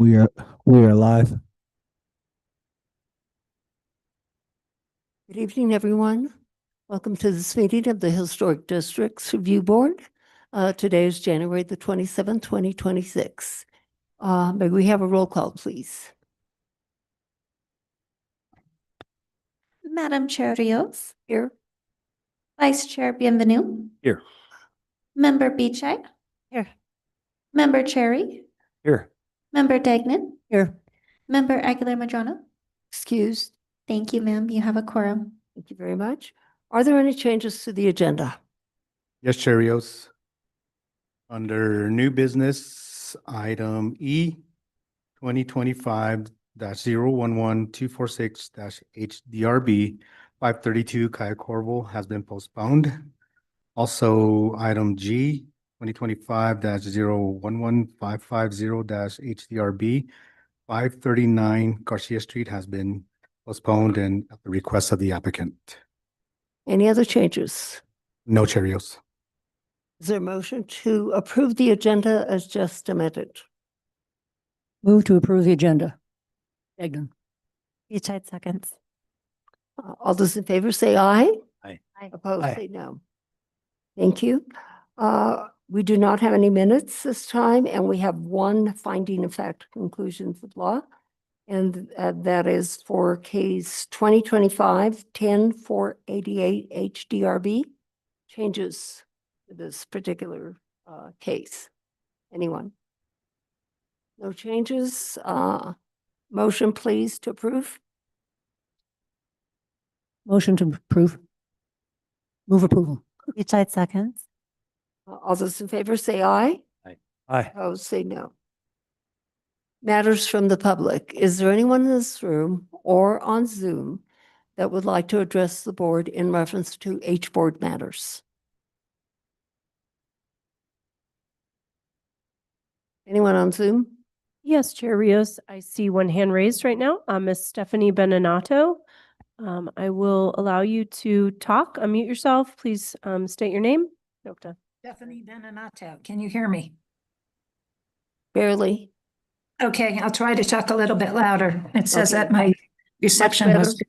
We are we are live. Good evening, everyone. Welcome to this meeting of the Historic Districts Review Board. Today is January the 27th, 2026. May we have a roll call, please? Madam Chair Rios, Here. Vice Chair Bienvenu. Here. Member Bichai. Here. Member Cherry. Here. Member Dagnan. Here. Member Aguilar Madrano. Excused. Thank you, ma'am. You have a quorum. Thank you very much. Are there any changes to the agenda? Yes, Cherios. Under new business, item E, 2025-011246-HDRB 532 Kaya Corval has been postponed. Also, item G, 2025-011550-HDRB 539 Garcia Street has been postponed and at the request of the applicant. Any other changes? No, Cherios. Is there a motion to approve the agenda as just amended? Move to approve the agenda. Dagnan. Bichai seconds. All those in favor say aye. Aye. Opposed, Aye. say no. Thank you. We do not have any minutes this time, and we have one finding of fact conclusions of law. And that is for case 2025-10488 HDRB. Changes to this particular case. Anyone? No changes? Motion, please, to approve. Motion to approve. Move approval. Bichai seconds. All those in favor say aye. Aye. Opposed, say no. Matters from the public. Is there anyone in this room or on Zoom that would like to address the board in reference to H board matters? Anyone on Zoom? Yes, Chair Rios, I see one hand raised right now. Ms. Stephanie Beninato. I will allow you to talk. Unmute yourself. Please state your name. Nocta. Stephanie Beninato, can you hear me? Barely. Okay, I'll try to talk a little bit louder. It says Okay. that my reception was.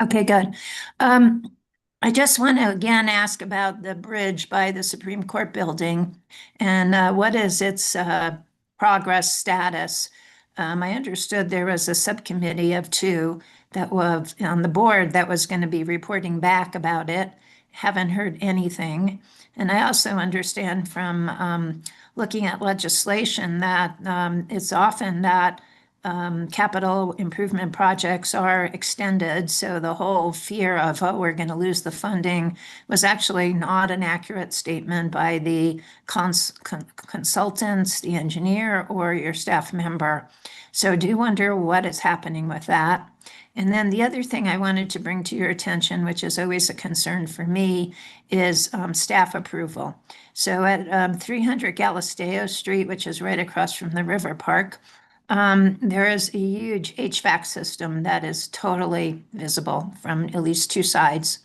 Okay, good. I just want to again ask about the bridge by the Supreme Court building and what is its progress status? I understood there was a subcommittee of two that was on the board that was going to be reporting back about it. Haven't heard anything. And I also understand from looking at legislation that it's often that capital improvement projects are extended. So the whole fear of, oh, we're going to lose the funding was actually not an accurate statement by the consultants, the engineer, or your staff member. So I do wonder what is happening with that. And then the other thing I wanted to bring to your attention, which is always a concern for me, is staff approval. So at 300 Galisteo Street, which is right across from the River Park, there is a huge HVAC system that is totally visible from at least two sides.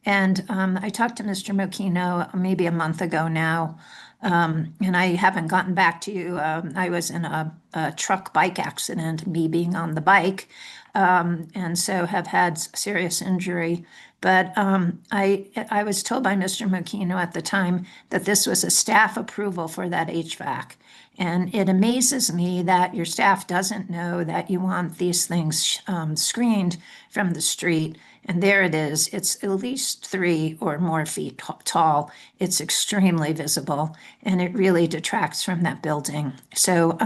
And I talked to Mr. Mokino maybe a month ago now, and I haven't gotten back to you. I was in a truck bike accident, me being on the bike, and so have had serious injury. But I was told by Mr. Mokino at the time that this was a staff approval for that HVAC. And it amazes me that your staff doesn't know that you want these things screened from the street. And there it is. It's at least 3 or more feet tall. It's extremely visible, and it really detracts from that building. So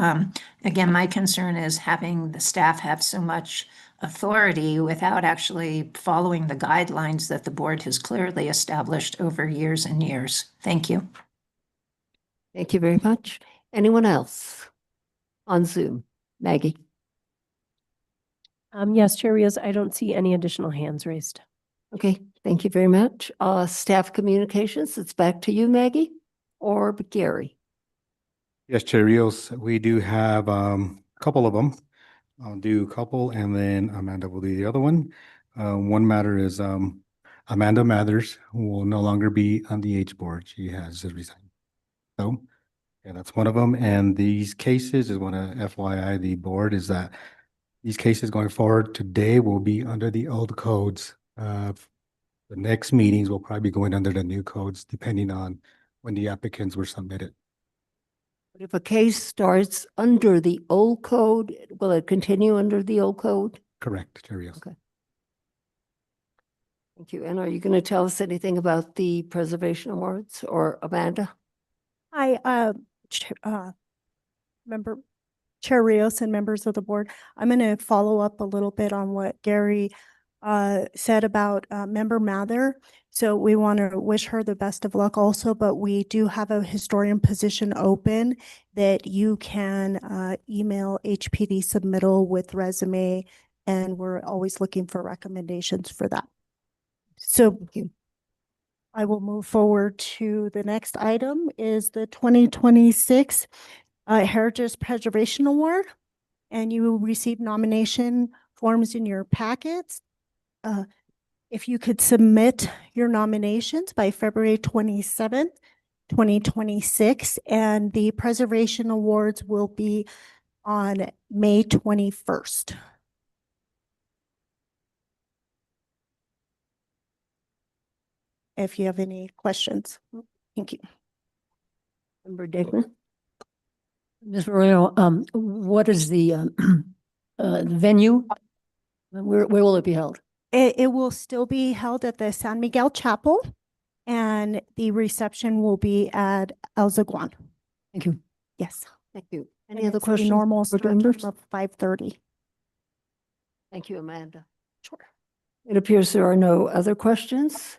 again, my concern is having the staff have so much authority without actually following the guidelines that the board has clearly established over years and years. Thank you. Thank you very much. Anyone else on Zoom? Maggie? Yes, Chair Rios, I don't see any additional hands raised. Okay, thank you very much. Staff communications, it's back to you, Maggie, or Gary. Yes, Cherios, we do have a couple of them. I'll do a couple and then Amanda will do the other one. One matter is Amanda Mathers will no longer be on the H board. She has resigned. So Yeah, that's one of them. And these cases is one of FYI, the board is that these cases going forward today will be under the old codes. The next meetings will probably be going under the new codes depending on when the applicants were submitted. But if a case starts under the old code, will it continue under the old code? Correct, Chair Rios. Okay. Thank you. And are you going to tell us anything about the preservation awards, or Amanda? Hi, Member Chair Rios and members of the board. I'm going to follow up a little bit on what Gary said about Member Mather. So we want to wish her the best of luck also, but we do have a historian position open that you can email HPD submittal with resume, and we're always looking for recommendations for that. So Thank you. I will move forward to the next item is the 2026 Heritage Preservation Award. And you will receive nomination forms in your packets. If you could submit your nominations by February 27th, 2026, and the preservation awards will be on May 21st. If you have any questions. Thank you. Member Dignan? Ms. Arroyo, what is the venue? Where will it be held? It will still be held at the San Miguel Chapel, and the reception will be at El Zaguan. Thank you. Yes. Thank you. And Any other it's a questions? Normal board start time members? of 5:30. Thank you, Amanda. Sure. It appears there are no other questions.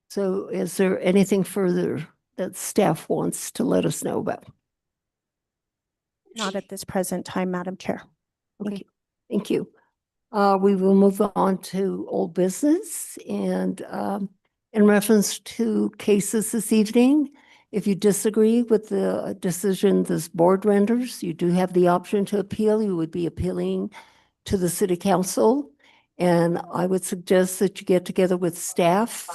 So is there anything further that staff wants to let us know about? Not at this present time, Madam Chair. Thank Okay, thank you. We will move on to old business, and in reference to cases this evening, if you disagree with the decision this board renders, you do have the option to appeal. You would be appealing to the city council. And I would suggest that you get together with staff,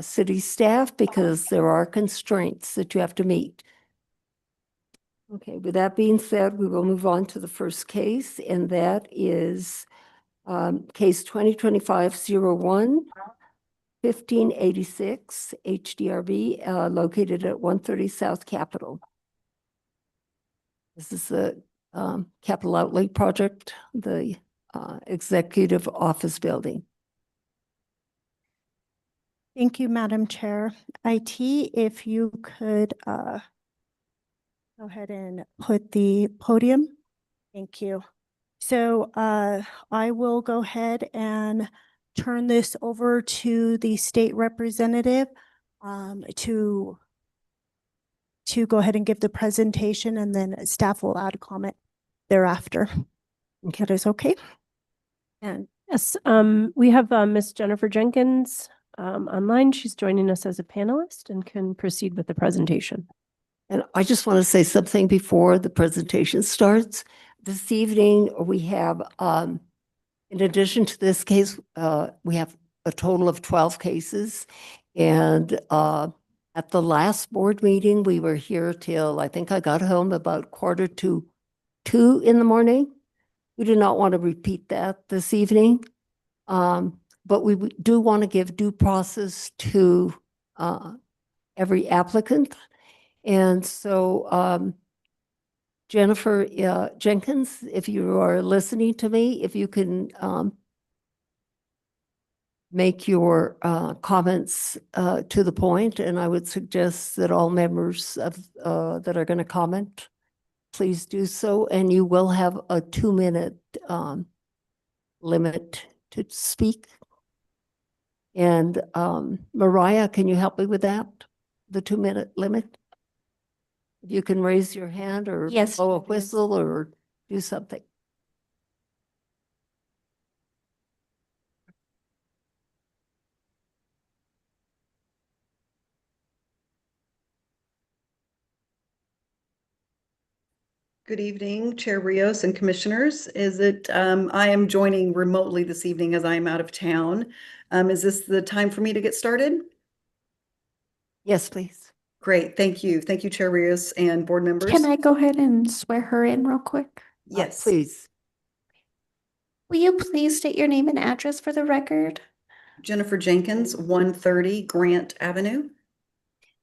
city staff, because there are constraints that you have to meet. Okay, with that being said, we will move on to the first case, and that is case 2025-01, 1586 HDRB, located at 130 South Capitol. This is the capital outlay project, the executive office building. Thank you, Madam Chair. IT, if you could go ahead and put the podium. Thank you. So I will go ahead and turn this over to the state representative to go ahead and give the presentation, and then staff will add a comment thereafter. Okay. That is okay? And Yes, we have Miss Jennifer Jenkins online. She's joining us as a panelist and can proceed with the presentation. And I just want to say something before the presentation starts. This evening, we have, in addition to this case, we have a total of 12 cases. And at the last board meeting, we were here till, I think I got home about 1:45 in the morning. We do not want to repeat that this evening. But we do want to give due process to every applicant. And so Jennifer Jenkins, if you are listening to me, if you can make your comments to the point, and I would suggest that all members of that are going to comment, please do so, and you will have a 2-minute limit to speak. And Mariah, can you help me with that? The 2-minute limit? If you can raise your hand or Yes, blow a yes. whistle or do something. Good evening, Chair Rios and Commissioners. I am joining remotely this evening as I am out of town. Is this the time for me to get started? Yes, please. Great, thank you. Thank you, Chair Rios and board members. Can I go ahead and swear her in real quick? Yes. Please. Will you please state your name and address for the record? Jennifer Jenkins, 130 Grant Avenue.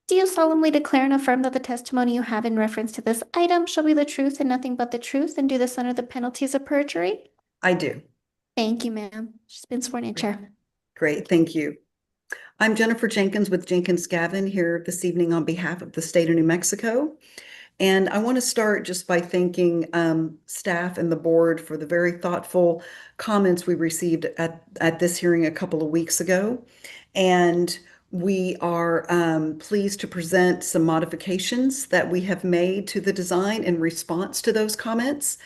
Do you solemnly declare and affirm that the testimony you have in reference to this item shall be the truth and nothing but the truth, and do this under the penalties of perjury? I do. Thank you, ma'am. She's been sworn in, Chair. Great, thank you. I'm Jennifer Jenkins with Jenkins Gavin here this evening on behalf of the state of New Mexico. And I want to start just by thanking staff and the board for the very thoughtful comments we received at this hearing a couple of weeks ago. And we are pleased to present some modifications that we have made to the design in response to those comments.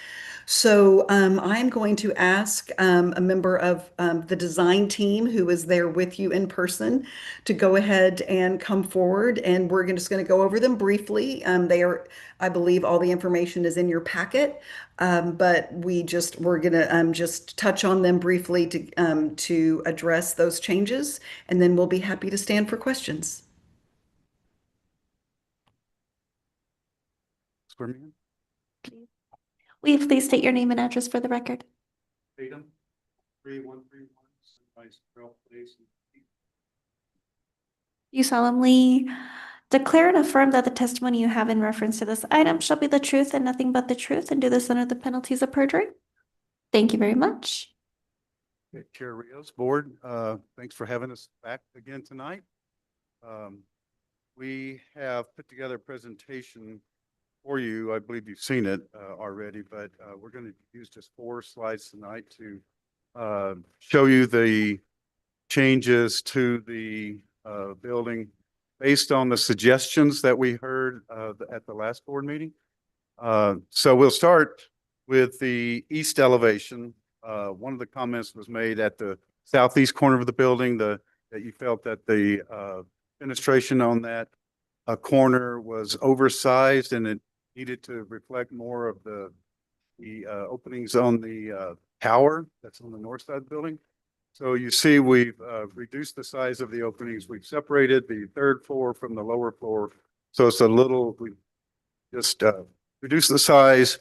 So I'm going to ask a member of the design team who is there with you in person to go ahead and come forward, and we're just going to go over them briefly. I believe all the information is in your packet, but we're going to just touch on them briefly to address those changes, and then we'll be happy to stand for questions. Swear me in. Will you please state your name and address for the record? Tatum, 3131, Sunrise Trail Place. You solemnly declare and affirm that the testimony you have in reference to this item shall be the truth and nothing but the truth, and do this under the penalties of perjury? Thank you very much. Okay, Chair Rios, Board, thanks for having us back again tonight. We have put together a presentation for you. I believe you've seen it already, but we're going to use just 4 slides tonight to show you the changes to the building based on the suggestions that we heard at the last board meeting. So we'll start with the east elevation. One of the comments was made at the southeast corner of the building that you felt that the fenestration on that corner was oversized and it needed to reflect more of the openings on the tower that's on the north side of the building. So you see we've reduced the size of the openings. We've separated the 3rd floor from the lower floor. So it's we just reduced the size.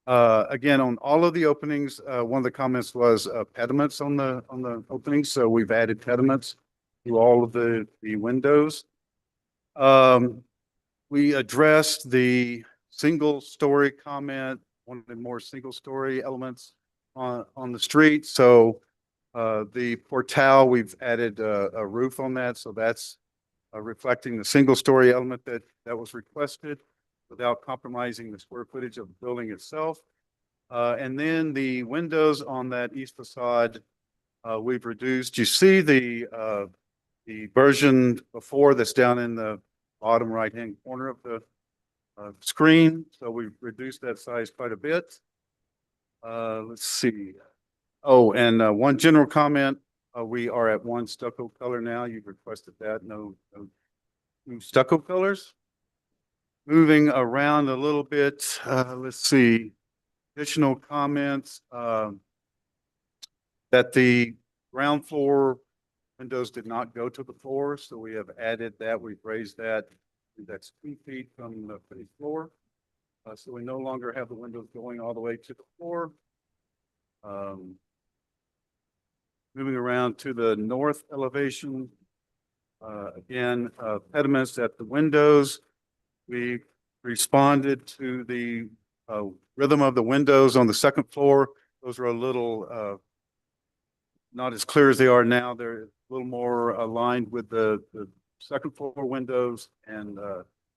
Again, on all of the openings, one of the comments was pediments on the openings. So we've added pediments to all of the windows. We addressed the single-story comment, one of the more single-story elements on the street. So the portal, we've added a roof on that. So that's reflecting the single-story element that was requested without compromising the square footage of the building itself. And then the windows on that east facade, we've reduced. You see the version before that's down in the bottom right-hand corner of the screen. So we've reduced that size quite a bit. Let's see. Oh, and one general comment, we are at 1 stucco color now. You've requested that. No new stucco colors. Moving around a little bit, let's see. Additional comments that the ground floor windows did not go to the floor. So we have added that. We've raised that. That's 2 feet from the floor. So we no longer have the windows going all the way to the floor. Moving around to the north elevation. Again, pediments at the windows. We responded to the rhythm of the windows on the 2nd floor. Those are a little not as clear as they are now. They're a little more aligned with the 2nd floor windows and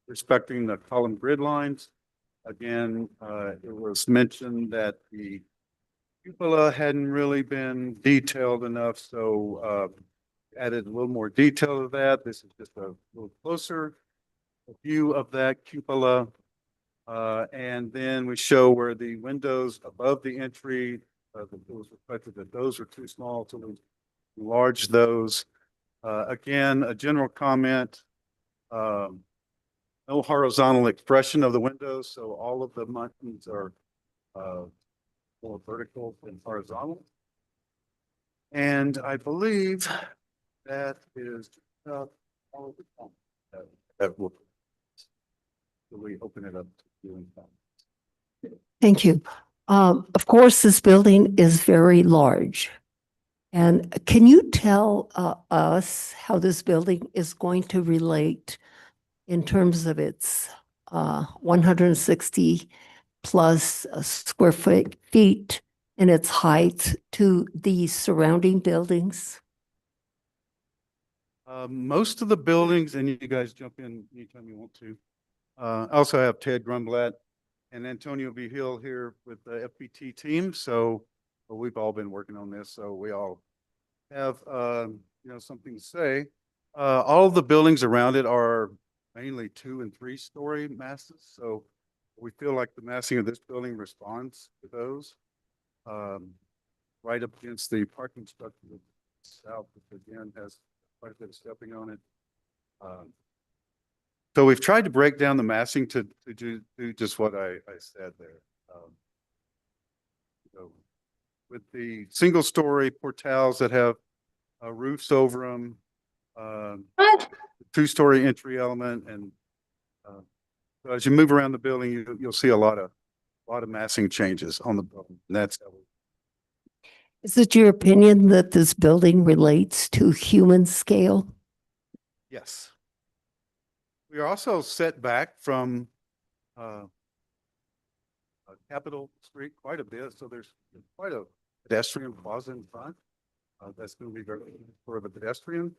respecting the column grid lines. Again, it was mentioned that the cupola hadn't really been detailed enough, so added a little more detail to that. This is just a little closer view of that cupola. And then we show where the windows above the entry, it was reflected that those were too small, so we enlarged those. Again, a general comment, no horizontal expression of the windows, so all of the buttons are more vertical than horizontal. And I believe that is all of the comments that will we open it up to viewing. Thank you. Of course, this building is very large. And can you tell us how this building is going to relate in terms of its 160 plus square feet and its height to the surrounding buildings? Most of the buildings, and you guys jump in anytime you want to. I also have Ted Grumblatt and Antonio V. Hill here with the FPT team. So we've all been working on this. So we all have, something to say. All of the buildings around it are mainly 2- and 3-story masses. So we feel like the massing of this building responds to those. Right up against the parking structure to the south, which again has quite a bit of stepping on it. So we've tried to break down the massing to do just what I said there. So with the single-story portals that have roofs over them, 2-story entry element, and so as you move around the building, you'll see a lot of massing changes on the building. And that's how Is it your opinion that this building relates to human scale? yes. We are also set back from Capitol Street quite a bit, so there's quite a pedestrian plaza in front. That's going to be very for the pedestrian.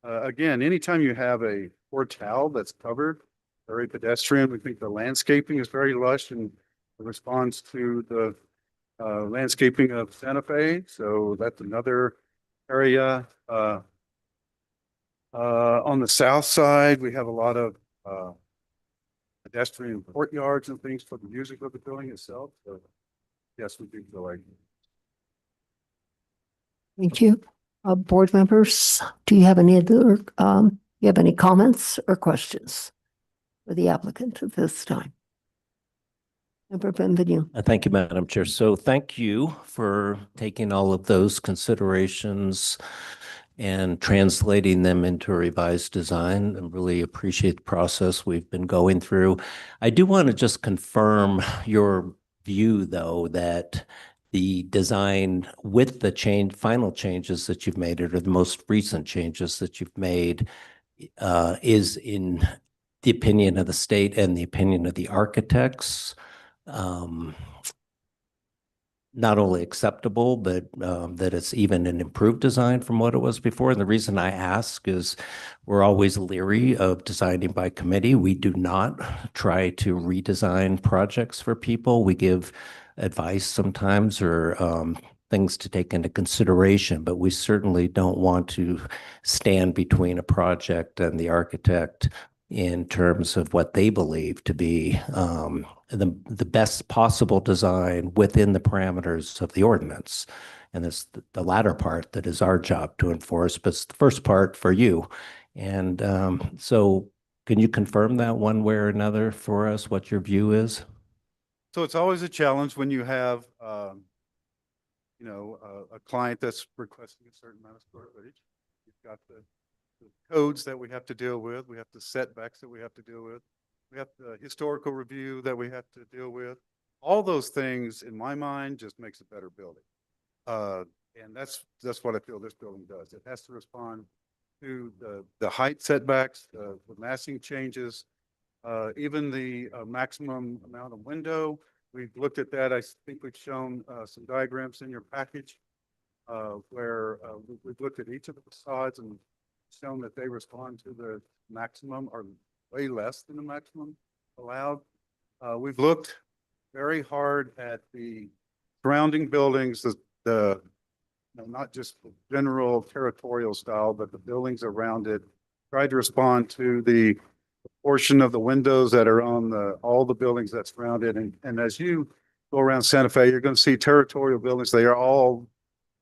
Again, anytime you have a portal that's covered, very pedestrian, we think the landscaping is very lush and responds to the landscaping of Santa Fe. So that's another area. On the south side, we have a lot of pedestrian courtyards and things for the music of the building itself. So yes, we do feel like. Thank you. Board members, do you have any other, you have any comments or questions for the applicant at this time? Member Benvenu. Thank you, Madam Chair. So thank you for taking all of those considerations and translating them into a revised design. I really appreciate the process we've been going through. I do want to just confirm your view, though, that the design with the final changes that you've made, or the most recent changes that you've made, is in the opinion of the state and the opinion of the architects, not only acceptable, but that it's even an improved design from what it was before. And the reason I ask is we're always leery of designing by committee. We do not try to redesign projects for people. We give advice sometimes, or things to take into consideration, but we certainly don't want to stand between a project and the architect in terms of what they believe to be the best possible design within the parameters of the ordinance. And it's the latter part that is our job to enforce, but it's the first part for you. And so can you confirm that one way or another for us, what your view is? So it's always a challenge when you have, a client that's requesting a certain amount of square footage. You've got the codes that we have to deal with. We have the setbacks that we have to deal with. We have the historical review that we have to deal with. All those things, in my mind, just makes a better building. And that's what I feel this building does. It has to respond to the height setbacks, the massing changes, even the maximum amount of window. We've looked at that. I think we've shown some diagrams in your package where we've looked at each of the facades and shown that they respond to the maximum or way less than the maximum allowed. We've looked very hard at the surrounding buildings, not just the general territorial style, but the buildings around it, tried to respond to the portion of the windows that are on all the buildings that surround it. And as you go around Santa Fe, you're going to see territorial buildings. They are all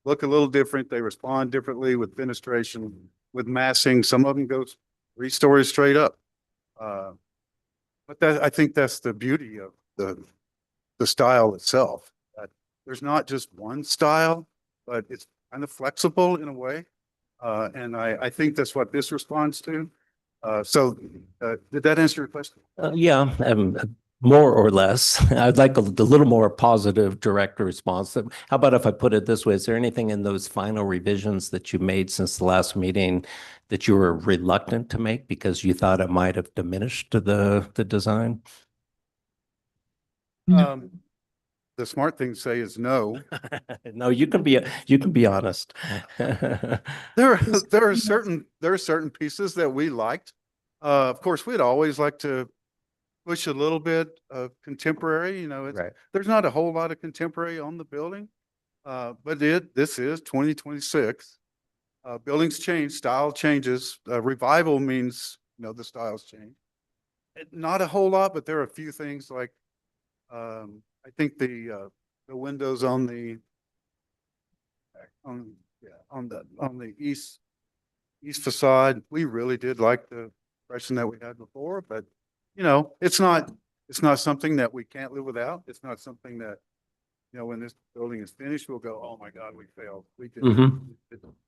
look a little different. They respond differently with fenestration, with massing. Some of them go 3 stories straight up. But I think that's the beauty of the style itself. That there's not just one style, but it's kind of flexible in a way. And I think that's what this responds to. Did that answer your question? Yeah, more or less. I'd like a little more positive direct response. How about if I put it this way? Is there anything in those final revisions that you made since the last meeting that you were reluctant to make because you thought it might have diminished the design? The smart thing to say is no. No, you can be honest. There are certain pieces that we liked. Of course, we'd always like to push a little bit of contemporary, Right. there's not a whole lot of contemporary on the building. But this is 2026. Buildings change, style changes. Revival means, the styles change. Not a whole lot, but there are a few things like, I think the windows on the east facade, we really did like the impression that we had before, but it's not something that we can't live without. It's not something that, when this building is finished, we'll go, oh my God, we failed. We did.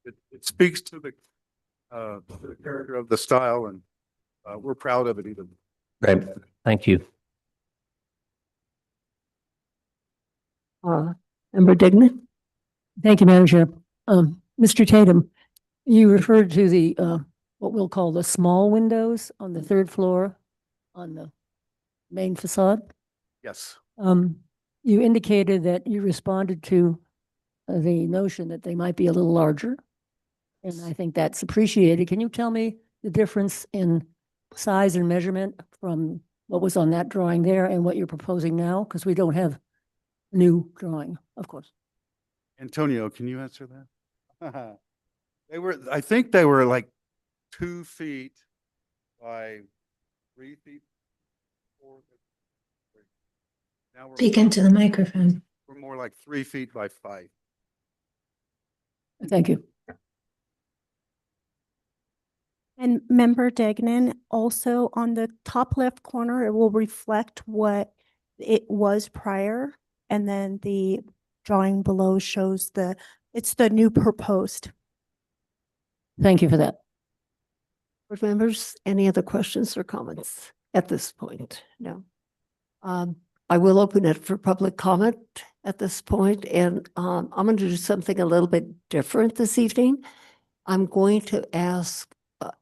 It speaks to the character of the style, and we're proud of it even. Right. Thank you. Member Dignan? Thank you, Madam Chair. Mr. Tatum, you referred to the, what we'll call the small windows on the third floor on the main facade. Yes. You indicated that you responded to the notion that they might be a little larger, and I think that's appreciated. Can you tell me the difference in size and measurement from what was on that drawing there and what you're proposing now? Because we don't have a new drawing, of course. Antonio, can you answer that? I think they were like 2 feet by 3 feet. Now Speak into the microphone. we're more like 3 feet by 5. Thank you. And Member Degnan, also on the top left corner, it will reflect what it was prior. And then the drawing below shows it's the new proposed. Thank you for that. Board members, any other questions or comments at this point? No. I will open it for public comment at this point, and I'm going to do something a little bit different this evening. I'm going to ask,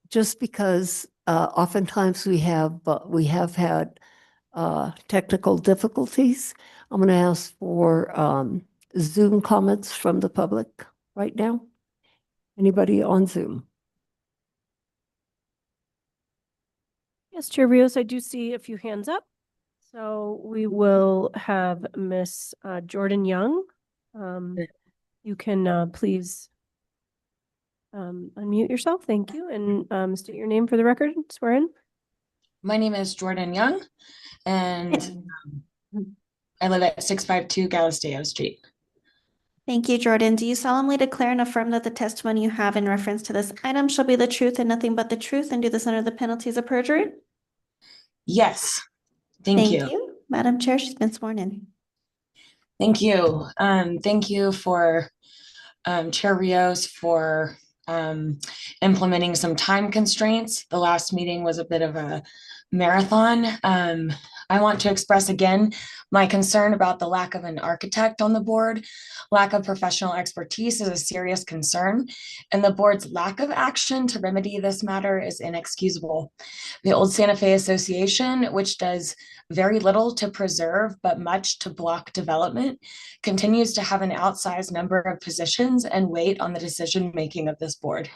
just because oftentimes we have had technical difficulties, I'm going to ask for Zoom comments from the public right now. Anybody on Zoom? Yes, Chair Rios, I do see a few hands up. So we will have Miss Jordan Young. You can please unmute yourself. Thank you. And state your name for the record. Swear in. My name is Jordan Young, and I live at 652 Galisteo Street. Thank you, Jordan. Do you solemnly declare and affirm that the testimony you have in reference to this item shall be the truth and nothing but the truth, and do this under the penalties of perjury? Yes. Thank you. Madam Chair, she's been sworn in. Thank you. Thank you for Chair Rios for implementing some time constraints. The last meeting was a bit of a marathon. I want to express again my concern about the lack of an architect on the board. Lack of professional expertise is a serious concern, and the board's lack of action to remedy this matter is inexcusable. The Old Santa Fe Association, which does very little to preserve but much to block development, continues to have an outsized number of positions and weight on the decision-making of this board.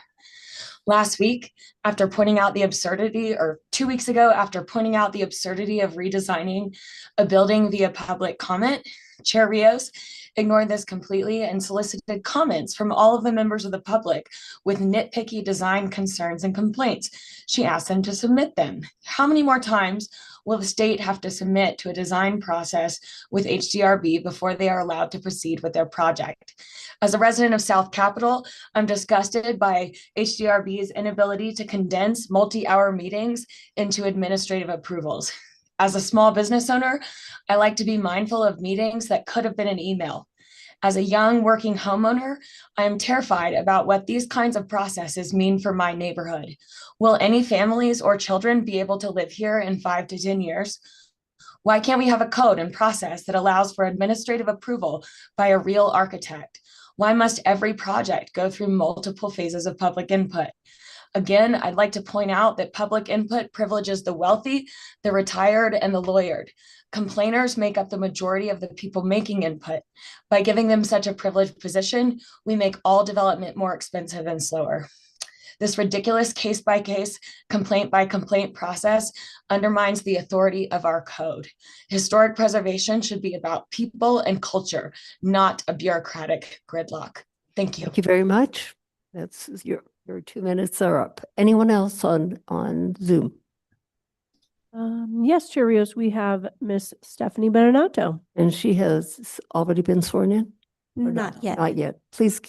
Last week, after pointing out the absurdity, or 2 weeks ago, after pointing out the absurdity of redesigning a building via public comment, Chair Rios ignored this completely and solicited comments from all of the members of the public with nitpicky design concerns and complaints. She asked them to submit them. How many more times will the state have to submit to a design process with HDRB before they are allowed to proceed with their project? As a resident of South Capitol, I'm disgusted by HDRB's inability to condense multi-hour meetings into administrative approvals. As a small business owner, I like to be mindful of meetings that could have been an email. As a young working homeowner, I am terrified about what these kinds of processes mean for my neighborhood. Will any families or children be able to live here in 5 to 10 years? Why can't we have a code and process that allows for administrative approval by a real architect? Why must every project go through multiple phases of public input? Again, I'd like to point out that public input privileges the wealthy, the retired, and the lawyered. Complainers make up the majority of the people making input. By giving them such a privileged position, we make all development more expensive and slower. This ridiculous case-by-case, complaint-by-complaint process undermines the authority of our code. Historic preservation should be about people and culture, not a bureaucratic gridlock. Thank you. Thank you very much. That's your 2 minutes are up. Anyone else on Zoom? Yes, Chair Rios, we have Miss Stephanie Benenato. And she has already been sworn in? Or Not yet. Not yet. Please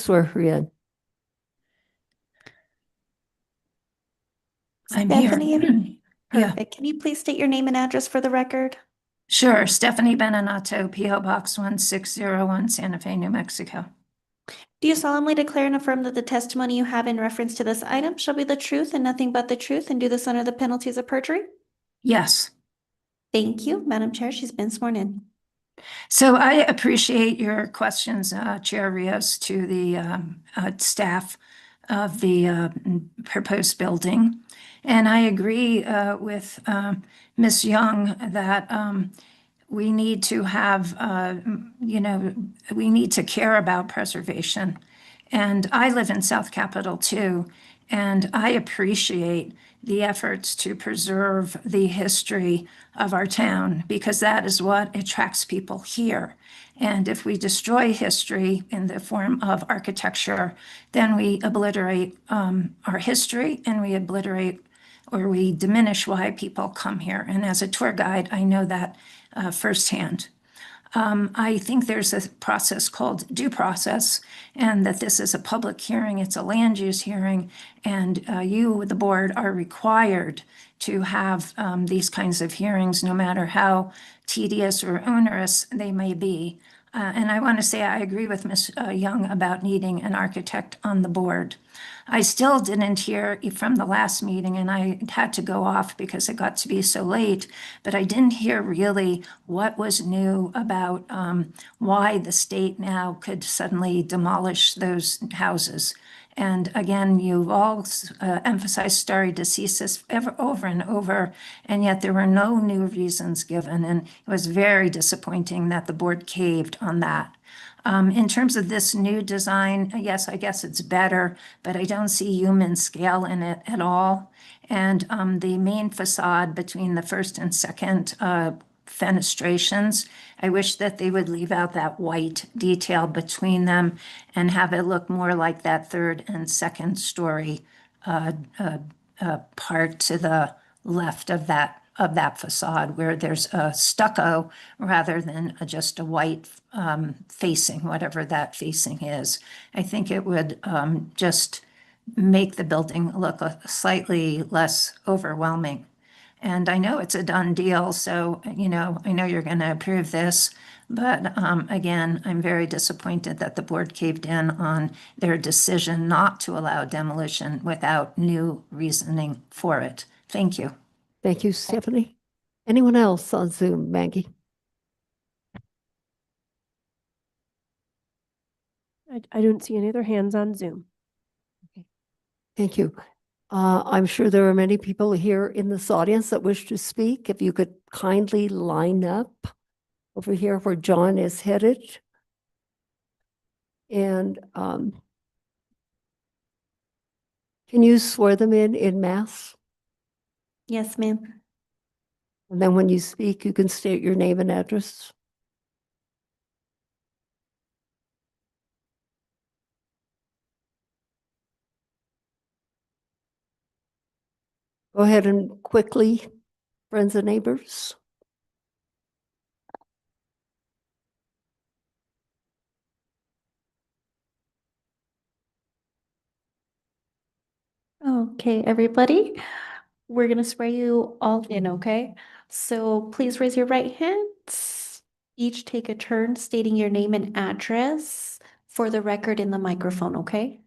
swear her in. I'm here. Stephanie, Yeah, perfect. Can you please state your name and address for the record? sure. Stephanie Benenato, PO Box 1601, Santa Fe, New Mexico. Do you solemnly declare and affirm that the testimony you have in reference to this item shall be the truth and nothing but the truth, and do this under the penalties of perjury? Yes. Thank you, Madam Chair. She's been sworn in. So I appreciate your questions, Chair Rios, to the staff of the proposed building. And I agree with Ms. Young that we need to have, we need to care about preservation. And I live in South Capitol too, and I appreciate the efforts to preserve the history of our town because that is what attracts people here. And if we destroy history in the form of architecture, then we obliterate our history and we obliterate or we diminish why people come here. And as a tour guide, I know that firsthand. I think there's a process called due process, and that this is a public hearing, it's a land use hearing, and you, the board, are required to have these kinds of hearings, no matter how tedious or onerous they may be. And I want to say I agree with Ms. Young about needing an architect on the board. I still didn't hear from the last meeting, and I had to go off because it got to be so late, but I didn't hear really what was new about why the state now could suddenly demolish those houses. And again, you've all emphasized stare decisis over and over, and yet there were no new reasons given. And it was very disappointing that the board caved on that. In terms of this new design, yes, I guess it's better, but I don't see human scale in it at all. And the main facade between the first and second fenestrations, I wish that they would leave out that white detail between them and have it look more like that third and second story part to the left of that facade, where there's a stucco rather than just a white facing, whatever that facing is. I think it would just make the building look slightly less overwhelming. And I know it's a done deal, so, I know you're going to approve this. But again, I'm very disappointed that the board caved in on their decision not to allow demolition without new reasoning for it. Thank you. Thank you, Stephanie. Anyone else on Zoom, Maggie? I don't see any other hands on Zoom. Thank you. I'm sure there are many people here in this audience that wish to speak. If you could kindly line up over here where John is headed. And can you swear them in mass? Yes, ma'am. And then when you speak, you can state your name and address. Go ahead and quickly, friends and neighbors. Okay, everybody, we're gonna swear you all in, okay? So please raise your right hands each take a turn stating your name and address for the record in the microphone, okay?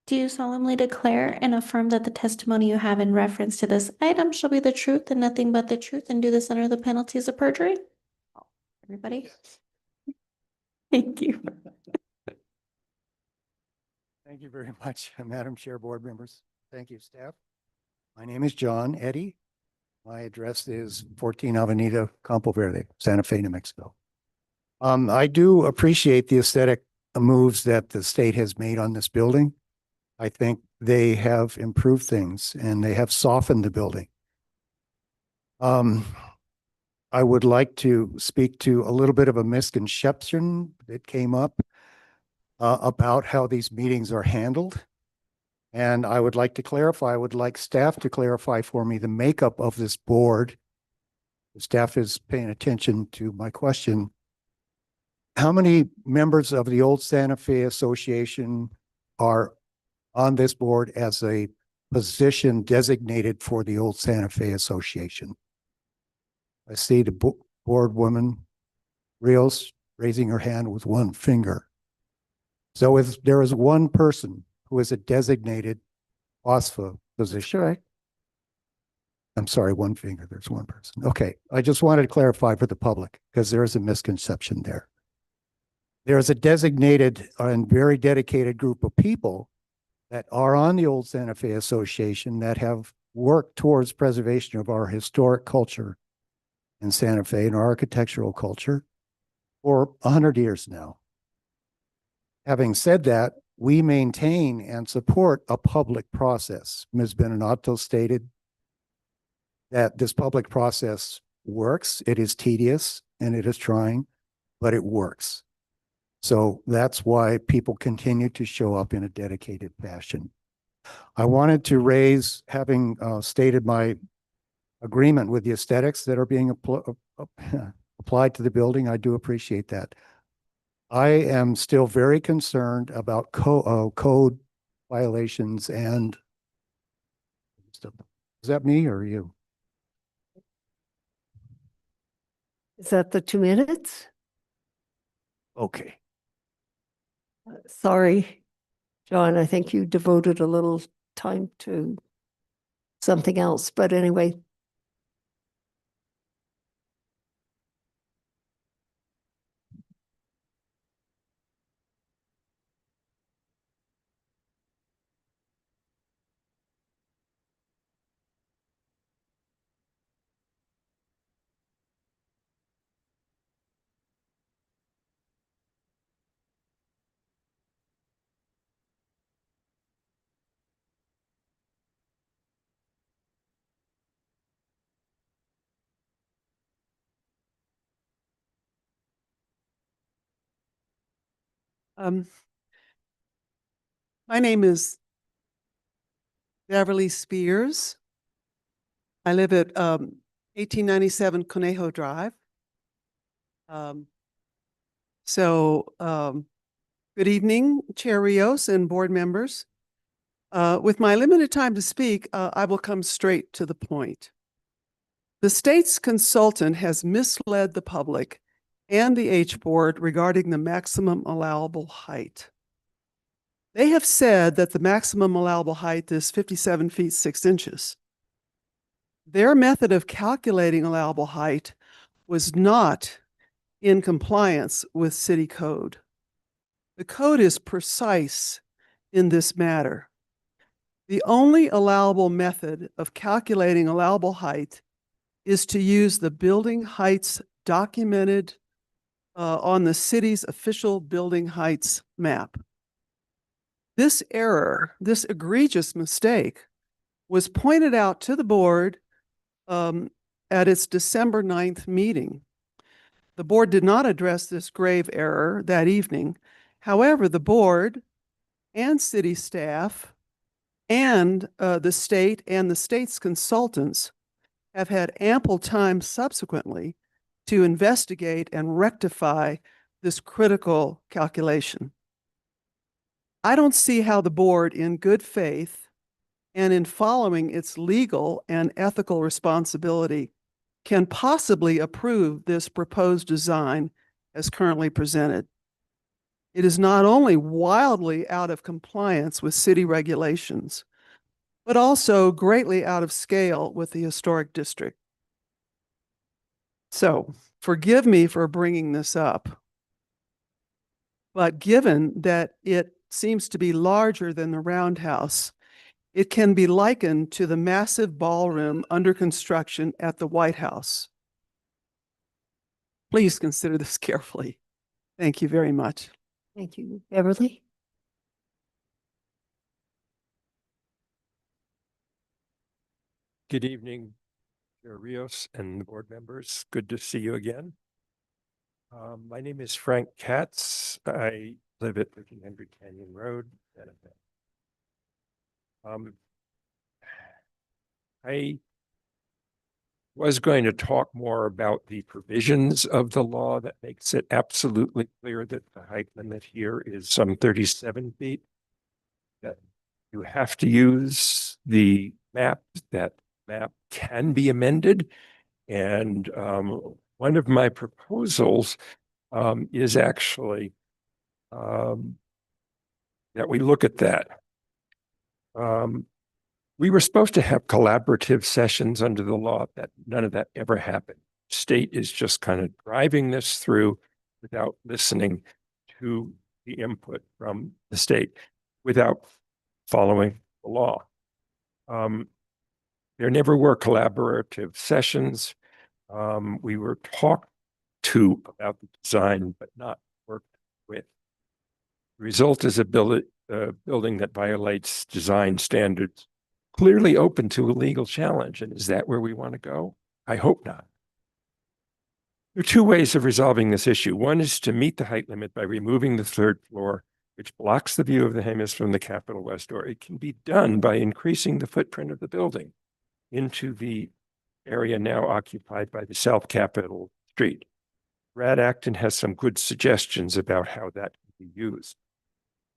Do you solemnly declare and affirm that the testimony you have in reference to this item shall be the truth and nothing but the truth, and do this under the penalties of perjury? Everybody? Thank you. Thank you very much, Madam Chair, board members. Thank you, staff. My name is John Eddy. My address is 14 Avenida Campo Verde, Santa Fe, New Mexico. I do appreciate the aesthetic moves that the state has made on this building. I think they have improved things and they have softened the building. I would like to speak to a little bit of a misconception that came up about how these meetings are handled. And I would like to clarify, I would like staff to clarify for me the makeup of this board. The staff is paying attention to my question. How many members of the Old Santa Fe Association are on this board as a position designated for the Old Santa Fe Association? I see the board woman, Rios, raising her hand with one finger. So if there is one person who is a designated OSFA position. Sure. I'm sorry, one finger, there's one person. Okay, I just wanted to clarify for the public because there is a misconception there. There is a designated and very dedicated group of people that are on the Old Santa Fe Association that have worked towards preservation of our historic culture in Santa Fe and our architectural culture for 100 years now. Having said that, we maintain and support a public process. Ms. Beninato stated that this public process works. It is tedious and it is trying, but it works. So that's why people continue to show up in a dedicated fashion. I wanted to raise, having stated my agreement with the aesthetics that are being applied to the building, I do appreciate that. I am still very concerned about code violations and stuff. Is that me or you? Is that the 2 minutes? Okay. Sorry, John, I think you devoted a little time to something else, but anyway. My name is Beverly Spears. I live at 1897 Conejo Drive. Good evening, Chair Rios and board members. With my limited time to speak, I will come straight to the point. The state's consultant has misled the public and the H board regarding the maximum allowable height. They have said that the maximum allowable height is 57 feet 6 inches. Their method of calculating allowable height was not in compliance with city code. The code is precise in this matter. The only allowable method of calculating allowable height is to use the building heights documented on the city's official building heights map. This error, this egregious mistake, was pointed out to the board at its December 9th meeting. The board did not address this grave error that evening. However, the board and city staff and the state and the state's consultants have had ample time subsequently to investigate and rectify this critical calculation. I don't see how the board, in good faith and in following its legal and ethical responsibility, can possibly approve this proposed design as currently presented. It is not only wildly out of compliance with city regulations, but also greatly out of scale with the historic district. So forgive me for bringing this up, but given that it seems to be larger than the Roundhouse, it can be likened to the massive ballroom under construction at the White House. Please consider this carefully. Thank you very much. Thank you. Beverly? Good evening, Chair Rios and the board members. Good to see you again. My name is Frank Katz. I live at 1300 Canyon Road, Santa Fe. I was going to talk more about the provisions of the law that makes it absolutely clear that the height limit here is some 37 feet. That you have to use the map. That map can be amended. And one of my proposals is actually that we look at that. We were supposed to have collaborative sessions under the law. That none of that ever happened. State is just kind of driving this through without listening to the input from the state, without following the law. There never were collaborative sessions. We were talked to about the design, but not worked with. The result is a building that violates design standards, clearly open to a legal challenge. And is that where we want to go? I hope not. There are two ways of resolving this issue. One is to meet the height limit by removing the third floor, which blocks the view of the Hemis from the Capitol West door. It can be done by increasing the footprint of the building into the area now occupied by the South Capitol Street. Brad Acton has some good suggestions about how that can be used.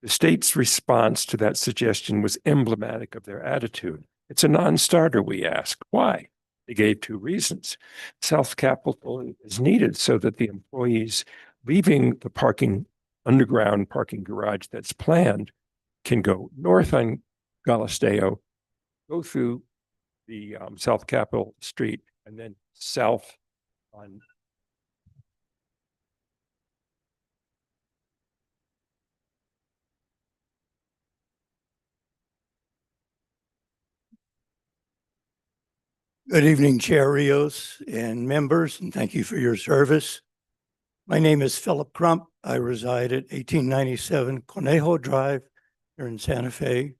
The state's response to that suggestion was emblematic of their attitude. It's a non-starter, we ask. Why? They gave two reasons. South Capitol is needed so that the employees leaving the underground parking garage that's planned can go north on Galisteo, go through the South Capitol Street, and then south on Good evening, Chair Rios and members, and thank you for your service. My name is Philip Crump. I reside at 1897 Conejo Drive here in Santa Fe.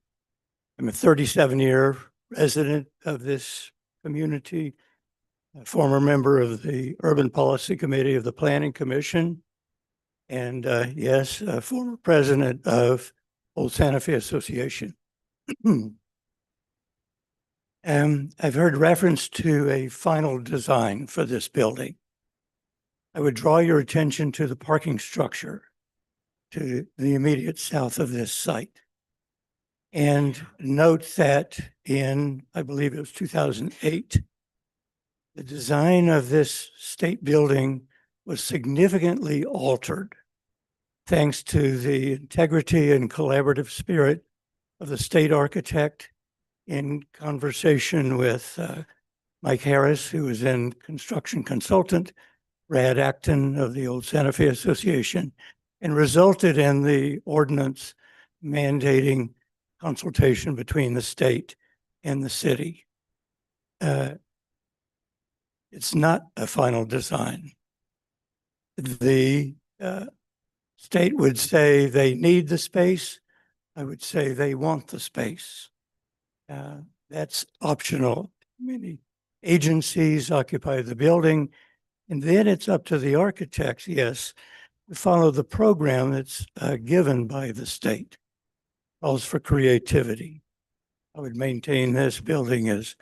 I'm a 37-year resident of this community, a former member of the Urban Policy Committee of the Planning Commission, and yes, a former president of Old Santa Fe Association. I've heard reference to a final design for this building. I would draw your attention to the parking structure to the immediate south of this site. And note that in, I believe it was 2008, the design of this state building was significantly altered thanks to the integrity and collaborative spirit of the state architect in conversation with Mike Harris, who was in construction consultant, Brad Acton of the Old Santa Fe Association, and resulted in the ordinance mandating consultation between the state and the city. It's not a final design. The state would say they need the space. I would say they want the space. That's optional. Many agencies occupy the building, and then it's up to the architects, yes, to follow the program that's given by the state. Calls for creativity. I would maintain this building is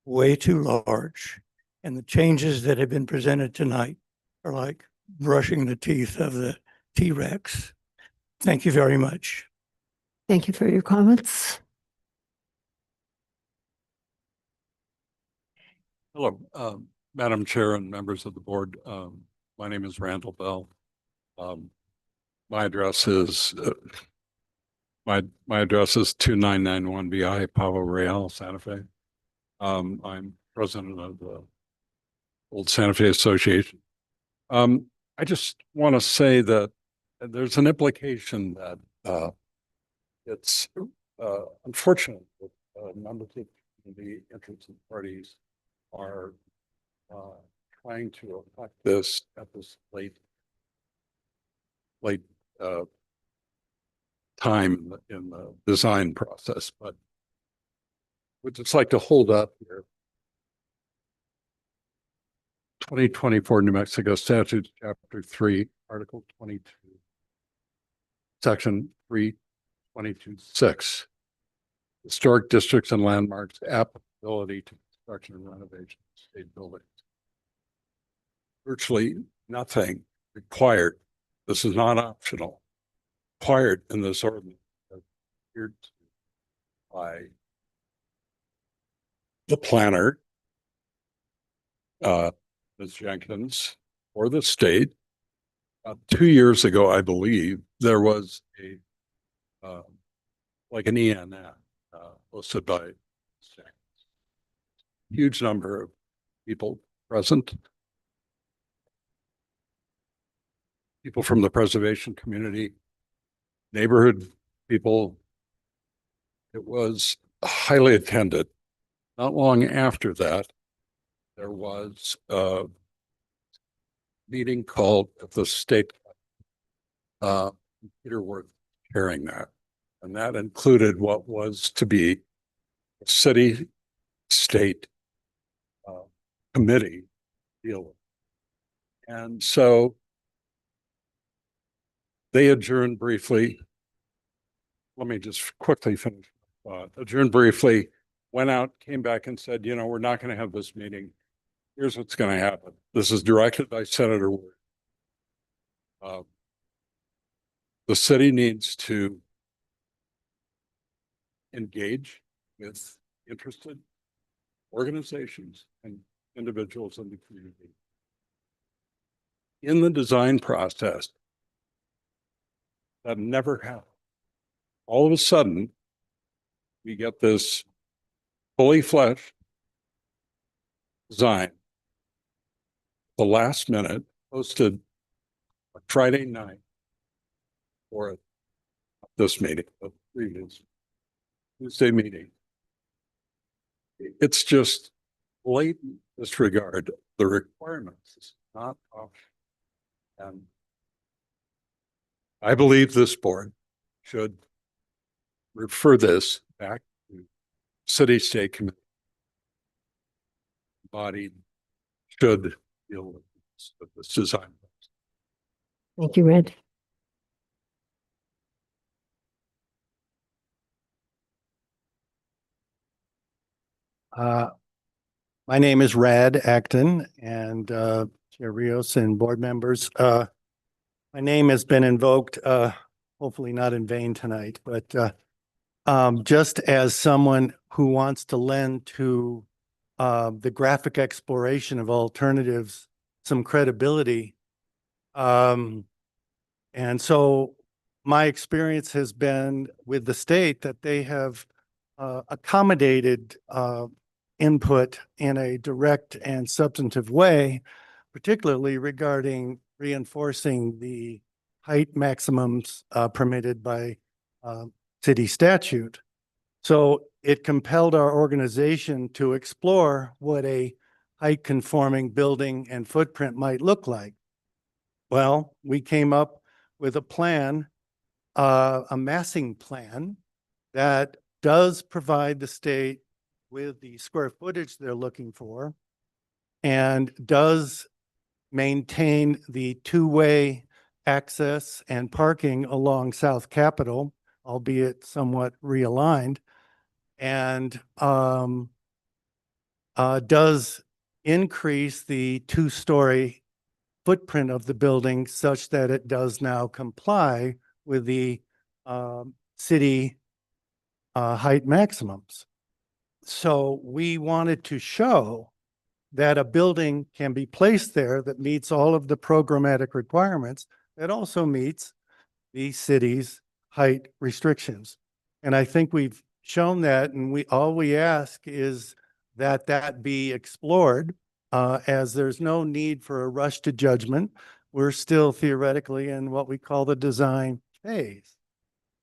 way too large, and the changes that have been presented tonight are like brushing the teeth of the T-Rex. Thank you very much. Thank you for your comments. Hello, Madam Chair and members of the board, my name is Randall Bell. My address is my address is 2991 BI Pavo Real, Santa Fe. I'm president of the Old Santa Fe Association. I just want to say that there's an implication that it's unfortunate that members of the interested parties are trying to affect this at this late time in the design process, but would just like to hold up here 2024 New Mexico Statute, Chapter 3, Article 22, Section 322(6), historic districts and landmarks applicability to construction and renovation of state buildings. Virtually nothing required. This is not optional. Required in this ordinance adhered to by the planner, Ms. Jenkins, or the state. 2 years ago, I believe, there was a like an ENF hosted by Ms. Jenkins. Huge number of people present. People from the preservation community, neighborhood people. It was highly attended. Not long after that, there was a meeting called at the state, Peter Worth chairing that. And that included what was to be a city state committee deal with. And so they adjourned briefly. Let me just quickly finish. Adjourned briefly, went out, came back and said, you know, we're not going to have this meeting. Here's what's going to happen. This is directed by Senator Ward. The city needs to engage with interested organizations and individuals in the community in the design process. That never happened. All of a sudden, we get this fully fleshed design. The last minute, posted a Friday night for this meeting, the previous Tuesday meeting. It's just blatant disregard the requirements. It's not optional. And I believe this board should refer this back to city state committee. Body should deal with this design. Thank you, Red. My name is Rad Acton, and Chair Rios and board members. My name has been invoked, hopefully not in vain tonight, but just as someone who wants to lend to the graphic exploration of alternatives some credibility. And so my experience has been with the state that they have accommodated input in a direct and substantive way, particularly regarding reinforcing the height maximums permitted by city statute. So it compelled our organization to explore what a height conforming building and footprint might look like. Well, we came up with a plan, a massing plan that does provide the state with the square footage they're looking for and does maintain the two-way access and parking along South Capitol, albeit somewhat realigned, and does increase the two-story footprint of the building such that it does now comply with the city height maximums. So we wanted to show that a building can be placed there that meets all of the programmatic requirements, that also meets the city's height restrictions. And I think we've shown that, and all we ask is that that be explored, as there's no need for a rush to judgment. We're still theoretically in what we call the design phase.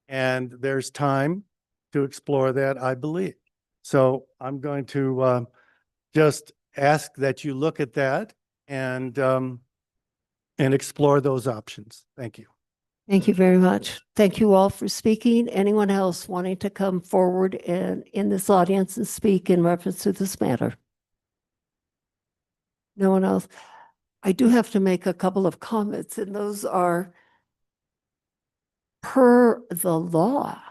And there's time to explore that, I believe. So I'm going to just ask that you look at that and explore those options. Thank you. Thank you very much. Thank you all for speaking. Anyone else wanting to come forward and in this audience and speak in reference to this matter? No one else? I do have to make a couple of comments, and those are per the law.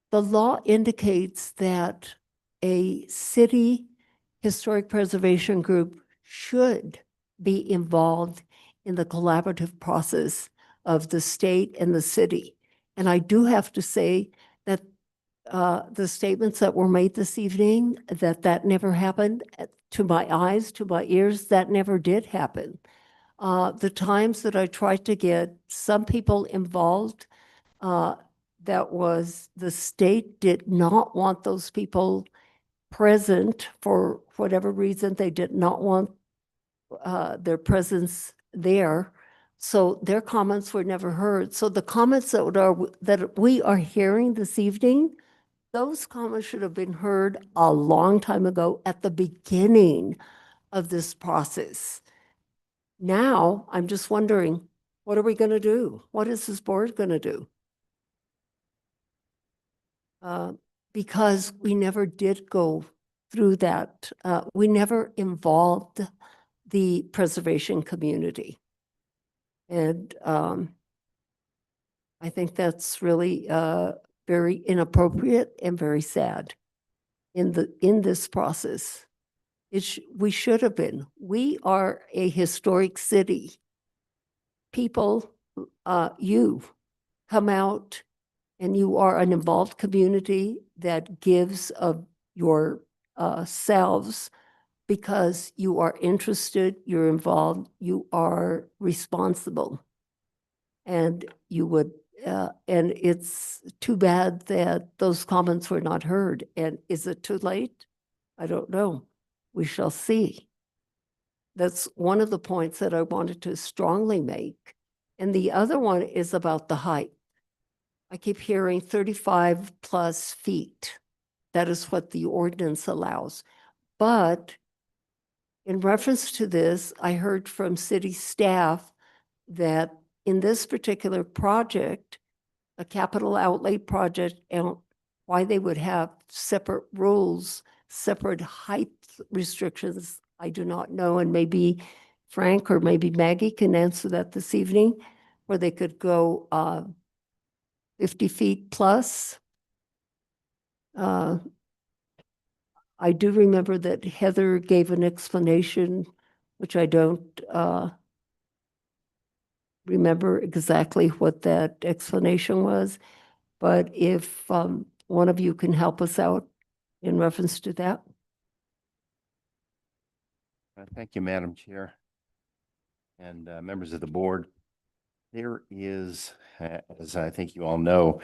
The law indicates that a city historic preservation group should be involved in the collaborative process of the state and the city. And I do have to say that the statements that were made this evening, that never happened, to my eyes, to my ears, that never did happen. The times that I tried to get some people involved, that was the state did not want those people present for whatever reason. They did not want their presence there. So their comments were never heard. So the comments that we are hearing this evening, those comments should have been heard a long time ago at the beginning of this process. Now, I'm just wondering, what are we going to do? What is this board going to do? Because we never did go through that. We never involved the preservation community. And I think that's really very inappropriate and very sad in this process. We should have been. We are a historic city. People, you come out and you are an involved community that gives of your selves because you are interested, you're involved, you are responsible. And you would, and it's too bad that those comments were not heard. And is it too late? I don't know. We shall see. That's one of the points that I wanted to strongly make. And the other one is about the height. I keep hearing 35 plus feet. That is what the ordinance allows. But in reference to this, I heard from city staff that in this particular project, a capital outlay project, and why they would have separate rules, separate height restrictions, I do not know. And maybe Frank or maybe Maggie can answer that this evening, where they could go 50 feet plus. I do remember that Heather gave an explanation, which I don't remember exactly what that explanation was. But if one of you can help us out in reference to that. Thank you, Madam Chair and members of the board. There is, as I think you all know,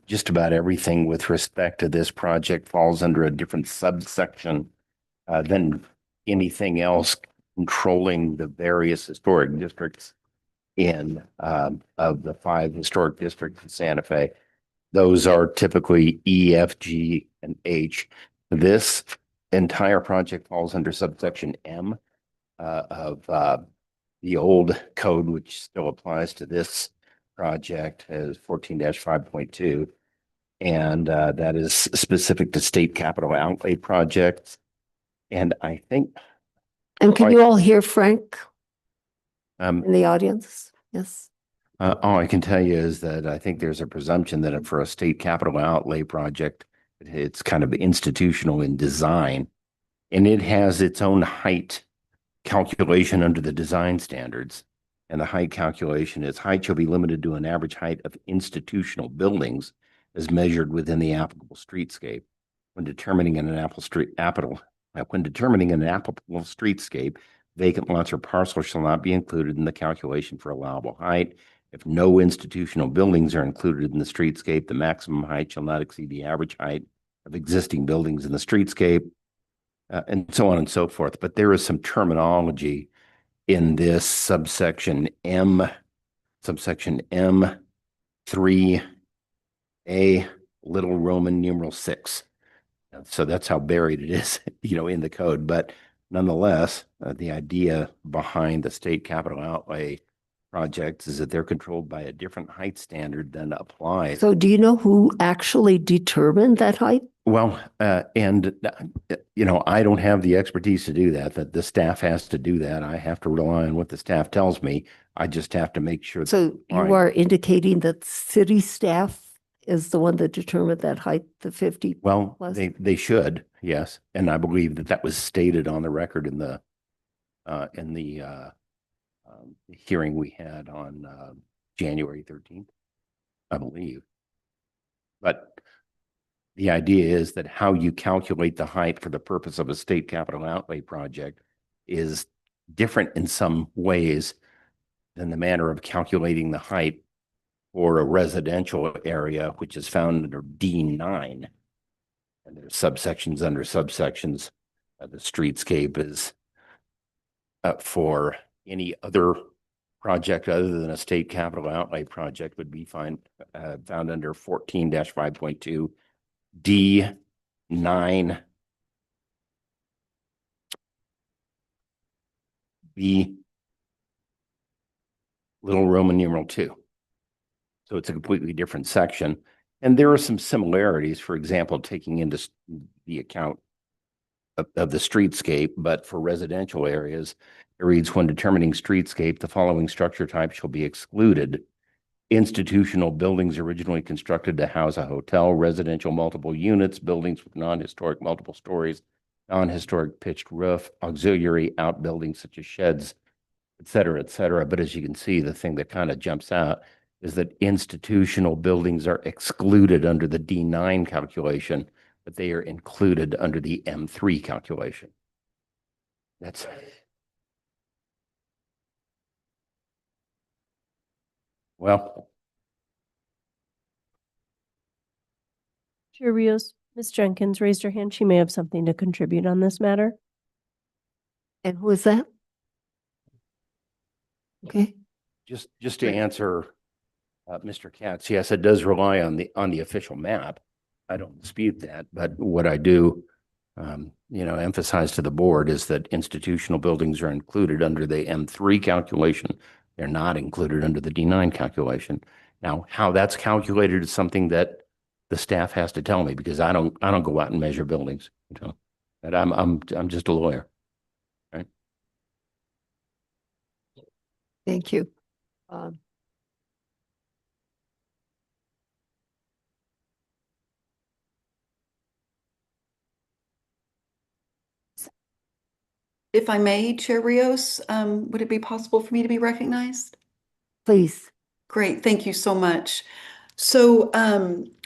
just about everything with respect to this project falls under a different subsection than anything else controlling the various historic districts of the 5 historic districts in Santa Fe. Those are typically E, F, G, and H. This entire project falls under subsection M of the old code, which still applies to this project as 14-5.2. And that is specific to state capital outlay projects. And I think. And can you all hear Frank in the audience? Yes. All I can tell you is that I think there's a presumption that for a state capital outlay project, it's kind of institutional in design, and it has its own height calculation under the design standards. And the height calculation is height shall be limited to an average height of institutional buildings as measured within the applicable streetscape when determining an When determining an applicable streetscape, vacant lots or parcels shall not be included in the calculation for allowable height. If no institutional buildings are included in the streetscape, the maximum height shall not exceed the average height of existing buildings in the streetscape, and so on and so forth. But there is some terminology in this subsection M3A, little Roman numeral 6. So that's how buried it is, in the code. But nonetheless, the idea behind the state capital outlay projects is that they're controlled by a different height standard than applies. So do you know who actually determined that height? Well, I don't have the expertise to do that, that the staff has to do that. I have to rely on what the staff tells me. I just have to make sure. So you are indicating that city staff is the one that determined that height, the 50 Well, plus? they should, yes. And I believe that was stated on the record in the hearing we had on January 13th, I believe. But the idea is that how you calculate the height for the purpose of a state capital outlay project is different in some ways than the manner of calculating the height for a residential area, which is found under D9. And there's subsections under subsections. The streetscape is for any other project other than a state capital outlay project would be found under 14-5.2 D9 B little Roman numeral 2. So it's a completely different section. And there are some similarities, for example, taking into the account of the streetscape, but for residential areas, it reads, when determining streetscape, the following structure types shall be excluded: institutional buildings originally constructed to house a hotel, residential multiple units, buildings with non-historic multiple stories, non-historic pitched roof, auxiliary outbuildings such as sheds, et cetera, et cetera. But as you can see, the thing that kind of jumps out is that institutional buildings are excluded under the D9 calculation, but they are included under the M3 calculation. That's well. Chair Rios, Ms. Jenkins raised her hand. She may have something to contribute on this matter. And who is that? Okay. Just to answer Mr. Katz, yes, it does rely on the official map. I don't dispute that, but what I do, emphasize to the board is that institutional buildings are included under the M3 calculation. They're not included under the D9 calculation. Now, how that's calculated is something that the staff has to tell me, because I don't go out and measure buildings. And I'm just a lawyer. Right? Thank you. If I may, Chair Rios, would it be possible for me to be recognized? Please. Great, thank you so much. So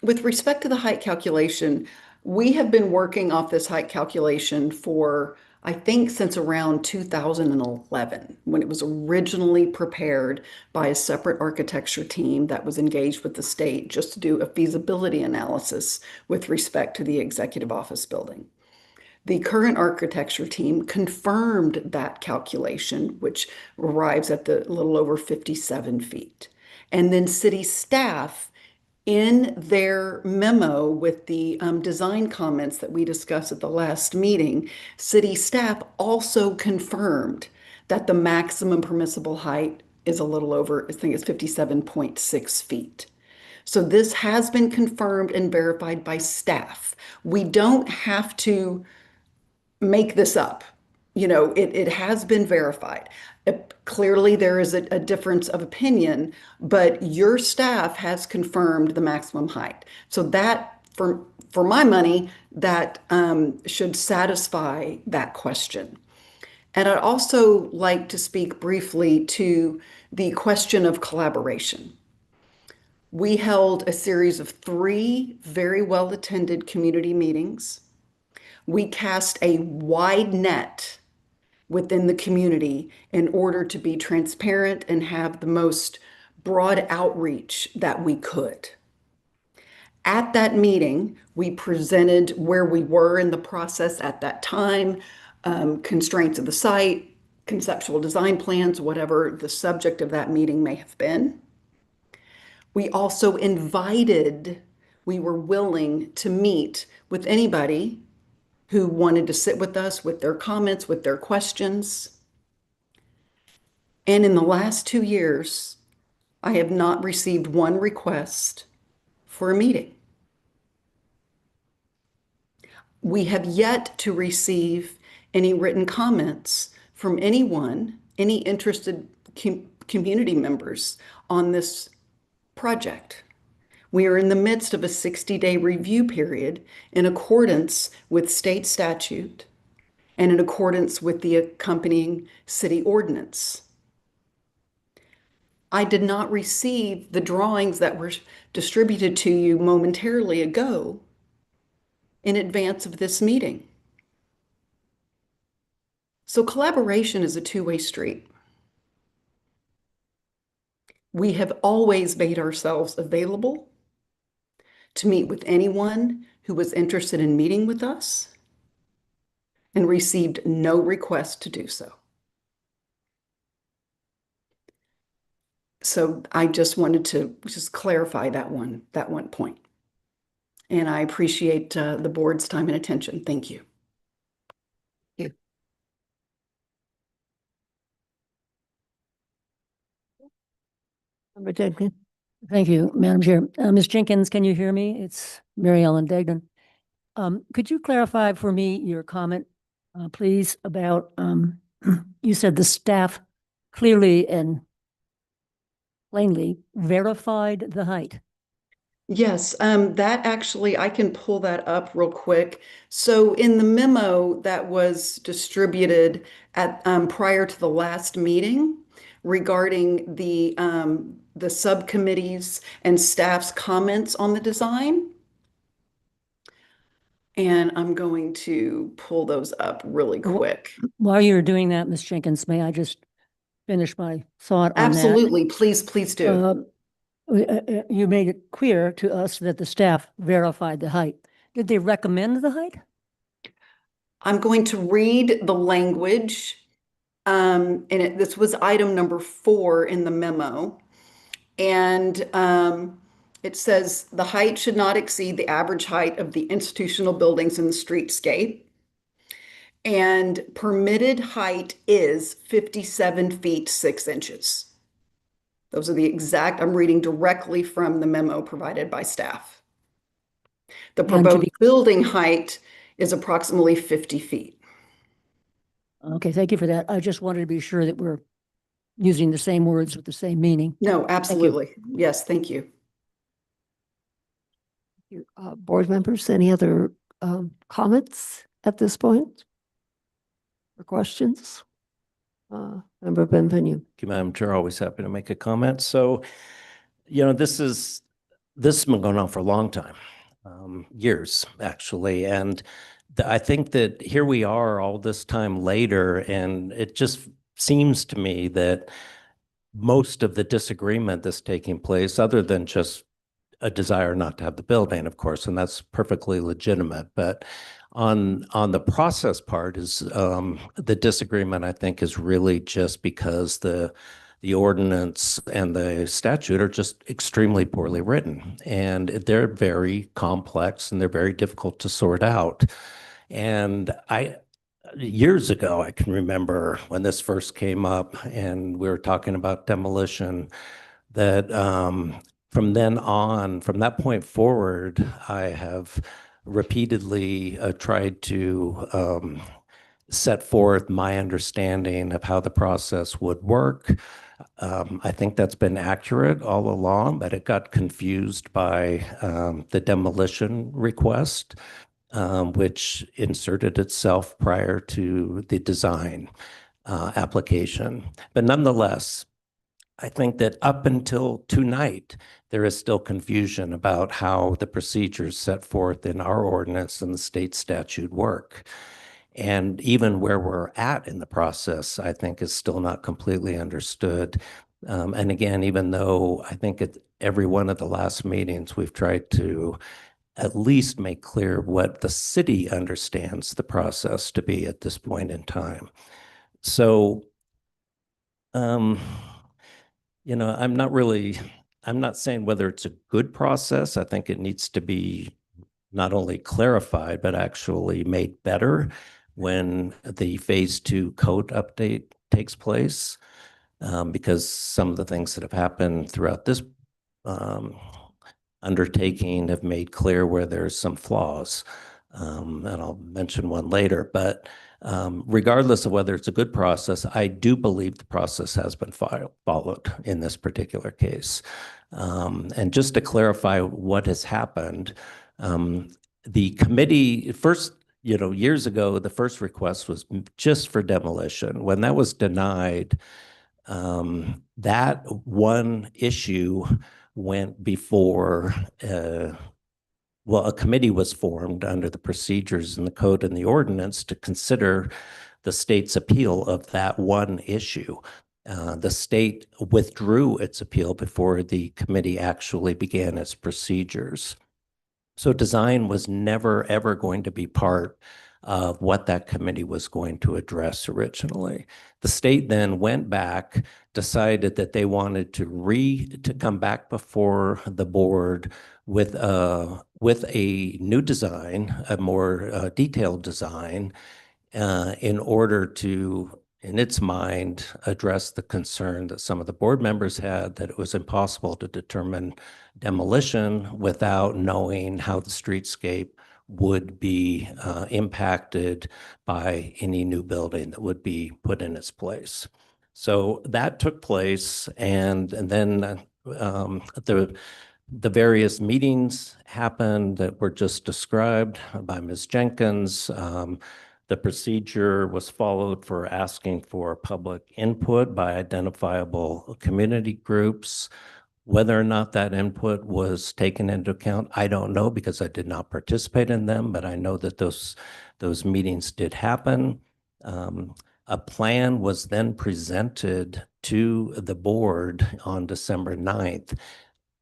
with respect to the height calculation, we have been working off this height calculation for, I think, since around 2011, when it was originally prepared by a separate architecture team that was engaged with the state just to do a feasibility analysis with respect to the executive office building. The current architecture team confirmed that calculation, which arrives at the little over 57 feet. And then city staff, in their memo with the design comments that we discussed at the last meeting, city staff also confirmed that the maximum permissible height is a little over, I think it's 57.6 feet. So this has been confirmed and verified by staff. We don't have to make this up. It has been verified. Clearly, there is a difference of opinion, but your staff has confirmed the maximum height. So that, for my money, that should satisfy that question. And I'd also like to speak briefly to the question of collaboration. We held a series of 3 very well-attended community meetings. We cast a wide net within the community in order to be transparent and have the most broad outreach that we could. At that meeting, we presented where we were in the process at that time, constraints of the site, conceptual design plans, whatever the subject of that meeting may have been. We also we were willing to meet with anybody who wanted to sit with us with their comments, with their questions. And in the last 2 years, I have not received one request for a meeting. We have yet to receive any written comments from anyone, any interested community members on this project. We are in the midst of a 60-day review period in accordance with state statute and in accordance with the accompanying city ordinance. I did not receive the drawings that were distributed to you momentarily ago in advance of this meeting. So collaboration is a two-way street. We have always made ourselves available to meet with anyone who was interested in meeting with us and received no request to do so. So I just wanted to clarify that one point. And I appreciate the board's time and attention. Thank you. Thank you. Member Degnan. Thank you, Madam Chair. Ms. Jenkins, can you hear me? It's Mary Ellen Degnan. Could you clarify for me your comment, please, about, you said the staff clearly and plainly verified the height. Yes, that actually, I can pull that up real quick. So in the memo that was distributed at prior to the last meeting regarding the subcommittees and staff's comments on the design, and I'm going to pull those up really quick. While you're doing that, Ms. Jenkins, may I just finish my thought on that? Absolutely, please do. You made it clear to us that the staff verified the height. Did they recommend the height? I'm going to read the language. And this was item number 4 in the memo. And it says the height should not exceed the average height of the institutional buildings in the streetscape. And permitted height is 57 feet 6 inches. Those are the exact, I'm reading directly from the memo provided by staff. The proposed building height is approximately 50 feet. Okay, thank you for that. I just wanted to be sure that we're using the same words with the same meaning. No, absolutely. Yes, thank you. Board members, any other comments at this point or questions? Member Benvenue. Thank you, Madam Chair. Always happy to make a comment. So, this has been going on for a long time, years actually. And I think that here we are all this time later, and it just seems to me that most of the disagreement that's taking place, other than just a desire not to have the building, of course, and that's perfectly legitimate, but on the process part is the disagreement, I think, is really just because the ordinance and the statute are just extremely poorly written, and they're very complex and they're very difficult to sort out. And years ago, I can remember when this first came up and we were talking about demolition, that from that point forward, I have repeatedly tried to set forth my understanding of how the process would work. I think that's been accurate all along, but it got confused by the demolition request, which inserted itself prior to the design application. But nonetheless, I think that up until tonight, there is still confusion about how the procedures set forth in our ordinance and the state statute work. And even where we're at in the process, I think is still not completely understood. And again, even though I think at every one of the last meetings, we've tried to at least make clear what the city understands the process to be at this point in time. So, you know, I'm not saying whether it's a good process. I think it needs to be not only clarified, but actually made better when the phase 2 code update takes place. Because some of the things that have happened throughout this undertaking have made clear where there's some flaws. And I'll mention one later, but regardless of whether it's a good process, I do believe the process has been followed in this particular case. And just to clarify what has happened, the committee first, you know, years ago, the first request was just for demolition. When that was denied, that one issue went before, well, a committee was formed under the procedures in the code and the ordinance to consider the state's appeal of that one issue. The state withdrew its appeal before the committee actually began its procedures. So design was never, ever going to be part of what that committee was going to address originally. The state then went back, decided that they wanted to come back before the board with a new design, a more detailed design, in order to, in its mind, address the concern that some of the board members had that it was impossible to determine demolition without knowing how the streetscape would be impacted by any new building that would be put in its place. So that took place, and then the various meetings happened that were just described by Ms. Jenkins. The procedure was followed for asking for public input by identifiable community groups. Whether or not that input was taken into account, I don't know because I did not participate in them, but I know that those meetings did happen. A plan was then presented to the board on December 9th.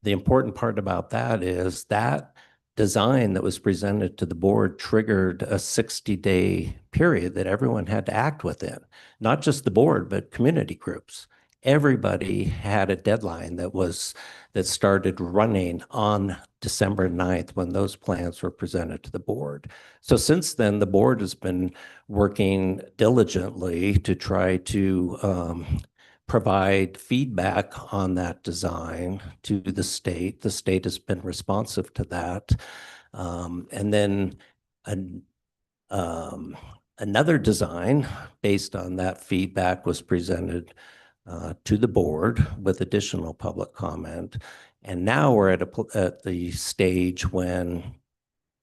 The important part about that is that design that was presented to the board triggered a 60-day period that everyone had to act within, not just the board, but community groups. Everybody had a deadline that started running on December 9th when those plans were presented to the board. So since then, the board has been working diligently to try to provide feedback on that design to the state. The state has been responsive to that. And then another design based on that feedback was presented to the board with additional public comment. And now we're at the stage when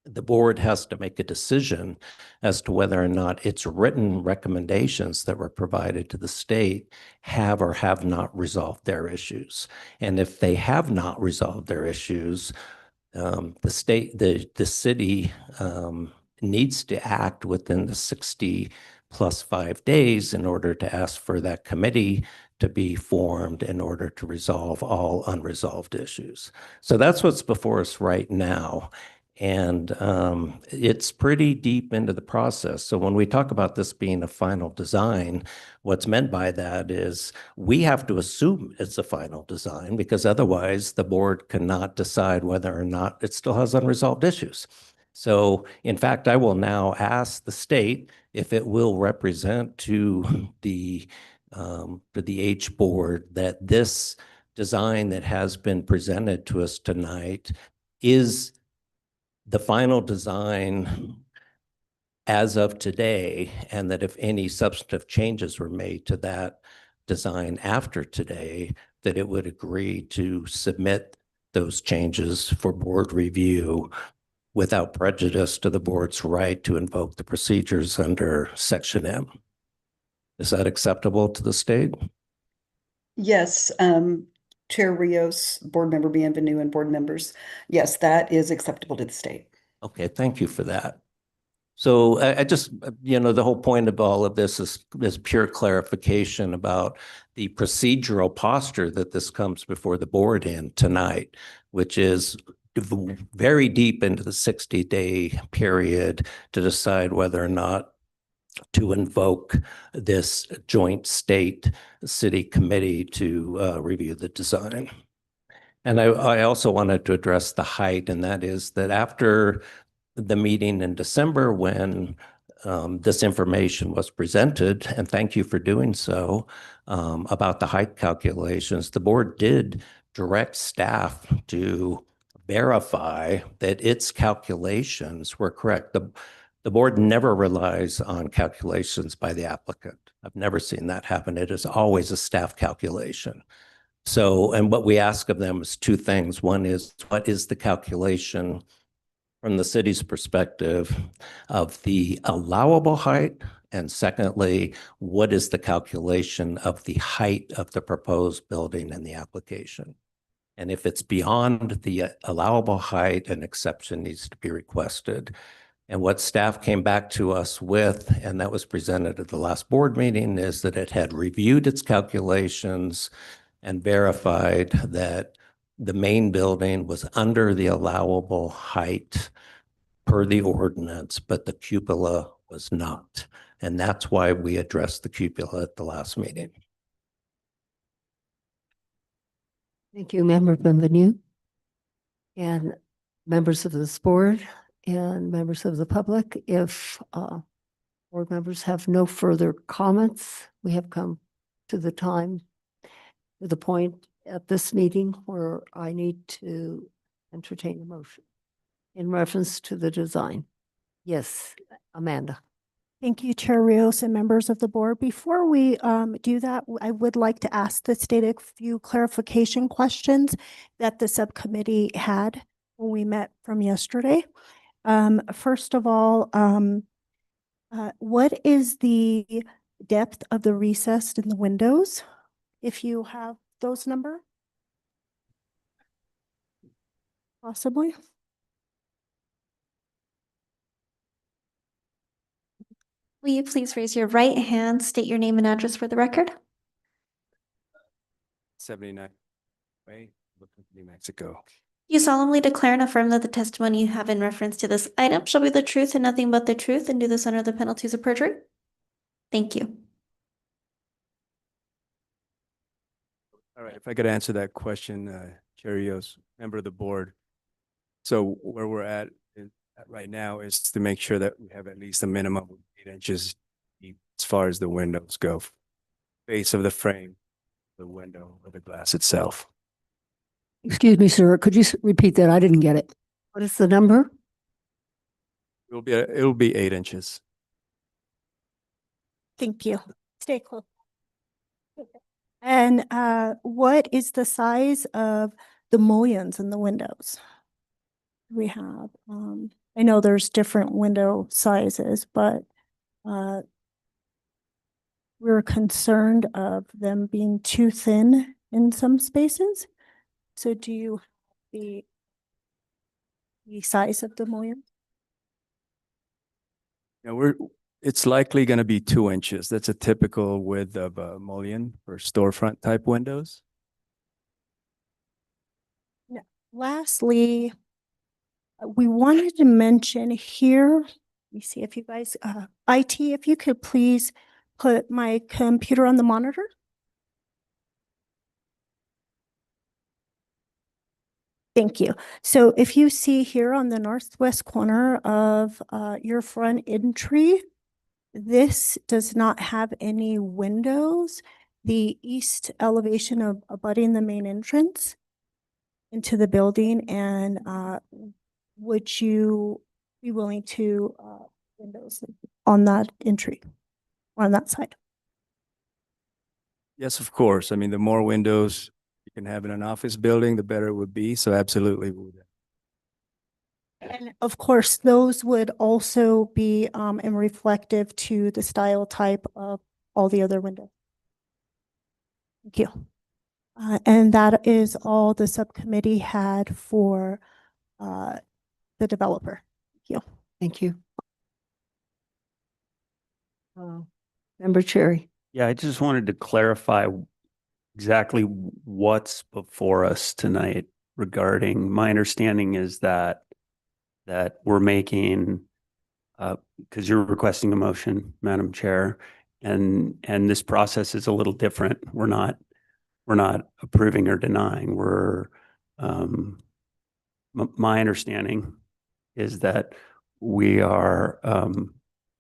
the board has to make a decision as to whether or not its written recommendations that were provided to the state have or have not resolved their issues. And if they have not resolved their issues, the city needs to act within the 60 plus 5 days in order to ask for that committee to be formed in order to resolve all unresolved issues. So that's what's before us right now. And it's pretty deep into the process. So when we talk about this being a final design, what's meant by that is we have to assume it's a final design because otherwise the board cannot decide whether or not it still has unresolved issues. So in fact, I will now ask the state if it will represent to the H board that this design that has been presented to us tonight is the final design as of today, and that if any substantive changes were made to that design after today, that it would agree to submit those changes for board review without prejudice to the board's right to invoke the procedures under Section M. Is that acceptable to the state? Yes, Chair Rios, Board Member Bienvenu, and board members. Yes, that is acceptable to the state. Okay, thank you for that. So I just, the whole point of all of this is pure clarification about the procedural posture that this comes before the board in tonight, which is very deep into the 60-day period to decide whether or not to invoke this joint state city committee to review the design. And I also wanted to address the height, and that is that after the meeting in December when this information was presented, and thank you for doing so, about the height calculations, the board did direct staff to verify that its calculations were correct. The board never relies on calculations by the applicant. I've never seen that happen. It is always a staff calculation. So, and what we ask of them is two things. One is, what is the calculation from the city's perspective of the allowable height? And secondly, what is the calculation of the height of the proposed building in the application? And if it's beyond the allowable height, an exception needs to be requested. And what staff came back to us with, and that was presented at the last board meeting, is that it had reviewed its calculations and verified that the main building was under the allowable height per the ordinance, but the cupola was not. And that's why we addressed the cupola at the last meeting. Thank you, Member Bienvenu. And members of this board and members of the public, if board members have no further comments, we have come to the point at this meeting where I need to entertain a motion in reference to the design. Yes, Amanda. Thank you, Chair Rios and members of the board. Before we do that, I would like to ask the state a few clarification questions that the subcommittee had when we met from yesterday. First of all, what is the depth of the recess in the windows? If you have those number? Possibly. Will you please raise your right hand, state your name and address for the record? 79 Way, New Mexico. You solemnly declare and affirm that the testimony you have in reference to this item shall be the truth and nothing but the truth, and do this under the penalties of perjury? Thank you. All right, if I could answer that question, Chair Rios, member of the board. So where we're at right now is to make sure that we have at least a minimum of 8 inches deep as far as the windows go. Base of the frame, the window, or the glass itself. Excuse me, sir, could you repeat that? I didn't get it. What is the number? It'll be 8 inches. Thank you. Stay close. And what is the size of the mullions in the windows? We have, I know there's different window sizes, but we're concerned of them being too thin in some spaces. So do you have the size of the mullion? Now it's likely going to be 2 inches. That's a typical width of a mullion for storefront type windows. No. Lastly, we wanted to mention here, let me see if you guys, IT, if you could please put my computer on the monitor. Thank you. So if you see here on the northwest corner of your front entry, this does not have any windows. The east elevation of abutting the main entrance into the building, and would you be willing to windows on that entry, on that side? Yes, of course. I mean, the more windows you can have in an office building, the better it would be. So absolutely. And of course, those would also be and reflective to the style type of all the other windows. Thank you. And that is all the subcommittee had for the developer. Thank you. Thank you. Member Cherry. Yeah, I just wanted to clarify exactly what's before us tonight regarding, my understanding is that we're making, because you're requesting a motion, Madam Chair, and this process is a little different. We're not approving or denying. My understanding is that we are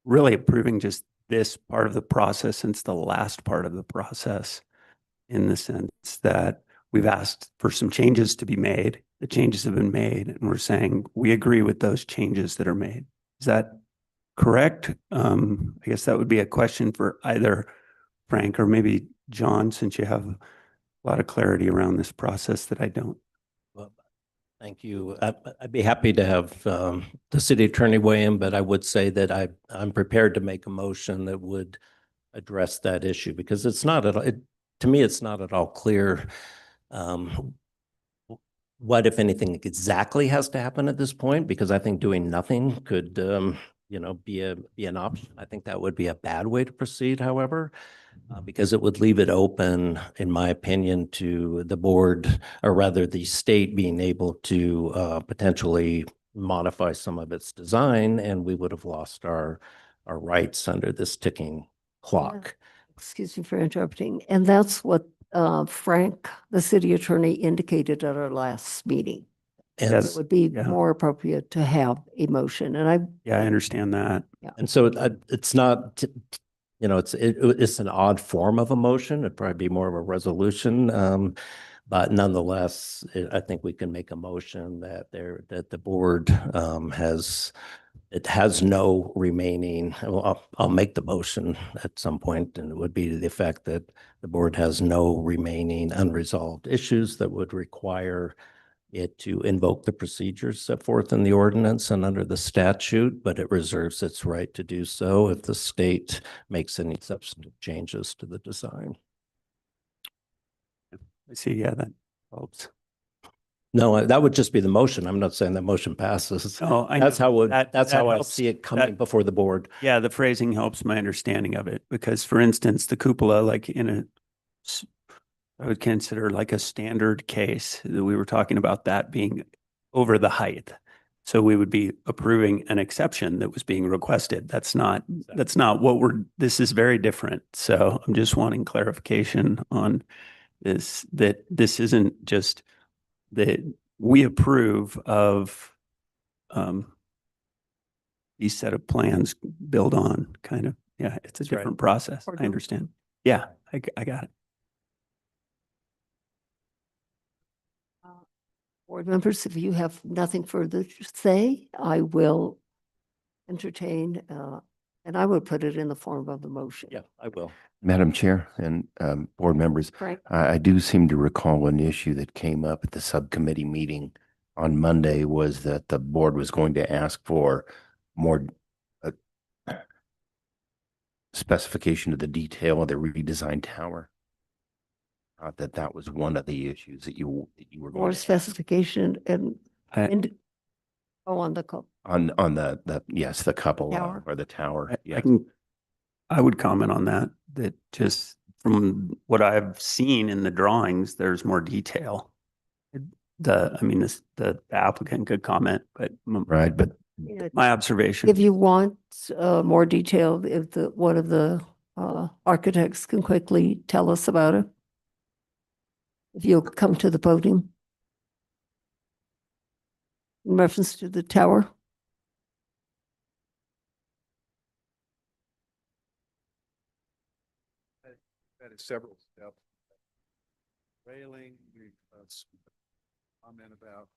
really approving just this part of the process since the last part of the process, in the sense that we've asked for some changes to be made. The changes have been made, and we're saying we agree with those changes that are made. Is that correct? I guess that would be a question for either Frank or maybe John, since you have a lot of clarity around this process that I don't. Thank you. I'd be happy to have the city attorney weigh in, but I would say that I'm prepared to make a motion that would address that issue, because it's not at all, to me, it's not at all clear what, if anything, exactly has to happen at this point, because I think doing nothing could, be an option. I think that would be a bad way to proceed, however. Because it would leave it open, in my opinion, to the board, or rather the state being able to potentially modify some of its design, and we would have lost our rights under this ticking clock. Excuse me for interrupting. And that's what Frank, the city attorney, indicated at our last meeting. And It would be more appropriate to have a motion. And I understand that. And so it's not, it's an odd form of a motion. It'd probably be more of a resolution. But nonetheless, I think we can make a motion that the board has no remaining, well, I'll make the motion at some point, and it would be to the effect that the board has no remaining unresolved issues that would require it to invoke the procedures set forth in the ordinance and under the statute, but it reserves its right to do so if the state makes any substantive changes to the design. I see. Yeah, that helps. No, that would just be the motion. I'm not saying that motion passes. Oh, That's how that I helps. see it coming before the board. Yeah, the phrasing helps my understanding of it, because for instance, the cupola, like I would consider like a standard case that we were talking about, that being over the height. So we would be approving an exception that was being requested. That's not what this is very different. So I'm just wanting clarification on this, that this isn't just that we approve of these set of plans build on kind of, yeah, it's a different process. I understand. Yeah, I got it. board members, if you have nothing further to say, I will entertain, and I would put it in the form of a motion. Yeah, I will. Madam Chair and board members, Frank? I do seem to recall an issue that came up at the subcommittee meeting on Monday, was that the board was going to ask for more specification of the detail of the redesigned tower. That was one of the issues that you were going More to specification on the on the yes, the couple tower. or the tower. Yes. I would comment on that, that just from what I've seen in the drawings, there's more detail. The applicant could comment, but right, but my observation. If you want more detail, if one of the architects can quickly tell us about it. If you'll come to the podium. In reference to the tower. That is several steps. Railing, we comment about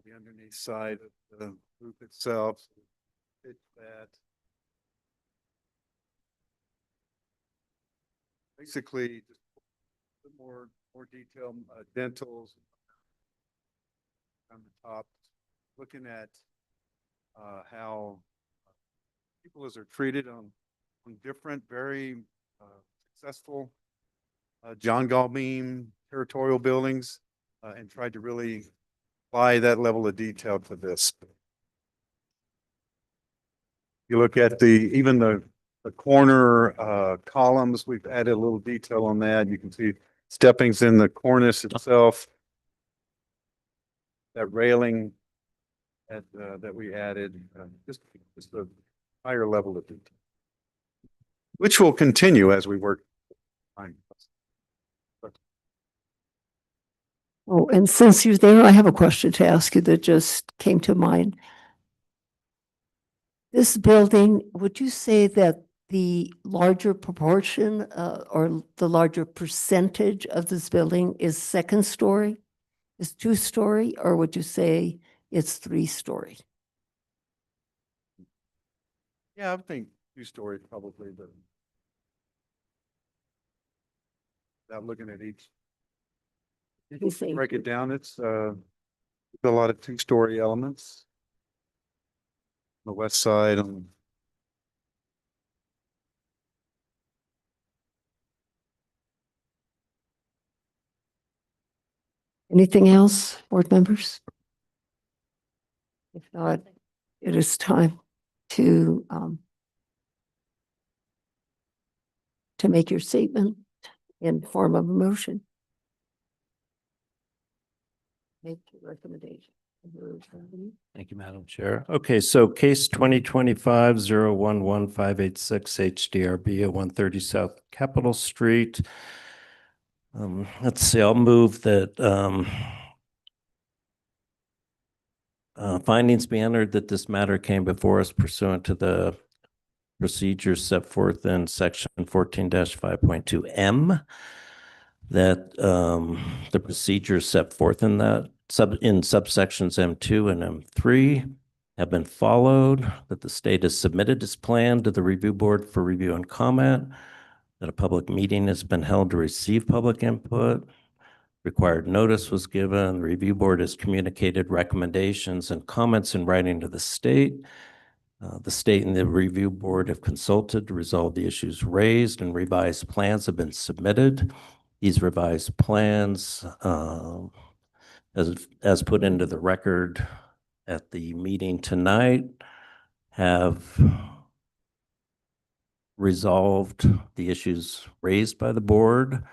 the underneath side of the roof itself. Pitch that. Basically, just a bit more detail, dentals on the top, looking at how people are treated on different, very successful John Gall beam territorial buildings, and tried to really apply that level of detail to this. You look at even the corner columns, we've added a little detail on that. You can see steppings in the cornice itself. That railing that we added, just a higher level of detail, which will continue as we work. Oh, and since you're there, I have a question to ask you that just came to mind. This building, would you say that the larger proportion or the larger percentage of this building is second story, is two-story, or would you say it's three-story? Yeah, I think 2 stories probably, but without looking at each. You think? Break it down, it's a lot of 2-story elements. The west side on. Anything else, board members? If not, it is time to make your statement in form of a motion. Make your recommendation. Thank you, Madam Chair. Okay, so case 2025-011-586 HDRB at 130 South Capitol Street. Let's see, I'll move that findings be entered that this matter came before us pursuant to the procedures set forth in section 14-5.2M. That the procedures set forth in that in subsections M2 and M3 have been followed, that the state has submitted its plan to the review board for review and comment, that a public meeting has been held to receive public input, required notice was given, the review board has communicated recommendations and comments in writing to the state. The state and the review board have consulted to resolve the issues raised, and revised plans have been submitted. These revised plans, as put into the record at the meeting tonight, have resolved the issues raised by the board.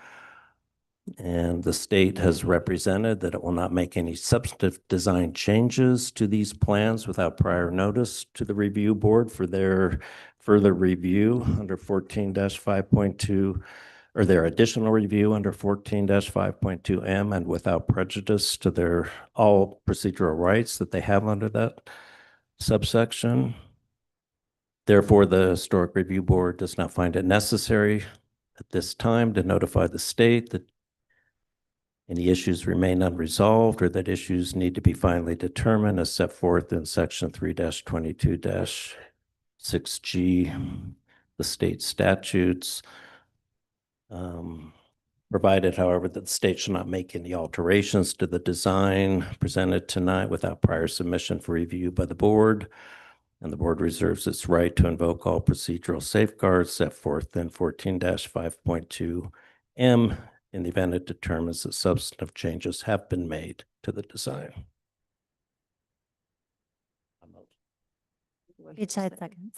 And the state has represented that it will not make any substantive design changes to these plans without prior notice to the review board for their further review under 14-5.2, or their additional review under 14-5.2M, and without prejudice to their all procedural rights that they have under that subsection. Therefore, the Historic Review Board does not find it necessary at this time to notify the state that any issues remain unresolved or that issues need to be finally determined as set forth in section 3-22-6G, the state statutes. Provided, however, that the state shall not make any alterations to the design presented tonight without prior submission for review by the board. And the board reserves its right to invoke all procedural safeguards set forth in 14-5.2M in the event it determines that substantive changes have been made to the design. Each side seconds.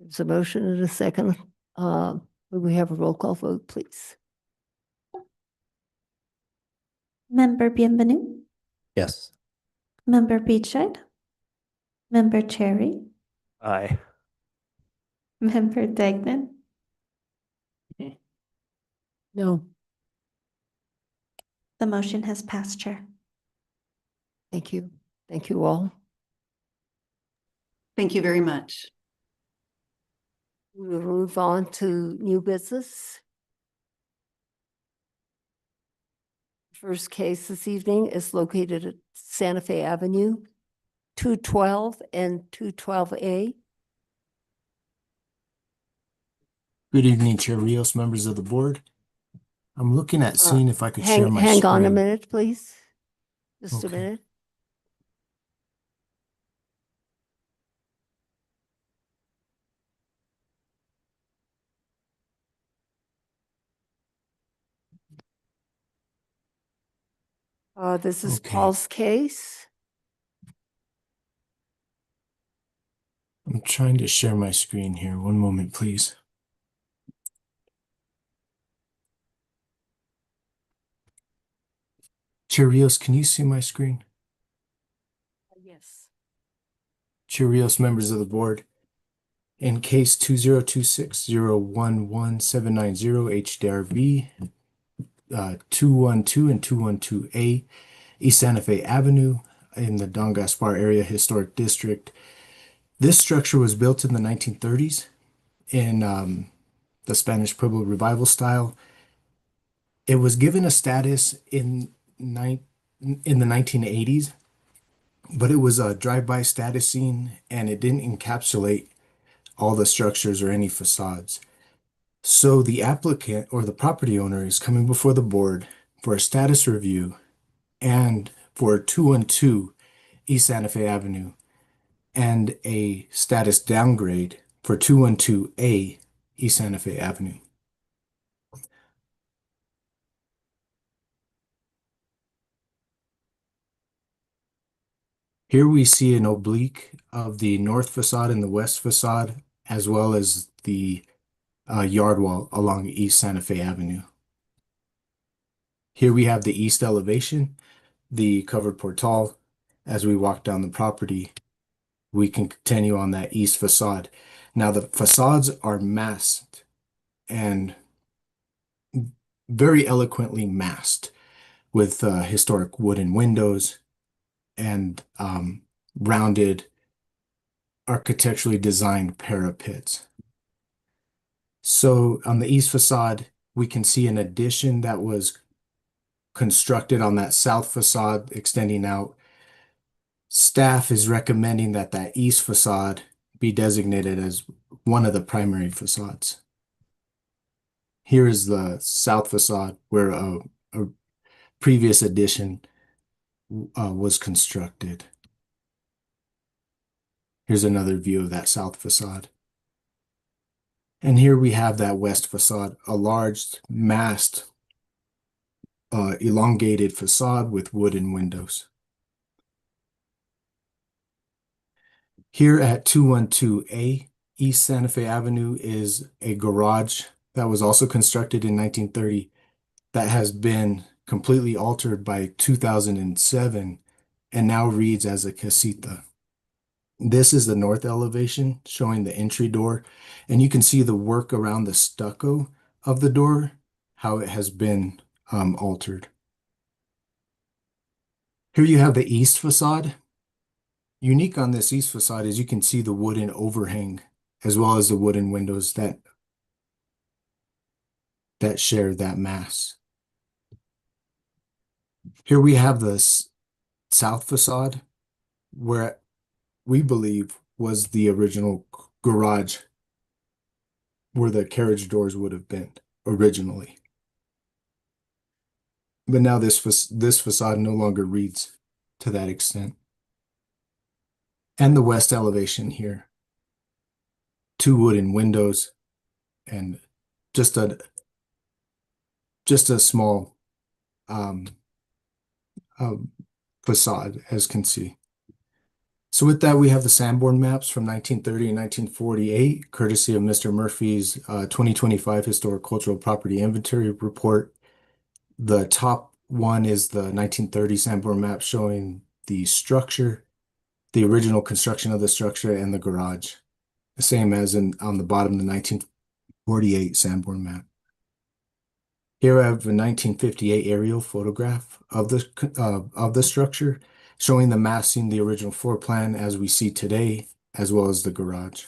There's a motion and a second. Will we have a roll call vote, please? Member Bienvenu, Yes. Member Beachside, Member Cherry, Aye. Member Degnan, No. the motion has passed, Chair. Thank you. Thank you all. Thank you very much. We will move on to new business. First case this evening is located at Santa Fe Avenue, 212 and 212A. Good evening, Chair Rios, members of the board. I'm looking at seeing if I could share my Hang on a screen. minute, please. Just a Okay. minute. This is Okay. Paul's case. I'm trying to share my screen here. One moment, please. Chair Rios, can you see my screen? Yes. Chair Rios, members of the board. In case 2026011790 HDRV 212 and 212A East Santa Fe Avenue in the Don Gaspar Area Historic District. This structure was built in the 1930s in the Spanish Pueblo Revival style. It was given a status in the 1980s, but it was a drive-by status scene and it didn't encapsulate all the structures or any facades. So the applicant or the property owner is coming before the board for a status review and for 212 East Santa Fe Avenue and a status downgrade for 212A East Santa Fe Avenue. Here we see an oblique of the north facade and the west facade, as well as the yard wall along East Santa Fe Avenue. Here we have the east elevation, the covered portal. As we walk down the property, we can continue on that east facade. Now the facades are masked and very eloquently masked with historic wooden windows and rounded architecturally designed parapets. So on the east facade, we can see an addition that was constructed on that south facade extending out. Staff is recommending that that east facade be designated as one of the primary facades. Here is the south facade where a previous addition was constructed. Here's another view of that south facade. And here we have that west facade, a large masked, elongated facade with wooden windows. Here at 212A East Santa Fe Avenue is a garage that was also constructed in 1930 that has been completely altered by 2007 and now reads as a casita. This is the north elevation showing the entry door, and you can see the work around the stucco of the door, how it has been altered. Here you have the east facade. Unique on this east facade is you can see the wooden overhang as well as the wooden windows that share that mass. Here we have the south facade where we believe was the original garage where the carriage doors would have been originally. But now this facade no longer reads to that extent. And the west elevation here. 2 wooden windows and just a small facade, as can see. So with that, we have the Sanborn maps from 1930 and 1948, courtesy of Mr. Murphy's 2025 Historic Cultural Property Inventory Report. The top one is the 1930 Sanborn map showing the structure, the original construction of the structure, and the garage. The same as on the bottom, the 1948 Sanborn map. Here I have a 1958 aerial photograph of the structure, showing the massing, the original floor plan as we see today, as well as the garage.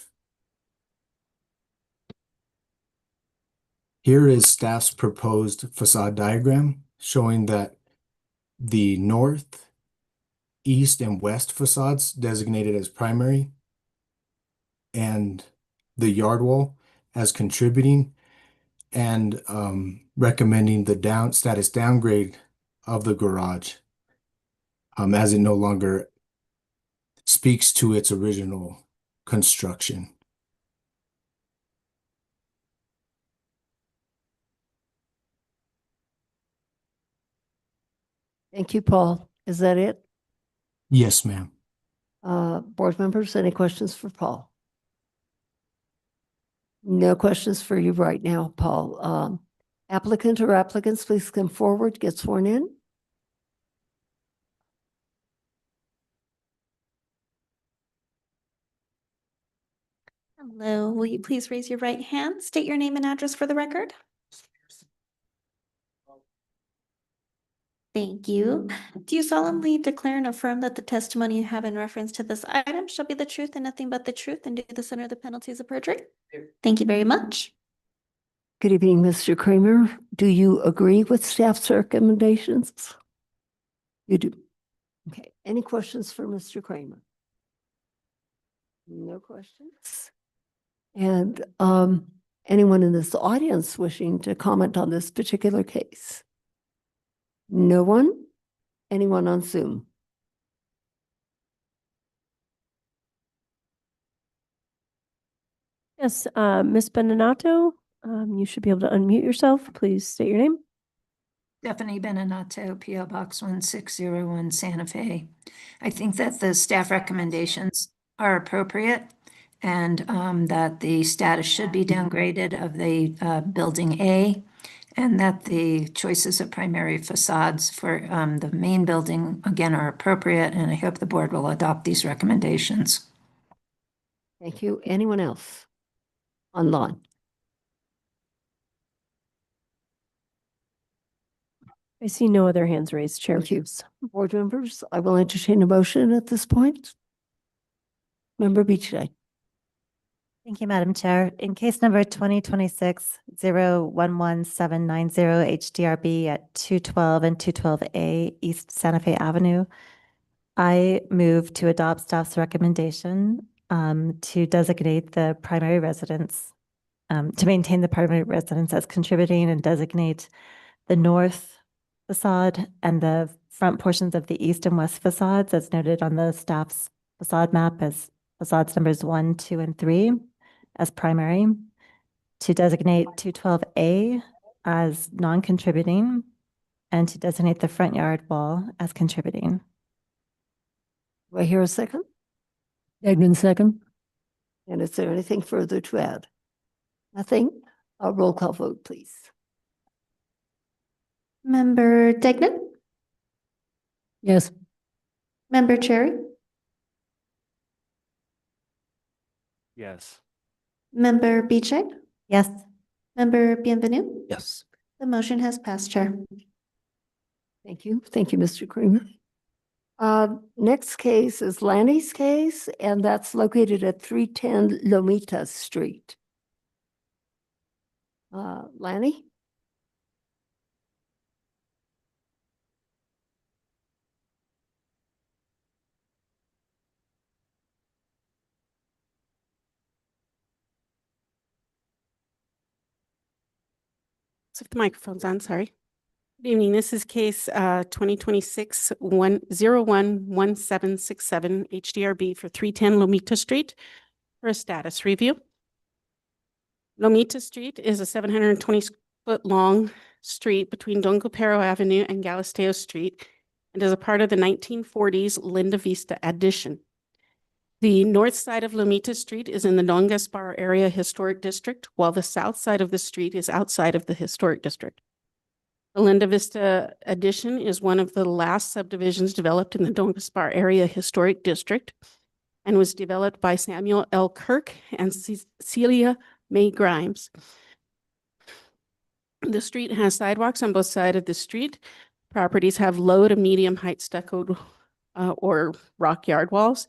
Here is staff's proposed facade diagram, showing that the north, east, and west facades designated as primary, and the yard wall as contributing, and recommending the status downgrade of the garage as it no longer speaks to its original construction. Thank you, Paul. Is that it? Yes, ma'am. Board members, any questions for Paul? No questions for you right now, Paul. Applicant or applicants, please come forward, get sworn in. Hello, will you please raise your right hand? State your name and address for the record. Thank you. Do you solemnly declare and affirm that the testimony you have in reference to this item shall be the truth and nothing but the truth, and do this under the penalties of perjury? Thank you very much. Good evening, Mr. Kramer. Do you agree with staff's recommendations? You do. Okay, any questions for Mr. Kramer? No questions? And anyone in this audience wishing to comment on this particular case? No one? Anyone on Zoom? Yes, Ms. Beninato, you should be able to unmute yourself. Please state your name. Stephanie Beninato, P.O. Box 1601, Santa Fe. I think that the staff recommendations are appropriate and that the status should be downgraded of the building A, and that the choices of primary facades for the main building, again, are appropriate, and I hope the board will adopt these recommendations. Thank you. Anyone else online? I see no other hands raised, Chair. Thank you. Board members, I will entertain a motion at this point. Member Beachdale. Thank you, Madam Chair. In case number 2026-011790 HDRB at 212 and 212A East Santa Fe Avenue, I move to adopt staff's recommendation to designate the primary residence, to maintain the primary residence as contributing and designate the north facade and the front portions of the east and west facades as noted on the staff's facade map as facades numbers 1, 2, and 3 as primary, to designate 212A as non-contributing, and to designate the front yard wall as contributing. Do I hear a second? Degnan, second. And is there anything further to add? Nothing? A roll call vote, please. Member Degnan? Yes. Member Cherry? Yes. Member Beachay? Yes. Member Bienvenue? Yes. The motion has passed, Chair. Thank you. Thank you, Mr. Kramer. Next case is Lanny's case, and that's located at 310 Lomita Street. Lanny? So if the microphone's on, sorry. Good evening. This is case 2026-011767 HDRB for 310 Lomita Street for a status review. Lomita Street is a 720-foot long street between Don Copero Avenue and Galisteo Street and is a part of the 1940s Linda Vista addition. The north side of Lomita Street is in the Don Gaspar Area Historic District, while the south side of the street is outside of the historic district. The Linda Vista addition is one of the last subdivisions developed in the Don Gaspar Area Historic District and was developed by Samuel L. Kirk and Celia May Grimes. The street has sidewalks on both sides of the street. Properties have low to medium height stucco or rock yard walls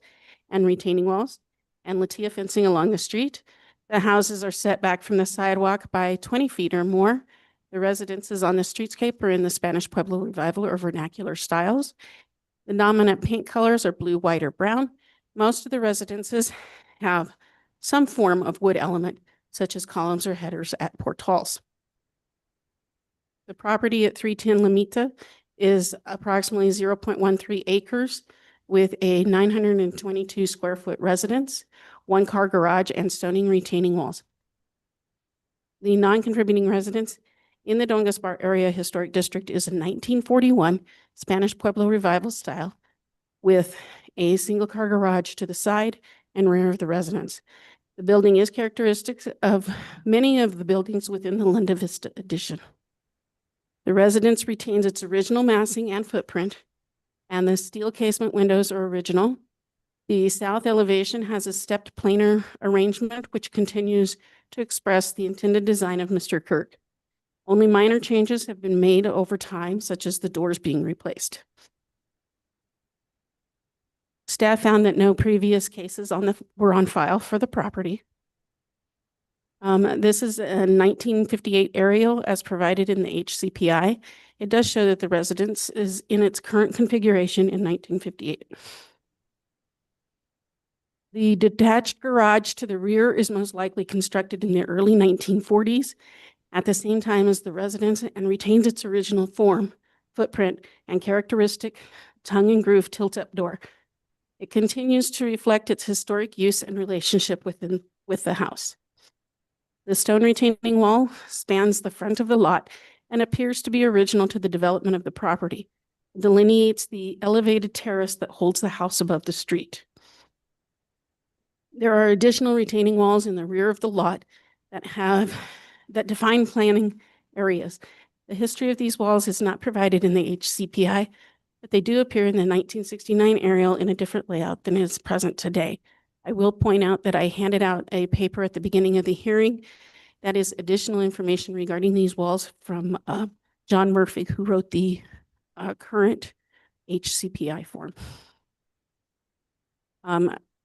and retaining walls, and Latia fencing along the street. The houses are set back from the sidewalk by 20 feet or more. The residences on the streetscape are in the Spanish Pueblo Revival or vernacular styles. The dominant paint colors are blue, white, or brown. Most of the residences have some form of wood element, such as columns or headers at portals. The property at 310 Lomita is approximately 0.13 acres with a 922 square foot residence, 1-car garage, and stone retaining walls. The non-contributing residence in the Don Gaspar Area Historic District is a 1941 Spanish Pueblo Revival style with a single-car garage to the side and rear of the residence. The building is characteristic of many of the buildings within the Linda Vista addition. The residence retains its original massing and footprint, and the steel casement windows are original. The south elevation has a stepped planar arrangement, which continues to express the intended design of Mr. Kirk. Only minor changes have been made over time, such as the doors being replaced. Staff found that no previous cases were on file for the property. This is a 1958 aerial as provided in the HCPI. It does show that the residence is in its current configuration in 1958. The detached garage to the rear is most likely constructed in the early 1940s at the same time as the residence and retains its original form, footprint, and characteristic tongue and groove tilt-up door. It continues to reflect its historic use and relationship with the house. The stone retaining wall spans the front of the lot and appears to be original to the development of the property. It delineates the elevated terrace that holds the house above the street. There are additional retaining walls in the rear of the lot that define planning areas. The history of these walls is not provided in the HCPI, but they do appear in the 1969 aerial in a different layout than is present today. I will point out that I handed out a paper at the beginning of the hearing that is additional information regarding these walls from John Murphy, who wrote the current HCPI form.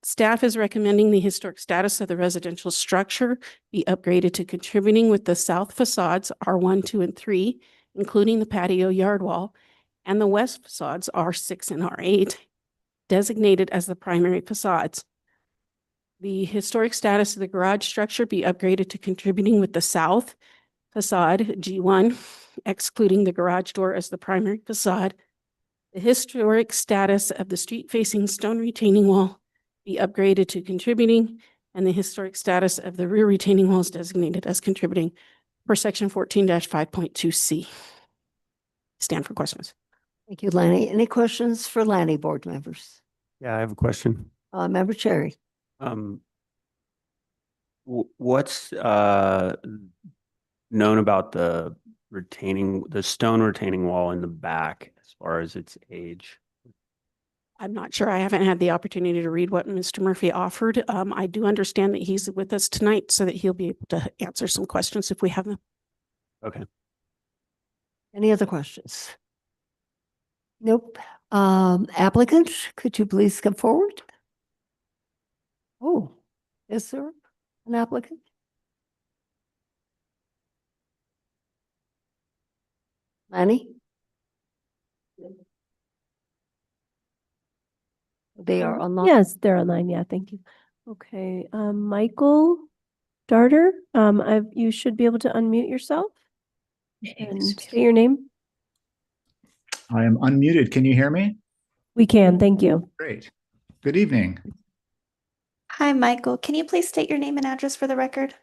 Staff is recommending the historic status of the residential structure be upgraded to contributing with the south facades R1, 2, and 3, including the patio yard wall, and the west facades R6 and R8, designated as the primary facades. The historic status of the garage structure be upgraded to contributing with the south facade G1, excluding the garage door as the primary facade. The historic status of the street-facing stone retaining wall be upgraded to contributing, and the historic status of the rear retaining wall is designated as contributing per section 14-5.2C. Stand for questions. Thank you, Lanny. Any questions for Lanny, board members? Yeah, I have a question. Member Cherry. What's known about the stone retaining wall in the back as far as its age? I'm not sure. I haven't had the opportunity to read what Mr. Murphy offered. I do understand that he's with us tonight so that he'll be able to answer some questions if we have them. Okay. Any other questions? Nope. Applicant, could you please come forward? Oh, is there an applicant? Lanny? They are online? Yes, they're online. Yeah, thank you. Okay, Michael Darter, you should be able to unmute yourself and state your name. I am unmuted. Can you hear me? We can, thank you. Great. Good evening. Hi, Michael. Can you please state your name and address for the record?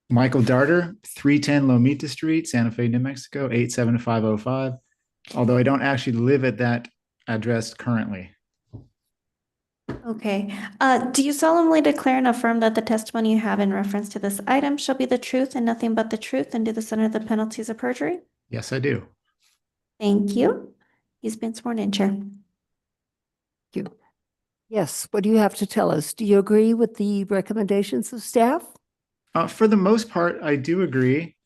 Michael Darter, 310 Lomita Street, Santa Fe, New Mexico, 87505. Although I don't actually live at that address currently. Okay. Do you solemnly declare and affirm that the testimony you have in reference to this item shall be the truth and nothing but the truth and do this under the penalties of perjury? Yes, I do. Thank you. He's been sworn in, Chair. Thank you. Yes, what do you have to tell us? Do you agree with the recommendations of staff? For the most part, I do agree.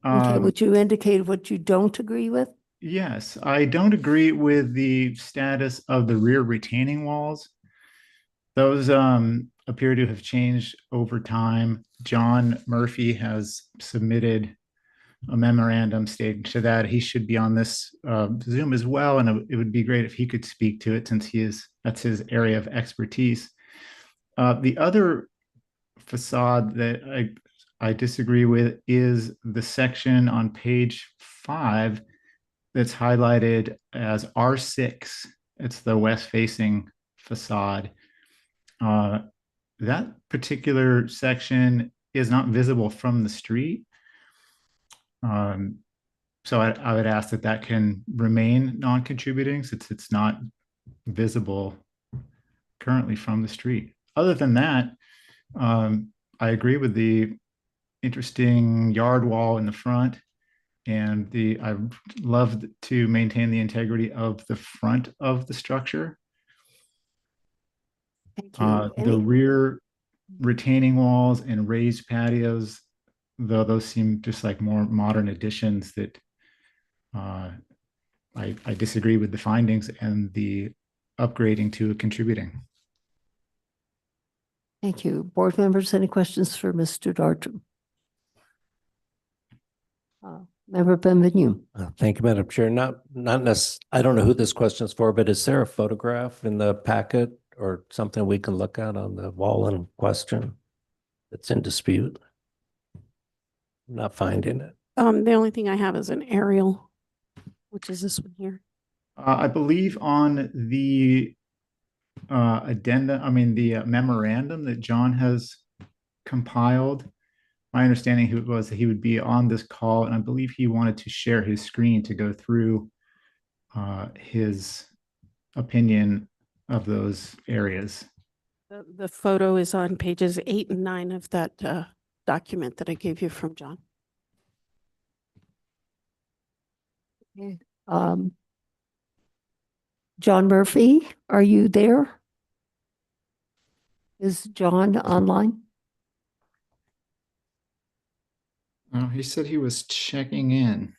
Okay, would you indicate what you don't agree with? Yes, I don't agree with the status of the rear retaining walls. Those appear to have changed over time. John Murphy has submitted a memorandum stating to that he should be on this Zoom as well, and it would be great if he could speak to it since that's his area of expertise. The other facade that I disagree with is the section on page 5 that's highlighted as R6. It's the west-facing facade. That particular section is not visible from the street. So I would ask that that can remain non-contributing since it's not visible currently from the street. Other than that, I agree with the interesting yard wall in the front, and I love to maintain the integrity of the front of the structure. Thank you. The rear retaining walls and raised patios, though those seem just like more modern additions that I disagree with the findings and the upgrading to contributing. Thank you. Board members, any questions for Mr. Darton? Member Benvenu. Thank you, Madam Chair. I don't know who this question is for, but is there a photograph in the packet or something we can look at on the wall in question that's in dispute? I'm not finding it. The only thing I have is an aerial, which is this one here. I believe on the the memorandum that John has compiled, my understanding was that he would be on this call, and I believe he wanted to share his screen to go through his opinion of those areas. The photo is on pages 8 and 9 of that document that I gave you from John. Okay. John Murphy, are you there? Is John online? Oh, he said he was checking in.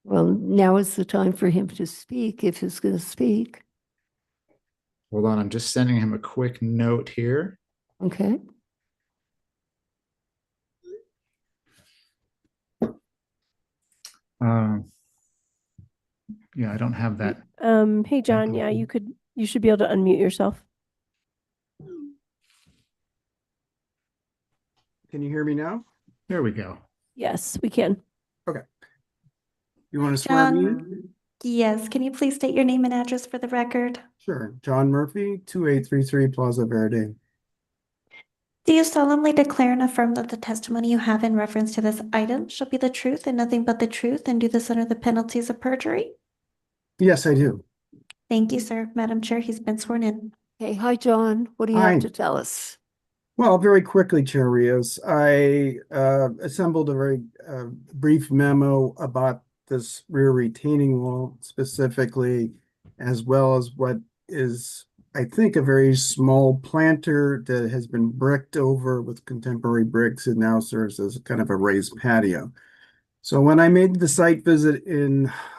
Well, now is the time for him to speak, if he's going to speak. Hold on, I'm just sending him a quick note here. Okay. Yeah, I don't have that. Hey, John, yeah, you should be able to unmute yourself. Can you hear me now? There we go. Yes, we can. Okay. You want to swear me in? John, yes, can you please state your name and address for the record? Sure. John Murphy, 2833 Plaza Verde. Do you solemnly declare and affirm that the testimony you have in reference to this item shall be the truth and nothing but the truth, and do this under the penalties of perjury? Yes, I do. Thank you, sir. Madam Chair, he's been sworn in. Hey, hi, John. What do you Hi. have to tell us? Well, very quickly, Chair Rios, I assembled a very brief memo about this rear retaining wall specifically, as well as what is, I think, a very small planter that has been bricked over with contemporary bricks and now serves as kind of a raised patio. So when I made the site visit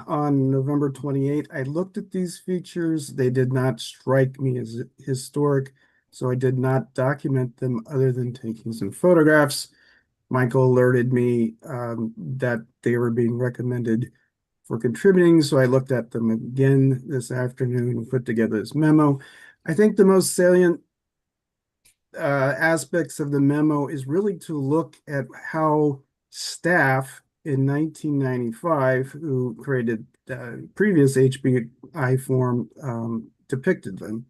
on November 28th, I looked at these features. They did not strike me as historic, so I did not document them other than taking some photographs. Michael alerted me that they were being recommended for contributing, so I looked at them again this afternoon and put together this memo. I think the most salient aspects of the memo is really to look at how staff in 1995, who created previous HBI form, depicted them.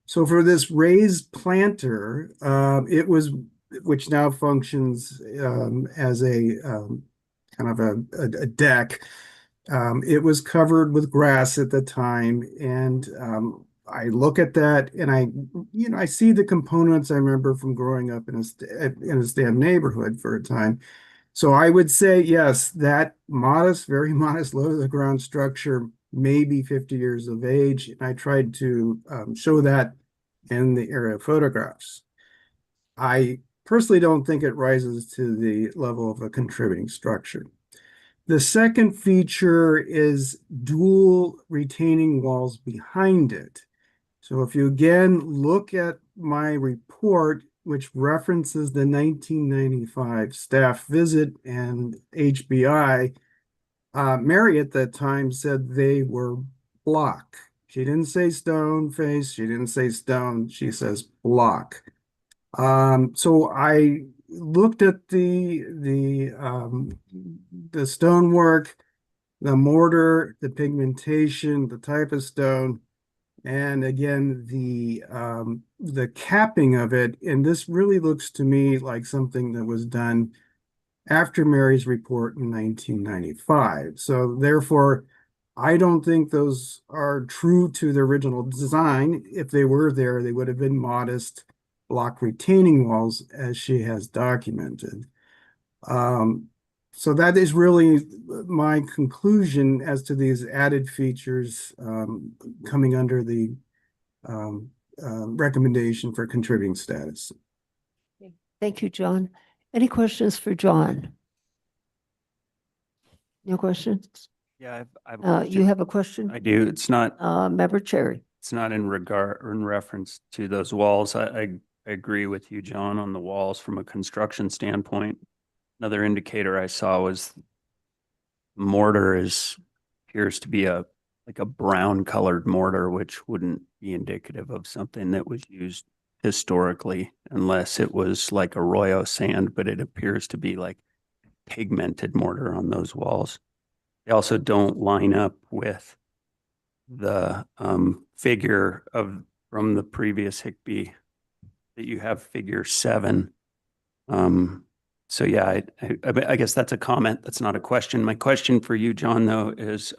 So for this raised planter, which now functions as a kind of a deck. It was covered with grass at the time, and I look at that and I see the components I remember from growing up in a STAM neighborhood for a time. So I would say, yes, that modest, very modest low to the ground structure may be 50 years of age. And I tried to show that in the area photographs. I personally don't think it rises to the level of a contributing structure. The second feature is dual retaining walls behind it. So if you again look at my report, which references the 1995 staff visit and HBI, Mary at that time said they were block. She didn't say stone face. She didn't say stone. She says block. So I looked at the stonework, the mortar, the pigmentation, the type of stone, and again the capping of it. And this really looks to me like something that was done after Mary's report in 1995. So therefore, I don't think those are true to the original design. If they were there, they would have been modest block retaining walls, as she has documented. So that is really my conclusion as to these added features coming under the recommendation for contributing status. Thank you, John. Any questions for John? No questions? Yeah, I've You have a question? I do. It's not, Member Cherry. it's not in reference to those walls. I agree with you, John, on the walls from a construction standpoint. Another indicator I saw was mortar appears to be like a brown colored mortar, which wouldn't be indicative of something that was used historically, unless it was like arroyo sand, but it appears to be like pigmented mortar on those walls. They also don't line up with the figure from the previous Hickby that you have figure 7. So yeah, I guess that's a comment. That's not a question. My question for you, John, though, is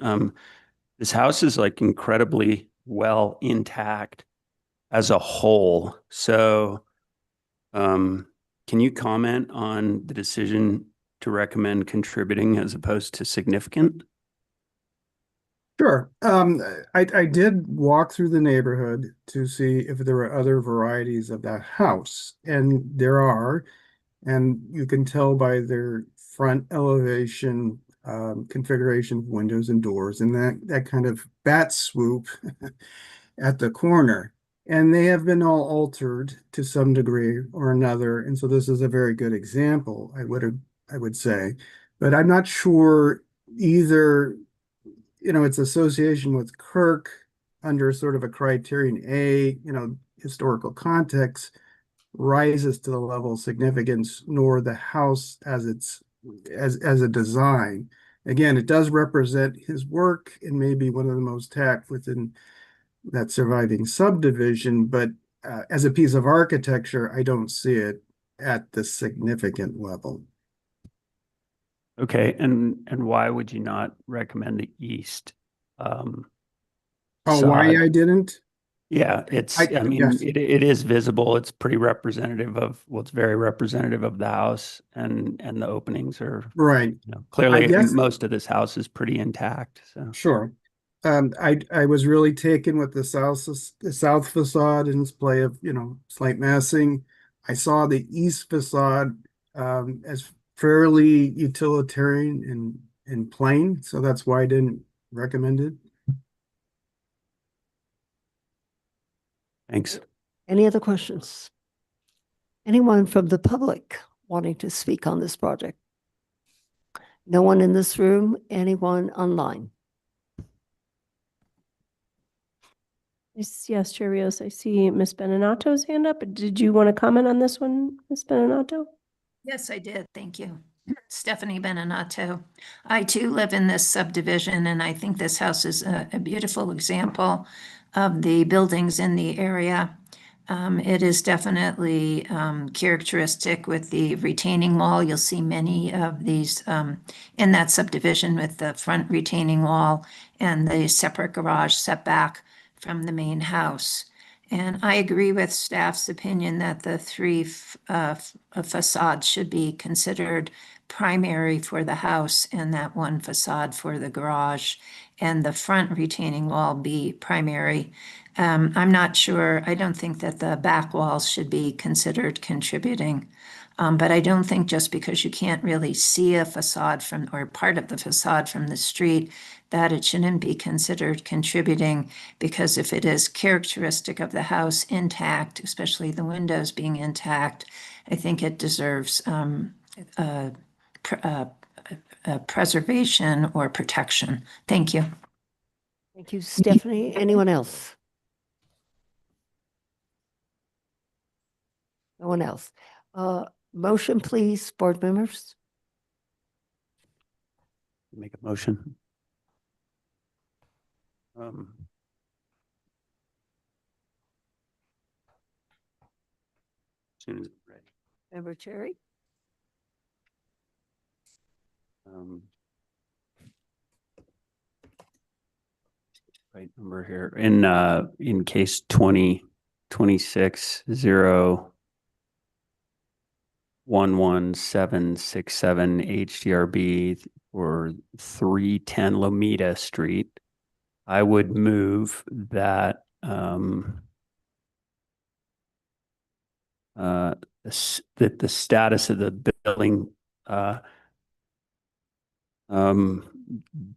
this house is like incredibly well intact as a whole. So can you comment on the decision to recommend contributing as opposed to significant? Sure. I did walk through the neighborhood to see if there were other varieties of that house, and there are. And you can tell by their front elevation, configuration of windows and doors, and that kind of bat swoop at the corner. And they have been all altered to some degree or another. And so this is a very good example, I would say. But I'm not sure either, its association with Kirk under sort of a criterion A, historical context, rises to the level of significance, nor the house as a design. Again, it does represent his work and maybe one of the most tacked within that surviving subdivision, but as a piece of architecture, I don't see it at the significant level. Okay, and why would you not recommend the east? Why side? I didn't? Yeah, I mean, yes. it is visible. It's pretty representative of, well, it's very representative of the house, and the openings are, Right. clearly I guess- most of this house is pretty intact, so. Sure. I was really taken with the south facade and its play of, slight massing. I saw the east facade as fairly utilitarian and plain, so that's why I didn't recommend it. Thanks. Any other questions? Anyone from the public wanting to speak on this project? No one in this room? Anyone online? Yes, Chair Rios, I see Ms. Benenato's hand up. Did you want to comment on this one, Ms. Benenato? Yes, I did. Thank you. Stephanie Benenato. I too live in this subdivision, and I think this house is a beautiful example of the buildings in the area. It is definitely characteristic with the retaining wall. You'll see many of these in that subdivision with the front retaining wall and the separate garage setback from the main house. And I agree with staff's opinion that the 3 facades should be considered primary for the house and that 1 facade for the garage and the front retaining wall be primary. I'm not sure, I don't think that the back walls should be considered contributing. But I don't think just because you can't really see a facade or part of the facade from the street, that it shouldn't be considered contributing, because if it is characteristic of the house intact, especially the windows being intact, I think it deserves preservation or protection. Thank you. Thank you, Stephanie. Anyone else? No one else. Motion, please, board members. Make a motion. As soon as it's ready. Member Cherry? Right number here in case 2026-0-11767 HDRB or 310 Lomita Street. I would move that that the status of the building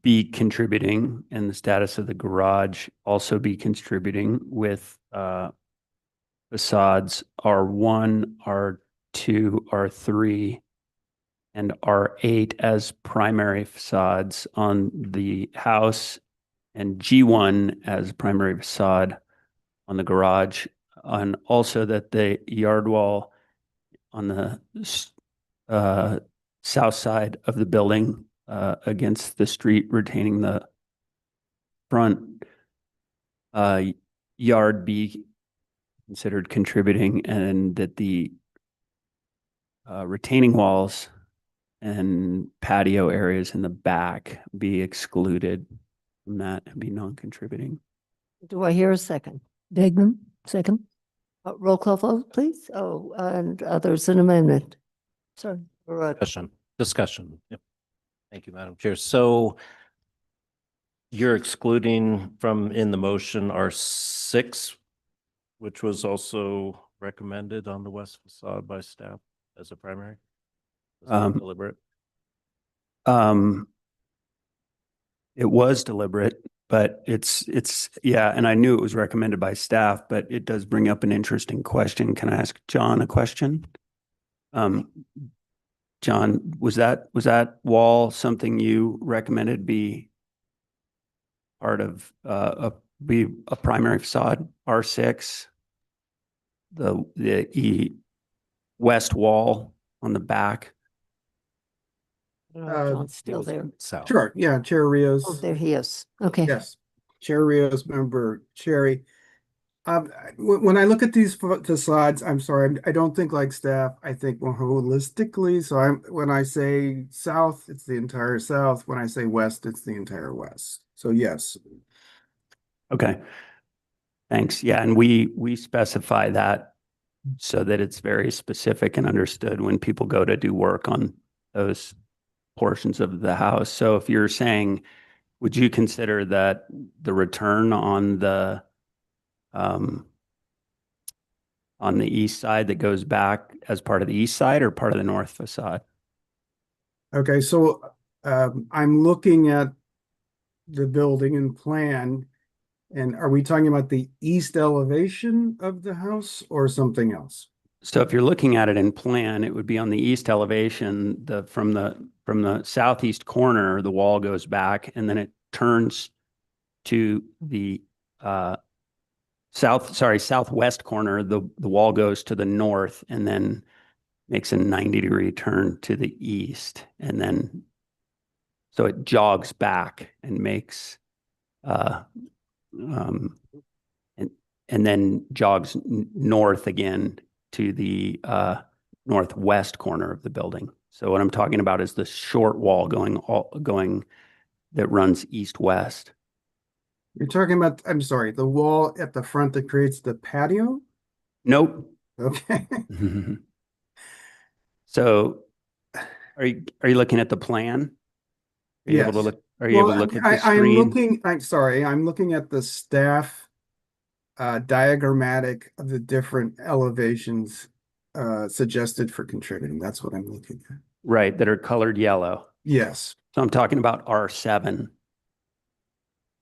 be contributing and the status of the garage also be contributing with facades R1, R2, R3, and R8 as primary facades on the house and G1 as primary facade on the garage, and also that the yard wall on the south side of the building against the street retaining the front yard be considered contributing, and that the retaining walls and patio areas in the back be excluded from that and be non-contributing. Do I hear a second? Degnan, second. Roll call vote, please. Oh, and there's an amendment. Sorry. Discussion. Yep. Thank you, Madam Chair. So you're excluding from in the motion R6, which was also recommended on the west facade by staff as a primary? Was that deliberate? It was deliberate, but it's yeah, and I knew it was recommended by staff, but it does bring up an interesting question. Can I ask John a question? John, was that wall something you recommended be part of be a primary facade, R6? The west wall on the back? John's still there. Sure, yeah, Chair Rios. Oh, there he is. Okay. Yes, Chair Rios, Member Cherry. When I look at these facades, I'm sorry, I don't think like staff. I think more holistically. So when I say south, it's the entire south. When I say west, it's the entire west. So yes. Okay. Thanks. Yeah, and we specify that so that it's very specific and understood when people go to do work on those portions of the house. So if you're saying, would you consider that the return on the east side that goes back as part of the east side or part of the north facade? Okay, so I'm looking at the building and plan, and are we talking about the east elevation of the house or something else? So if you're looking at it in plan, it would be on the east elevation, from the southeast corner, the wall goes back and then it turns to the southwest corner, the wall goes to the north and then makes a 90-degree turn to the east. And then, so it jogs back and makes, and then jogs north again to the northwest corner of the building. So what I'm talking about is the short wall going that runs east-west. You're talking about, I'm sorry, the wall at the front that creates the patio? Nope. Okay. So are you looking at the plan? Are you able to look, are you able to look at the screen? I'm looking at the staff diagrammatic of the different elevations suggested for contributing. That's what I'm looking at. Right, that are colored yellow. Yes. So I'm talking about R7.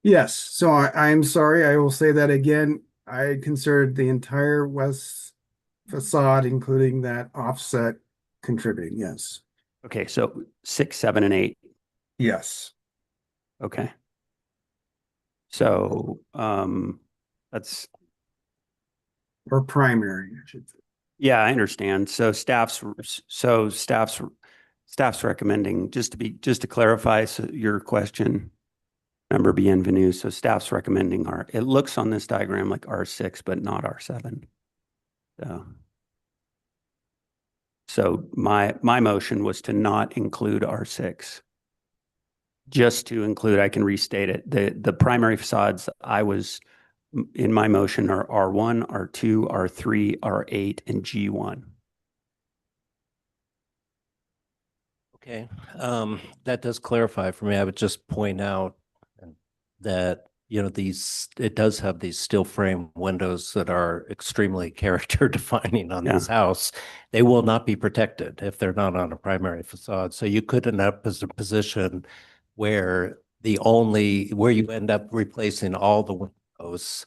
Yes. So I'm sorry. I will say that again. I considered the entire west facade, including that offset, contributing. Yes. Okay. So 6, 7, and 8. Yes. Okay. So that's. Or primary, I should say. Yeah, I understand. So staff's recommending, just to clarify your question, Member Bienvenue. So staff's recommending it looks on this diagram like R6, but not R7. So my motion was to not include R6 Just to include, I can restate it. The primary facades in my motion are R1, R2, R3, R8, and G1. Okay, that does clarify for me. I would just point out that, it does have these steel frame windows that are extremely character defining on this house. They will not be protected if they're not on a primary facade. So you could end up as a position where where you end up replacing all the windows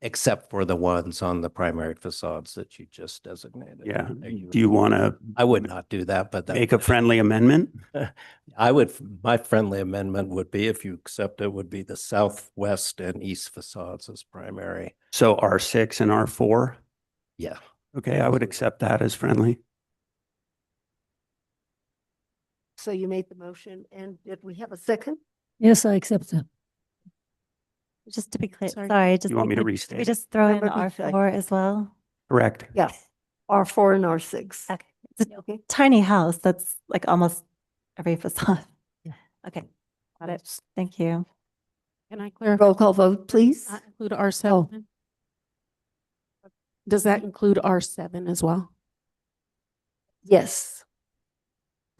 except for the ones on the primary facades that you just designated. Yeah. Do you want to I would not do that, but make a friendly amendment? My friendly amendment would be, if you accept it, would be the southwest and east facades as primary. So R6 and R4? Yeah. Okay, I would accept that as friendly. So you made the motion, and did we have a second? Yes, I accept that. Just to be clear, Sorry. sorry, just You want me to we restate? just throw in Member Beachhead. R4 as well? Correct. Yes. R4 and R6. Okay. It's a Okay. tiny house. That's like almost every facade. Okay, got it. Thank you. Can I clarify? Roll call vote, please. Does that include R7? Does that include R7 as well? Yes.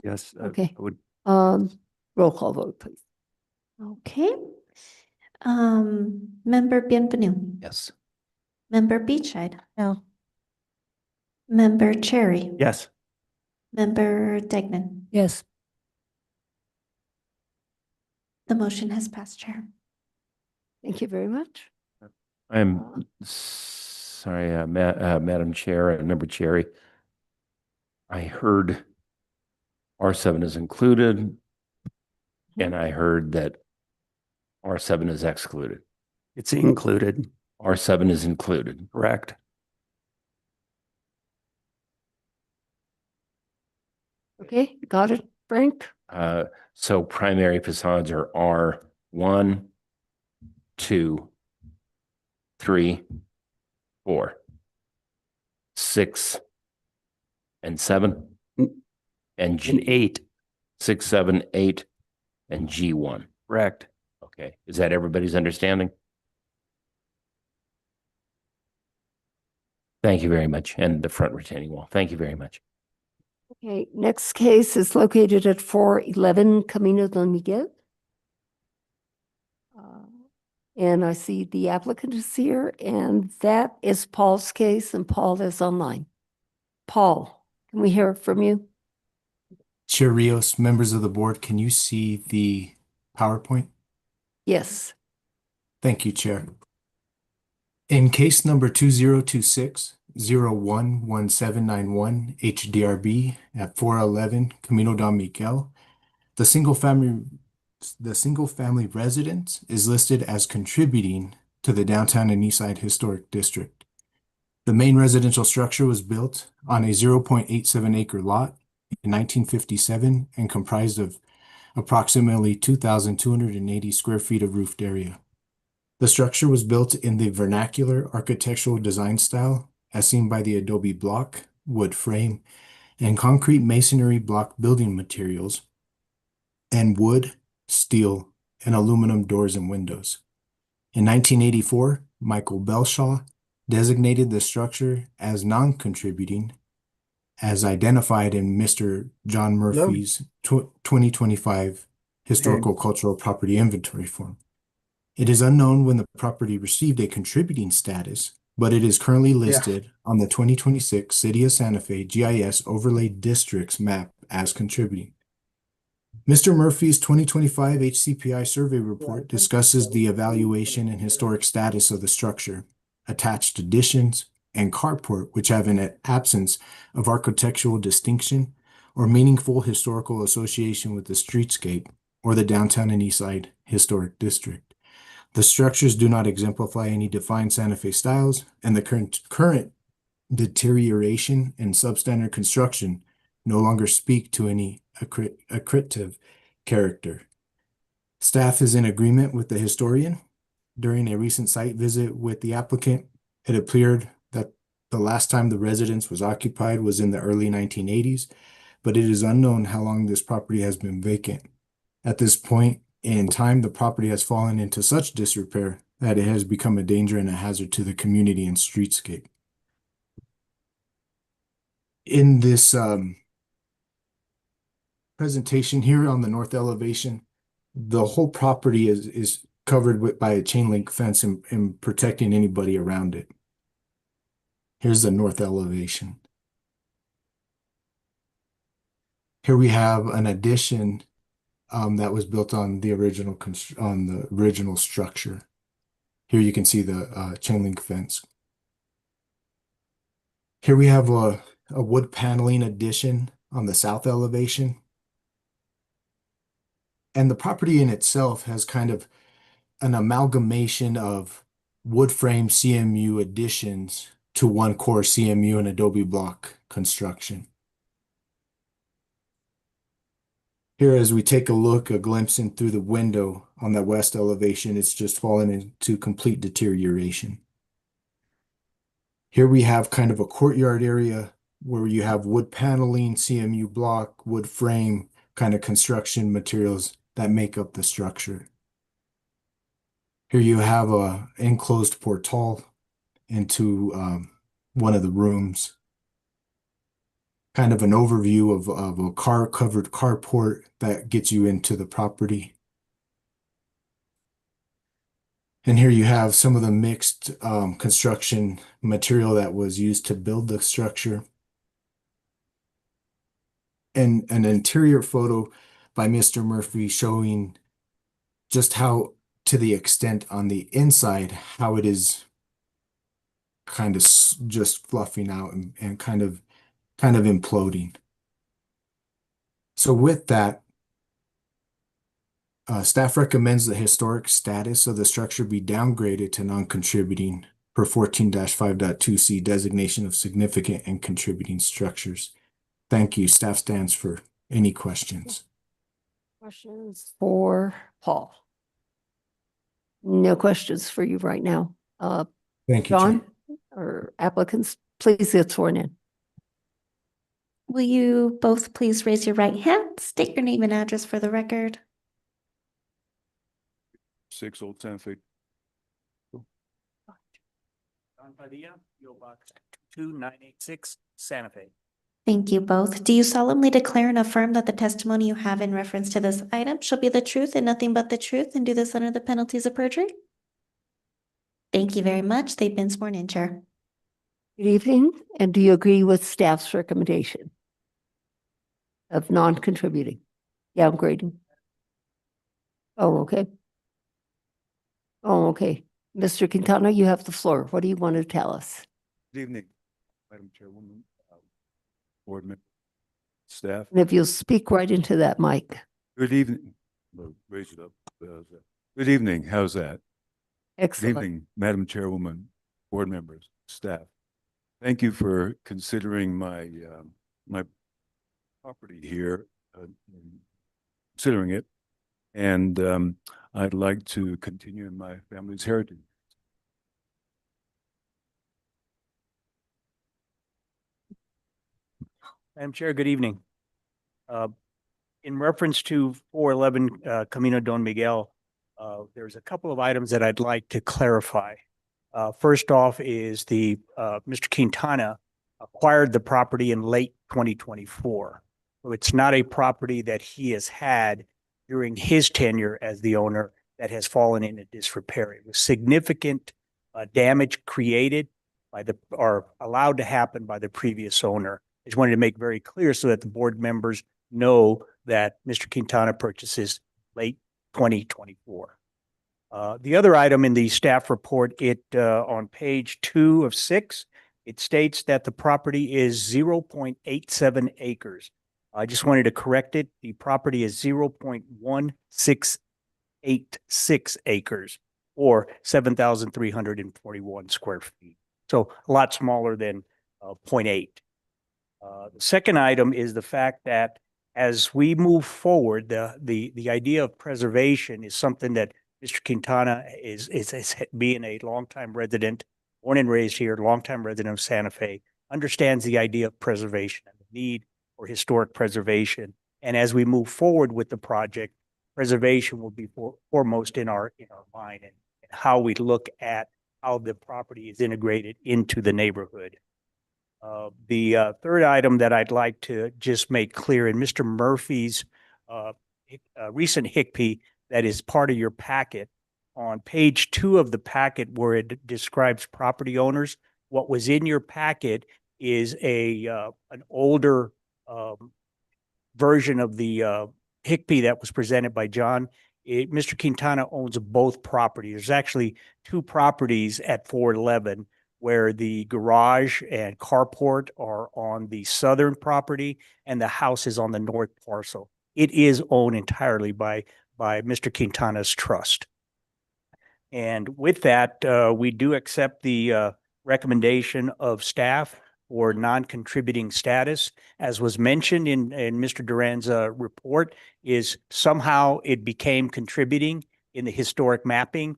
Yes. Okay. I would. Roll call vote, please. Okay. Member Bienvenu, Yes. Member Beachside, No. Member Cherry, Yes. Member Degnan. Yes. The motion has passed, Chair. Thank you very much. I'm sorry, Madam Chair and Member Cherry. I heard R7 is included, and I heard that R7 is excluded. It's included. R7 is included. Correct. Okay, got it, Frank? So primary facades are R1, 2, 3, 4, 6, and 7, and G. And 8. 6, 7, 8, and G1. Correct. Okay, is that everybody's understanding? Thank you very much. And the front retaining wall. Thank you very much. Okay, next case is located at 411 Camino Don Miguel. And I see the applicant is here, and that is Paul's case, and Paul is online. Paul, can we hear from you? Chair Rios, members of the board, can you see the PowerPoint? Yes. Thank you, Chair. In case number 2026-011791 HDRB at 411 Camino Don Miguel, the single family residence is listed as contributing to the downtown and east side historic district. The main residential structure was built on a 0.87 acre lot in 1957 and comprised of approximately 2,280 square feet of roofed area. The structure was built in the vernacular architectural design style as seen by the adobe block, wood frame, and concrete masonry block building materials, and wood, steel, and aluminum doors and windows. In 1984, Michael Belshaw designated the structure as non-contributing, as identified in Mr. John Murphy's 2025 Historical Cultural Property Inventory form. It is unknown when the property received a contributing status, but it is currently listed on the 2026 City of Santa Fe GIS Overlay Districts map as contributing. Mr. Murphy's 2025 HCPI survey report discusses the evaluation and historic status of the structure, attached additions, and carport, which have an absence of architectural distinction or meaningful historical association with the streetscape or the downtown and east side historic district. The structures do not exemplify any defined Santa Fe styles, and the current deterioration and substandard construction no longer speak to any accretive character. Staff is in agreement with the historian. During a recent site visit with the applicant, it appeared that the last time the residence was occupied was in the early 1980s, but it is unknown how long this property has been vacant. At this point, In time, the property has fallen into such disrepair that it has become a danger and a hazard to the community and streetscape. In this presentation here on the north elevation, the whole property is covered by a chain link fence and protecting anybody around it. Here's the north elevation. Here we have an addition that was built on the original structure. Here you can see the chain link fence. Here we have a wood paneling addition on the south elevation. And the property in itself has kind of an amalgamation of wood frame CMU additions to one core CMU and adobe block construction. Here, as we take a glimpse in through the window on that west elevation, it's just fallen into complete deterioration. Here we have kind of a courtyard area where you have wood paneling, CMU block, wood frame kind of construction materials that make up the structure. Here you have a enclosed portal into one of the rooms. Kind of an overview of a covered carport that gets you into the property. And here you have some of the mixed construction material that was used to build the structure. And an interior photo by Mr. Murphy showing just how, to the extent on the inside, how it is kind of just fluffing out and kind of imploding. So with that, staff recommends the historic status of the structure be downgraded to non-contributing per 14-5.2C designation of significant and contributing structures. Thank you. Staff stands for any questions. Questions for Paul? No questions for you right now. Thank you, John, Chair. or applicants, please get sworn in. Will you both please raise your right hand, state your name and address for the record? 6 Old Santa Fe. John Padilla, PO Box 2986, Santa Fe. Thank you both. Do you solemnly declare and affirm that the testimony you have in reference to this item shall be the truth and nothing but the truth, and do this under the penalties of perjury? Thank you very much. They've been sworn in, Chair. Good evening, and do you agree with staff's recommendation of non-contributing, downgrading? Oh, okay. Oh, okay. Mr. Quintana, you have the floor. What do you want to tell us? Good evening, Madam Chairwoman, board member, staff. And if you'll speak right into that mic. Good evening. Raise it up. How's that? Good evening. How's that? Excellent. Good evening, Madam Chairwoman, board members, staff. Thank you for considering my my property here, considering it, and I'd like to continue in my family's heritage. Madam Chair, good evening. In reference to 411 Camino Don Miguel, there's a couple of items that I'd like to clarify. First off is Mr. Quintana acquired the property in late 2024. So it's not a property that he has had during his tenure as the owner that has fallen into disrepair. It was significant damage created or allowed to happen by the previous owner. I just wanted to make very clear so that the board members know that Mr. Quintana purchases late 2024. The other item in the staff report, on page 2 of 6, it states that the property is 0.87 acres. I just wanted to correct it. The property is 0.1686 acres, or 7,341 square feet. So a lot smaller than 0.8. The second item is the fact that as we move forward, the idea of preservation is something that Mr. Quintana is being a longtime resident, born and raised here, longtime resident of Santa Fe, understands the idea of preservation and the need for historic preservation. And as we move forward with the project, preservation will be foremost in our mind, and how we look at how the property is integrated into the neighborhood. The third item that I'd like to just make clear in Mr. Murphy's recent HICP that is part of your packet, on page 2 of the packet where it describes property owners, what was in your packet is an older version of the HICP that was presented by John. Mr. Quintana owns both properties. There's actually 2 properties at 411 where the garage and carport are on the southern property and the house is on the north parcel. It is owned entirely by Mr. Quintana's trust. And with that, we do accept the recommendation of staff for non-contributing status. As was mentioned in Mr. Duran's report, is somehow it became contributing in the historic mapping.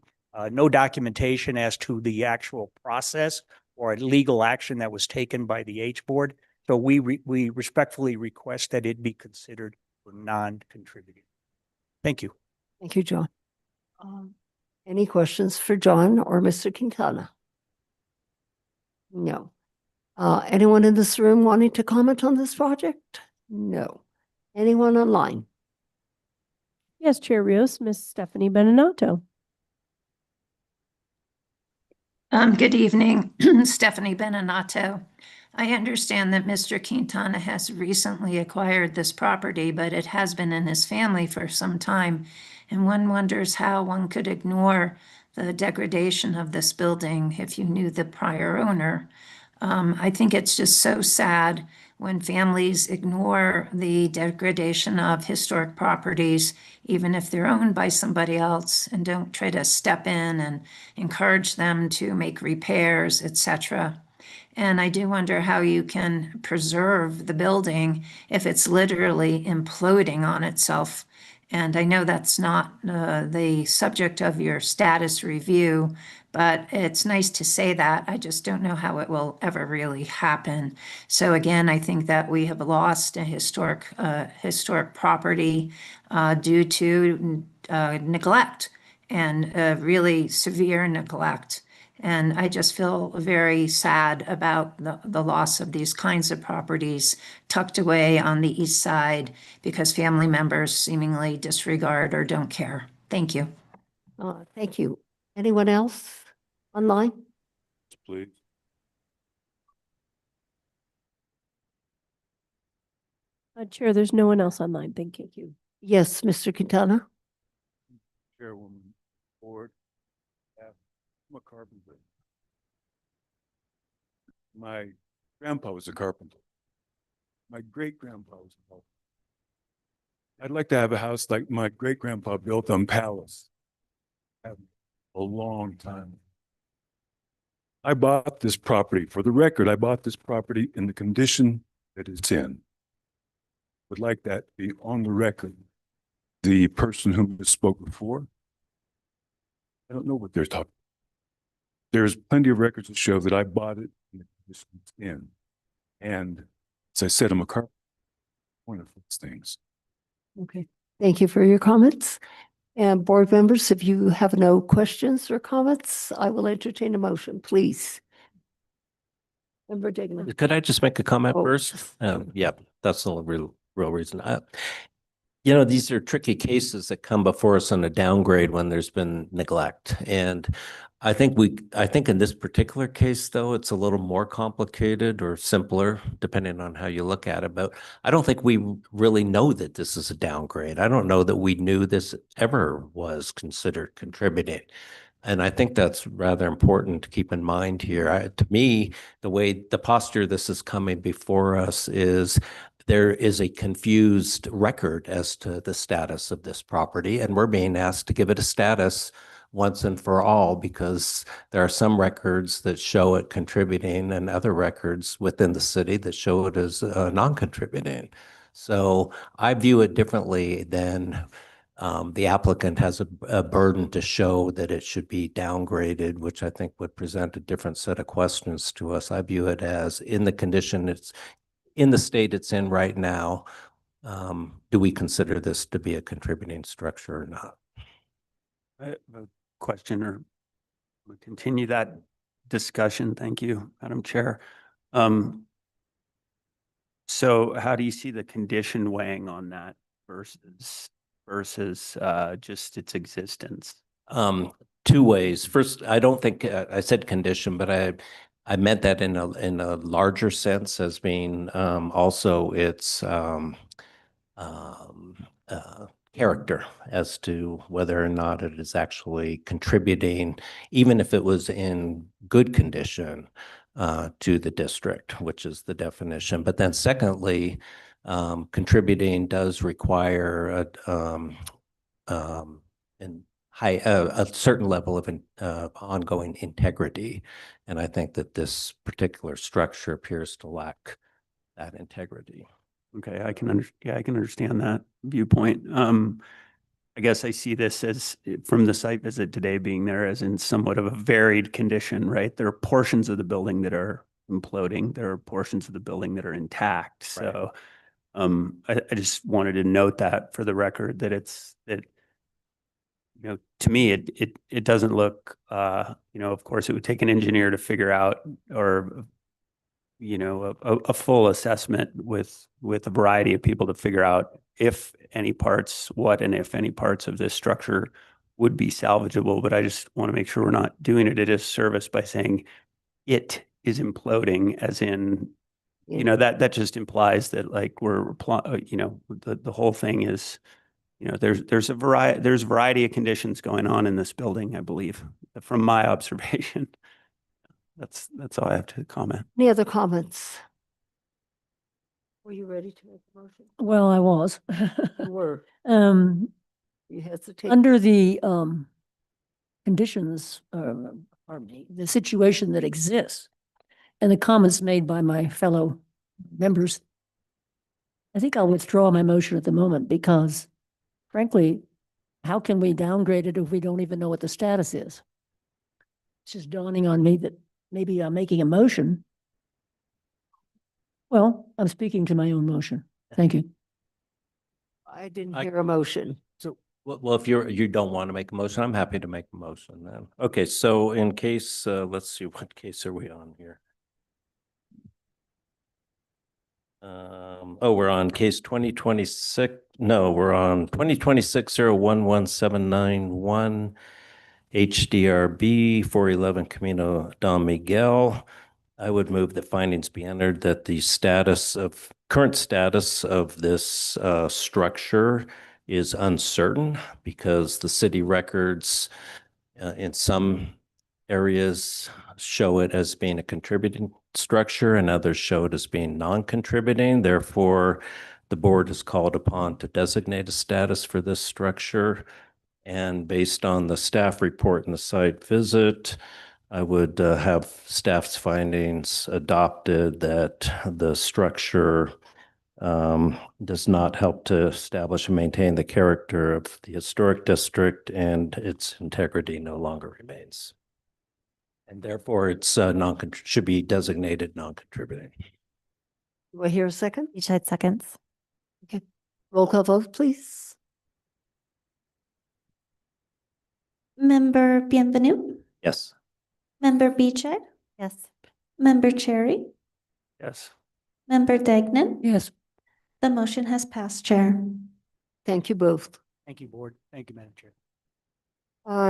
No documentation as to the actual process or a legal action that was taken by the H board. So we respectfully request that it be considered for non-contributing. Thank you. Thank you, John. Any questions for John or Mr. Quintana? No. Anyone in this room wanting to comment on this project? No. Anyone online? Yes, Chair Rios, Ms. Stephanie Beninato. Good evening, Stephanie Beninato. I understand that Mr. Quintana has recently acquired this property, but it has been in his family for some time. And one wonders how one could ignore the degradation of this building if you knew the prior owner. I think it's just so sad when families ignore the degradation of historic properties, even if they're owned by somebody else, and don't try to step in and encourage them to make repairs, etc. And I do wonder how you can preserve the building if it's literally imploding on itself. And I know that's not the subject of your status review, but it's nice to say that. I just don't know how it will ever really happen. So again, I think that we have lost a historic property due to neglect, and really severe neglect. And I just feel very sad about the loss of these kinds of properties tucked away on the east side because family members seemingly disregard or don't care. Thank you. Thank you. Anyone else online? Please. Chair, there's no one else online. Thank you. Thank you. Yes, Mr. Quintana? Chairwoman, board, I'm a carpenter. My grandpa was a carpenter. My great-grandpa was a carpenter. I'd like to have a house like my great-grandpa built on Palace. A long time. I bought this property. For the record, I bought this property in the condition that it's in. Would like that to be on the record. The person who spoke before, I don't know what they're talking. There's plenty of records to show that I bought it in the condition it's in. And as I said, I'm a carpenter. One of those things. Okay. Thank you for your comments. And board members, if you have no questions or comments, I will entertain a motion, please. Member Dignan. Could I just make a comment Oh. first? Yeah, that's the real reason. You know, these are tricky cases that come before us on a downgrade when there's been neglect. And I think in this particular case, though, it's a little more complicated or simpler, depending on how you look at it. But I don't think we really know that this is a downgrade. I don't know that we knew this ever was considered contributing. And I think that's rather important to keep in mind here. To me, the way the posture this is coming before us is there is a confused record as to the status of this property, and we're being asked to give it a status once and for all because there are some records that show it contributing and other records within the city that show it as non-contributing. So I view it differently than the applicant has a burden to show that it should be downgraded, which I think would present a different set of questions to us. I view it as in the condition it's in the state it's in right now. do we consider this to be a contributing structure or not? I have a question, or we'll continue that discussion. Thank you, Madam Chair. So how do you see the condition weighing on that versus just its existence? Two ways. First, I don't think I said condition, but I meant that in a larger sense as being also its character as to whether or not it is actually contributing, even if it was in good condition, to the district, which is the definition. But then secondly, contributing does require a certain level of ongoing integrity. And I think that this particular structure appears to lack that integrity. Okay, I can understand that viewpoint. I guess I see this as, from the site visit today, being there as in somewhat of a varied condition, right? There are portions of the building that are imploding. There are portions of the building that are intact. So I just wanted to note that for the record, that to me, it doesn't look, of course, it would take an engineer to figure out, or a full assessment with a variety of people to figure out if any parts, what and if any parts of this structure would be salvageable. But I just want to make sure we're not doing it a disservice by saying it is imploding, as in, that just implies that, like, the whole thing is, there's a variety of conditions going on in this building, I believe, from my observation. That's all I have to comment. Any other comments? Were you ready to make a motion? Well, I was. You were. You hesitate. Under the conditions, pardon me, the situation that exists and the comments made by my fellow members, I think I'll withdraw my motion at the moment, because frankly, how can we downgrade it if we don't even know what the status is? It's just dawning on me that maybe I'm making a motion. Well, I'm speaking to my own motion. Thank you. I didn't hear a motion. So, well, if you don't want to make a motion, I'm happy to make a motion then. Okay, so in case, let's see, what case are we on here? We're on case 2026. No, we're on 2026-011791 HDRB 411 Camino Don Miguel. I would move the findings be entered that the current status of this structure is uncertain, because the city records in some areas show it as being a contributing structure and others show it as being non-contributing. Therefore, the board is called upon to designate a status for this structure. And based on the staff report and the site visit, I would have staff's findings adopted that the structure does not help to establish and maintain the character of the historic district, and its integrity no longer remains. And therefore, it's should be designated non-contributing. Do I hear a second? Beachhead seconds. Okay. Roll call vote, please. Member Bienvenu, Yes. Member Beachhead, Yes. Member Cherry, Yes. Member Degnan. Yes. The motion has passed, Chair. Thank you both. Thank you, Board. Thank you, Madam Chair.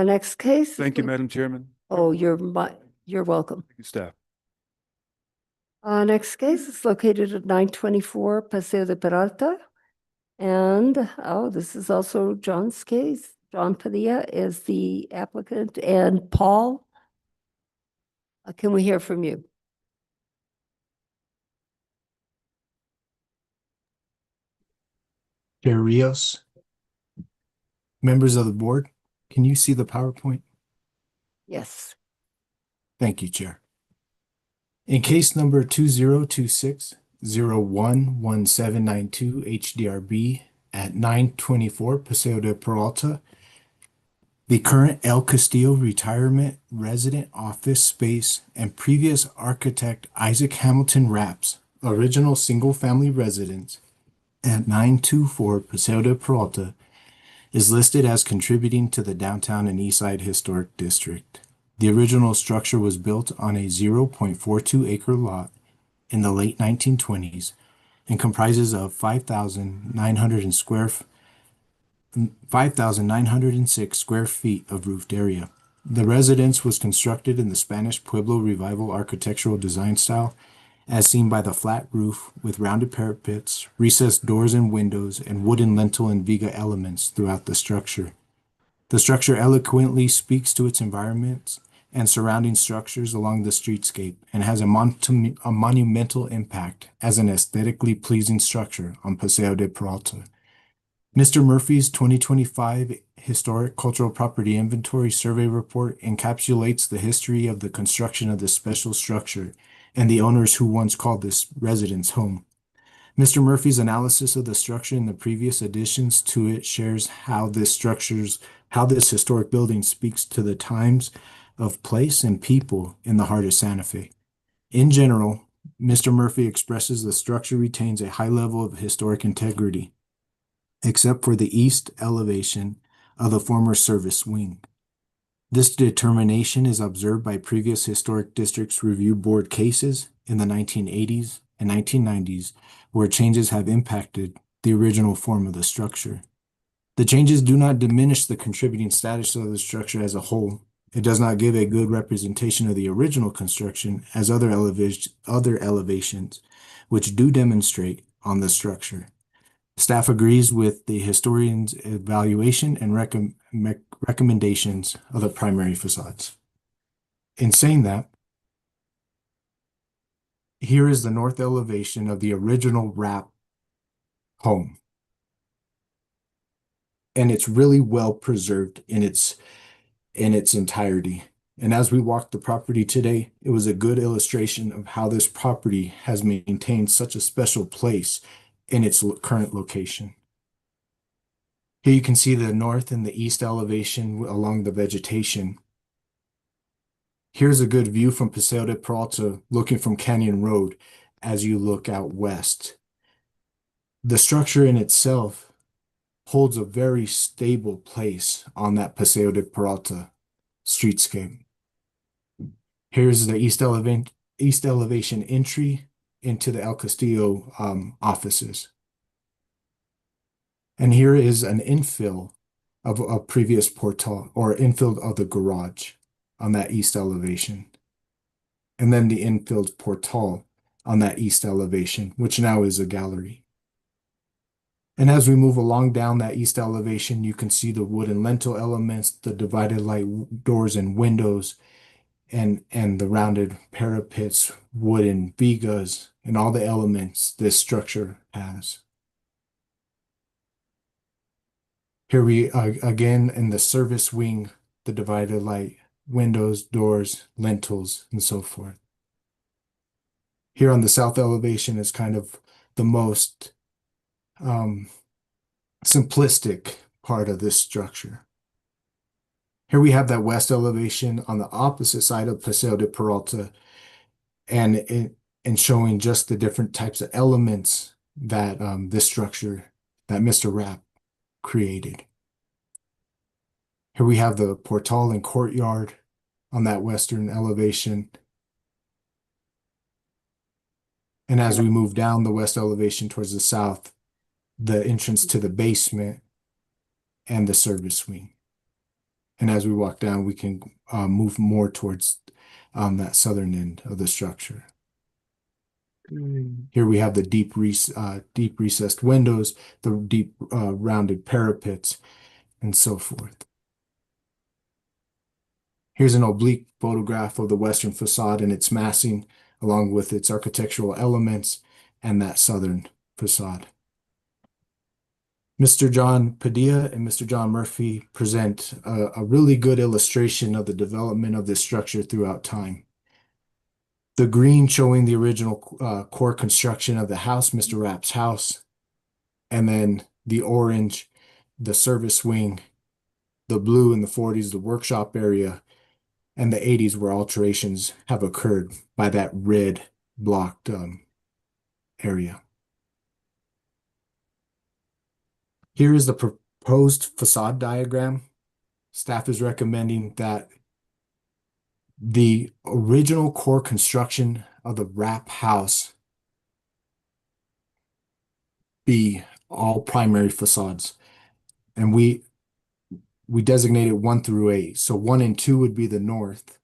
Next case. is Thank you, lo- Madam Chairman. Oh, you're welcome. Thank you, staff. Next case is located at 924 Paseo de Peralta. And, this is also John's case. John Padilla is the applicant, and Paul, can we hear from you? Chair Rios, members of the board, can you see the PowerPoint? Yes. Thank you, Chair. In case number 2026-011792 HDRB at 924 Paseo de Peralta, the current El Castillo retirement resident office space and previous architect Isaac Hamilton Rapps, original single-family residence, at 924 Paseo de Peralta is listed as contributing to the downtown and east side historic district. The original structure was built on a 0.42 acre lot in the late 1920s and comprises of 5,906 square feet of roofed area. The residence was constructed in the Spanish Pueblo Revival architectural design style, as seen by the flat roof with rounded parapets, recessed doors and windows, and wooden lintel and viga elements throughout the structure. The structure eloquently speaks to its environments and surrounding structures along the streetscape and has a monumental impact as an aesthetically pleasing structure on Paseo de Peralta. Mr. Murphy's 2025 Historic Cultural Property Inventory Survey Report encapsulates the history of the construction of this special structure and the owners who once called this residence home. Mr. Murphy's analysis of the structure and the previous additions to it shares how this historic building speaks to the times of place and people in the heart of Santa Fe. In general, Mr. Murphy expresses the structure retains a high level of historic integrity, except for the east elevation of the former service wing. This determination is observed by previous Historic Districts Review Board cases in the 1980s and 1990s, where changes have impacted the original form of the structure. The changes do not diminish the contributing status of the structure as a whole. It does not give a good representation of the original construction as other elevations, which do demonstrate on the structure. Staff agrees with the historian's evaluation and recommendations of the primary facades. In saying that, here is the north elevation of the original wrap home. And it's really well preserved in its entirety. And as we walked the property today, it was a good illustration of how this property has maintained such a special place in its current location. Here you can see the north and the east elevation along the vegetation. Here's a good view from Paseo de Peralta looking from Canyon Road as you look out west. The structure in itself holds a very stable place on that Paseo de Peralta streetscape. Here's the east elevation entry into the El Castillo offices. And here is an infill of a previous portal, or infill of the garage on that east elevation. And then the infilled portal on that east elevation, which now is a gallery. And as we move along down that east elevation, you can see the wooden lintel elements, the divided light doors and windows, and the rounded parapets, wooden vigas, and all the elements this structure has. Here we are again in the service wing, the divided light windows, doors, lintels, and so forth. Here on the south elevation is kind of the most simplistic part of this structure. Here we have that west elevation on the opposite side of Paseo de Peralta, and showing just the different types of elements that this structure that Mr. Rapp created. Here we have the portal and courtyard on that western elevation. And as we move down the west elevation towards the south, the entrance to the basement and the service wing. And as we walk down, we can move more towards that southern end of the structure. Here we have the deep recessed windows, the deep rounded parapets, and so forth. Here's an oblique photograph of the western facade and its massing, along with its architectural elements and that southern facade. Mr. John Padilla and Mr. John Murphy present a really good illustration of the development of this structure throughout time. The green showing the original core construction of the house, Mr. Rapp's house, and then the orange, the service wing, the blue in the 40s, the workshop area, and the 80s where alterations have occurred by that red blocked area. Here is the proposed facade diagram. Staff is recommending that the original core construction of the wrap house be all primary facades. And we designated 1 through 8. So 1 and 2 would be the north,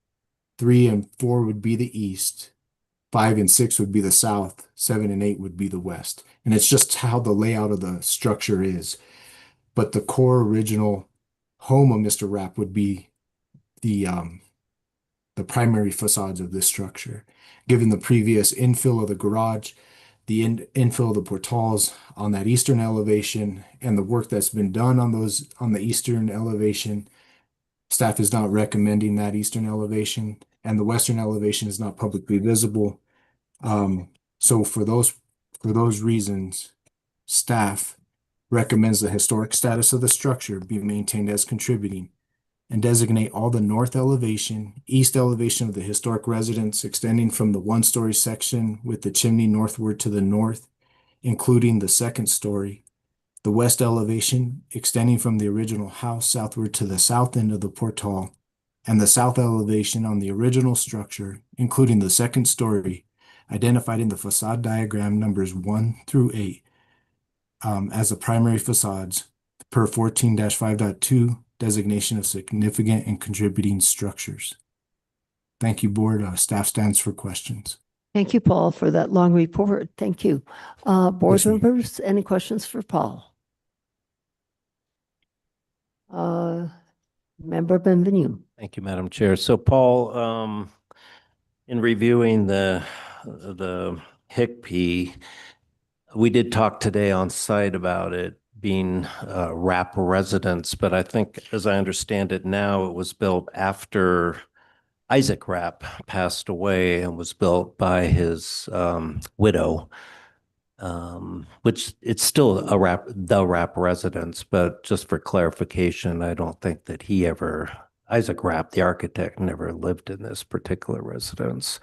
3 and 4 would be the east, 5 and 6 would be the south, 7 and 8 would be the west. And it's just how the layout of the structure is. But the core original home of Mr. Rapp would be the primary facades of this structure. Given the previous infill of the garage, the infill of the portals on that eastern elevation, and the work that's been done on the eastern elevation, staff is not recommending that eastern elevation, and the western elevation is not publicly visible. So for those reasons, staff recommends the historic status of the structure be maintained as contributing, and designate all the north elevation, east elevation of the historic residence extending from the 1-story section with the chimney northward to the north, including the 2nd story, the west elevation extending from the original house southward to the south end of the portal, and the south elevation on the original structure, including the 2nd story, identified in the facade diagram numbers 1 through 8, as the primary facades per 14-5.2 designation of significant and contributing structures. Thank you, board. Staff stands for questions. Thank you, Paul, for that long report. Thank you. Board Yes, ma'am. members, any questions for Paul? Member Benvenu. Thank you, Madam Chair. So Paul, in reviewing the HICP, we did talk today on site about it being Rapp residence, but I think, as I understand it now, it was built after Isaac Rapp passed away and was built by his widow, which it's still the Rapp residence, but just for clarification, I don't think that Isaac Rapp, the architect, never lived in this particular residence.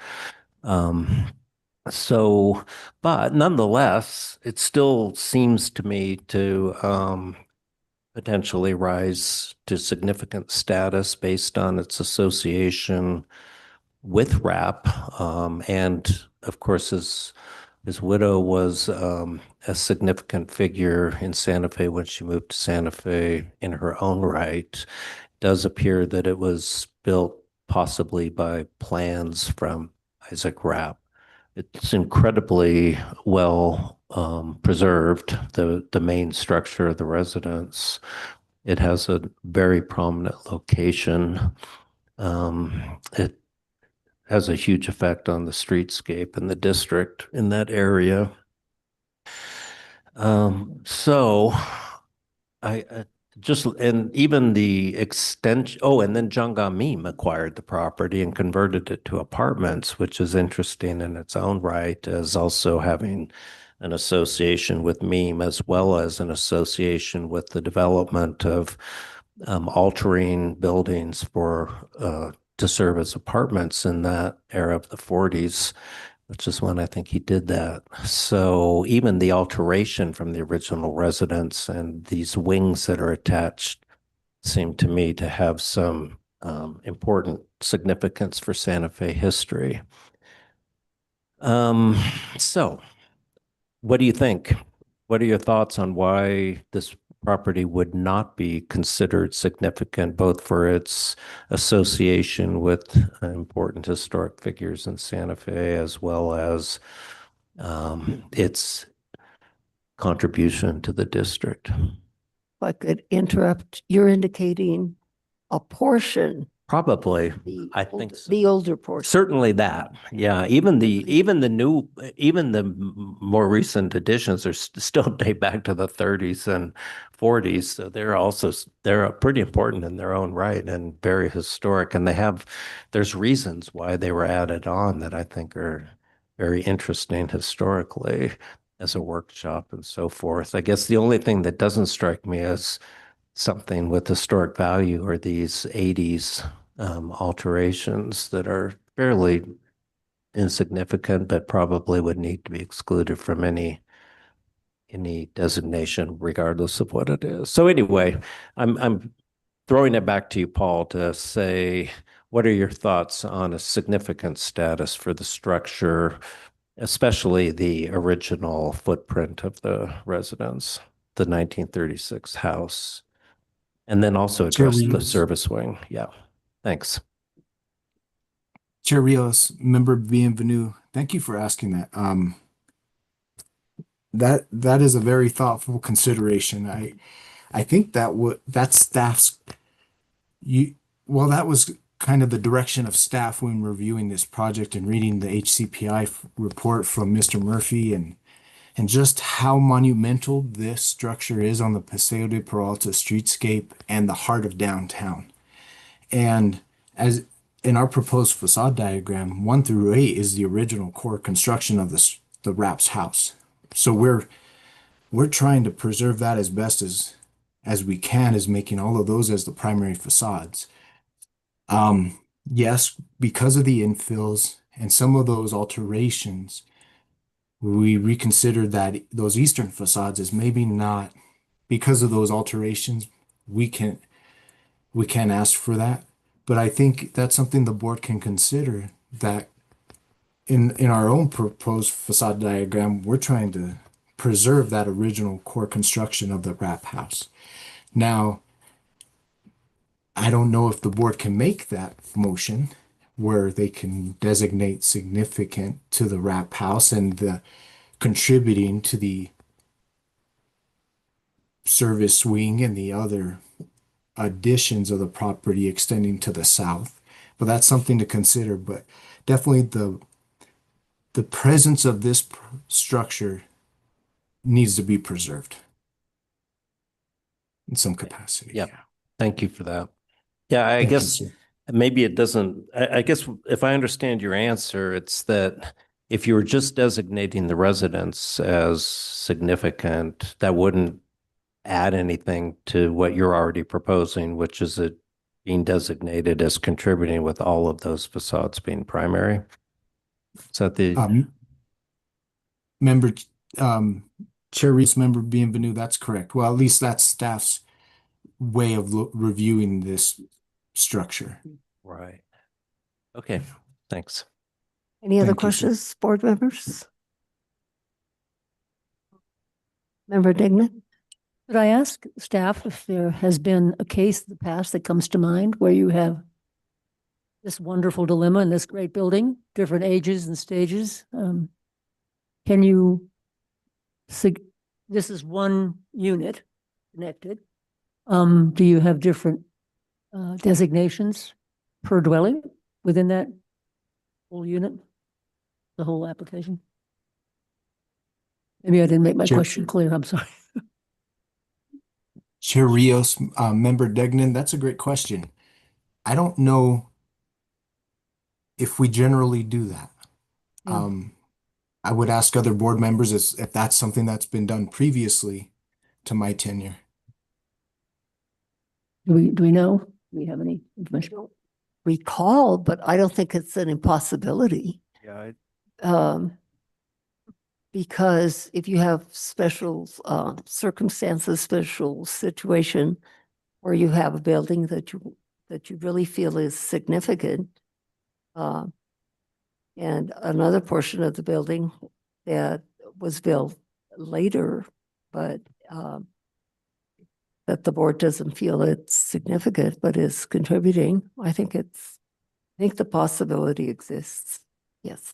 But nonetheless, it still seems to me to potentially rise to significant status based on its association with Rapp. And of course, his widow was a significant figure in Santa Fe when she moved to Santa Fe in her own right. It does appear that it was built possibly by plans from Isaac Rapp. It's incredibly well preserved, the main structure of the residence. It has a very prominent location. It has a huge effect on the streetscape and the district in that area. And even the extension, and then Janga Meme acquired the property and converted it to apartments, which is interesting in its own right, as also having an association with Meme, as well as an association with the development of altering buildings to serve as apartments in that era of the 40s, which is when I think he did that. So even the alteration from the original residence and these wings that are attached seem to me to have some important significance for Santa Fe history. So what do you think? What are your thoughts on why this property would not be considered significant, both for its association with important historic figures in Santa Fe, as well as its contribution to the district? If I could interrupt, you're indicating a portion. Probably, I think so. The older portion. Certainly that, yeah. Even the more recent additions are still date back to the 30s and 40s. So they're pretty important in their own right and very historic. And there's reasons why they were added on that I think are very interesting historically as a workshop and so forth. I guess the only thing that doesn't strike me as something with historic value are these 80s alterations that are fairly insignificant, but probably would need to be excluded from any any designation regardless of what it is. So anyway, I'm throwing it back to you, Paul, to say, what are your thoughts on a significant status for the structure, especially the original footprint of the residence, the 1936 house, and then also address the Rios. service wing? Yeah, thanks. Chair Rios, member Bienvenue, thank you for asking that. That is a very thoughtful consideration. I think that staff's well, that was kind of the direction of staff when reviewing this project and reading the HCPI report from Mr. Murphy and just how monumental this structure is on the Paseo de Peralta streetscape and the heart of downtown. And as in our proposed facade diagram, 1 through 8 is the original core construction of the Raps house. So we're trying to preserve that as best as we can, is making all of those as the primary facades. Yes, because of the infills and some of those alterations, we reconsidered that those eastern facades is maybe not, because of those alterations, we can't ask for that. But I think that's something the board can consider, that in our own proposed facade diagram, we're trying to preserve that original core construction of the Rap house. Now, I don't know if the board can make that motion where they can designate significant to the Rap house and the contributing to the service wing and the other additions of the property extending to the south. But that's something to consider. But definitely the presence of this structure needs to be preserved in some capacity. Yeah. Thank you for that. Yeah, I Thank you, guess sir. maybe it doesn't, I guess if I understand your answer, it's that if you were just designating the residence as significant, that wouldn't add anything to what you're already proposing, which is it being designated as contributing with all of those facades being primary. Is that the member Chair Reese, member Bienvenue, that's correct. Well, at least that's staff's way of reviewing this structure. right? Okay, thanks. Any other Thank you, sir. questions, board members? Member Dignan? Could I ask staff if there has been a case in the past that comes to mind where you have this wonderful dilemma in this great building, different ages and stages? Can you, this is one unit connected. Do you have different designations per dwelling within that whole unit, the whole application? Maybe I didn't make my Chair- question clear. I'm sorry. Chair Rios, member Degnan, that's a great question. I don't know if we generally do that. Yeah. I would ask other board members if that's something that's been done previously to my tenure. Do we know? Do we have any information? Recall, but I don't think it's an impossibility. Yeah, Because if you have special circumstances, special situation where you have a building that you really feel is significant, and another portion of the building that was built later, but that the board doesn't feel it's significant, but is contributing, I think the possibility exists. Yes.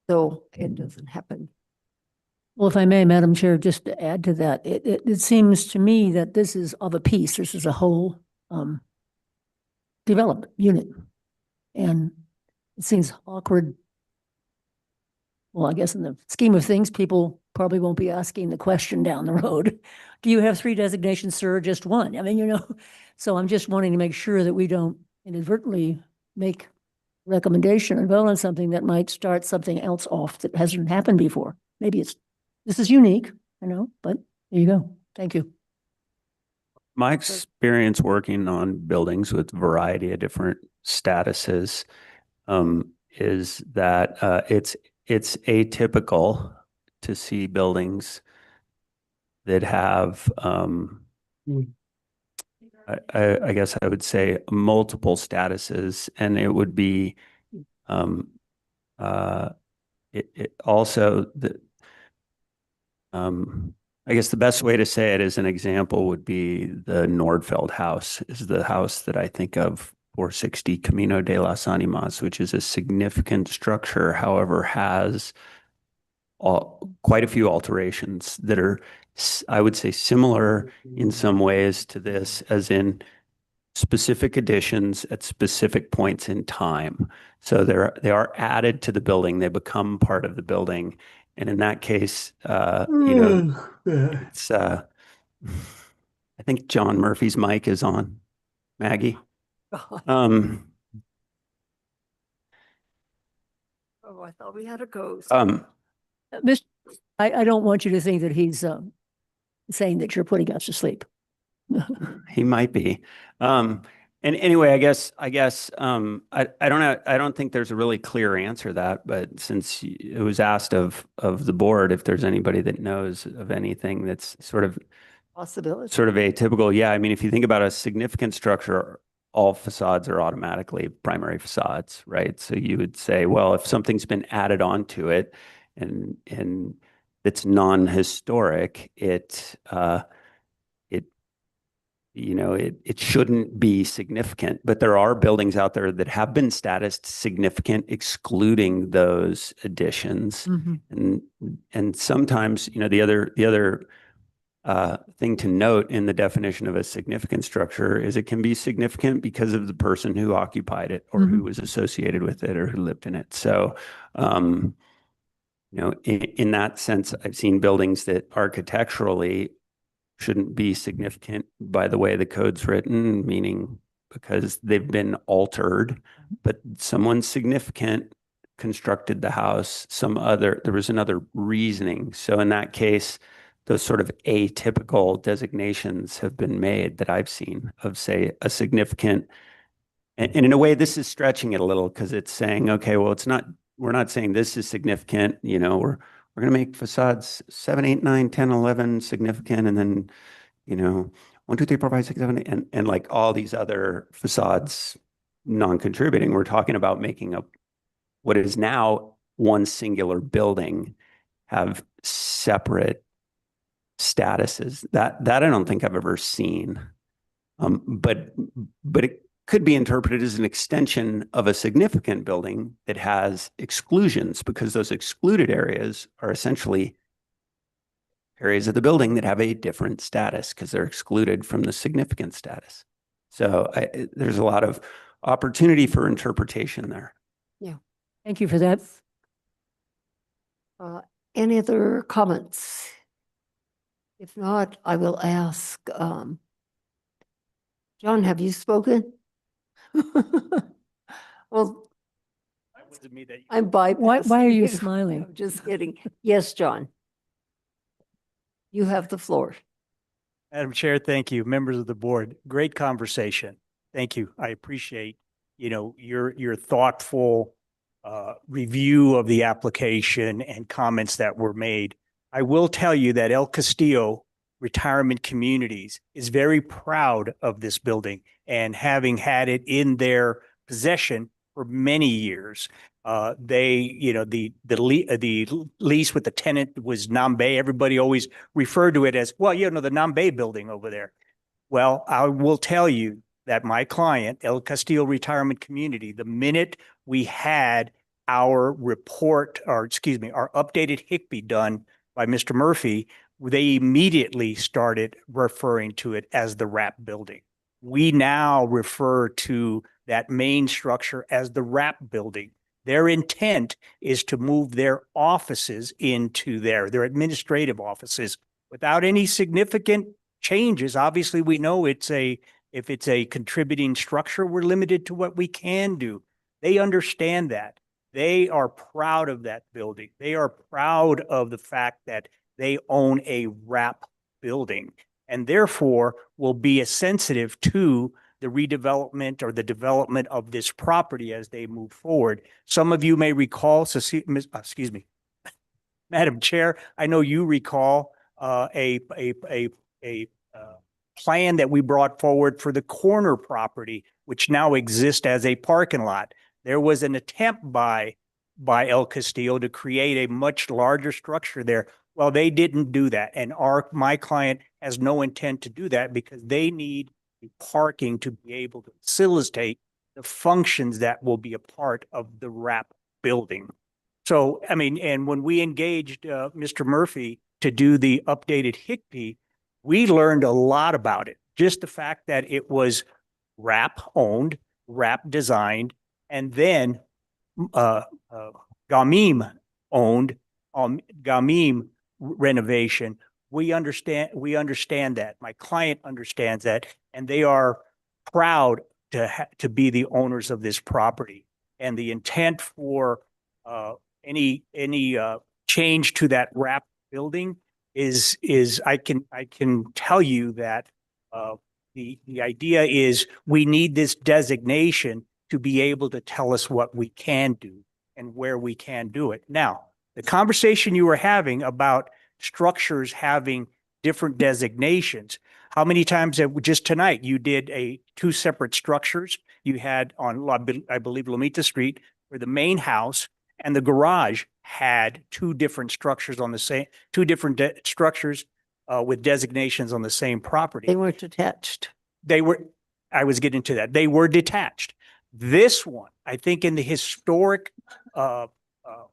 So it doesn't happen. Well, if I may, Madam Chair, just to add to that, it seems to me that this is of a piece. This is a whole development unit. And it seems awkward. Well, I guess in the scheme of things, people probably won't be asking the question down the road. Do you have 3 designations, sir, or just 1? I mean, so I'm just wanting to make sure that we don't inadvertently make recommendation and vote on something that might start something else off that hasn't happened before. Maybe this is unique, but there you go. Thank you. My experience working on buildings with a variety of different statuses is that it's atypical to see buildings that have, I guess I would say multiple statuses, and it would be, it also the, I guess the best way to say it as an example would be the Nordfeld house is the house that I think of, 460 Camino de las Animas, which is a significant structure, however, has quite a few alterations that are, I would say, similar in some ways to this, as in specific additions at specific points in time. So they are added to the building, they become part of the building. And in that case, it's, I think John Murphy's mic is on. Maggie? Oh, I thought we had a ghost. I don't want you to think that he's saying that you're putting us to sleep. He might be. And anyway, I don't think there's a really clear answer to that, but since it was asked of the board, if there's anybody that knows of anything that's sort of atypical. Yeah. I mean, if you think about a significant structure, all facades are automatically primary facades, right? So you would say, well, if something's been added onto it and it's non-historic, it shouldn't be significant, but there are buildings out there that have been statused significant, excluding those additions. And sometimes, the other thing to note in the definition of a significant structure is it can be significant because of the person who occupied it or who was associated with it or who lived in it. So, in that sense, I've seen buildings that architecturally shouldn't be significant by the way the code's written, meaning because they've been altered, but someone significant constructed the house, there was another reasoning. So in that case, those sort of atypical designations have been made that I've seen of, say, a significant, and in a way, this is stretching it a little because it's saying, okay, well, we're not saying this is significant, we're going to make facades 7, 8, 9, 10, 11 significant, and then, 1, 2, 3, 4, 5, 6, 7, and like all these other facades non-contributing. We're talking about making what is now one singular building have separate statuses. That I don't think I've ever seen. But it could be interpreted as an extension of a significant building that has exclusions, because those excluded areas are essentially areas of the building that have a different status because they're excluded from the significant status. So there's a lot of opportunity for interpretation there. Yeah. Thank you for that. Any other comments? If not, I will ask, John, have you spoken? Well, I'm bypassing. Why are you smiling? I'm just kidding. Yes, John. You have the floor. Madam Chair, thank you. Members of the board, great conversation. Thank you. I appreciate, your thoughtful review of the application and comments that were made. I will tell you that El Castillo Retirement Communities is very proud of this building, and having had it in their possession for many years. The lease with the tenant was Nambe. Everybody always referred to it as, well, the Nambe building over there. Well, I will tell you that my client, El Castillo Retirement Community, the minute we had our report, our updated HICPI done by Mr. Murphy, they immediately started referring to it as the RAP building. We now refer to that main structure as the RAP building. Their intent is to move their offices into their administrative offices without any significant changes. Obviously, we know if it's a contributing structure, we're limited to what we can do. They understand that. They are proud of that building. They are proud of the fact that they own a RAP building, and therefore will be as sensitive to the redevelopment or the development of this property as they move forward. Some of you may recall, Madam Chair, I know you recall a plan that we brought forward for the corner property, which now exists as a parking lot. There was an attempt by El Castillo to create a much larger structure there. Well, they didn't do that. And my client has no intent to do that because they need the parking to be able to facilitate the functions that will be a part of the wrap building. So, I mean, and when we engaged Mr. Murphy to do the updated HICP, we learned a lot about it. Just the fact that it was wrap owned, wrap designed, and then Gamim owned, Gamim renovation. We understand that. My client understands that, and they are proud to be the owners of this property. And the intent for any change to that wrap building is I can tell you that the idea is we need this designation to be able to tell us what we can do and where we can do it. Now, the conversation you were having about structures having different designations, how many times just tonight you did two separate structures you had on, I believe, Lomita Street, where the main house and the garage had two different structures on the same, structures with designations on the same property. They weren't attached. I was getting to that. They were detached. This one, I think in the historic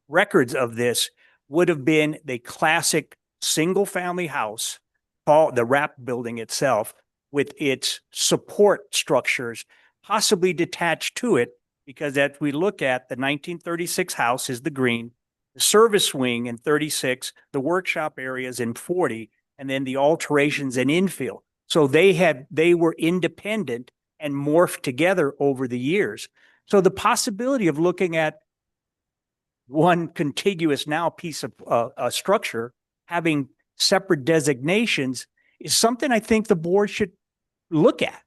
records of this, would have been the classic single-family house, the wrap building itself, with its support structures, possibly detached to it, because as we look at the 1936 house is the green, the service wing in 36, the workshop areas in 40, and then the alterations and infill. So they were independent and morphed together over the years. So the possibility of looking at one contiguous now piece of structure having separate designations is something I think the board should look at.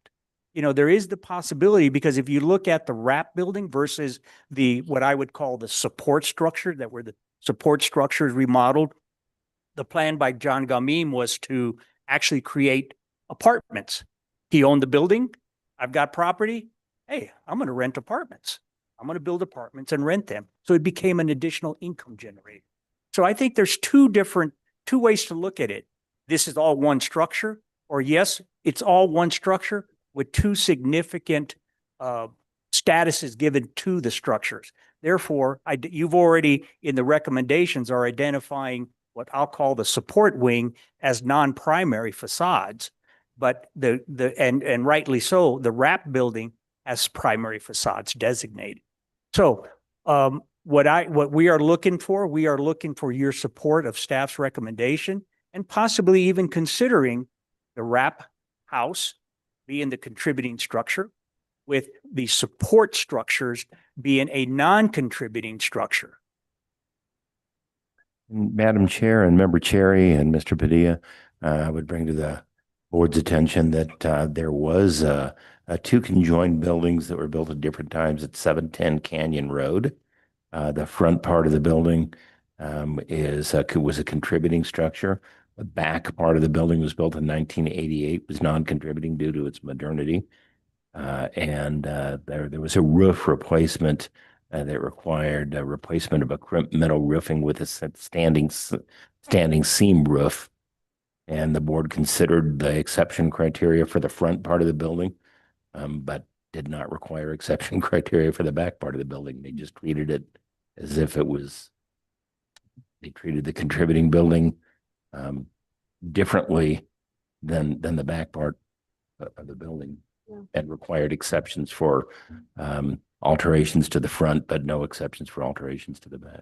You know, there is the possibility, because if you look at the wrap building versus what I would call the support structure, that were the support structures remodeled, the plan by John Gamim was to actually create apartments. He owned the building. I've got property. Hey, I'm going to rent apartments. I'm going to build apartments and rent them. So it became an additional income generator. So I think there's two ways to look at it. This is all one structure, or yes, it's all one structure with two significant statuses given to the structures. Therefore, you've already in the recommendations are identifying what I'll call the support wing as non-primary facades, but and rightly so, the wrap building has primary facades designated. So what we are looking for your support of staff's recommendation, and possibly even considering the wrap house being the contributing structure, with the support structures being a non-contributing structure. Madam Chair and Member Cherry and Mr. Padilla, I would bring to the board's attention that there was two conjoined buildings that were built at different times at 710 Canyon Road. The front part of the building was a contributing structure. The back part of the building was built in 1988, was non-contributing due to its modernity. There was a roof replacement that required a replacement of a crimp metal roofing with a standing seam roof. And the board considered the exception criteria for the front part of the building, but did not require exception criteria for the back part of the building. They just treated it as if they treated the contributing building differently than the back part of the building, and required exceptions for alterations to the front, but no exceptions for alterations to the back.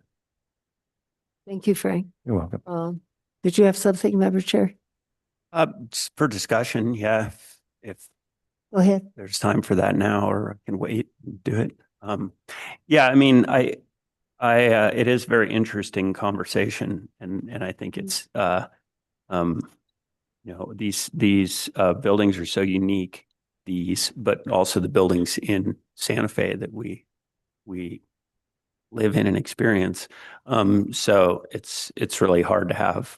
Thank you, Frank. You're welcome. Did you have something, Member Chair? Just for discussion, yeah, if Go ahead. there's time for that now, or I can wait and do it. Yeah, I mean, it is very interesting conversation, and I think it's these buildings are so unique, but also the buildings in Santa Fe that we live in and experience. So it's really hard to have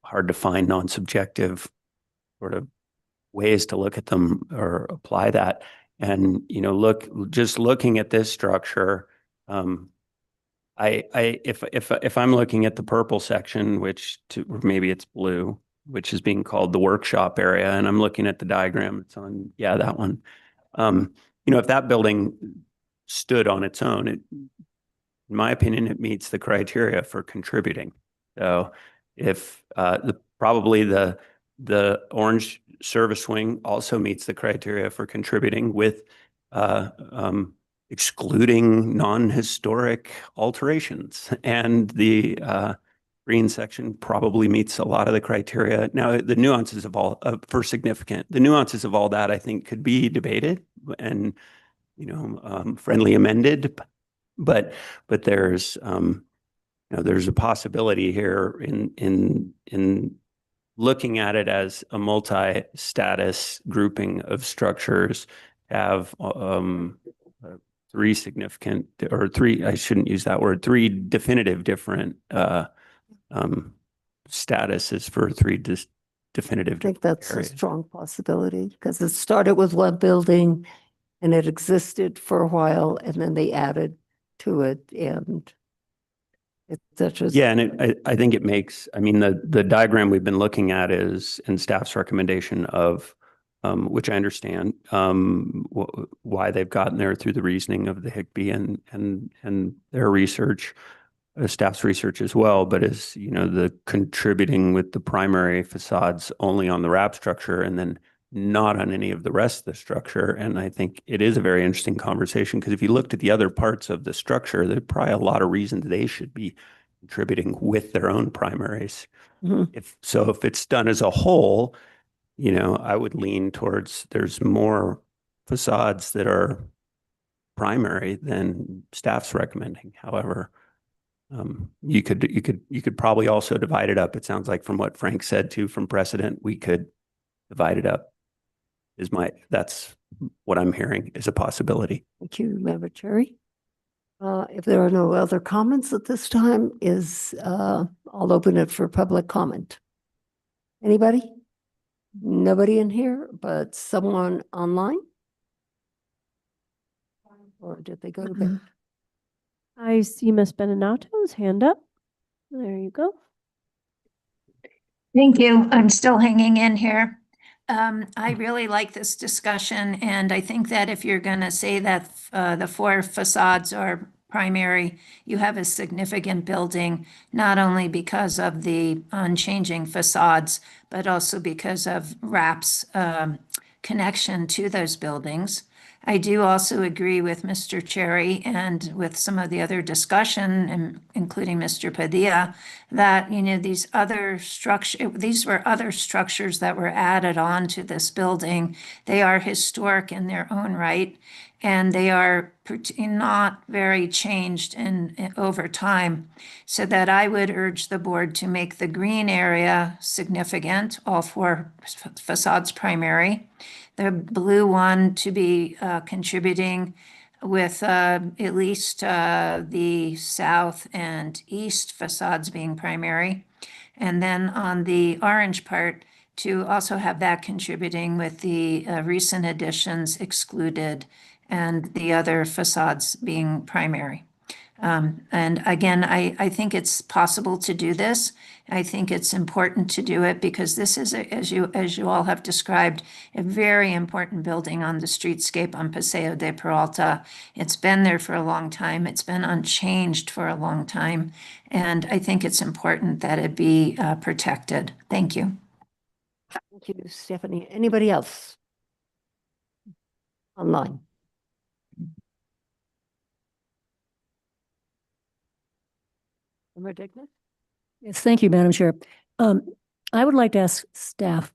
hard to find non-subjective sort of ways to look at them or apply that. And, you know, just looking at this structure, if I'm looking at the purple section, or maybe it's blue, which is being called the workshop area, and I'm looking at the diagram, it's on, yeah, that one. You know, if that building stood on its own, in my opinion, it meets the criteria for contributing. So if probably the orange service wing also meets the criteria for contributing with excluding non-historic alterations, and the green section probably meets a lot of the criteria. Now, the nuances of all for significant, the nuances of all that I think could be debated and, you know, friendly amended, but there's you know, there's a possibility here in looking at it as a multi-status grouping of structures, have three significant, or three, I shouldn't use that word, three definitive different statuses for three definitive. I think that's areas. a strong possibility because it started with one building and it existed for a while and then they added to it and it's such a. Yeah, and I think it makes, I mean, the diagram we've been looking at is in staff's recommendation of, which I understand why they've gotten there through the reasoning of the Higbee and their research, staff's research as well, but is, you know, the contributing with the primary facades only on the wrap structure and then not on any of the rest of the structure. And I think it is a very interesting conversation because if you looked at the other parts of the structure, there's probably a lot of reasons they should be contributing with their own primaries. Mhm. If it's done as a whole, you know, I would lean towards there's more facades that are primary than staff's recommending. However, you could probably also divide it up. It sounds like from what Frank said too, from precedent, we could divide it up. That's what I'm hearing is a possibility. Thank you, Member Cherry. If there are no other comments at this time, I'll open it for public comment. Anybody? Nobody in here, but someone online? Or did they go to bed? I see Miss Benenato's hand up. There you go. Thank you. I'm still hanging in here. I really like this discussion, and I think that if you're going to say that the four facades are primary, you have a significant building, not only because of the unchanging facades, but also because of wrap's connection to those buildings. I do also agree with Mr. Cherry and with some of the other discussion, including Mr. Padilla, that, you know, these were other structures that were added on to this building. They are historic in their own right, and they are not very changed over time. So that I would urge the board to make the green area significant, all four facades primary. The blue one to be contributing with at least the south and east facades being primary. And then on the orange part, to also have that contributing with the recent additions excluded and the other facades being primary. And again, I think it's possible to do this. I think it's important to do it because this is, as you all have described, a very important building on the streetscape on Paseo de Peralta. It's been there for a long time. It's been unchanged for a long time. And I think it's important that it be protected. Thank you. Thank you, Stephanie. Anybody else? Online? Member Dignan? Yes, thank you, Madam Chair. I would like to ask staff.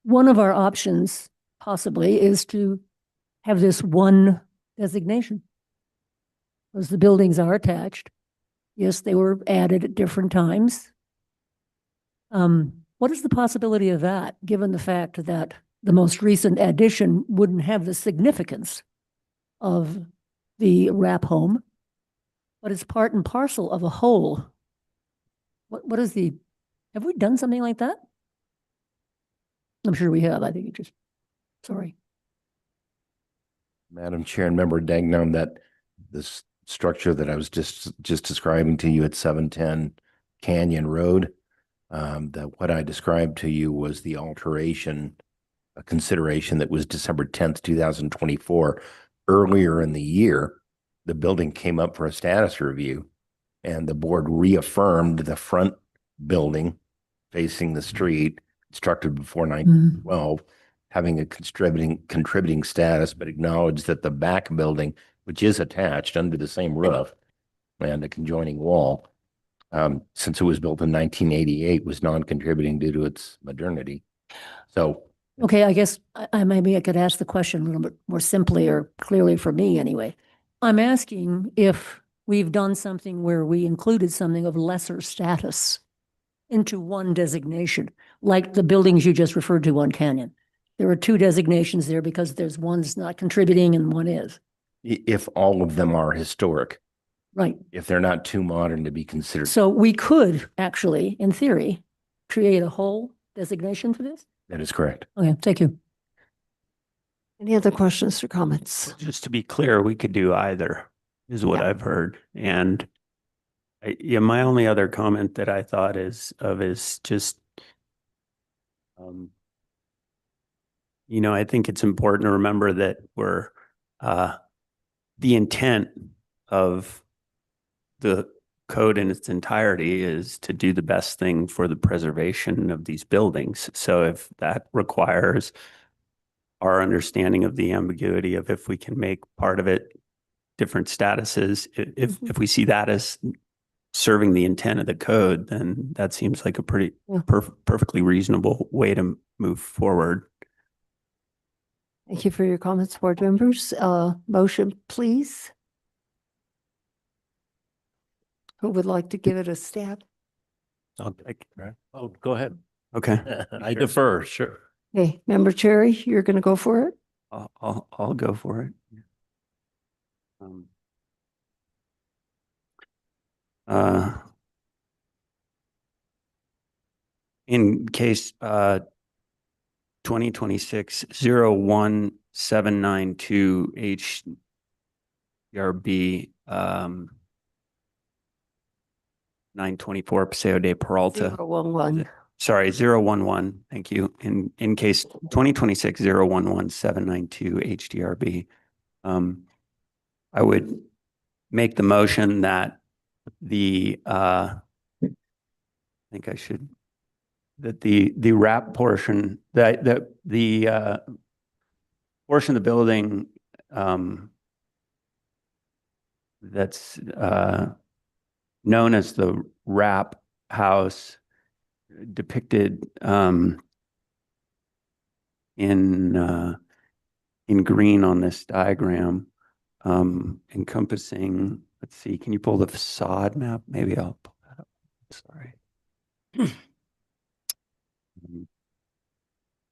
One of our options possibly is to have this one designation. Because the buildings are attached. Yes, they were added at different times. What is the possibility of that, given the fact that the most recent addition wouldn't have the significance of the wrap home, but it's part and parcel of a whole? What is have we done something like that? I'm sure we have. I think it just, sorry. Madam Chair and Member Dangnam, that this structure that I was just describing to you at 710 Canyon Road, that what I described to you was the alteration, a consideration that was December 10th, 2024. Earlier in the year, the building came up for a status review, and the board reaffirmed the front building facing the street, constructed before 1912, having a contributing status, but acknowledged that the back building, which is attached under the same roof and a conjoining wall, since it was built in 1988, was non-contributing due to its modernity. So, Okay, I guess maybe I could ask the question a little bit more simply or clearly for me anyway. I'm asking if we've done something where we included something of lesser status into one designation, like the buildings you just referred to on Canyon. There are two designations there because there's one's not contributing and one is. if all of them are historic, Right. if they're not too modern to be considered. So we could actually, in theory, create a whole designation for this? That is correct. Okay, thank you. Any other questions or comments? Just to be clear, we could do either, is what Yeah. I've heard. And yeah, my only other comment that I thought is just, I think it's important to remember that the intent of the code in its entirety is to do the best thing for the preservation of these buildings. So if that requires our understanding of the ambiguity of if we can make part of it different statuses, if we see that as serving the intent of the code, then that seems like a pretty perfectly reasonable way to move forward. Thank you for your comments, board members. Motion, please. Who would like to give it a stab? Oh, go ahead. Okay. I defer, sure. Okay, Member Cherry, you're going to go for it? I'll go for it. In case 2026-01792 HDRB 924 Paseo de Peralta. 011. Sorry, 011. Thank you. In case 2026-011-792 HDRB, I would make the motion that the wrap portion, the portion of the building that's known as the wrap house, depicted in green on this diagram, encompassing, let's see, can you pull the facade map? Maybe I'll pull that up. Sorry.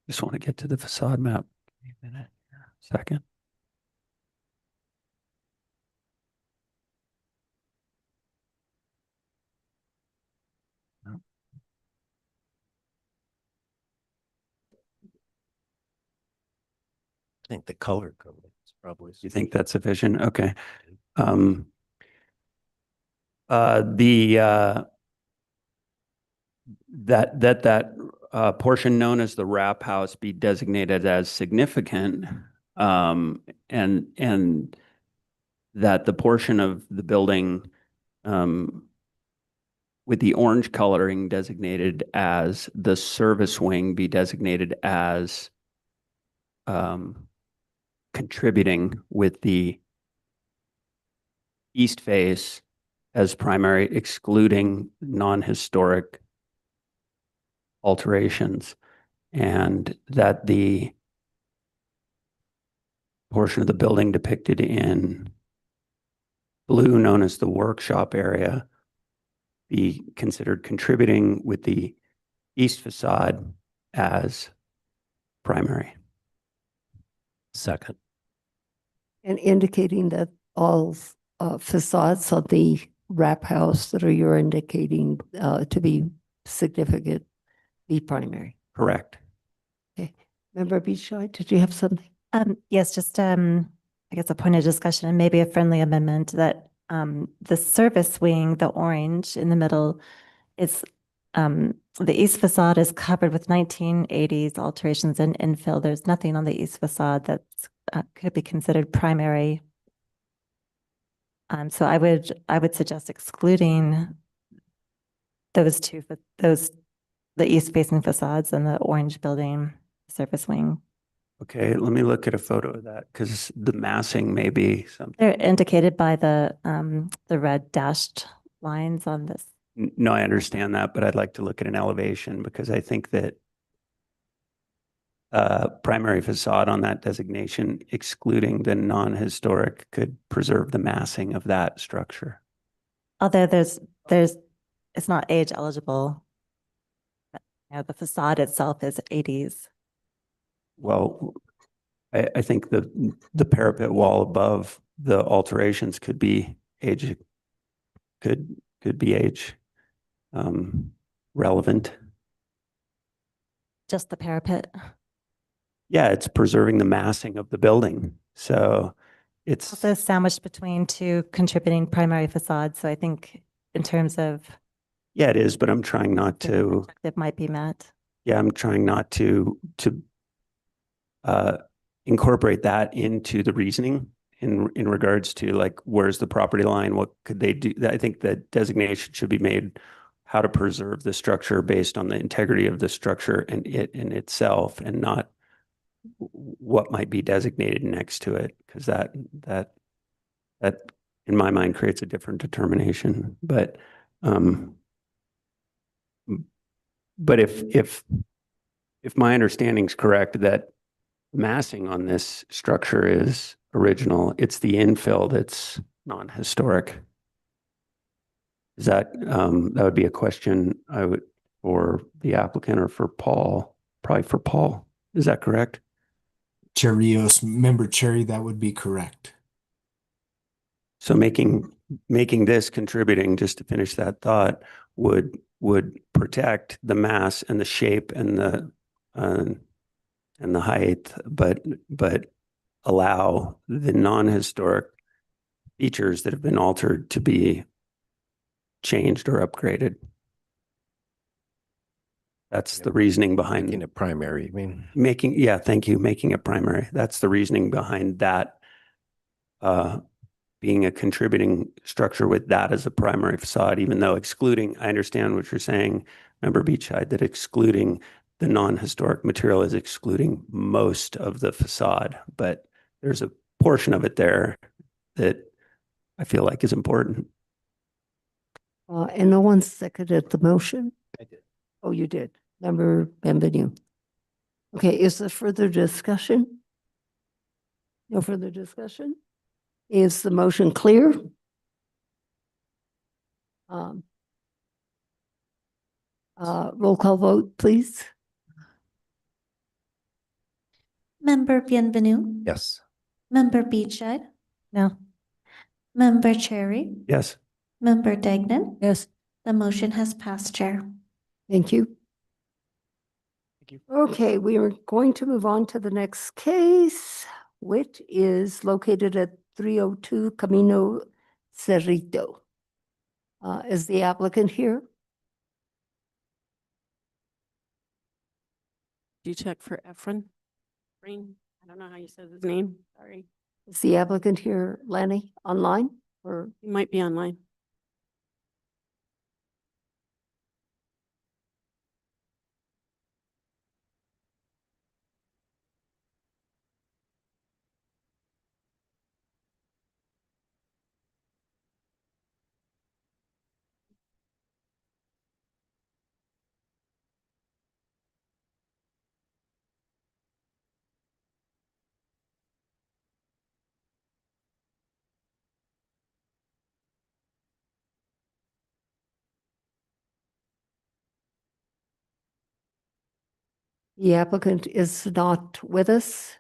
Just want to get to the facade map. Give me a minute here. Second. I think the color code is probably. You think that's sufficient? Okay. That portion known as the wrap house be designated as significant, and that the portion of the building with the orange coloring designated as the service wing be designated as contributing, with the east face as primary, excluding non-historic alterations, and that the portion of the building depicted in blue, known as the workshop area, be considered contributing, with the east facade as primary. Second. And indicating that all facades of the wrap house that you're indicating to be significant, be primary. Correct. Okay. Member Beachside, did you have something? Yes, just, I guess a point of discussion and maybe a friendly amendment that, the service wing, the orange in the middle is, the east facade is covered with 1980s alterations and infill. There's nothing on the east facade that's, could be considered primary. So I would suggest excluding those two, the east facing facades and the orange building service wing. Okay, let me look at a photo of that because the massing may be something. They're indicated by the red dashed lines on this. No, I understand that, but I'd like to look at an elevation because I think that primary facade on that designation, excluding the non-historic, could preserve the massing of that structure. Although it's not age eligible. You know, the facade itself is 80s. Well, I think the parapet wall above the alterations could be age, could be age relevant. Just the parapet. Yeah, it's preserving the massing of the building. So it's Also sandwiched between two contributing primary facades. So I think in terms of yeah, it is, but I'm trying not to. it might be met. Yeah, I'm trying not to incorporate that into the reasoning in regards to like where's the property line, what could they do? I think the designation should be made how to preserve the structure based on the integrity of the structure and it in itself, and not what might be designated next to it, because that in my mind creates a different determination. But if my understanding is correct that massing on this structure is original, it's the infill that's non-historic. Is that that would be a question I would for the applicant or for Paul, probably for Paul. Is that correct? Chair Rios, Member Cherry, that would be correct. So making this contributing, just to finish that thought, would protect the mass and the shape and the height, but allow the non-historic features that have been altered to be changed or upgraded. That's the reasoning behind Making it primary, I mean. yeah, thank you, making it primary. That's the reasoning behind that being a contributing structure with that as a primary facade, even though excluding, I understand what you're saying, Member Beachside, that excluding the non-historic material is excluding most of the facade, but there's a portion of it there that I feel like is important. And no one seconded the motion? I did. Oh, you did. Member Benvenu. Okay, is there further discussion? No further discussion? Is the motion clear? Roll call vote, please. Member Bienvenu, Yes. Member Beachside, No. Member Cherry, Yes. Member Degnan. Yes. The motion has passed, Chair. Thank you. Thank you. Okay, we are going to move on to the next case, which is located at 302 Camino Cerrito. Is the applicant here? Do you check for Efren? Green? I don't know how you said his name. Sorry. Is the applicant here, Lanny, online or? He might be online. The applicant is not with us.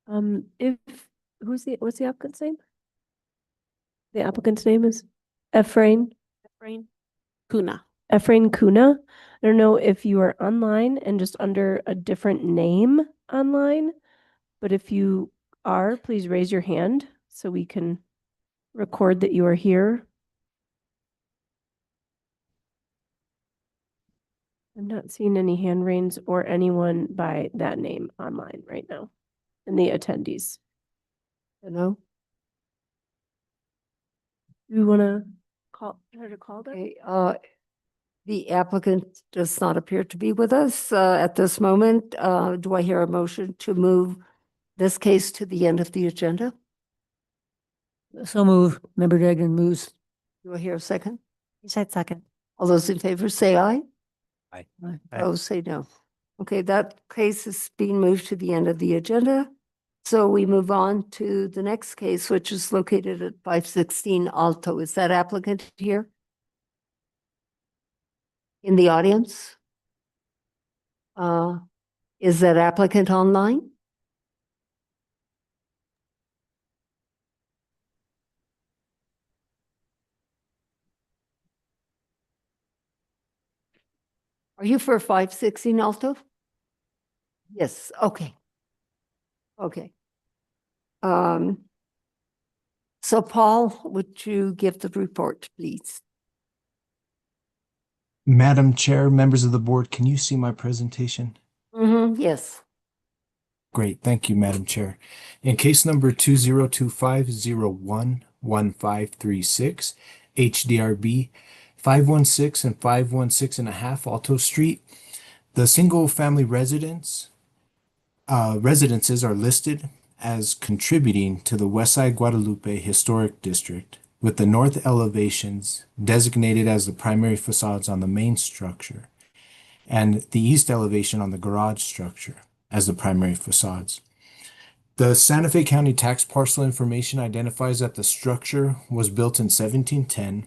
What's the applicant's name? The applicant's name is Efrain. Efrain Kuna. Efrain Kuna. I don't know if you are online and just under a different name online, but if you are, please raise your hand so we can record that you are here. I'm not seeing any hand raised or anyone by that name online right now in the attendees. No? Do you want to try to call them? Okay, the applicant does not appear to be with us at this moment. Do I hear a motion to move this case to the end of the agenda? So move. Member Degan moves. Do I hear a second? Said second. All those in favor say aye. Aye. Opposed, say no. Okay, that case is being moved to the end of the agenda. So we move on to the next case, which is located at 516 Alto. Is that applicant here? In the audience? Is that applicant online? Are you for 516 Alto? Yes, okay. Okay. So Paul, would you give the report, please? Madam Chair, members of the board, can you see my presentation? Yes. Great, thank you, Madam Chair. In case number 2025011536, HDRB 516 and 516.5 Alto Street, the single-family residences are listed as contributing to the Westside Guadalupe Historic District, with the north elevations designated as the primary facades on the main structure, and the east elevation on the garage structure as the primary facades. The Santa Fe County tax parcel information identifies that the structure was built in 1710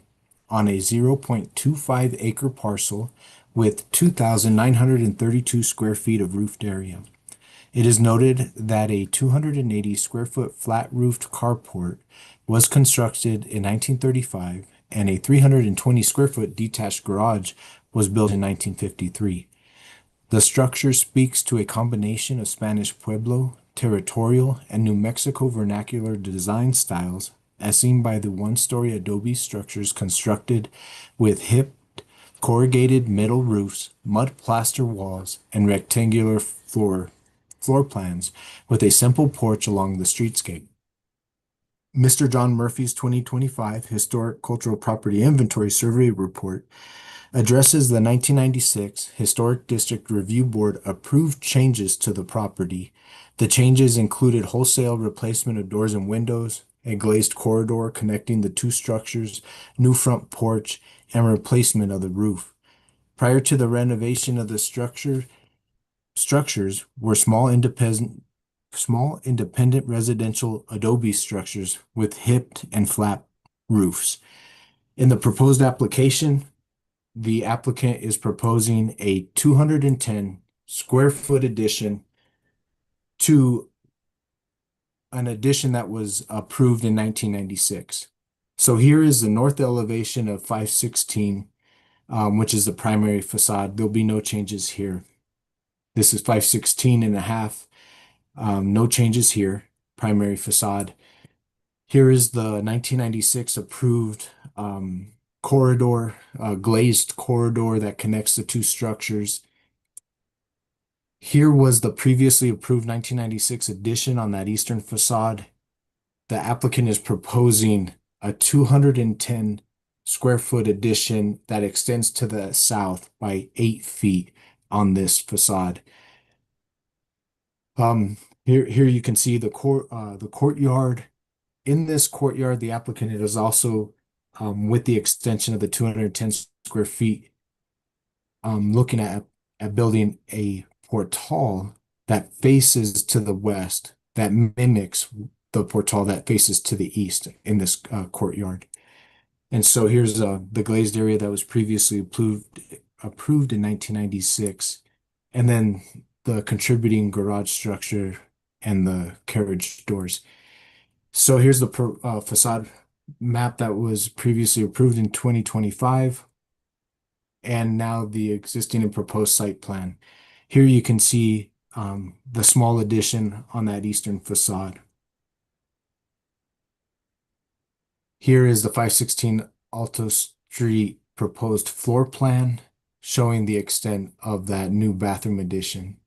on a 0.25 acre parcel with 2,932 square feet of roofed area. It is noted that a 280 square foot flat roofed carport was constructed in 1935 and a 320 square foot detached garage was built in 1953. The structure speaks to a combination of Spanish Pueblo, territorial, and New Mexico vernacular design styles, as seen by the one-story adobe structures constructed with hipped, corrugated metal roofs, mud plaster walls, and rectangular floor plans with a simple porch along the streetscape. Mr. John Murphy's 2025 Historic Cultural Property Inventory Survey Report addresses the 1996 Historic District Review Board approved changes to the property. The changes included wholesale replacement of doors and windows, a glazed corridor connecting the two structures, new front porch, and replacement of the roof. Prior to the renovation of the structures were small independent residential adobe structures with hipped and flat roofs. In the proposed application, the applicant is proposing a 210 square foot addition to an addition that was approved in 1996. So here is the north elevation of 516, which is the primary facade. There'll be no changes here. This is 516.5. No changes here, primary facade. Here is the 1996 approved corridor, glazed corridor that connects the two structures. Here was the previously approved 1996 addition on that eastern facade. The applicant is proposing a 210 square foot addition that extends to the south by 8 feet on this facade. Here you can see the courtyard. In this courtyard, the applicant is also with the extension of the 210 square feet, looking at building a portal that faces to the west that mimics the portal that faces to the east in this courtyard. And so here's the glazed area that was previously approved in 1996, and then the contributing garage structure and the carriage doors. So here's the facade map that was previously approved in 2025, and now the existing and proposed site plan. Here you can see the small addition on that eastern facade. Here is the 516 Alto Street proposed floor plan showing the extent of that new bathroom addition.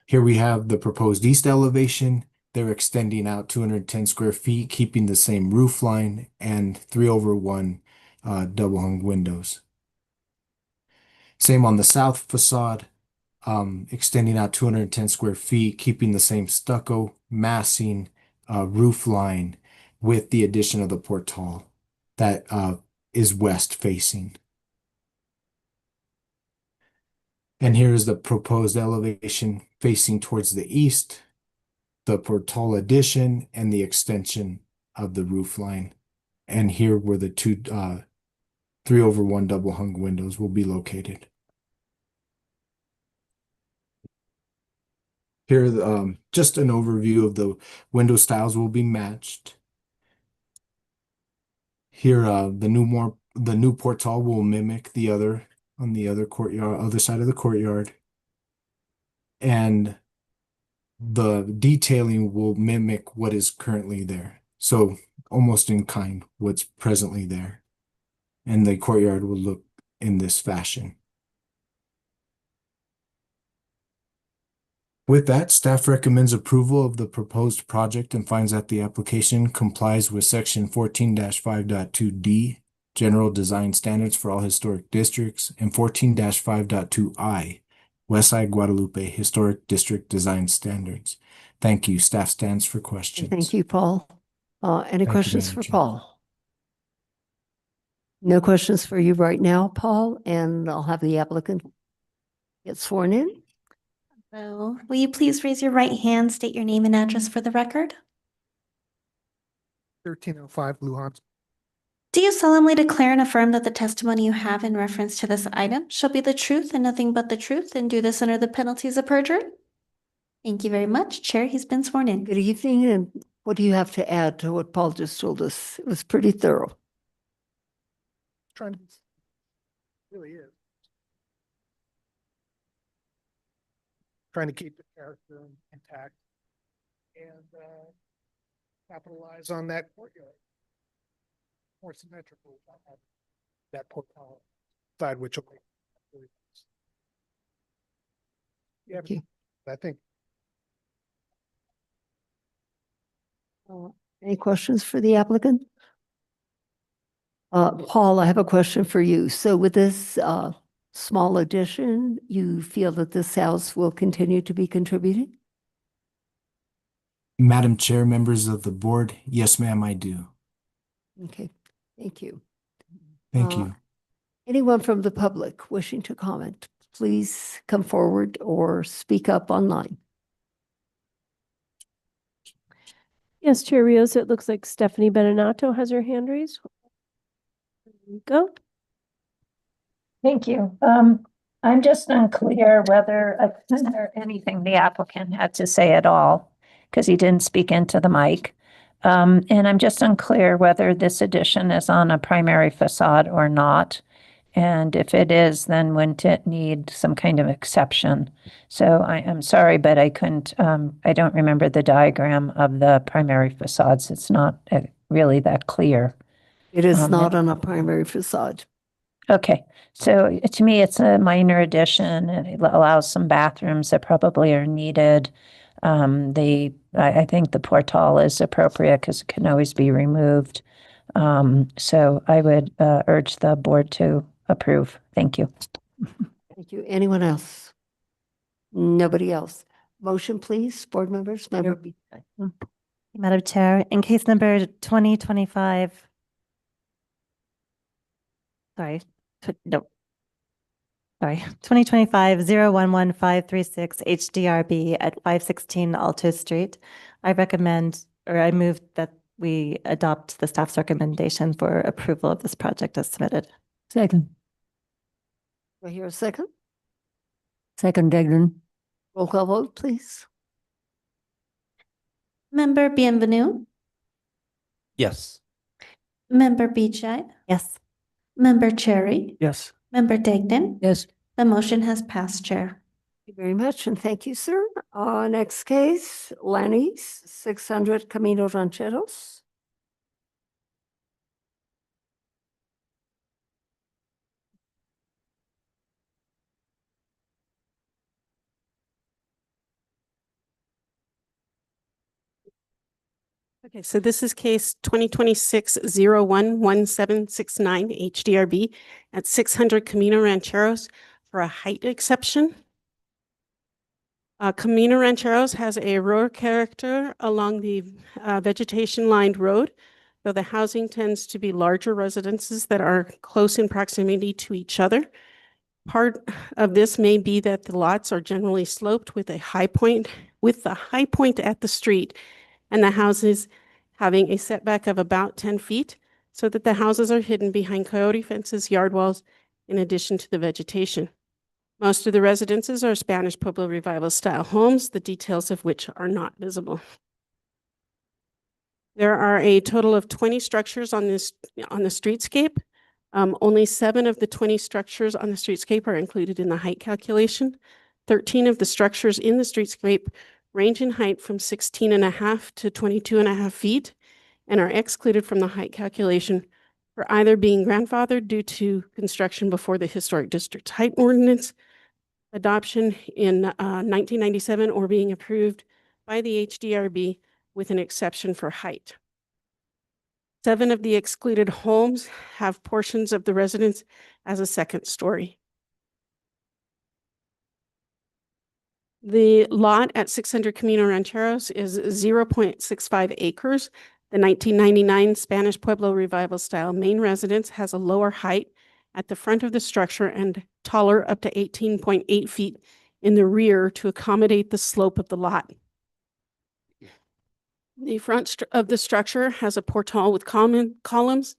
Here we have the proposed east elevation. They're extending out 210 square feet, keeping the same roof line and 3/1 double hung windows. Same on the south facade, extending out 210 square feet, keeping the same stucco, massing, roof line with the addition of the portal that is west facing. And here is the proposed elevation facing towards the east, the portal addition, and the extension of the roof line. And here where the two 3/1 double hung windows will be located. Here, just an overview of the window styles will be matched. Here, the new portal will mimic the other on the other courtyard, other side of the courtyard, and the detailing will mimic what is currently there. So almost in kind, what's presently there, and the courtyard will look in this fashion. With that, staff recommends approval of the proposed project and finds that the application complies with section 14-5.2D, general design standards for all historic districts, and 14-5.2I, Westside Guadalupe Historic District Design Standards. Thank you. Staff stands for questions. Thank you, Paul. Any Thank you, questions Madam for Chair. Paul? No questions for you right now, Paul, and I'll have the applicant get sworn in. So, will you please raise your right hand, state your name and address for the record? 1305 Lujan. Do you solemnly declare and affirm that the testimony you have in reference to this item shall be the truth and nothing but the truth, and do this under the penalties of perjury? Thank you very much. Chair, he's been sworn in. Good evening, and what do you have to add to what Paul just told us? It was pretty thorough. Trying to, really is. Trying to keep the character intact and capitalize on that courtyard. More symmetrical without having that portal side, which will make it really nice. Thank you. I think Any questions for the applicant? Paul, I have a question for you. So with this small addition, you feel that this house will continue to be contributing? Madam Chair, members of the board, yes, ma'am, I do. Okay, thank you. Thank you. Anyone from the public wishing to comment, please come forward or speak up online. Yes, Chair Rios, it looks like Stephanie Benenato has her hand raised. There you go. Thank you. I'm just unclear whether or anything the applicant had to say at all, because he didn't speak into the mic. And I'm just unclear whether this addition is on a primary facade or not. And if it is, then wouldn't it need some kind of exception? So I am sorry, but I couldn't, I don't remember the diagram of the primary facades. It's not really that clear. It is not on a primary facade. Okay, so to me, it's a minor addition and it allows some bathrooms that probably are needed. I think the portal is appropriate because it can always be removed. So I would urge the board to approve. Thank you. Thank you. Anyone else? Nobody else. Motion, please, board members. Member Madam Chair, in case number 2025. Sorry, no. Sorry, 2025-011536 HDRB at 516 Alto Street. I recommend, or I move that we adopt the staff's recommendation for approval of this project as submitted. Second. Do I hear a second? Second, Degnan. Roll call vote, please. Member Bienvenu, Yes. Member Beechey, Yes. Member Cherry, Yes. Member Degnan. Yes. The motion has passed, Chair. Thank you very much, and thank you, sir. Next case, Lanny's, 600 Camino Rancheros. Okay, so this is case 2026-01-1769 HDRB at 600 Camino Rancheros for a height exception. Camino Rancheros has a rural character along the vegetation-lined road, though the housing tends to be larger residences that are close in proximity to each other. Part of this may be that the lots are generally sloped with the high point at the street, and the houses having a setback of about 10 feet, so that the houses are hidden behind coyote fences, yard walls, in addition to the vegetation. Most of the residences are Spanish Pueblo Revival style homes, the details of which are not visible. There are a total of 20 structures on the streetscape. Only 7 of the 20 structures on the streetscape are included in the height calculation. 13 of the structures in the streetscape range in height from 16.5 to 22.5 feet and are excluded from the height calculation for either being grandfathered due to construction before the Historic District's height ordinance, adoption in 1997, or being approved by the HDRB with an exception for height. 7 of the excluded homes have portions of the residence as a second story. The lot at 600 Camino Rancheros is 0.65 acres. The 1999 Spanish Pueblo Revival style main residence has a lower height at the front of the structure and taller up to 18.8 feet in the rear to accommodate the slope of the lot. The front of the structure has a portal with columns,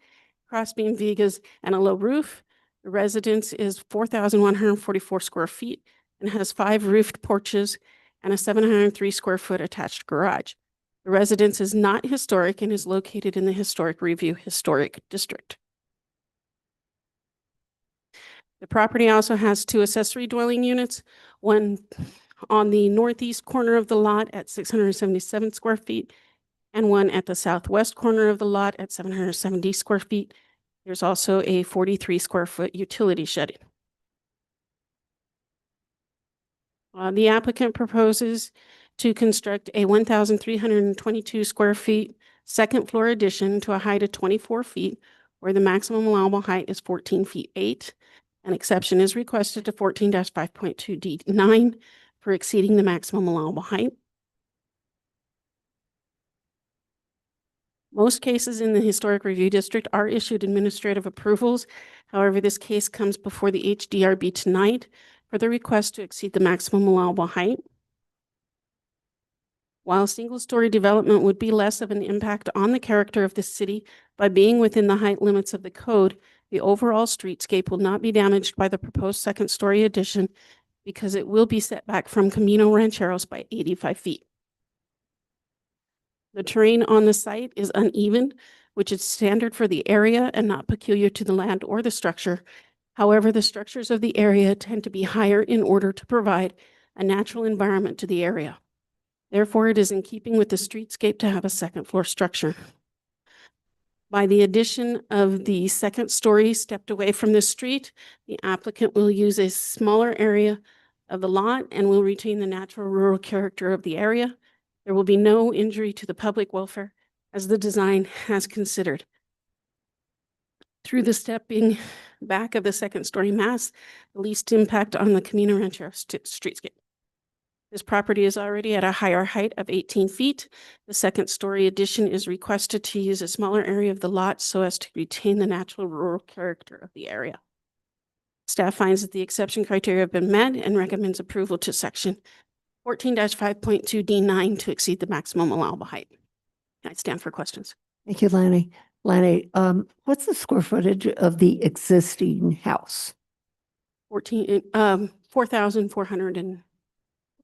crossbeam vigas, and a low roof. The residence is 4,144 square feet and has 5 roofed porches and a 703 square foot attached garage. The residence is not historic and is located in the Historic Review Historic District. The property also has 2 accessory dwelling units, one on the northeast corner of the lot at 677 square feet and one at the southwest corner of the lot at 770 square feet. There's also a 43 square foot utility shed. The applicant proposes to construct a 1,322 square feet second floor addition to a height of 24 feet, where the maximum allowable height is 14 feet 8. An exception is requested to 14-5.2 D9 for exceeding the maximum allowable height. Most cases in the Historic Review District are issued administrative approvals. However, this case comes before the HDRB tonight for the request to exceed the maximum allowable height. While single-story development would be less of an impact on the character of the city by being within the height limits of the code, the overall streetscape will not be damaged by the proposed second-story addition because it will be set back from Camino Rancheros by 85 feet. The terrain on the site is uneven, which is standard for the area and not peculiar to the land or the structure. However, the structures of the area tend to be higher in order to provide a natural environment to the area. Therefore, it is in keeping with the streetscape to have a second floor structure. By the addition of the second story stepped away from the street, the applicant will use a smaller area of the lot and will retain the natural rural character of the area. There will be no injury to the public welfare as the design has considered. Through the stepping back of the second story mass, the least impact on the Camino Rancheros streetscape. This property is already at a higher height of 18 feet. The second story addition is requested to use a smaller area of the lot so as to retain the natural rural character of the area. Staff finds that the exception criteria have been met and recommends approval to section 14-5.2 D9 to exceed the maximum allowable height. I stand for questions. Thank you, Lanny. Lanny, what's the square footage of the existing house? 4,400 and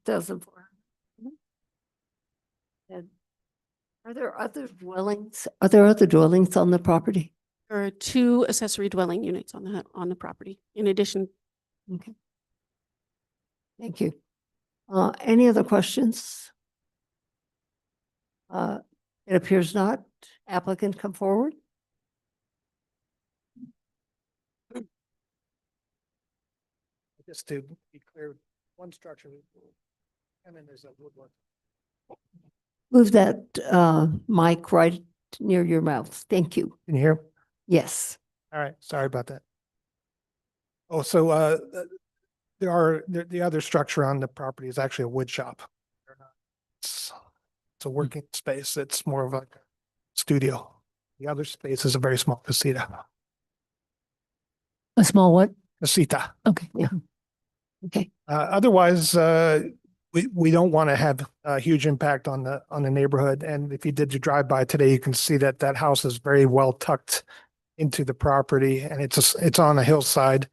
1,400. Are there other dwellings? Are there other dwellings on the property? There are 2 accessory dwelling units on the property, in addition. Okay. Thank you. Any other questions? It appears not. Applicant, come forward. Just to be clear, one structure, and then there's a woodwork. Move that mic right near your mouth. Thank you. Can you hear? Yes. All right, sorry about that. Oh, so the other structure on the property is actually a wood shop. It's a working space. It's more of a studio. The other space is a very small casita. A small what? Casita. Okay, yeah. Okay. Otherwise, we don't want to have a huge impact on the neighborhood. And if you did your drive by today, you can see that that house is very well tucked into the property, and it's on a hillside.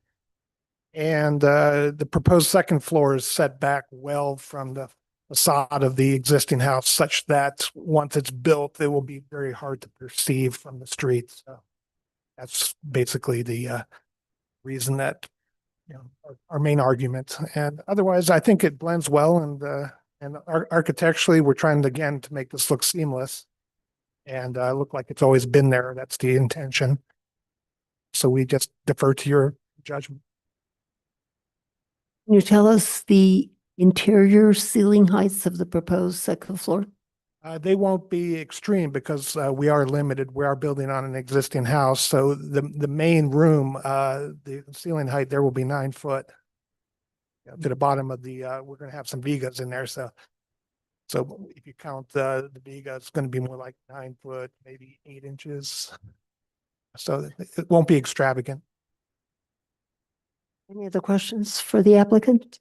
And the proposed second floor is set back well from the facade of the existing house, such that once it's built, it will be very hard to perceive from the street. So that's basically the reason that, you know, our main argument. And otherwise, I think it blends well, and architecturally, we're trying again to make this look seamless and look like it's always been there. That's the intention. So we just defer to your judgment. Can you tell us the interior ceiling heights of the proposed second floor? They won't be extreme because we are limited. We are building on an existing house. So the main room, the ceiling height there will be 9 foot. To the bottom of the, we're going to have some vigas in there. So if you count the viga, it's going to be more like 9 foot, maybe 8 inches. So it won't be extravagant. Any other questions for the applicant?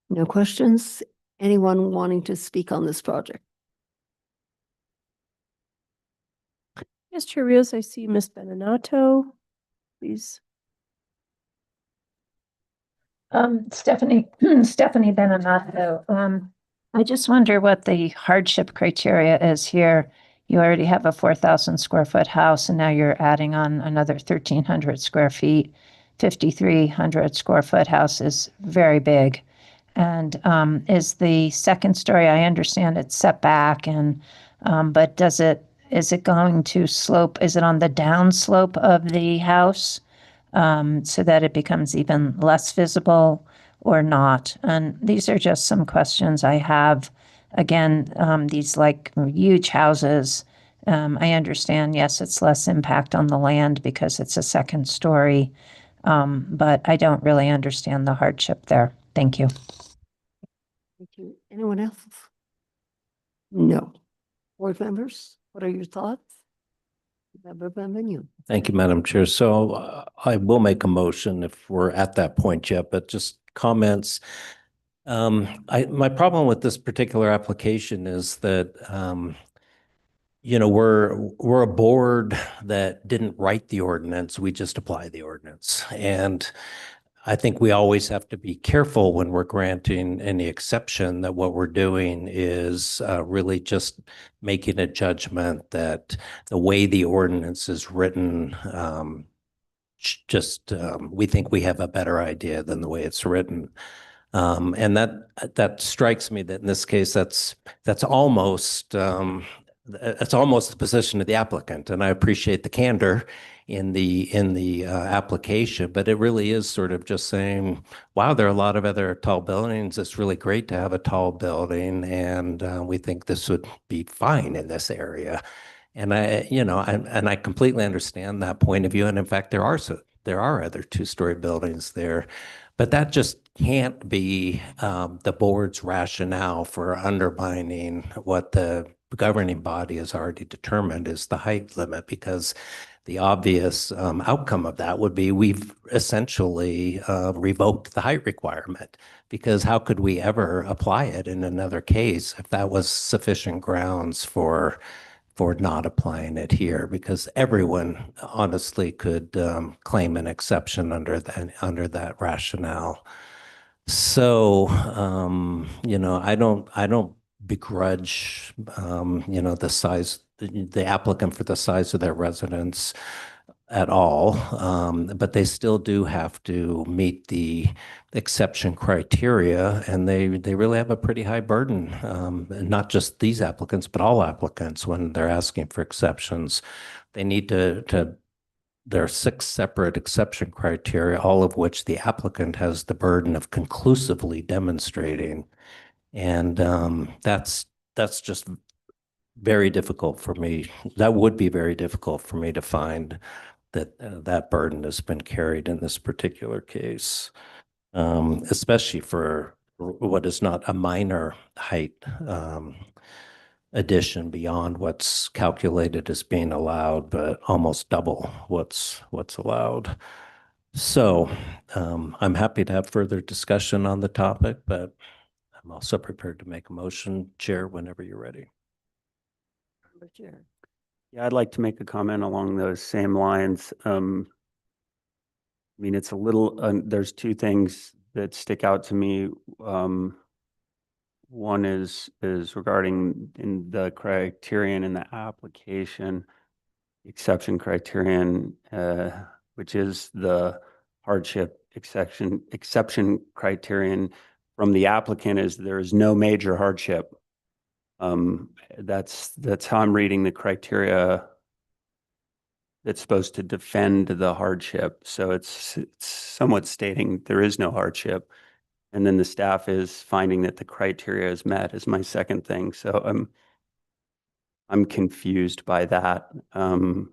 No questions? Anyone wanting to speak on this project? Yes, Chair Rios, I see Ms. Beninato, please. Stephanie Beninato. I just wonder what the hardship criteria is here. You already have a 4,000 square foot house, and now you're adding on another 1,300 square feet. 5,300 square foot house is very big. And is the second story, I understand it's set back, and but is it going to slope? Is it on the down slope of the house so that it becomes even less visible or not? And these are just some questions I have. Again, these like huge houses, I understand, yes, it's less impact on the land because it's a second story, but I don't really understand the hardship there. Thank you. Thank you. Anyone else? No. Board members, what are your thoughts? Member Benvenu. Thank you, Madam Chair. So I will make a motion if we're at that point yet, but just comments. My problem with this particular application is that, you know, we're a board that didn't write the ordinance. We just apply the ordinance. And I think we always have to be careful when we're granting any exception that what we're doing is really just making a judgment that the way the ordinance is written, we think we have a better idea than the way it's written. And that strikes me that in this case, that's almost the position of the applicant. And I appreciate the candor in the application, but it really is sort of just saying, wow, there are a lot of other tall buildings. It's really great to have a tall building, and we think this would be fine in this area. And I completely understand that point of view. And in fact, there are other two-story buildings there, but that just can't be the board's rationale for undermining what the governing body has already determined is the height limit, because the obvious outcome of that would be we've essentially revoked the height requirement, because how could we ever apply it in another case if that was sufficient grounds for not applying it here? Because everyone honestly could claim an exception under that rationale. So, I don't begrudge, the size, the applicant for the size of their residence at all, but they still do have to meet the exception criteria, and they really have a pretty high burden, and not just these applicants, but all applicants when they're asking for exceptions. They need to there are 6 separate exception criteria, all of which the applicant has the burden of conclusively demonstrating. And that's just very difficult for me. That would be very difficult for me to find that that burden has been carried in this particular case, especially for what is not a minor height addition beyond what's calculated as being allowed, but almost double what's allowed. So I'm happy to have further discussion on the topic, but I'm also prepared to make a motion, Chair, whenever you're ready. Yeah, I'd like to make a comment along those same lines. I mean, it's a little, there's 2 things that stick out to me. One is regarding in the criterion in the application, exception criterion, which is the hardship exception criterion from the applicant is there is no major hardship. That's how I'm reading the criteria that's supposed to defend the hardship. So it's somewhat stating there is no hardship. And then the staff is finding that the criteria is met is my second thing. So I'm confused by that. To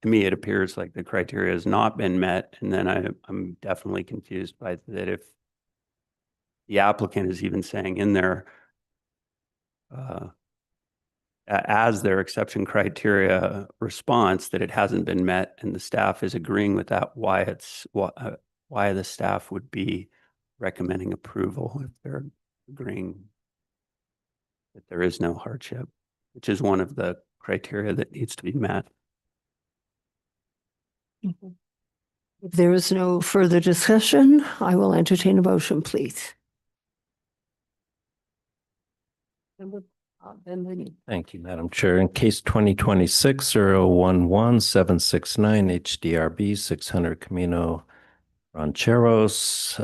me, it appears like the criteria has not been met. And then I'm definitely confused by that if the applicant is even saying in their as their exception criteria response that it hasn't been met, and the staff is agreeing with that, why the staff would be recommending approval if they're agreeing that there is no hardship, which is one of the criteria that needs to be met. If there is no further discussion, I will entertain a motion, please. Thank you, Madam Chair. In case 2026-011-769 HDRB 600 Camino Rancheros,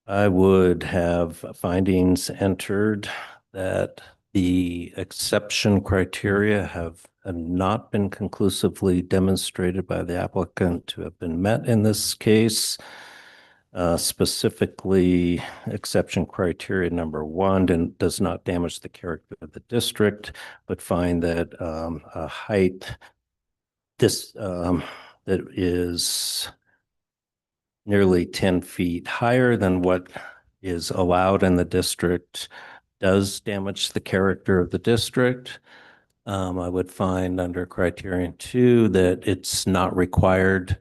I would have findings entered that the exception criteria have not been conclusively demonstrated by the applicant to have been met in this case. Specifically, exception criteria number 1 does not damage the character of the district, but find that a height that is nearly 10 feet higher than what is allowed in the district does damage the character of the district. I would find under criterion 2 that it's not required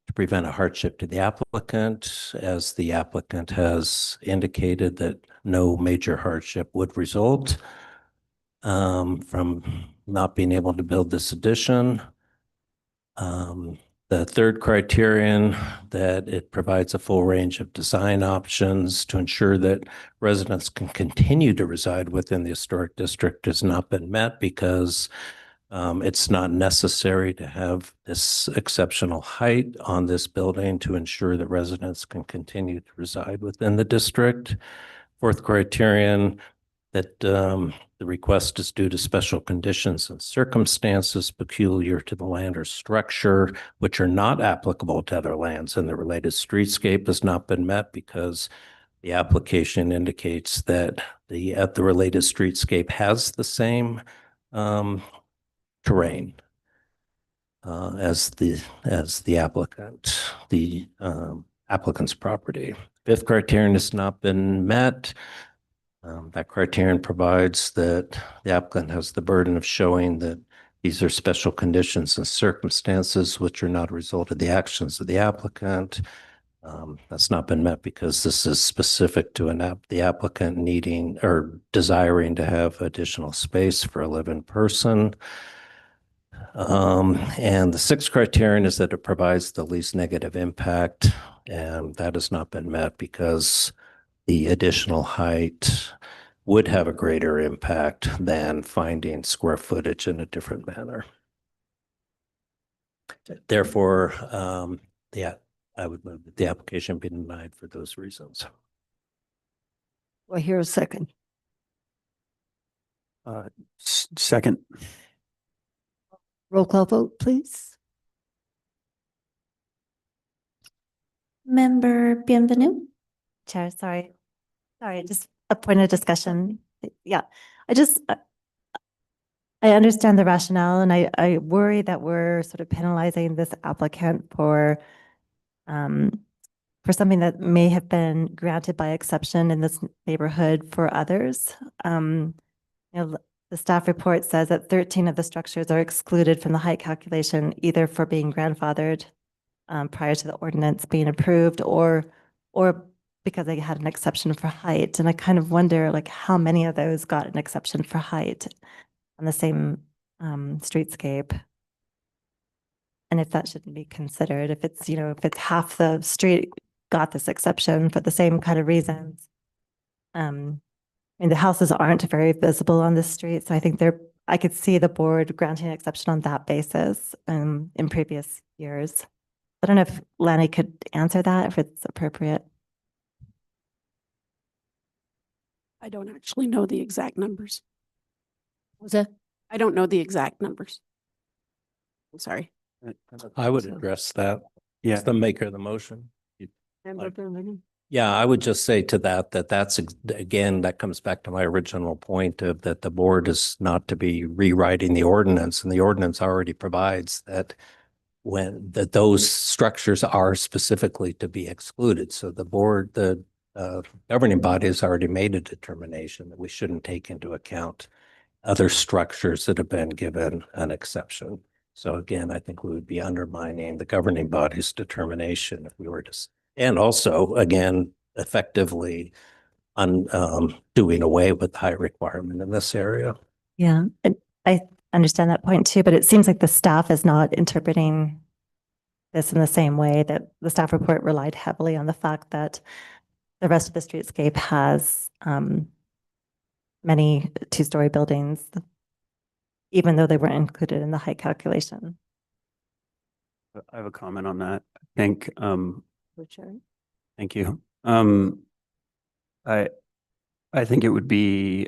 to prevent a hardship to the applicant, as the applicant has indicated that no major hardship would result from not being able to build this addition. The third criterion, that it provides a full range of design options to ensure that residents can continue to reside within the historic district, has not been met because it's not necessary to have this exceptional height on this building to ensure that residents can continue to reside within the district. Fourth criterion, that the request is due to special conditions and circumstances peculiar to the land or structure, which are not applicable to other lands, and the related streetscape has not been met because the application indicates that the related streetscape has the same terrain as the applicant's property. Fifth criterion has not been met. That criterion provides that the applicant has the burden of showing that these are special conditions and circumstances which are not a result of the actions of the applicant. That's not been met because this is specific to the applicant needing or desiring to have additional space for a live-in person. And the sixth criterion is that it provides the least negative impact, and that has not been met because the additional height would have a greater impact than finding square footage in a different manner. Therefore, yeah, I would move that the application be denied for those reasons. Do I hear a second? Second. Roll call vote, please. Member Bienvenu? Chair, sorry, just a point of discussion. Yeah, I understand the rationale and I worry that we're sort of penalizing this applicant for something that may have been granted by exception in this neighborhood for others. The staff report says that 13 of the structures are excluded from the height calculation, either for being grandfathered prior to the ordinance being approved or because they had an exception for height. And I kind of wonder like how many of those got an exception for height on the same streetscape. And if that shouldn't be considered, if it's, if it's half the street got this exception for the same kind of reasons. And the houses aren't very visible on this street. So I think I could see the board granting an exception on that basis in previous years. I don't know if Lanny could answer that, if it's appropriate. I don't actually know the exact numbers. Was that? I don't know the exact numbers. I'm sorry. I would address that. Yeah. As the maker of the motion. Member Bienvenu? Yeah, I would just say to that's, again, that comes back to my original point of that the board is not to be rewriting the ordinance, and the ordinance already provides that those structures are specifically to be excluded. So the board, the governing body has already made a determination that we shouldn't take into account other structures that have been given an exception. So again, I think we would be undermining the governing body's determination if we were to, and also again, effectively doing away with the height requirement in this area. Yeah, and I understand that point too, but it seems like the staff is not interpreting this in the same way. That the staff report relied heavily on the fact that the rest of the streetscape has many two-story buildings, even though they weren't included in the height calculation. I have a comment on that. I think, Richard? thank you. I think it would be,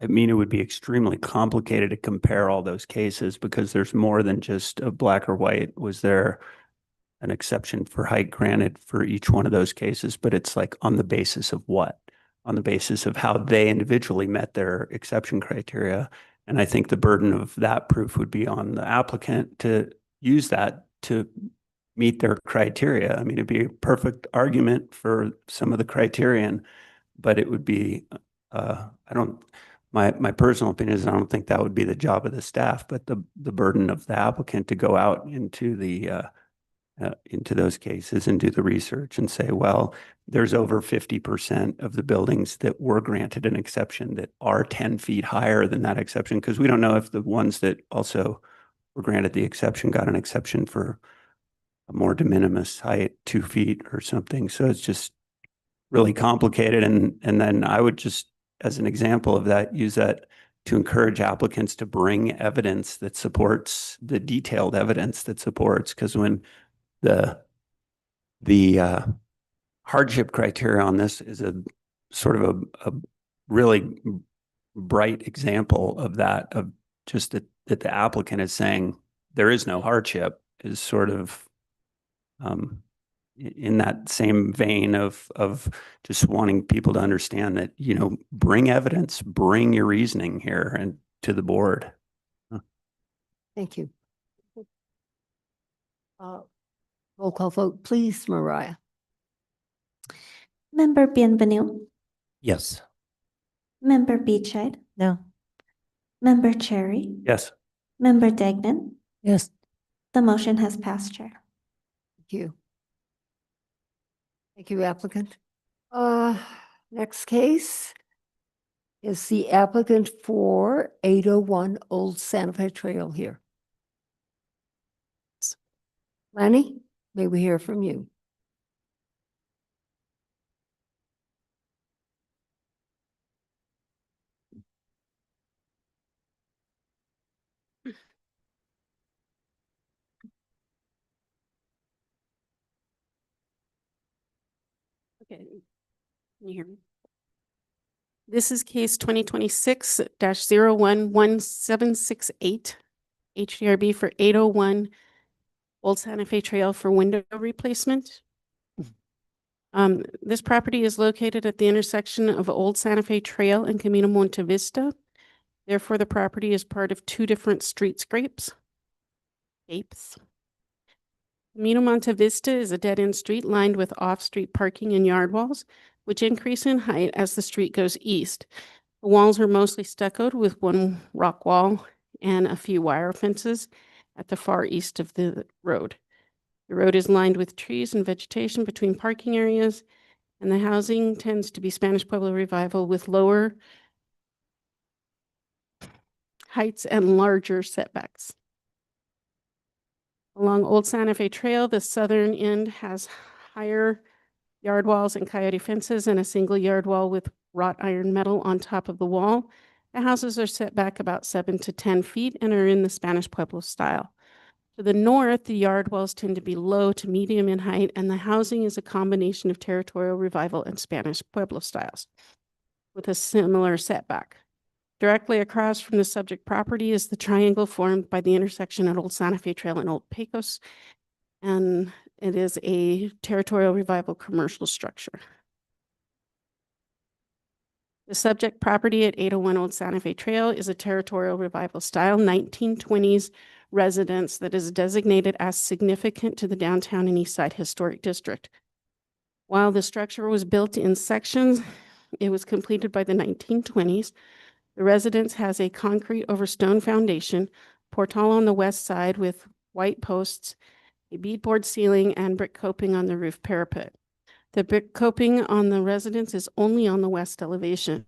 it would be extremely complicated to compare all those cases because there's more than just a black or white. Was there an exception for height granted for each one of those cases? But it's like on the basis of what? On the basis of how they individually met their exception criteria. And I think the burden of that proof would be on the applicant to use that to meet their criteria. I mean, it'd be a perfect argument for some of the criterion, but it would be, my personal opinion is I don't think that would be the job of the staff, but the burden of the applicant to go out into those cases and do the research and say, well, there's over 50% of the buildings that were granted an exception that are 10 feet higher than that exception, because we don't know if the ones that also were granted the exception got an exception for a more de minimis height, 2 feet or something. So it's just really complicated. And then I would just, as an example of that, use that to encourage applicants to bring evidence that supports the detailed evidence that supports, because when the hardship criteria on this is a sort of a really bright example of that, of just that the applicant is saying there is no hardship, is sort of in that same vein of just wanting people to understand that, bring evidence, bring your reasoning here and to the board. Thank you. Roll call vote, please, Mariah. Member Bienvenu? Yes. Member Beachhead? No. Member Cherry? Yes. Member Degnan? Yes. The motion has passed, Chair. Thank you. Thank you, applicant. Next case is the applicant for 801 Old Santa Fe Trail here. Lanny, may we hear from you? Okay. Can you hear me? This is case 2026-011768, HDRB for 801 Old Santa Fe Trail for window replacement. This property is located at the intersection of Old Santa Fe Trail and Camino Monte Vista. Therefore, the property is part of two different streetscapes. Camino Monte Vista is a dead-end street lined with off-street parking and yard walls, which increase in height as the street goes east. The walls are mostly stuccoed with one rock wall and a few wire fences at the far east of the road. The road is lined with trees and vegetation between parking areas, and the housing tends to be Spanish Pueblo Revival with lower heights and larger setbacks. Along Old Santa Fe Trail, the southern end has higher yard walls and coyote fences and a single yard wall with wrought iron metal on top of the wall. The houses are set back about 7 to 10 feet and are in the Spanish Pueblo style. To the north, the yard walls tend to be low to medium in height, and the housing is a combination of Territorial Revival and Spanish Pueblo styles with a similar setback. Directly across from the subject property is the triangle formed by the intersection at Old Santa Fe Trail and Old Pecos, and it is a Territorial Revival commercial structure. The subject property at 801 Old Santa Fe Trail is a Territorial Revival style 1920s residence that is designated as significant to the downtown and east side historic district. While the structure was built in sections, it was completed by the 1920s. The residence has a concrete over stone foundation, portal on the west side with white posts, a beadboard ceiling, and brick coping on the roof parapet. The brick coping on the residence is only on the west elevation.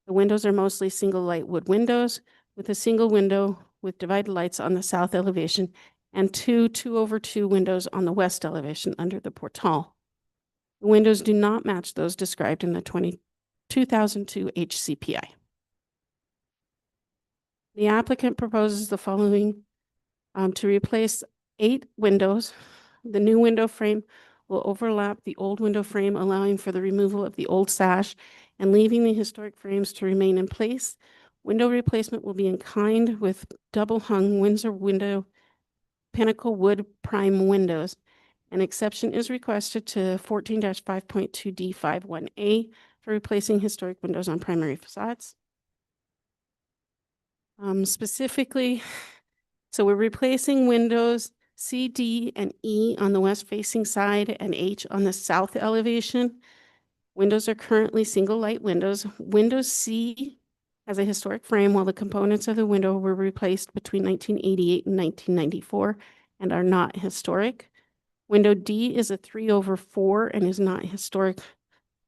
The windows are mostly single light wood windows with a single window with divided lights on the south elevation and two 2/2 windows on the west elevation under the portal. The windows do not match those described in the 2002 HCPI. The applicant proposes the following to replace 8 windows. The new window frame will overlap the old window frame, allowing for the removal of the old sash and leaving the historic frames to remain in place. Window replacement will be in kind with double hung Windsor window pinnacle wood prime windows. An exception is requested to 14-5.2 D51A for replacing historic windows on primary facades. Specifically, so we're replacing windows C, D, and E on the west facing side and H on the south elevation. Windows are currently single light windows. Window C has a historic frame, while the components of the window were replaced between 1988 and 1994 and are not historic. Window D is a 3/4 and is not historic.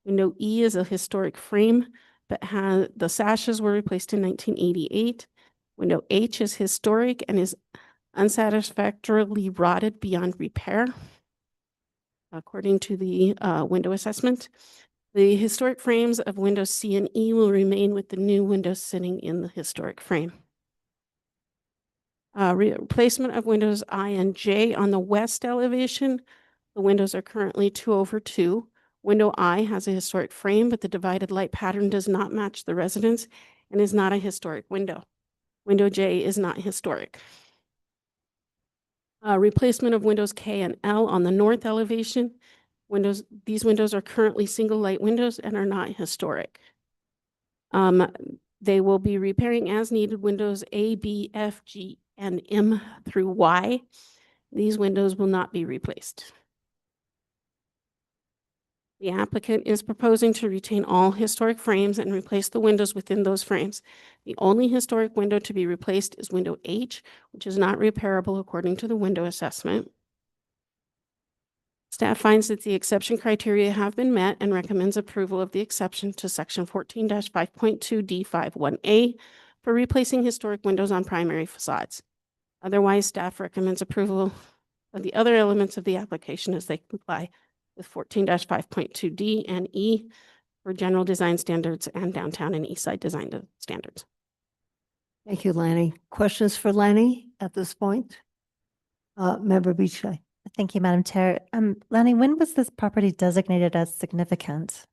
Window E is a historic frame, but the sashes were replaced in 1988. Window H is historic and is unsatisfactorily rotted beyond repair, according to the window assessment. The historic frames of windows C and E will remain with the new windows sitting in the historic frame. Replacement of windows I and J on the west elevation. The windows are currently 2/2. Window I has a historic frame, but the divided light pattern does not match the residence and is not a historic window. Window J is not historic. Replacement of windows K and L on the north elevation. These windows are currently single light windows and are not historic. They will be repairing as needed windows A, B, F, G, and M through Y. These windows will not be replaced. The applicant is proposing to retain all historic frames and replace the windows within those frames. The only historic window to be replaced is window H, which is not repairable according to the window assessment. Staff finds that the exception criteria have been met and recommends approval of the exception to section 14-5.2 D51A for replacing historic windows on primary facades. Otherwise, staff recommends approval of the other elements of the application as they comply with 14-5.2 D and E for general design standards and downtown and east side design standards. Thank you, Lanny. Questions for Lanny at this point? Member Beachley. Thank you, Madam Chair. Lenny, when was this property designated as significant?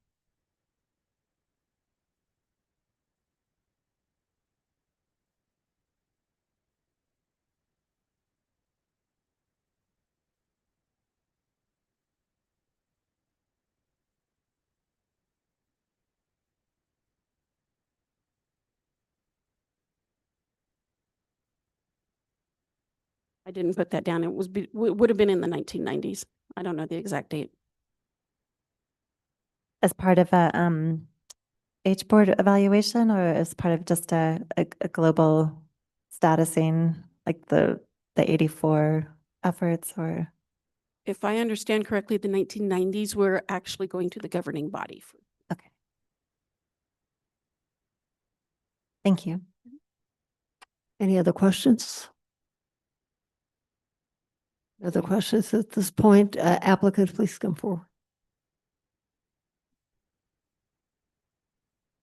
I didn't put that down. It was, would have been in the 1990s. I don't know the exact date. As part of a H board evaluation, or as part of just a global statusing, like the 84 efforts, or? If I understand correctly, the 1990s were actually going to the governing body. Okay. Thank you. Any other questions? Other questions at this point? Applicant, please come forward.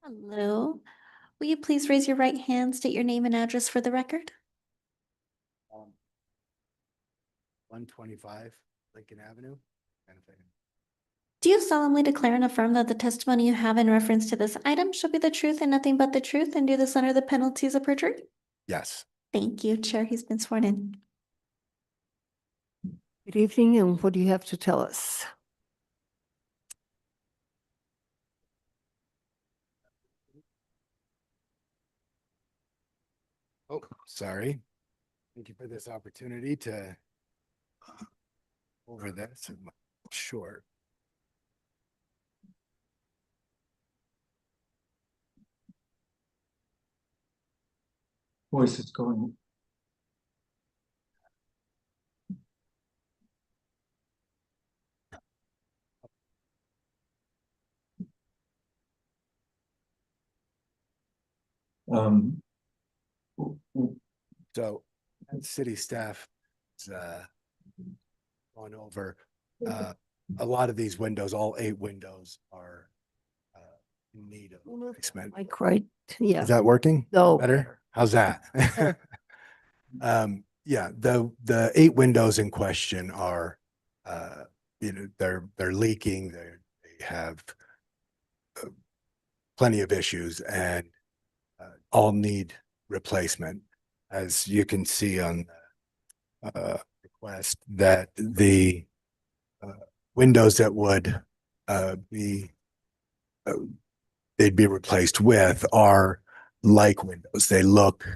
Hello. Will you please raise your right hand, state your name and address for the record? 125 Lincoln Avenue. Do you solemnly declare and affirm that the testimony you have in reference to this item shall be the truth and nothing but the truth, and do this under the penalties of perjury? Yes. Thank you, Chair. He's been sworn in. Good evening, and what do you have to tell us? Oh, sorry. Thank you for this opportunity to over this. I'm short. Voice is going. So city staff is gone over a lot of these windows, all 8 windows are in need of replacement. Like, right, yeah. Is that working? No. Better? How's that? Yeah, the 8 windows in question are they're leaking, they have plenty of issues, and all need replacement. As you can see on the request, that the windows that would they'd be replaced with are like windows. They look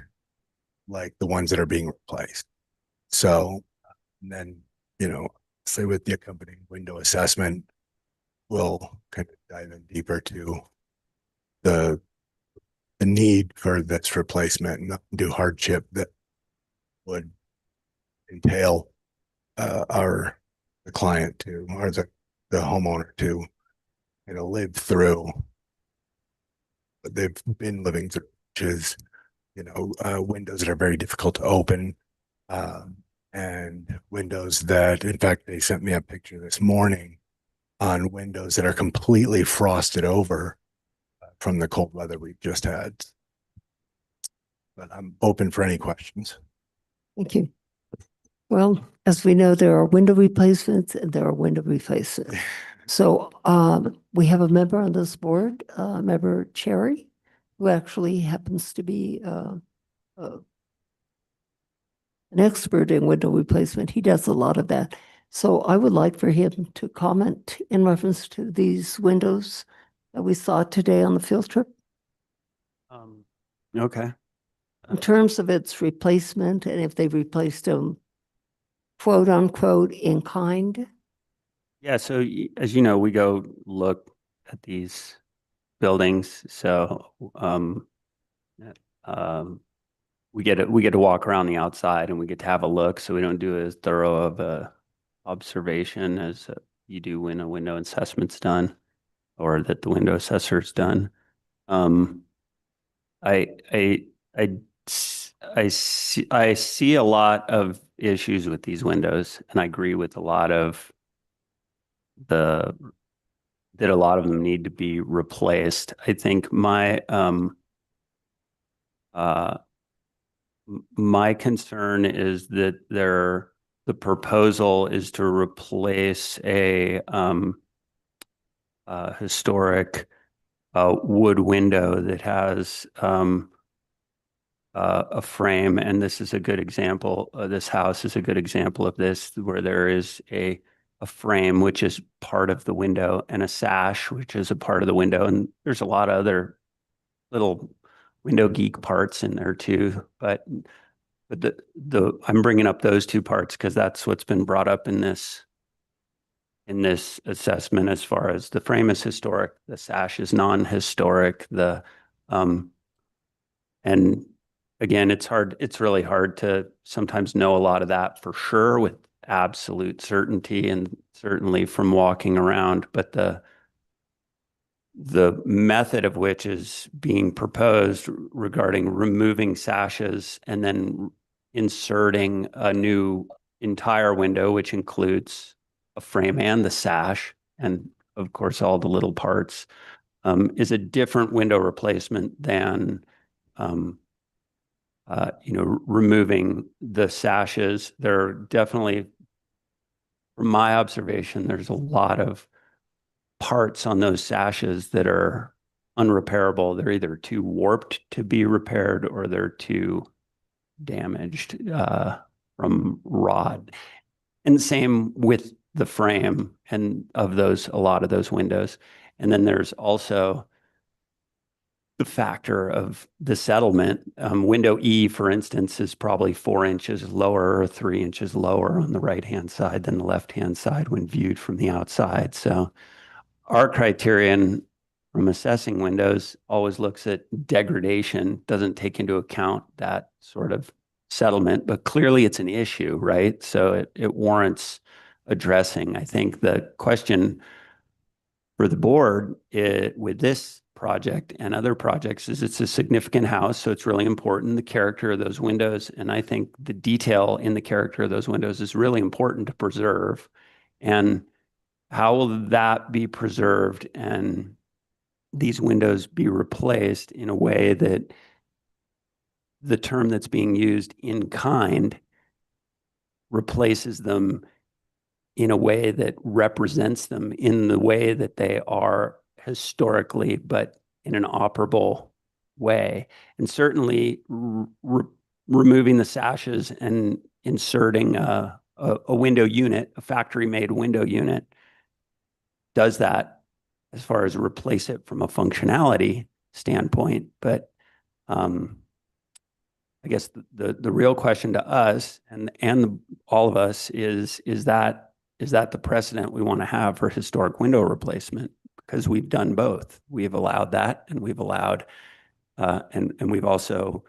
like the ones that are being replaced. So then, say with the accompanying window assessment, we'll kind of dive in deeper to the need for this replacement and do hardship that would entail the client to, or the homeowner to, live through what they've been living through, which is, windows that are very difficult to open, and windows that, in fact, they sent me a picture this morning on windows that are completely frosted over from the cold weather we've just had. But I'm open for any questions. Thank you. Well, as we know, there are window replacements and there are window replacements. So we have a member on this board, Member Cherry, who actually happens to be an expert in window replacement. He does a lot of that. So I would like for him to comment in reference to these windows that we saw today on the field trip. Okay. In terms of its replacement, and if they replaced them, quote unquote, in kind. Yeah, so as you know, we go look at these buildings. So we get to walk around the outside and we get to have a look. So we don't do as thorough of a observation as you do when a window assessment's done, or that the window assessor's done. I see a lot of issues with these windows, and I agree with a lot of that a lot of them need to be replaced. I think my concern is that they're the proposal is to replace a historic wood window that has a frame, and this is a good example. This house is a good example of this, where there is a frame which is part of the window and a sash which is a part of the window, and there's a lot of other little window geek parts in there too. But the I'm bringing up those two parts because that's what's been brought up in this assessment, as far as the frame is historic, the sash is non-historic, and again, it's really hard to sometimes know a lot of that for sure with absolute certainty, and certainly from walking around, but the method of which is being proposed regarding removing sashes and then inserting a new entire window, which includes a frame and the sash, and of course, all the little parts, is a different window replacement than, removing the sashes. There are definitely, from my observation, there's a lot of parts on those sashes that are unrepairable. They're either too warped to be repaired or they're too damaged from rot. And same with the frame and a lot of those windows. And then there's also the factor of the settlement. Window E, for instance, is probably 4 inches lower or 3 inches lower on the right-hand side than the left-hand side when viewed from the outside. So our criterion from assessing windows always looks at degradation, doesn't take into account that sort of settlement, but clearly it's an issue, right? So it warrants addressing. I think the question for the board with this project and other projects is it's a significant house, so it's really important, the character of those windows. And I think the detail in the character of those windows is really important to preserve. And how will that be preserved and these windows be replaced in a way that the term that's being used, in kind, replaces them in a way that represents them in the way that they are historically, but in an operable way. And certainly removing the sashes and inserting a window unit, a factory-made window unit, does that as far as replace it from a functionality standpoint. But I guess the real question to us and all of us is that the precedent we want to have for historic window replacement? Because we've done both. We've allowed that, and we've allowed, and we've also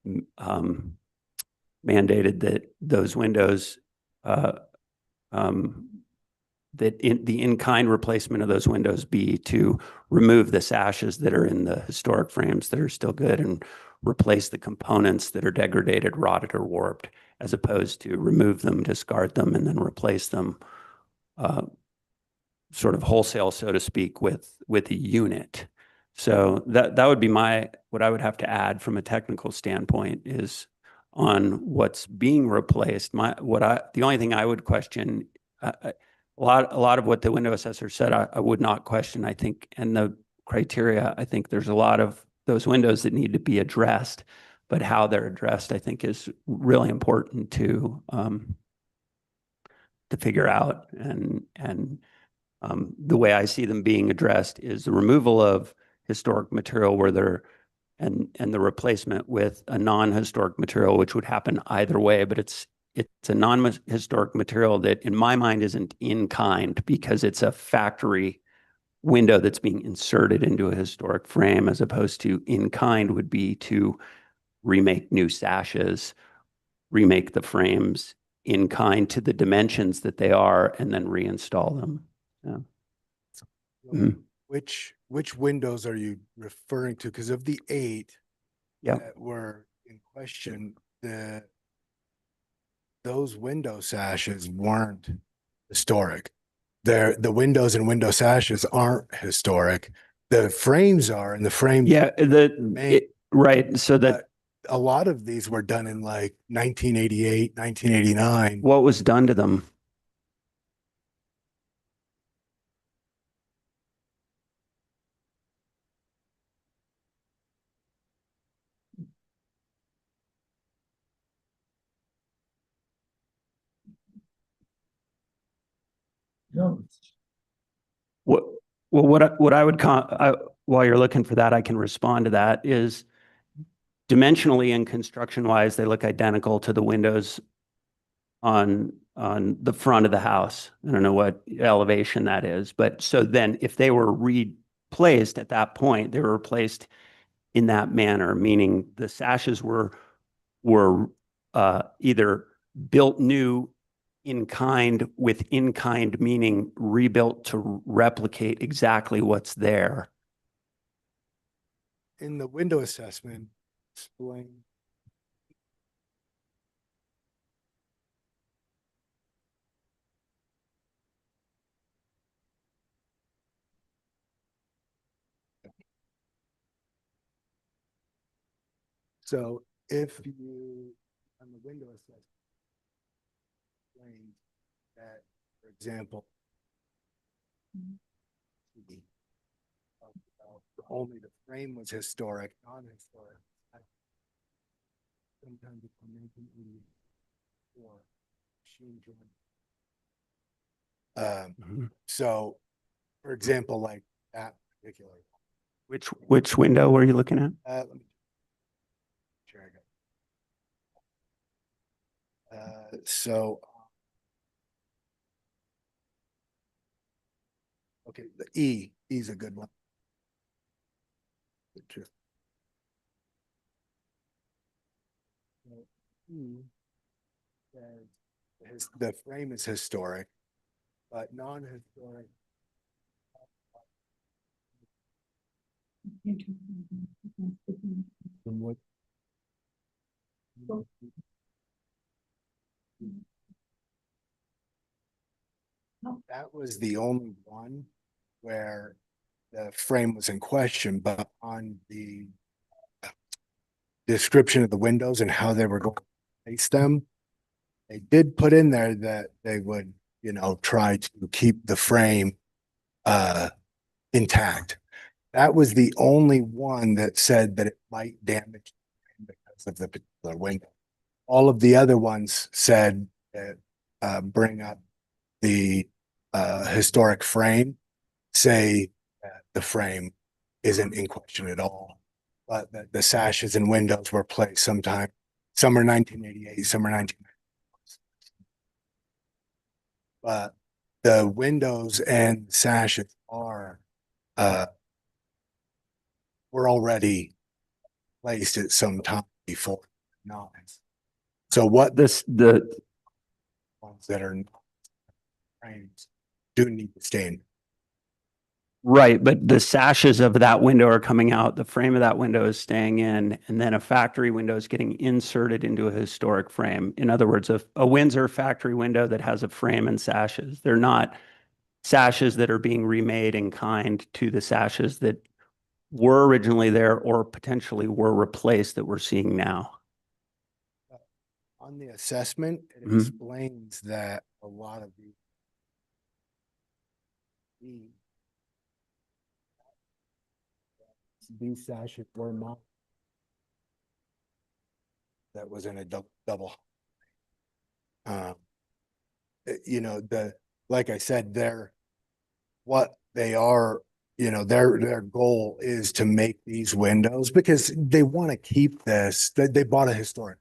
mandated that those windows, that the in-kind replacement of those windows be to remove the sashes that are in the historic frames that are still good and replace the components that are degraded, rotted, or warped, as opposed to remove them, discard them, and then replace them sort of wholesale, so to speak, with a unit. So that would be what I would have to add from a technical standpoint is on what's being replaced. The only thing I would question, a lot of what the window assessor said, I would not question, I think, and the criteria, I think there's a lot of those windows that need to be addressed, but how they're addressed, I think, is really important to figure out. And the way I see them being addressed is the removal of historic material and the replacement with a non-historic material, which would happen either way, but it's a non-historic material that in my mind isn't in kind because it's a factory window that's being inserted into a historic frame, as opposed to in kind would be to remake new sashes, remake the frames in kind to the dimensions that they are, and then reinstall them. Yeah. Which windows are you referring to? Because of the 8 that were in question, those window sashes weren't historic. The windows and window sashes aren't historic. The frames are, and the frames. Yeah, right. So that a lot of these were done in like 1988, 1989. What was done to them? What, well, what I would while you're looking for that, I can respond to that is dimensionally and construction wise, they look identical to the windows on the front of the house. I don't know what elevation that is, but so then if they were replaced at that point, they were replaced in that manner, meaning the sashes were either built new in kind, with in kind meaning rebuilt to replicate exactly what's there. In the window assessment, explain. So if you, on the window assessment, explain that, for example, only the frame was historic, non-historic. Sometimes it's 1984 machine drawn. So, for example, like that particular. Which window were you looking at? Let me sure I got. So. Okay, the E is a good one. Just. Says the frame is historic, but non-historic. That was the only one where the frame was in question, but on the description of the windows and how they were going to place them, they did put in there that they would, you know, try to keep the frame intact. That was the only one that said that it might damage because of the particular window. All of the other ones said that bring up the historic frame, say that the frame isn't in question at all, but that the sashes and windows were placed sometime, summer 1988, summer 1990. But the windows and sashes are were already placed at some time before. Not so what the ones that are frames do need to stay in. Right, but the sashes of that window are coming out, the frame of that window is staying in, and then a factory window is getting inserted into a historic frame. In other words, a Windsor factory window that has a frame and sashes. They're not sashes that are being remade in kind to the sashes that were originally there or potentially were replaced that we're seeing now. On the assessment, it Mhm. explains that a lot of these sashes were not. That was in a double. You know, like I said, what they are, you know, their goal is to make these windows because they want to keep this. They bought a historic.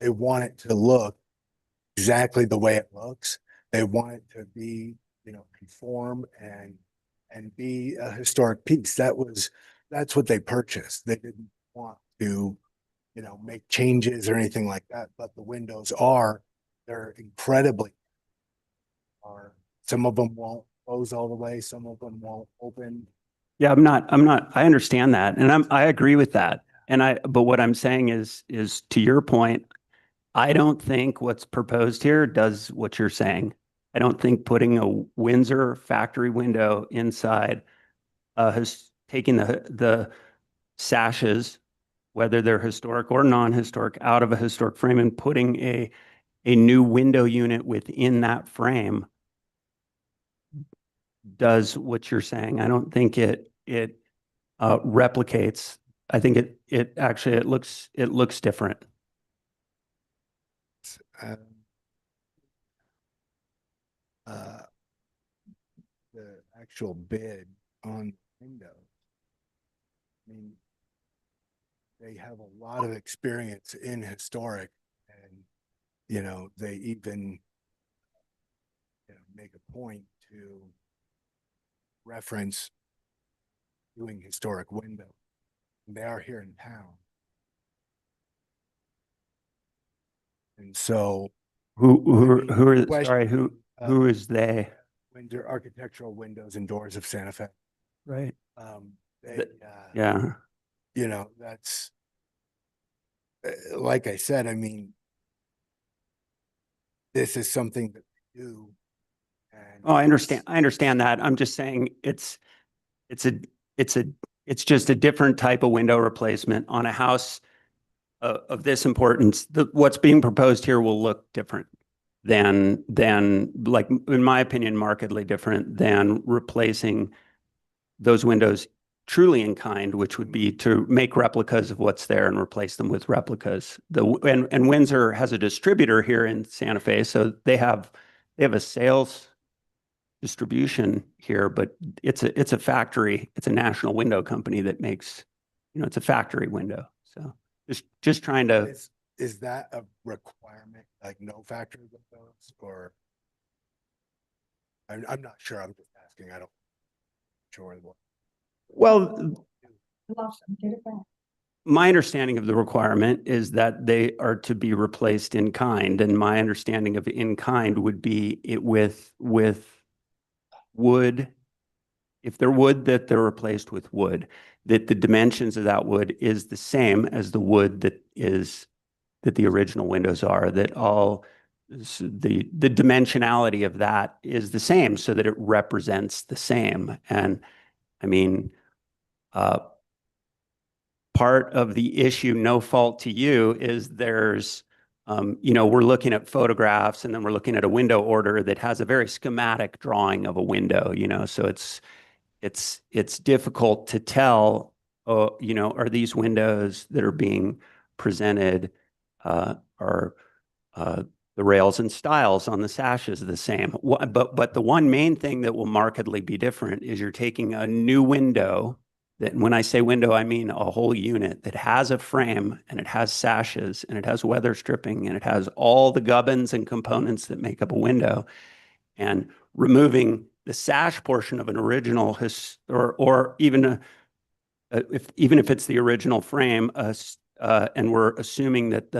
They want it to look exactly the way it looks. They want it to be, you know, conform and be a historic piece. That's what they purchased. They didn't want to, you know, make changes or anything like that. But the windows they're incredibly. Some of them won't close all the way. Some of them won't open. Yeah, I understand that. And I agree with that. But what I'm saying is to your point, I don't think what's proposed here does what you're saying. I don't think putting a Windsor factory window inside has taken the sashes whether they're historic or non-historic, out of a historic frame and putting a new window unit within that frame does what you're saying. I don't think it replicates. I think it actually it looks different. The actual bid on windows. I mean, they have a lot of experience in historic, and they even make a point to reference doing historic window. They are here in town, and so Who are question, sorry, who is they? Windsor Architectural Windows and Doors of Santa Fe. Right. They, Yeah. That's like I said, I mean, this is something that we do. And Oh, I understand that. I'm just saying it's just a different type of window replacement on a house of this importance. What's being proposed here will look different than like, in my opinion, markedly different than replacing those windows truly in kind, which would be to make replicas of what's there and replace them with replicas. And Windsor has a distributor here in Santa Fe, so they have a sales distribution here, but it's a factory. It's a national window company that makes, it's a factory window. So just trying to. Is that a requirement, like no factory windows, or I'm not sure. I'm just asking. I don't sure what. Well, my understanding of the requirement is that they are to be replaced in kind, and my understanding of in kind would be it with wood. If they're wood, that they're replaced with wood, that the dimensions of that wood is the same as the wood that the original windows are, that all the dimensionality of that is the same, so that it represents the same. And I mean, part of the issue, no fault to you, is there's, we're looking at photographs and then we're looking at a window order that has a very schematic drawing of a window, so it's difficult to tell, are these windows that are being presented, are the rails and stiles on the sashes the same? But the one main thing that will markedly be different is you're taking a new window, that when I say window, I mean a whole unit that has a frame and it has sashes and it has weather stripping and it has all the gubbins and components that make up a window, and removing the sash portion of an original or even if it's the original frame, and we're assuming that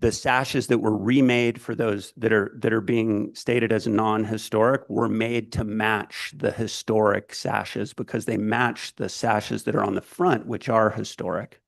the sashes that were remade for those that are being stated as non-historic were made to match the historic sashes, because they match the sashes that are on the front, which are historic.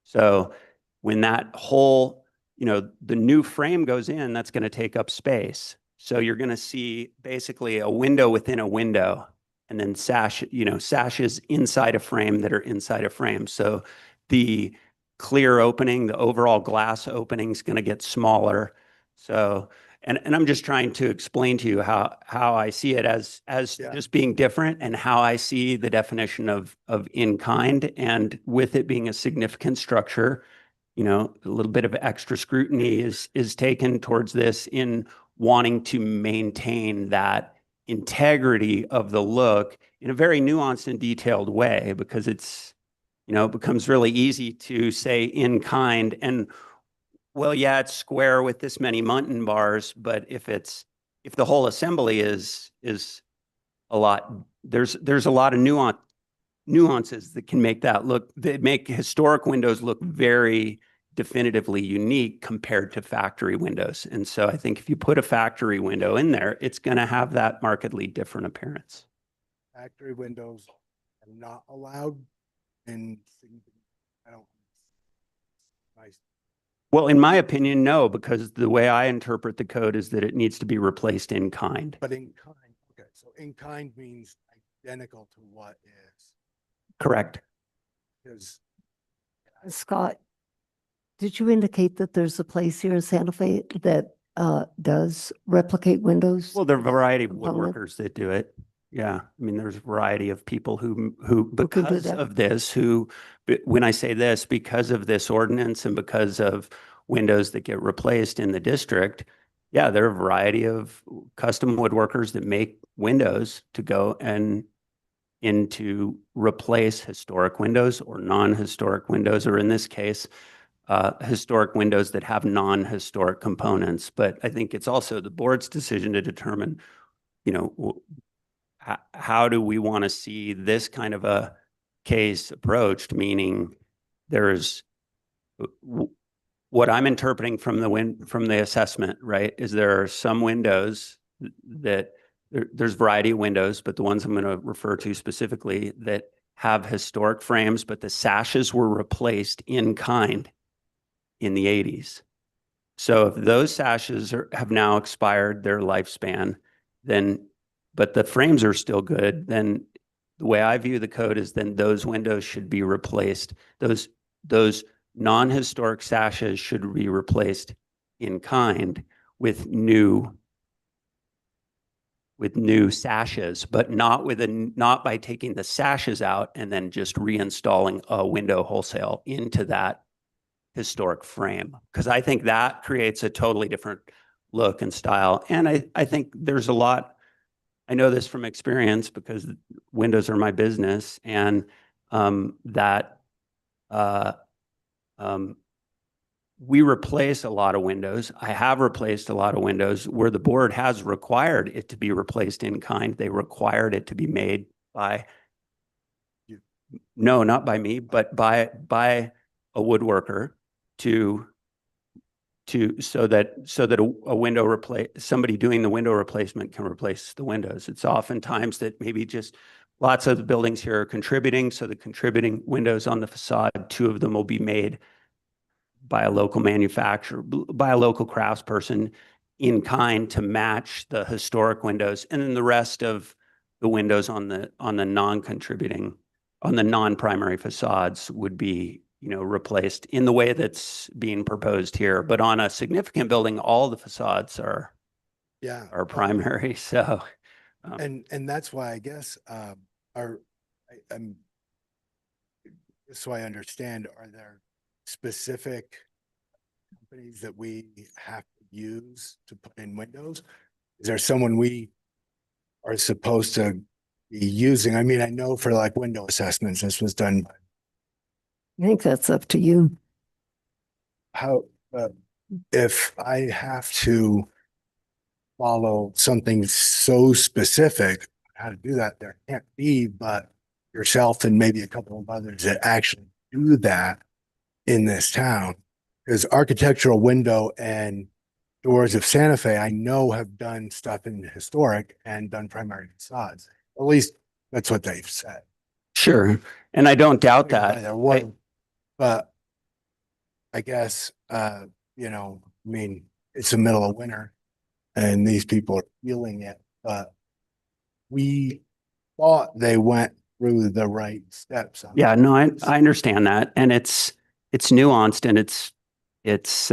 So when that whole, the new frame goes in, that's going to take up space. So you're going to see basically a window within a window, and then sashes inside a frame that are inside a frame. So the clear opening, the overall glass opening is going to get smaller. So, and I'm just trying to explain to you how I see it as just being different, and how I see the definition of in kind, and with it being a significant structure, a little bit of extra scrutiny is taken towards this in wanting to maintain that integrity of the look in a very nuanced and detailed way, because it's, it becomes really easy to say in kind and, well, yeah, it's square with this many muntin bars, but if the whole assembly is a lot, there's a lot of nuances that can make that look, that make historic windows look very definitively unique compared to factory windows. And so I think if you put a factory window in there, it's going to have that markedly different appearance. Factory windows are not allowed in, I don't. Nice. Well, in my opinion, no, because the way I interpret the code is that it needs to be replaced in kind. But in kind, okay, so in kind means identical to what is. Correct. Because Scott, did you indicate that there's a place here in Santa Fe that does replicate windows? Well, there are a variety of component? woodworkers that do it. Yeah, I mean, there's a variety of people who can do because that. of this, when I say this, because of this ordinance and because of windows that get replaced in the district, yeah, there are a variety of custom woodworkers that make windows to go and to replace historic windows or non-historic windows, or in this case, historic windows that have non-historic components. But I think it's also the board's decision to determine, you know, how do we want to see this kind of a case approached? Meaning, there's what I'm interpreting from the assessment, right? Is there are some windows that there's variety of windows, but the ones I'm going to refer to specifically that have historic frames, but the sashes were replaced in kind in the 80s. So if those sashes have now expired their lifespan, then, but the frames are still good, then the way I view the code is then those windows should be replaced. Those non-historic sashes should be replaced in kind with new sashes, but not by taking the sashes out and then just reinstalling a window wholesale into that historic frame. Because I think that creates a totally different look and style. And I think there's a lot, I know this from experience because windows are my business, and we replace a lot of windows. I have replaced a lot of windows where the board has required it to be replaced in kind. They required it to be made by, no, not by me, but by a woodworker so that a window somebody doing the window replacement can replace the windows. It's oftentimes that maybe just lots of the buildings here are contributing. So the contributing windows on the facade, 2 of them will be made by a local manufacturer, by a local craftsperson in kind to match the historic windows. And then the rest of the windows on the non-contributing, on the non-primary facades would be, you know, replaced in the way that's being proposed here. But on a significant building, all the facades are primary. So, and that's why I guess I'm so I understand, are there specific companies that we have to use to put in windows? Is there someone we are supposed to be using? I mean, I know for like window assessments, this was done by I think that's up to you. if I have to follow something so specific, how to do that, there can't be but yourself and maybe a couple of others that actually do that in this town. Because Architectural Window and Doors of Santa Fe, I know have done stuff in historic and done primary facades. At least that's what they've said. sure. And I don't doubt that. But I guess, you know, I mean, it's the middle of winter and these people are feeling it, but we thought they went through the right steps. Yeah, no, I understand that. And it's nuanced and it's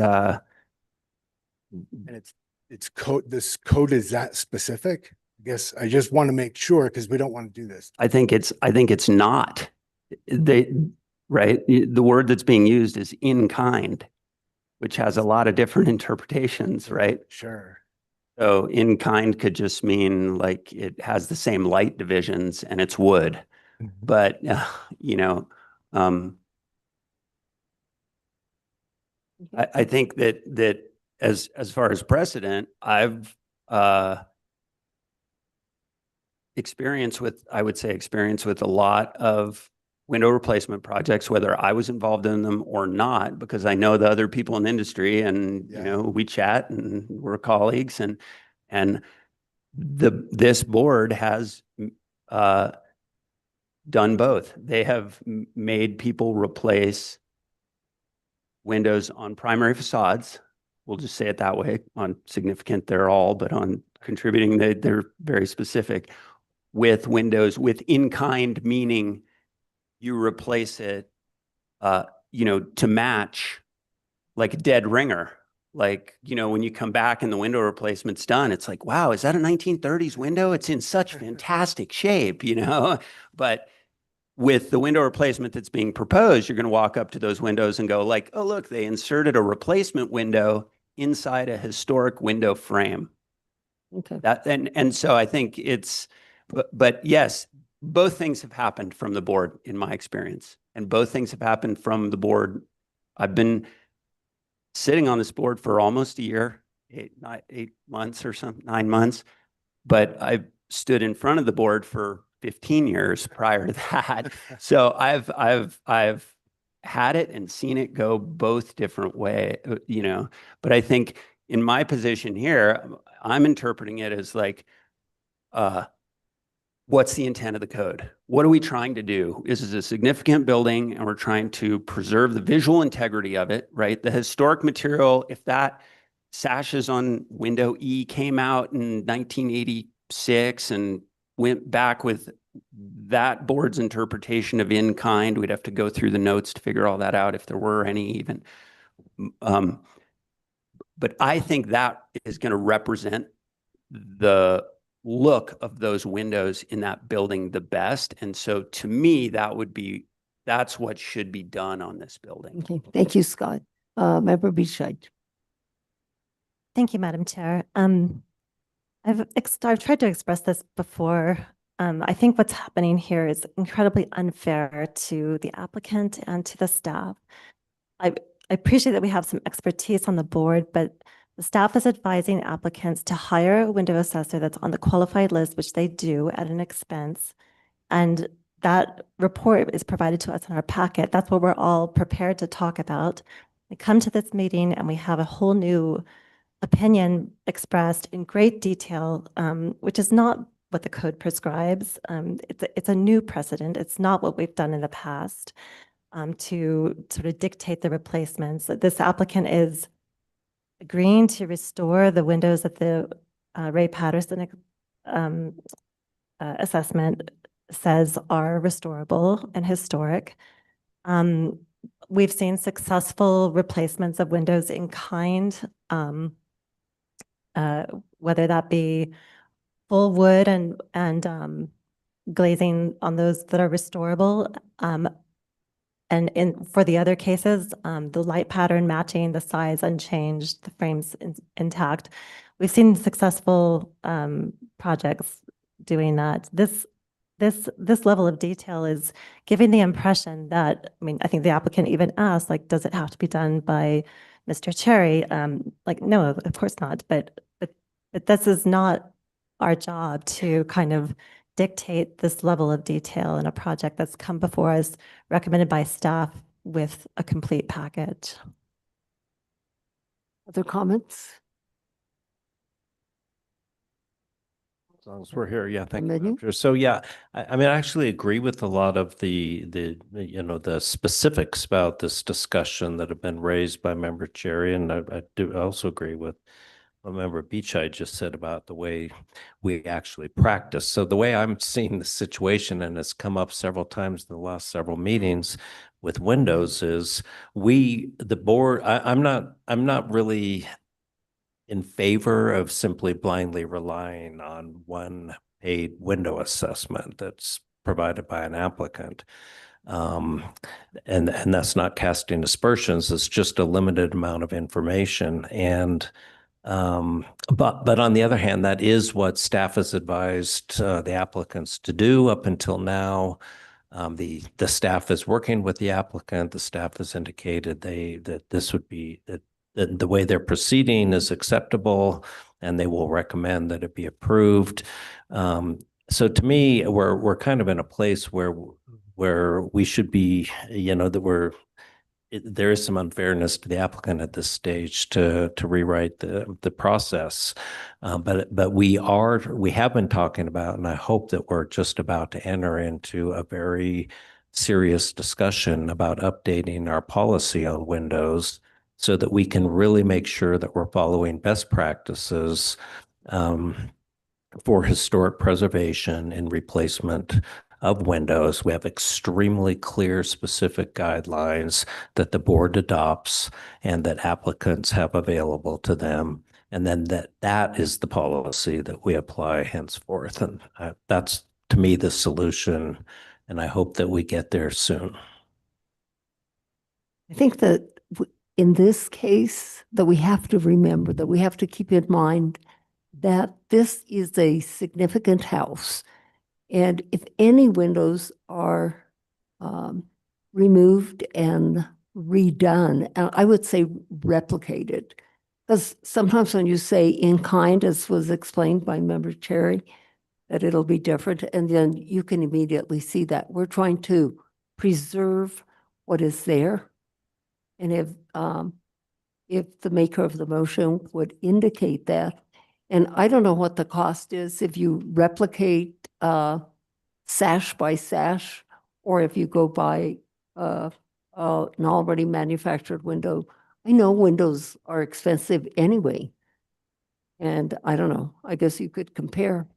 code, this code is that specific. I guess I just want to make sure because we don't want to do this. I think it's not. Right? The word that's being used is in kind, which has a lot of different interpretations, right? Sure. So in kind could just mean like it has the same light divisions and it's wood. But, you know, I think that as far as precedent, I've experience with a lot of window replacement projects, whether I was involved in them or not, because I know the other people in the industry and, you know, we chat and we're colleagues and this board has done both. They have made people replace windows on primary facades. We'll just say it that way. On significant, they're all, but on contributing, they're very specific with windows with in kind, meaning you replace it to match like a dead ringer. Like, when you come back and the window replacement's done, it's like, wow, is that a 1930s window? It's in such fantastic shape, but with the window replacement that's being proposed, you're going to walk up to those windows and go like, oh, look, they inserted a replacement window inside a historic window frame. Okay. And so I think but yes, both things have happened from the board in my experience, and both things have happened from the board. I've been sitting on this board for almost a year, 8 months or something, 9 months, but I've stood in front of the board for 15 years prior to that. So I've had it and seen it go both different way, but I think in my position here, I'm interpreting it as like, what's the intent of the code? What are we trying to do? This is a significant building and we're trying to preserve the visual integrity of it, right? The historic material, if that sashes on window E came out in 1986 and went back with that board's interpretation of in kind, we'd have to go through the notes to figure all that out if there were any even. But I think that is going to represent the look of those windows in that building the best. And so to me, that's what should be done on this building. Okay, thank you, Scott. Member Beachside. Thank you, Madam Chair. I've tried to express this before. I think what's happening here is incredibly unfair to the applicant and to the staff. I appreciate that we have some expertise on the board, but the staff is advising applicants to hire a window assessor that's on the qualified list, which they do at an expense. And that report is provided to us in our packet. That's what we're all prepared to talk about. We come to this meeting and we have a whole new opinion expressed in great detail, which is not what the code prescribes. It's a new precedent. It's not what we've done in the past to sort of dictate the replacements. This applicant is agreeing to restore the windows that the Ray Patterson assessment says are restorable and historic. We've seen successful replacements of windows in kind, whether that be full wood and glazing on those that are restorable. And for the other cases, the light pattern matching, the size unchanged, the frames intact. We've seen successful projects doing that. This level of detail is giving the impression that, I think the applicant even asked, like, does it have to be done by Mr. Cherry? No, of course not. But this is not our job to kind of dictate this level of detail in a project that's come before us, recommended by staff with a complete package. Other comments? As long as we're here, yeah, thank Menu? you. Madam Chair. So yeah, I actually agree with a lot of the specifics about this discussion that have been raised by Member Cherry, and I do also agree with what Member Beachside just said about the way we actually practice. So the way I'm seeing the situation, and it's come up several times in the last several meetings with windows, is the board, I'm not really in favor of simply blindly relying on one paid window assessment that's provided by an applicant. And that's not casting aspersions. It's just a limited amount of information. And but on the other hand, that is what staff has advised the applicants to do up until now. The staff is working with the applicant. The staff has indicated that this would be that the way they're proceeding is acceptable, and they will recommend that it be approved. So to me, we're kind of in a place where we should be, there is some unfairness to the applicant at this stage to rewrite the process. But we have been talking about, and I hope that we're just about to enter into a very serious discussion about updating our policy on windows so that we can really make sure that we're following best practices for historic preservation and replacement of windows. We have extremely clear, specific guidelines that the board adopts and that applicants have available to them. And then that is the policy that we apply henceforth. And that's, to me, the solution. And I hope that we get there soon. I think that in this case, that we have to remember, that we have to keep in mind that this is a significant house. And if any windows are removed and redone, and I would say replicated, because sometimes when you say in kind, as was explained by Member Cherry, that it'll be different, and then you can immediately see that. We're trying to preserve what is there. And if the maker of the motion would indicate that, and I don't know what the cost is if you replicate sash by sash, or if you go by an already manufactured window. I know windows are expensive anyway. And I don't know, I guess you could compare.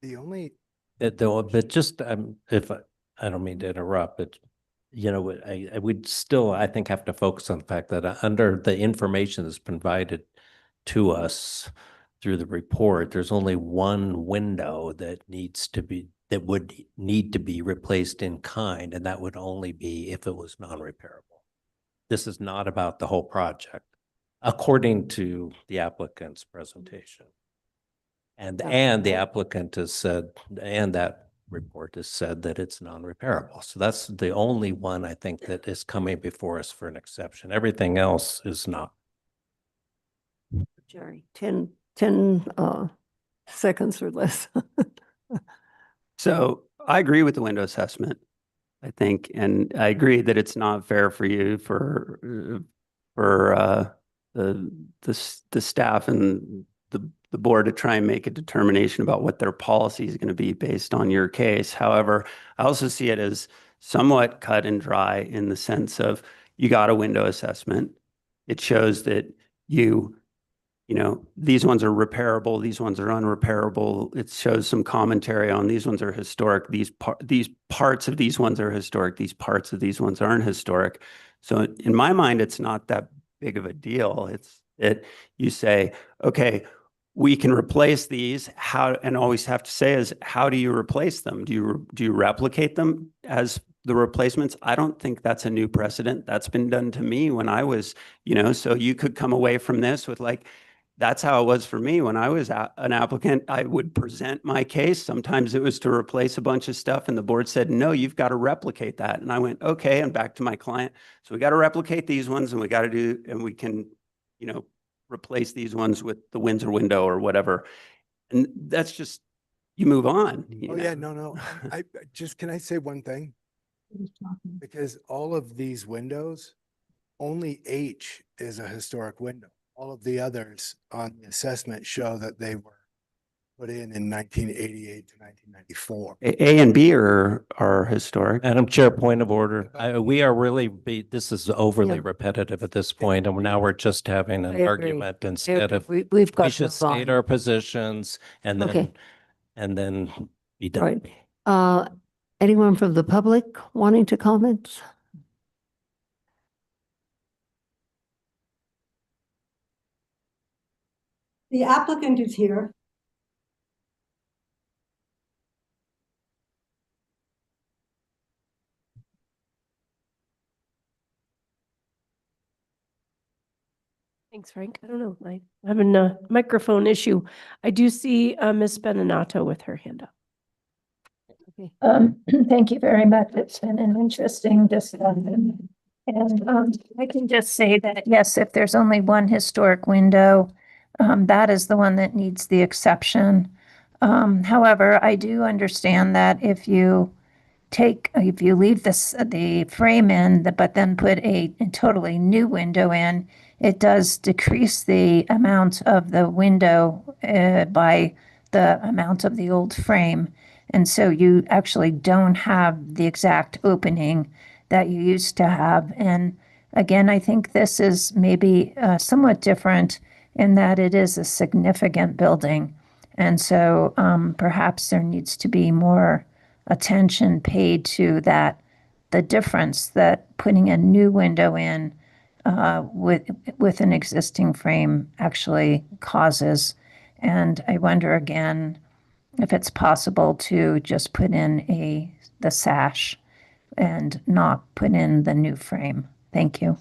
The only But just if I don't mean to interrupt, but you know, I would still, I think, have to focus on the fact that under the information that's provided to us through the report, there's only one window that would need to be replaced in kind, and that would only be if it was non-repairable. This is not about the whole project, according to the applicant's presentation. And the applicant has said, and that report has said that it's non-repairable. So that's the only one I think that is coming before us for an exception. Everything else is not. Jerry, 10 seconds or less. So I agree with the window assessment, I think, and I agree that it's not fair for you for the staff and the board to try and make a determination about what their policy is going to be based on your case. However, I also see it as somewhat cut and dry in the sense of you got a window assessment. It shows that you know, these ones are repairable, these ones are unrepairable. It shows some commentary on these ones are historic, these parts of these ones are historic, these parts of these ones aren't historic. So in my mind, it's not that big of a deal. It's that you say, okay, we can replace these. How, and always have to say is, how do you replace them? Do you replicate them as the replacements? I don't think that's a new precedent. That's been done to me when I was, you know, so you could come away from this with like, that's how it was for me when I was an applicant. I would present my case. Sometimes it was to replace a bunch of stuff and the board said, no, you've got to replicate that. And I went, okay, and back to my client. So we got to replicate these ones and we got to do, and we can, you know, replace these ones with the Windsor window or whatever. And that's just, you move on. Oh yeah, no. I just, can I say one thing? Because all of these windows, only H is a historic window. All of the others on the assessment show that they were put in 1988 to 1994. A and B are historic. Madam Chair, point of order. We are really, this is overly repetitive at this point, and now we're just having an argument instead of, we've got we should state our positions and then, Okay. and then be All done. right. Anyone from the public wanting to comment? The applicant is here. Thanks, Frank. I don't know. I'm having a microphone issue. I do see Ms. Beninato with her hand up. Thank you very much. It's been an interesting discussion. And I can just say that, yes, if there's only one historic window, that is the one that needs the exception. However, I do understand that if you leave the frame in, but then put a totally new window in, it does decrease the amount of the window by the amount of the old frame. And so you actually don't have the exact opening that you used to have. And again, I think this is maybe somewhat different in that it is a significant building. And so perhaps there needs to be more attention paid to that, the difference that putting a new window in with an existing frame actually causes. And I wonder again if it's possible to just put in the sash and not put in the new frame. Thank you.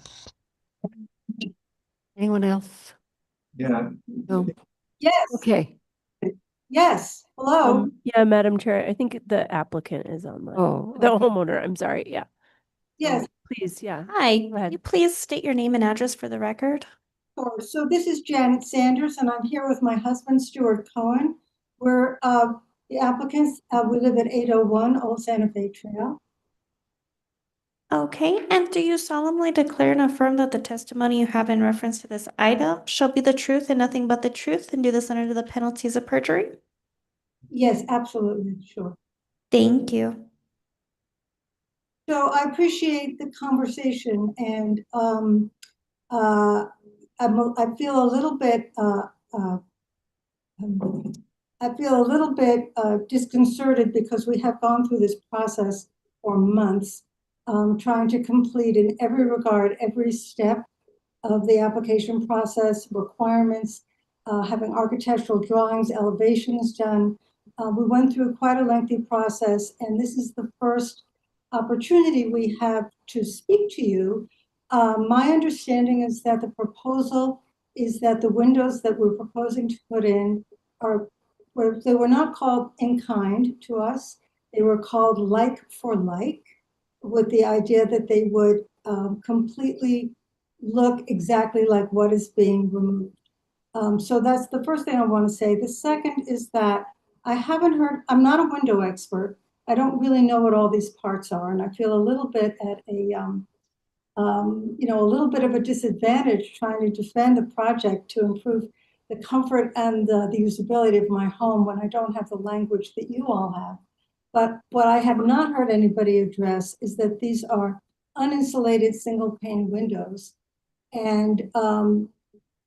Anyone else? Yeah. No. Yes, Okay. yes, hello. Yeah, Madam Chair, I think the applicant is online. Oh, The okay. homeowner, I'm sorry, yeah. Yes, Please, yeah. Hi, Go can ahead. you please state your name and address for the record? sure. So this is Janet Sanders, and I'm here with my husband, Stuart Cohen. We're the applicants. We live at 801 Old Santa Fe Trail. Okay, and do you solemnly declare and affirm that the testimony you have in reference to this item shall be the truth and nothing but the truth, and do this under the penalties of perjury? Yes, absolutely, sure. Thank you. So I appreciate the conversation, and I feel a little bit disconcerted because we have gone through this process for months, trying to complete in every regard every step of the application process, requirements, having architectural drawings, elevations done. We went through quite a lengthy process, and this is the first opportunity we have to speak to you. My understanding is that the proposal is that the windows that we're proposing to put in they were not called in kind to us. They were called like for like, with the idea that they would completely look exactly like what is being removed. So that's the first thing I want to say. The second is that I'm not a window expert. I don't really know what all these parts are, and I feel a little bit at a little bit of a disadvantage trying to defend the project to improve the comfort and the usability of my home when I don't have the language that you all have. But what I have not heard anybody address is that these are uninsulated single pane windows. And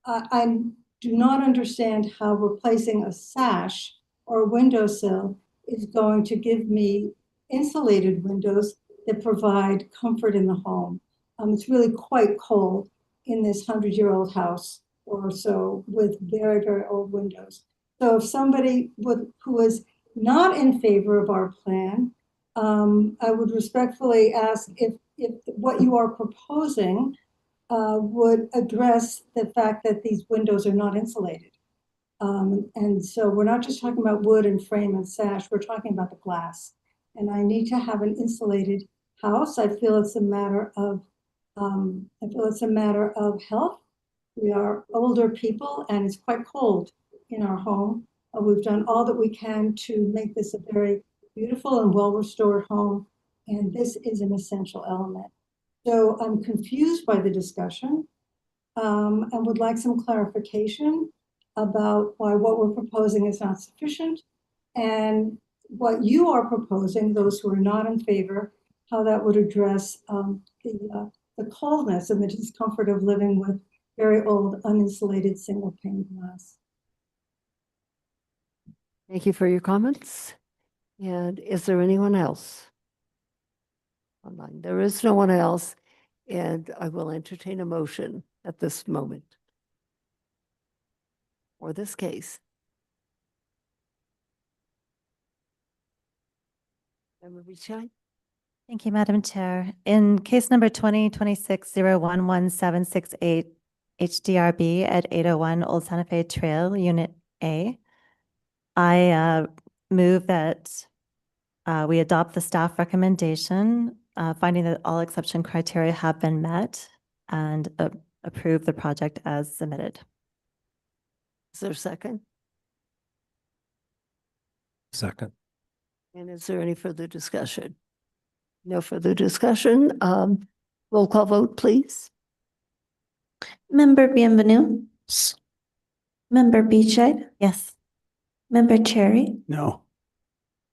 I do not understand how replacing a sash or a windowsill is going to give me insulated windows that provide comfort in the home. It's really quite cold in this 100-year-old house or so with very, very old windows. So if somebody who is not in favor of our plan, I would respectfully ask if what you are proposing would address the fact that these windows are not insulated. And so we're not just talking about wood and frame and sash, we're talking about the glass. And I need to have an insulated house. I feel it's a matter of health. We are older people and it's quite cold in our home. We've done all that we can to make this a very beautiful and well-restored home. And this is an essential element. So I'm confused by the discussion and would like some clarification about why what we're proposing is not sufficient and what you are proposing, those who are not in favor, how that would address the coldness and the discomfort of living with very old uninsulated single pane glass. Thank you for your comments. And is there anyone else online? There is no one else, and I will entertain a motion at this moment for this case. Member Bichai? Thank you, Madam Chair. In case number 2026-011-768 HDRB at 801 Old Santa Fe Trail, Unit A, I move that we adopt the staff recommendation, finding that all exception criteria have been met, and approve the project as submitted. Is there a second? Second. And is there any further discussion? No further discussion. Roll call vote, please. Member Bienvenu? Member Beechide? Yes. Member Cherry? No.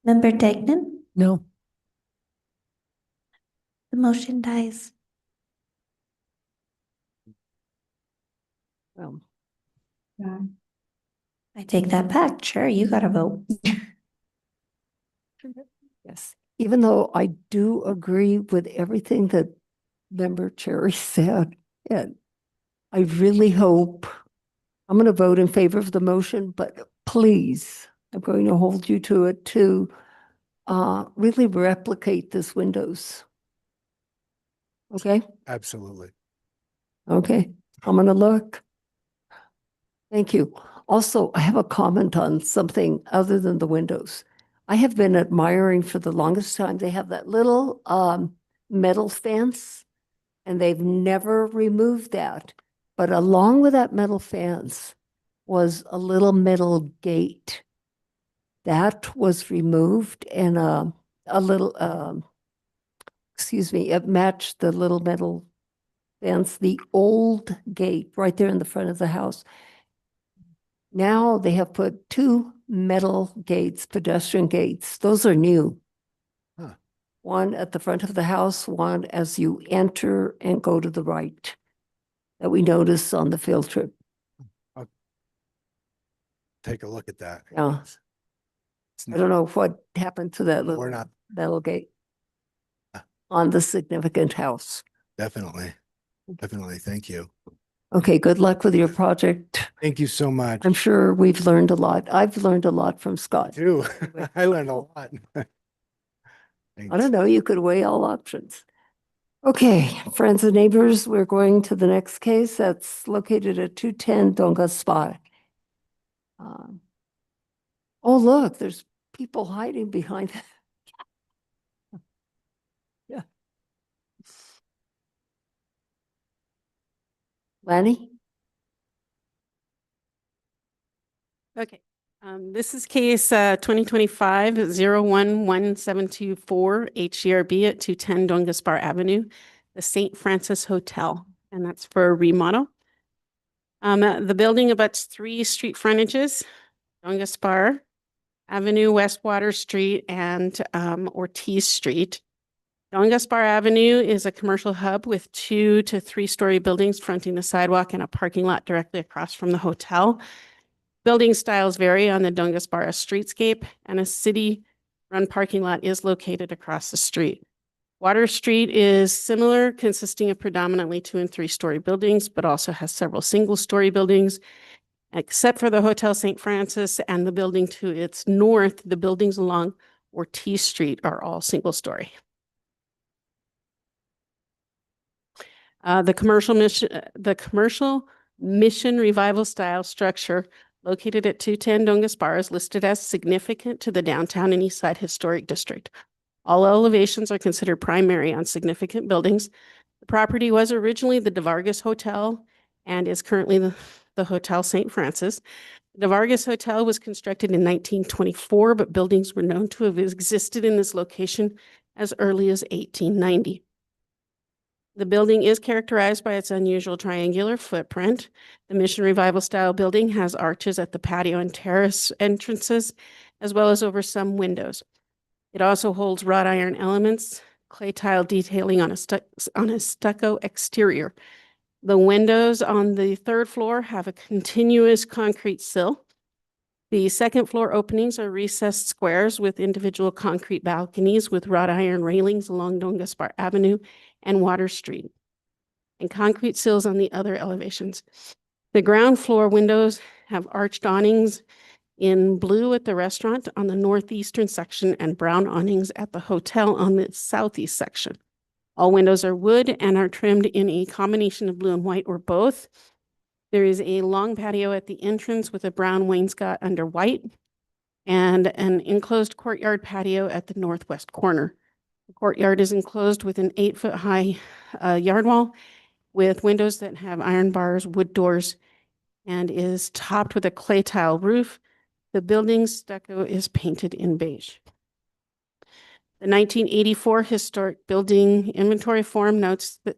Member Degnan? No. The motion dies. Well, I take that back. Chair, you got to vote. yes. even though I do agree with everything that Member Cherry said, and I really hope, I'm going to vote in favor of the motion, but please, I'm going to hold you to it to really replicate this windows. Okay? Absolutely. Okay, I'm going to look. Thank you. Also, I have a comment on something other than the windows. I have been admiring for the longest time, they have that little metal fence, and they've never removed that. But along with that metal fence was a little metal gate. That was removed, and a little, excuse me, it matched the little metal fence, the old gate right there in the front of the house. Now they have put 2 metal gates, pedestrian gates. Those are new. Huh. One at the front of the house, one as you enter and go to the right, that we noticed on the field trip. I'll take a look at that. Yeah. It's I don't know what happened to that We're little not metal gate on the significant house. definitely. Definitely. Thank you. Okay, good luck with your project. Thank you so much. I'm sure we've learned a lot. I've learned a lot from Scott. Too. I learned a lot. I don't know, you could weigh all options. Okay, friends and neighbors, we're going to the next case that's located at 210 Don Gaspar. Oh, look, there's people hiding behind. Yeah. Lanny? Okay, this is case 2025-011724 HGRB at 210 Don Gaspar Avenue, the St. Francis Hotel, and that's for a remodel. The building abuts 3 street frontages, Don Gaspar Avenue, Westwater Street, and Ortiz Street. Don Gaspar Avenue is a commercial hub with 2 to 3-story buildings fronting the sidewalk and a parking lot directly across from the hotel. Building styles vary on the Don Gaspar streetscape, and a city-run parking lot is located across the street. Water Street is similar, consisting of predominantly 2 and 3-story buildings, but also has several single-story buildings. Except for the Hotel St. Francis and the building to its north, the buildings along Ortiz Street are all single-story. The commercial mission revival style structure located at 210 Don Gaspar is listed as significant to the downtown and east side historic district. All elevations are considered primary on significant buildings. The property was originally the De Vargas Hotel and is currently the Hotel St. Francis. The Vargas Hotel was constructed in 1924, but buildings were known to have existed in this location as early as 1890. The building is characterized by its unusual triangular footprint. The Mission Revival style building has arches at the patio and terrace entrances, as well as over some windows. It also holds wrought iron elements, clay tile detailing on a stucco exterior. The windows on the 3rd floor have a continuous concrete sill. The 2nd floor openings are recessed squares with individual concrete balconies with wrought iron railings along Don Gaspar Avenue and Water Street, and concrete sills on the other elevations. The ground floor windows have arched awnings in blue at the restaurant on the northeastern section and brown awnings at the hotel on the southeast section. All windows are wood and are trimmed in a combination of blue and white or both. There is a long patio at the entrance with a brown wainscot under white and an enclosed courtyard patio at the northwest corner. The courtyard is enclosed with an 8-foot-high yard wall with windows that have iron bars, wood doors, and is topped with a clay tile roof. The building's stucco is painted in beige. The 1984 Historic Building Inventory Form notes that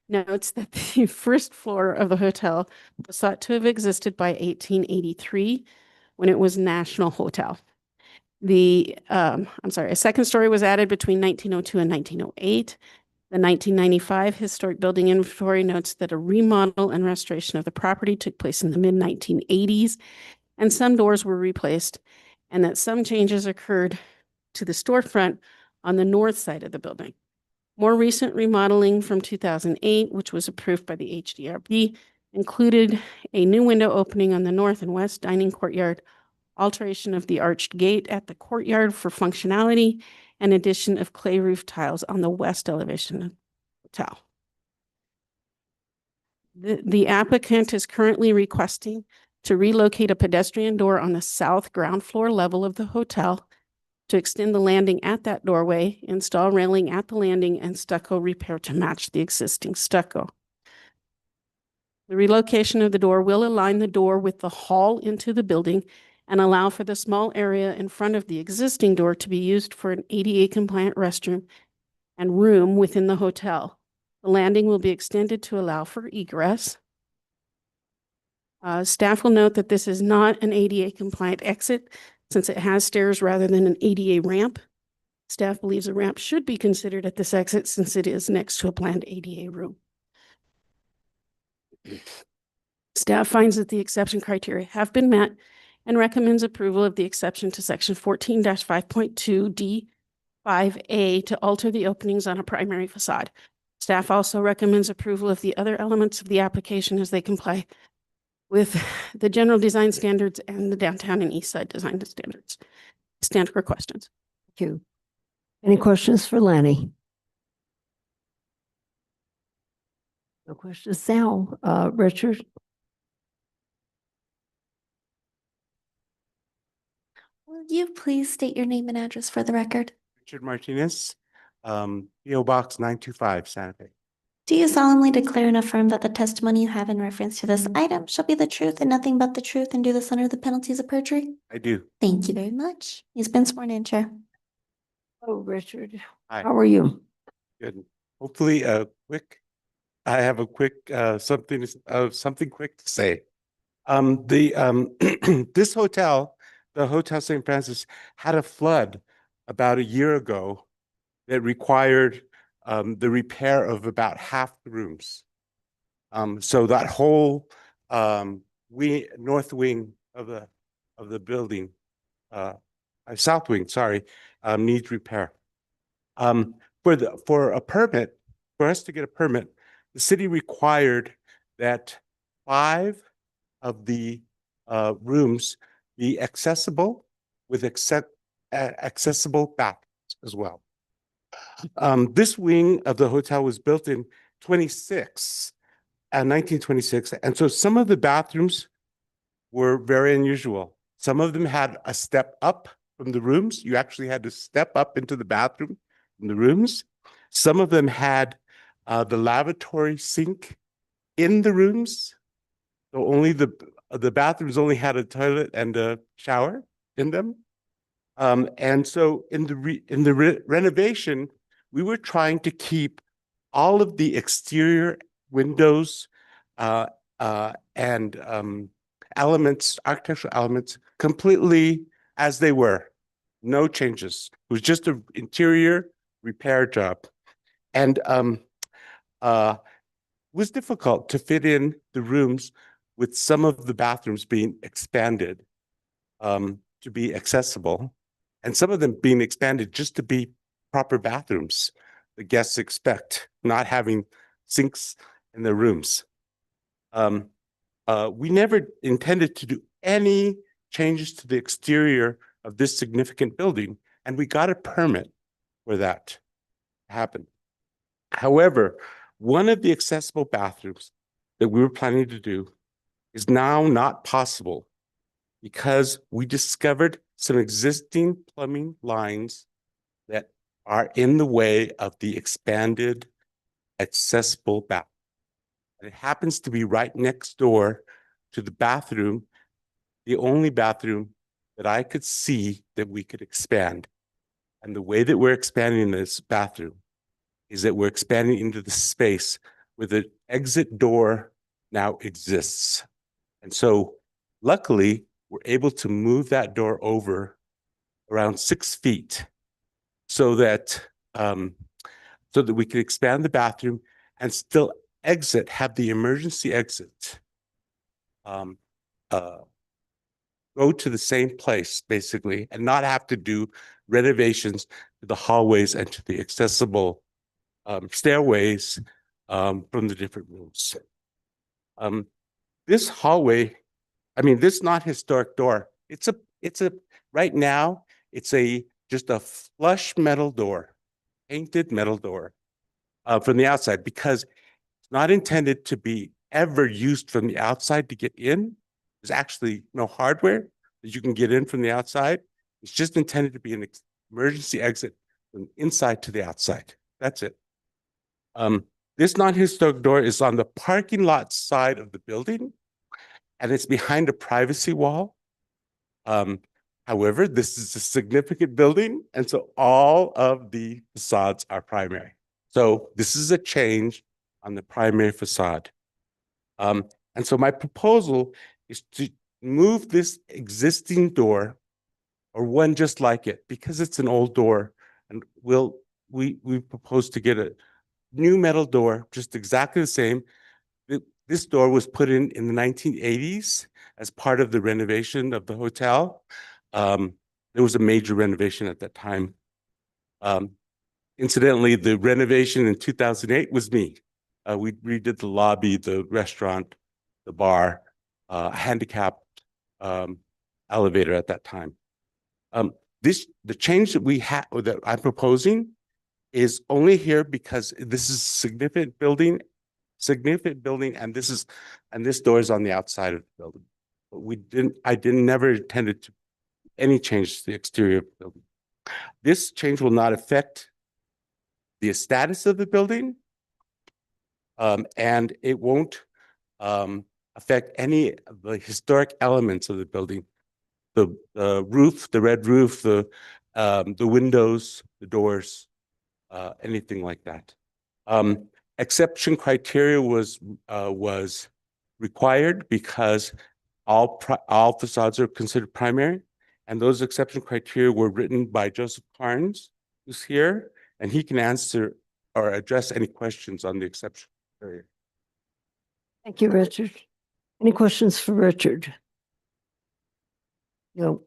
the first floor of the hotel was thought to have existed by 1883 when it was National Hotel. A second story was added between 1902 and 1908. The 1995 Historic Building Inventory notes that a remodel and restoration of the property took place in the mid-1980s, and some doors were replaced, and that some changes occurred to the storefront on the north side of the building. More recent remodeling from 2008, which was approved by the HDRB, included a new window opening on the north and west dining courtyard, alteration of the arched gate at the courtyard for functionality, and addition of clay roof tiles on the west elevation of the hotel. The applicant is currently requesting to relocate a pedestrian door on the south ground floor level of the hotel, to extend the landing at that doorway, install railing at the landing, and stucco repair to match the existing stucco. The relocation of the door will align the door with the hall into the building and allow for the small area in front of the existing door to be used for an ADA compliant restroom and room within the hotel. The landing will be extended to allow for egress. Staff will note that this is not an ADA compliant exit since it has stairs rather than an ADA ramp. Staff believes a ramp should be considered at this exit since it is next to a planned ADA room. Staff finds that the exception criteria have been met and recommends approval of the exception to section 14-5.2 D5A to alter the openings on a primary facade. Staff also recommends approval of the other elements of the application as they comply with the general design standards and the downtown and east side design standards. Stand for questions. Thank you. Any questions for Lanny? No questions now. Richard? Will you please state your name and address for the record? Richard Martinez, PO Box 925, Santa Fe. Do you solemnly declare and affirm that the testimony you have in reference to this item shall be the truth and nothing but the truth, and do this under the penalties of perjury? I do. Thank you very much. He's been sworn in, Chair. Oh, Richard. Hi. How are you? Good. Hopefully, I have a quick, something quick to say. This hotel, the Hotel St. Francis, had a flood about a year ago that required the repair of about half the rooms. So that whole north wing of the building, south wing, sorry, needs repair. For a permit, for us to get a permit, the city required that 5 of the rooms be accessible with accessible bathrooms as well. This wing of the hotel was built in 1926, and so some of the bathrooms were very unusual. Some of them had a step up from the rooms. You actually had to step up into the bathroom in the rooms. Some of them had the lavatory sink in the rooms. So only the bathrooms only had a toilet and a shower in them. And so in the renovation, we were trying to keep all of the exterior windows and elements, architectural elements, completely as they were. No changes. It was just an interior repair job. And it was difficult to fit in the rooms with some of the bathrooms being expanded to be accessible, and some of them being expanded just to be proper bathrooms the guests expect, not having sinks in their rooms. We never intended to do any changes to the exterior of this significant building, and we got a permit for that to happen. However, one of the accessible bathrooms that we were planning to do is now not possible because we discovered some existing plumbing lines that are in the way of the expanded accessible bathroom. And it happens to be right next door to the bathroom, the only bathroom that I could see that we could expand. And the way that we're expanding this bathroom is that we're expanding into the space where the exit door now exists. And so luckily, we're able to move that door over around 6 feet so that we can expand the bathroom and still have the emergency exit go to the same place basically and not have to do renovations to the hallways and to the accessible stairways from the different rooms. This hallway, this not historic door, it's a right now, it's just a flush metal door, painted metal door from the outside, because it's not intended to be ever used from the outside to get in. There's actually no hardware that you can get in from the outside. It's just intended to be an emergency exit from inside to the outside. That's it. This non-historic door is on the parking lot side of the building, and it's behind a privacy wall. However, this is a significant building, and so all of the facades are primary. So this is a change on the primary facade. And so my proposal is to move this existing door, or one just like it, because it's an old door, and we propose to get a new metal door, just exactly the same. This door was put in the 1980s as part of the renovation of the hotel. There was a major renovation at that time. Incidentally, the renovation in 2008 was me. We redid the lobby, the restaurant, the bar, a handicapped elevator at that time. The change that I'm proposing is only here because this is a significant building, and this door is on the outside of the building. I never intended to any change to the exterior of the building. This change will not affect the status of the building, and it won't affect any of the historic elements of the building. The roof, the red roof, the windows, the doors, anything like that. Exception criteria was required because all facades are considered primary, and those exception criteria were written by Joseph Carnes, who's here, and he can answer or address any questions on the exception criteria. Thank you, Richard. Any questions for Richard? No,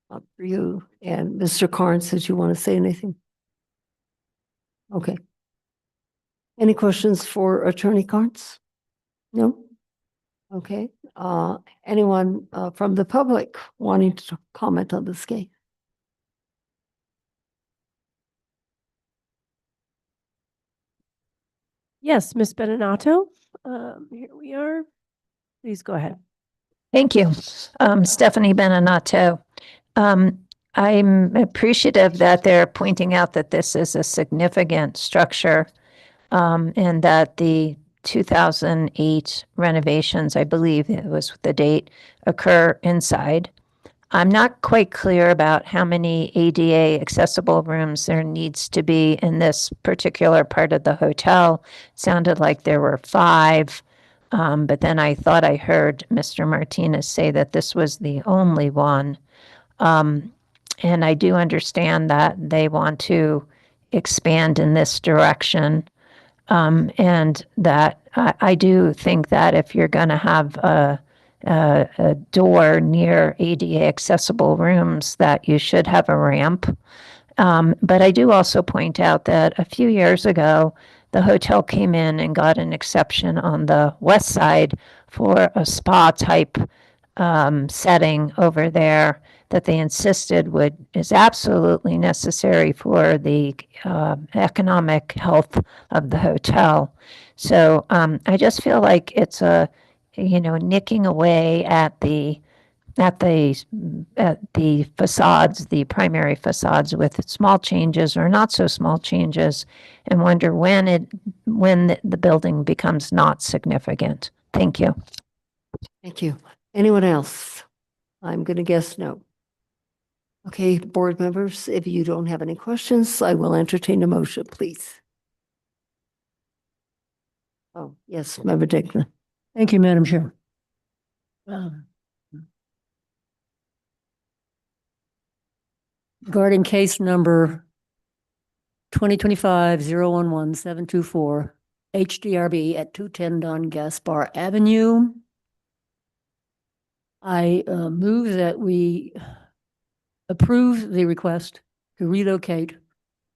not for you. And Mr. Carnes, did you want to say anything? Okay. Any questions for Attorney Carnes? No? Okay. Anyone from the public wanting to comment on this case? Yes, Ms. Beninato, here we are. Please go ahead. Thank you. Stephanie Beninato. I'm appreciative that they're pointing out that this is a significant structure, and that the 2008 renovations, I believe it was the date, occur inside. I'm not quite clear about how many ADA accessible rooms there needs to be in this particular part of the hotel. Sounded like there were 5. But then I thought I heard Mr. Martinez say that this was the only one. And I do understand that they want to expand in this direction. And that I do think that if you're going to have a door near ADA accessible rooms, that you should have a ramp. But I do also point out that a few years ago, the hotel came in and got an exception on the west side for a spa type setting over there that they insisted is absolutely necessary for the economic health of the hotel. So I just feel like it's nicking away at the facades, the primary facades, with small changes or not so small changes, and wonder when the building becomes not significant. Thank you. Thank you. Anyone else? I'm going to guess no. Okay, board members, if you don't have any questions, I will entertain a motion, please. Oh, yes, Member Dickman. Thank you, Madam Chair. Regarding case number 2025-011-724, HDRB at 210 Don Gaspar Avenue. I move that we approve the request to relocate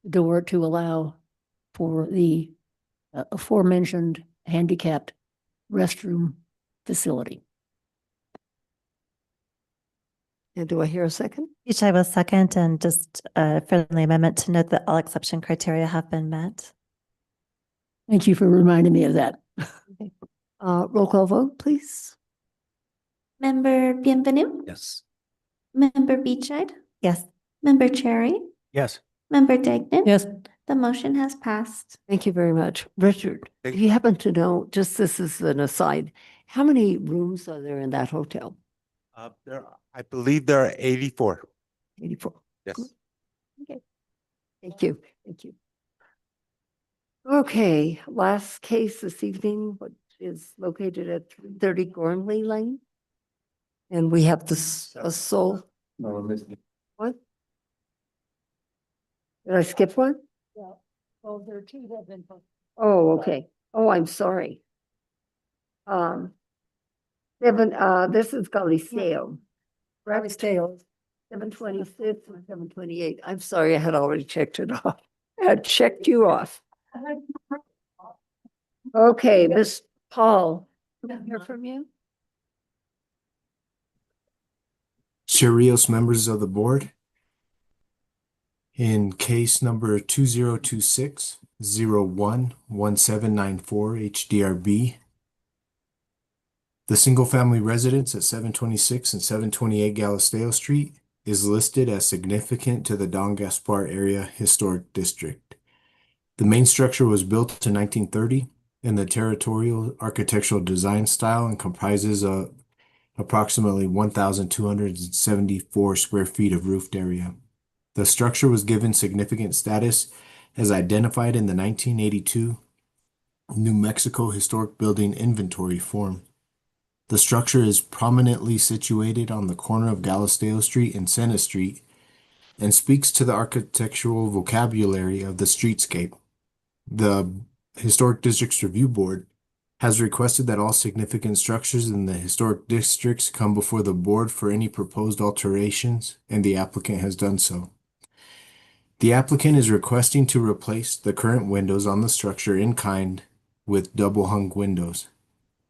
the door to allow for the aforementioned handicapped restroom facility. And do I hear a second? Each I will second, and just a friendly amendment to note that all exception criteria have been met. Thank you for reminding me of that. Roll call vote, please. Member Bienvenu? Yes. Member Beechide? Yes. Member Cherry? Yes. Member Degnan? Yes. The motion has passed. Thank you very much. Richard, do you happen to know, just this is an aside, how many rooms are there in that hotel? I believe there are 84. 84. Yes. Okay. Thank you. Thank you. Okay, last case this evening, which is located at 330 Gormley Lane. And we have this, a sole. What? Did I skip one? Yeah. Well, there are two that have been. Oh, okay. Oh, I'm sorry. This is Galisteo. Galisteo. 726 and 728. I'm sorry, I had already checked it off. I had checked you off. Okay, Miss Paul, can I hear from you? Chirios, members of the board. In case number 2026-01-1794 HDRB, the single-family residence at 726 and 728 Galisteo Street is listed as significant to the Don Gaspar Area Historic District. The main structure was built in 1930 in the territorial architectural design style and comprises of approximately 1,274 square feet of roofed area. The structure was given significant status as identified in the 1982 New Mexico Historic Building Inventory Form. The structure is prominently situated on the corner of Galisteo Street and Sena Street and speaks to the architectural vocabulary of the streetscape. The Historic Districts Review Board has requested that all significant structures in the historic districts come before the board for any proposed alterations, and the applicant has done so. The applicant is requesting to replace the current windows on the structure in kind with double hung windows.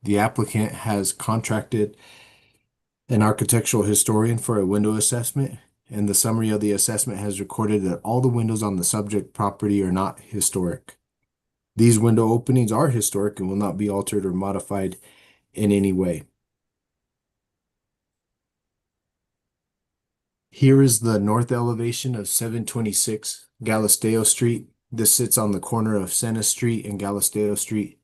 The applicant has contracted an architectural historian for a window assessment, and the summary of the assessment has recorded that all the windows on the subject property are not historic. These window openings are historic and will not be altered or modified in any way. Here is the north elevation of 726 Galisteo Street. This sits on the corner of Sena Street and Galisteo Street.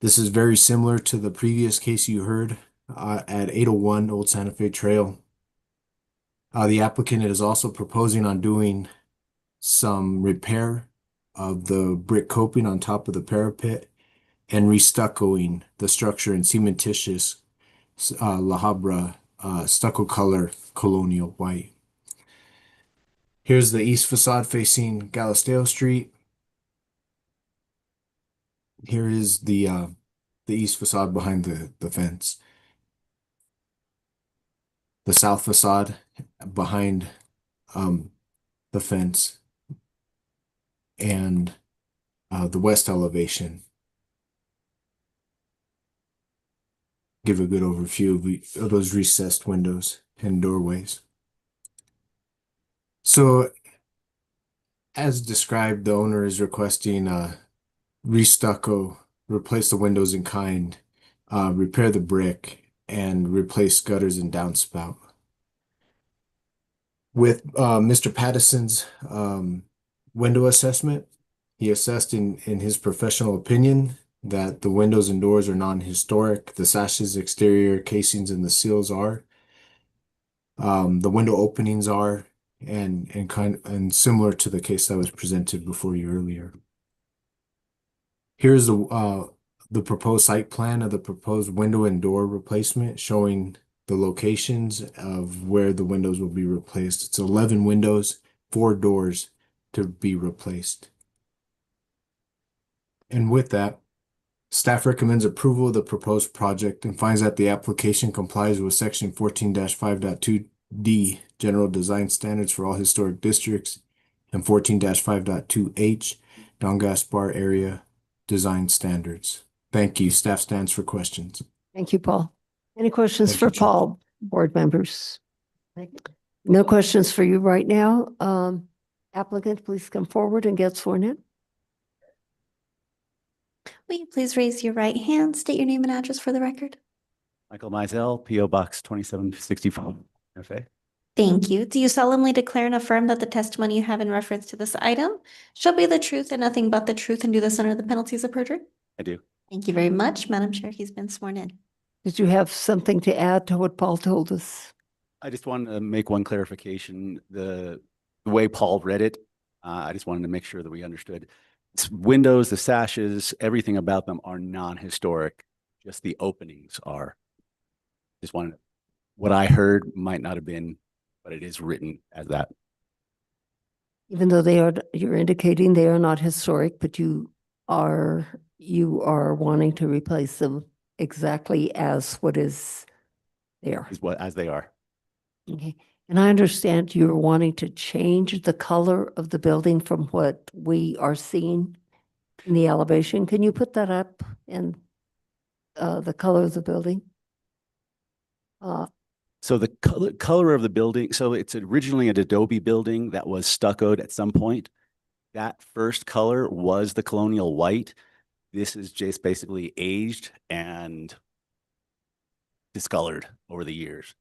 This is very similar to the previous case you heard at 801 Old Santa Fe Trail. The applicant is also proposing on doing some repair of the brick coping on top of the parapet and restuccoing the structure in cementitious La Habra stucco color colonial white. Here's the east facade facing Galisteo Street. Here is the east facade behind the fence. The south facade behind the fence, and the west elevation. Give a good overview of those recessed windows and doorways. So, as described, the owner is requesting restucco, replace the windows in kind, repair the brick, and replace gutters and downspout. With Mr. Patterson's window assessment, he assessed in his professional opinion that the windows and doors are non-historic, the sashes, exterior casings, and the seals are. The window openings are, and similar to the case that was presented before you earlier. Here's the proposed site plan of the proposed window and door replacement, showing the locations of where the windows will be replaced. It's 11 windows, 4 doors to be replaced. And with that, Staff recommends approval of the proposed project and finds that the application complies with section 14-5.2D General Design Standards for all historic districts and 14-5.2H Don Gaspar Area Design Standards. Thank you. Staff stands for questions. Thank you, Paul. Any questions Thank for you, Chair. Paul, board members? No questions for you right now. Applicant, please come forward and get sworn in. Will you please raise your right hand, state your name and address for the record? Michael Mizell, P.O. Box 2765, FA. Thank you. Do you solemnly declare and affirm that the testimony you have in reference to this item shall be the truth and nothing but the truth, and do this under the penalties of perjury? I do. Thank you very much, Madam Chair. He's been sworn in. Did you have something to add to what Paul told us? I just wanted to make one clarification. The way Paul read it, I just wanted to make sure that we understood. It's windows, the sashes, everything about them are non-historic. Just the openings are. Just wanted, what I heard might not have been, but it is written as that. Even though you're indicating they are not historic, but you are wanting to replace them exactly as what is there. As they are. Okay. And I understand you're wanting to change the color of the building from what we are seeing in the elevation. Can you put that up in the color of the building? So the color of the building, so it's originally an adobe building that was stuccoed at some point. That first color was the colonial white. This is just basically aged and discolored over the years.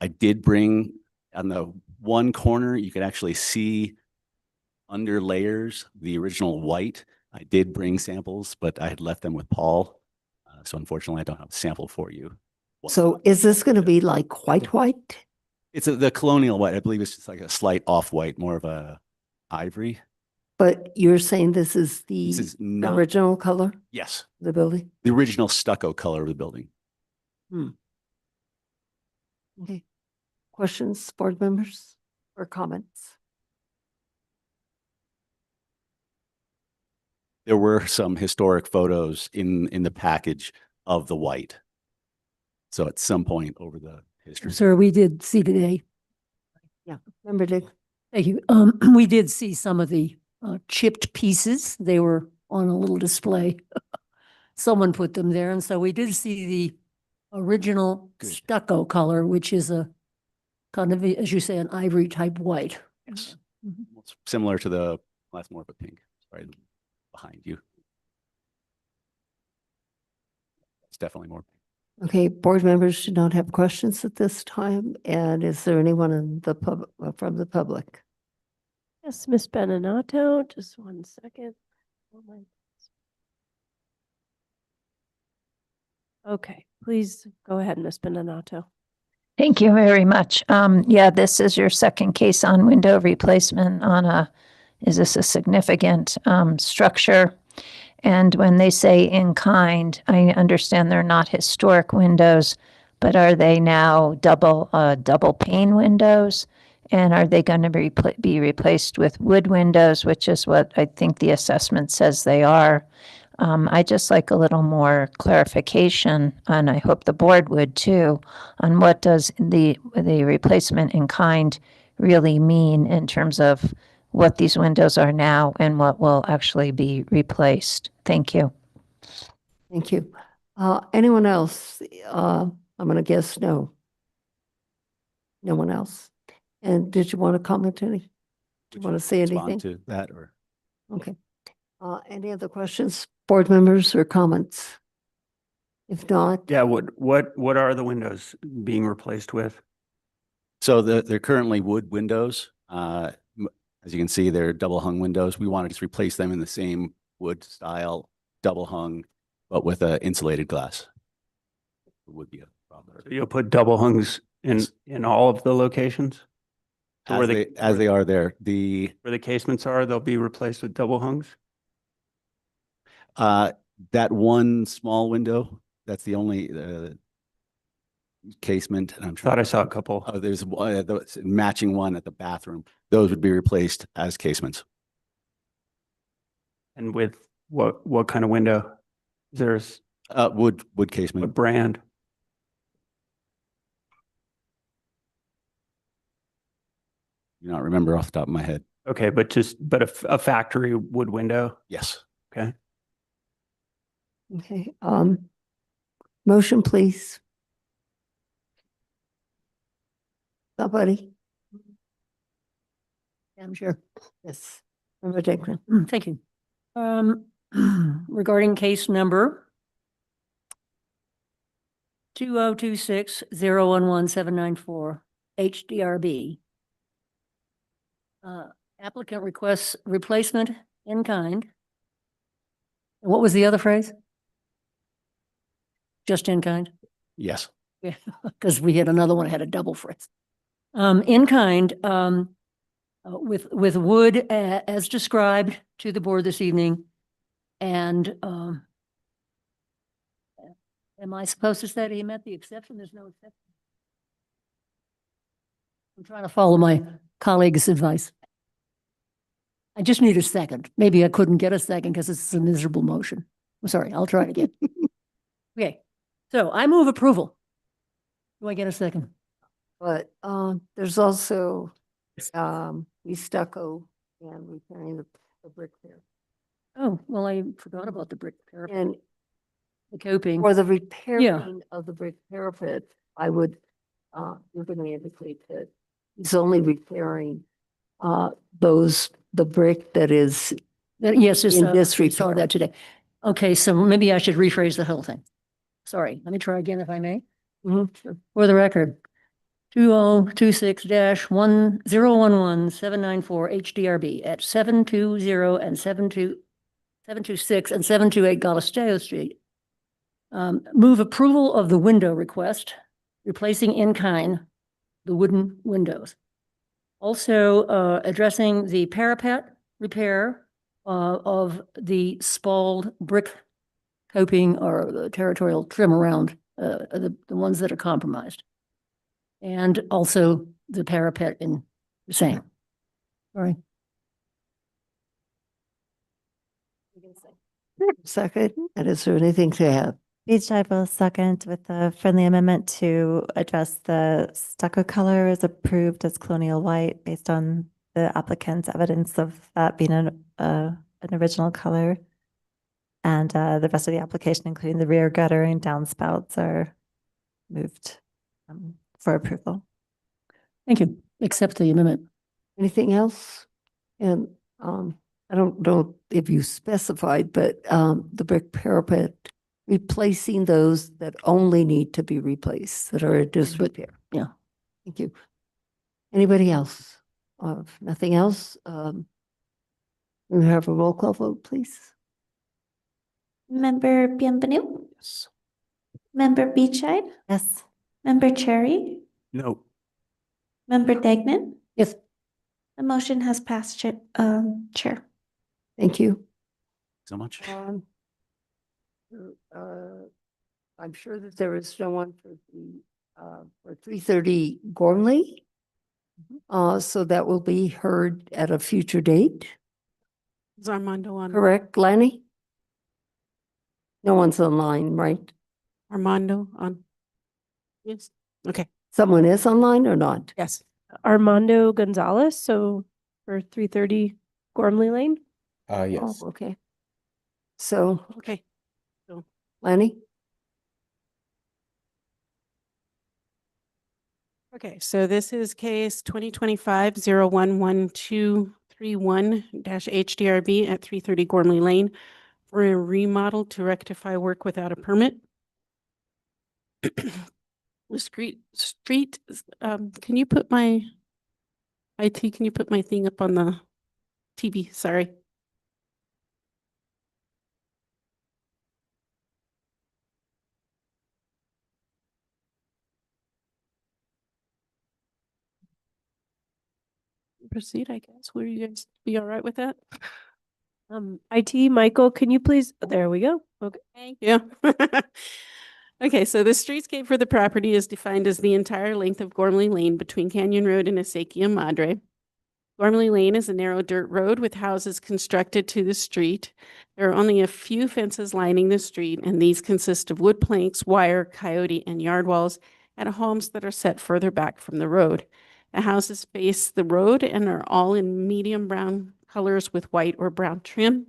I did bring on the one corner, you can actually see under layers, the original white. I did bring samples, but I had left them with Paul. So unfortunately, I don't have a sample for you. So is this going to be like white? It's the colonial white. I believe it's just like a slight off-white, more of a ivory. But you're saying this is the This is not, original color of yes, the building? the original stucco color of the building. Okay. Questions, board members, or comments? There were some historic photos in the package of the white. So at some point over the history. Sir, we did see today. Yeah, remember Dick? Thank you. We did see some of the chipped pieces. They were on a little display. Someone put them there. And so we did see the original stucco color, which is a kind of, as you say, an ivory type white. Yes. It's similar to the, well, that's more of a pink, right behind you. It's definitely more pink. Okay, board members do not have questions at this time. And is there anyone in the from the public? Yes, Miss Beninato, just one second. Okay, please go ahead, Miss Beninato. Thank you very much. Yeah, this is your second case on window replacement on is this a significant structure? And when they say in kind, I understand they're not historic windows, but are they now double pane windows? And are they going to be replaced with wood windows, which is what I think the assessment says they are? I just like a little more clarification, and I hope the board would too, on what does the replacement in kind really mean in terms of what these windows are now and what will actually be replaced. Thank you. Thank you. Anyone else? I'm going to guess no. No one else. And did you want to comment any? Do you want to say Respond anything? to that or? Okay. Any other questions, board members, or comments? If not, Yeah, what are the windows being replaced with? So they're currently wood windows. As you can see, they're double hung windows. We want to just replace them in the same wood style, double hung, but with a insulated glass. It would be a problem. So you'll put double hungs in all of the locations? So As they are there, where the casements are, they'll be replaced with double hungs? that one small window, that's the only casement. And I'm Thought I saw a couple. Oh, there's the matching one at the bathroom. Those would be replaced as casements. And with what kind of window? Is there a s- Wood what casement. brand? Do not remember off the top of my head. Okay, but a factory wood window? Yes. Okay. Okay, motion, please. Somebody? Madam Chair. Yes. Member Dickman. Thank you. Regarding case number 2026-011-794, HDRB. Applicant requests replacement in kind. What was the other phrase? Just in kind? Yes. Yeah, because we had another one that had a double phrase. In kind, with wood as described to the board this evening. And am I supposed to say he met the exception? There's no exception. I'm trying to follow my colleague's advice. I just need a second. Maybe I couldn't get a second because it's a miserable motion. I'm sorry, I'll try it again. Okay, so I move approval. Do I get a second? But there's also stucco and repairing the brick there. Oh, well, I forgot about the brick parapet. And the coping. for the repairing of the brick parapet, I would, you're going to indicate that he's only repairing the brick that is Yes, it's, in this we saw repair. that today. Okay, so maybe I should rephrase the whole thing. Sorry, let me try again if I may. Sure. For the record, 2026-1011794 HDRB at 720 and 726 and 728 Galisteo Street. Move approval of the window request, replacing in kind the wooden windows. Also, addressing the parapet repair of the spalled brick coping or the territorial trim around the ones that are compromised. And also the parapet in the same. Sorry. Second, and is there anything to add? Beach I will second with a friendly amendment to address the stucco color is approved as colonial white based on the applicant's evidence of that being an original color. And the rest of the application, including the rear gutter and downspouts, are moved for approval. Thank you. Accept the amendment. Anything else? And I don't know if you specified, but the brick parapet, replacing those that only need to be replaced, that are a disrepair. Yeah. Thank you. Anybody else? Nothing else? We have a roll call vote, please. Member Bienvenu? Yes. Member Beechide? Yes. Member Cherry? No. Member Degnan? Yes. The motion has passed, Chair. Thank you. So much. I'm sure that there is no one for the for 330 Gormley. So that will be heard at a future date. Is Armando on? Correct, Lanny? No one's online, right? Armando on? Yes. Okay. Someone is online or not? Yes. Armando Gonzalez, so for 330 Gormley Lane. Oh, okay. So, Okay. So Lanny? okay, so this is case 2025-011231-HDRB at 330 Gormley Lane for a remodel to rectify work without a permit. The street, can you put my can you put my thing up on the TV? Sorry. Proceed, I guess. Will you guys be all right with that? IT, Michael, can you please, there we go. Okay. Yeah. Okay, so the streetscape for the property is defined as the entire length of Gormley Lane between Canyon Road and Acequia Madre. Gormley Lane is a narrow dirt road with houses constructed to the street. There are only a few fences lining the street, and these consist of wood planks, wire, coyote, and yard walls at homes that are set further back from the road. The houses face the road and are all in medium brown colors with white or brown trim.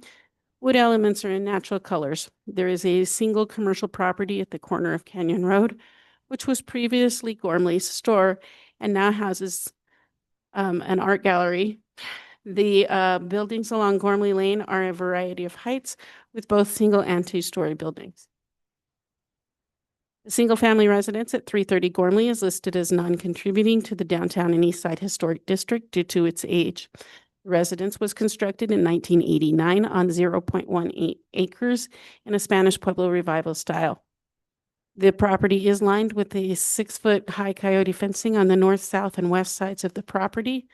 Wood elements are in natural colors. There is a single commercial property at the corner of Canyon Road, which was previously Gormley's store and now houses an art gallery. The buildings along Gormley Lane are a variety of heights with both single and two-story buildings. The single-family residence at 330 Gormley is listed as non-contributing to the Downtown and East Side Historic District due to its age. The residence was constructed in 1989 on 0.18 acres in a Spanish Pueblo Revival style. The property is lined with a 6-foot high coyote fencing on the north, south, and west sides of the property.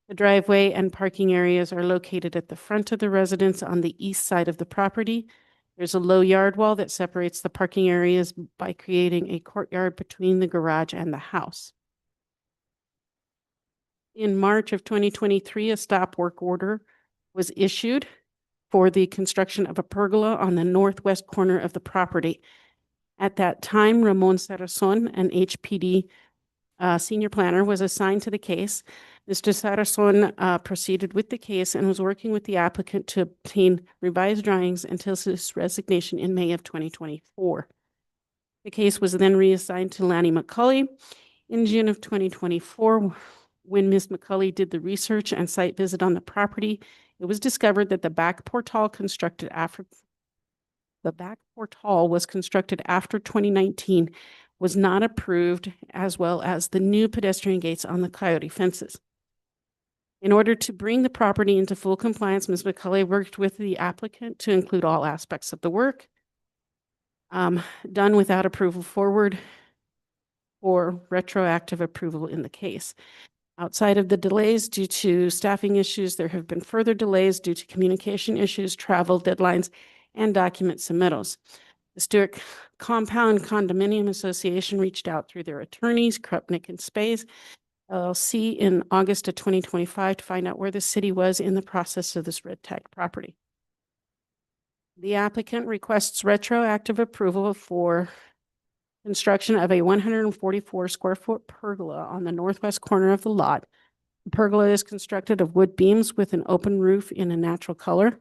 The driveway and parking areas are located at the front of the residence on the east side of the property. There's a low yard wall that separates the parking areas by creating a courtyard between the garage and the house. In March of 2023, a stop work order was issued for the construction of a pergola on the northwest corner of the property. At that time, Ramon Sarazon, an HPD senior planner, was assigned to the case. Mr. Sarazon proceeded with the case and was working with the applicant to obtain revised drawings until his resignation in May of 2024. The case was then reassigned to Lanny McCulley in June of 2024. When Ms. McCulley did the research and site visit on the property, it was discovered that the back portal was constructed after 2019 was not approved, as well as the new pedestrian gates on the coyote fences. In order to bring the property into full compliance, Ms. McCulley worked with the applicant to include all aspects of the work done without approval forward for retroactive approval in the case. Outside of the delays due to staffing issues, there have been further delays due to communication issues, travel deadlines, and document submittals. The Stewart Compound Condominium Association reached out through their attorneys, Krupnik and Space LLC, in August of 2025 to find out where the city was in the process of this red tag property. The applicant requests retroactive approval for construction of a 144 square foot pergola on the northwest corner of the lot. The pergola is constructed of wood beams with an open roof in a natural color.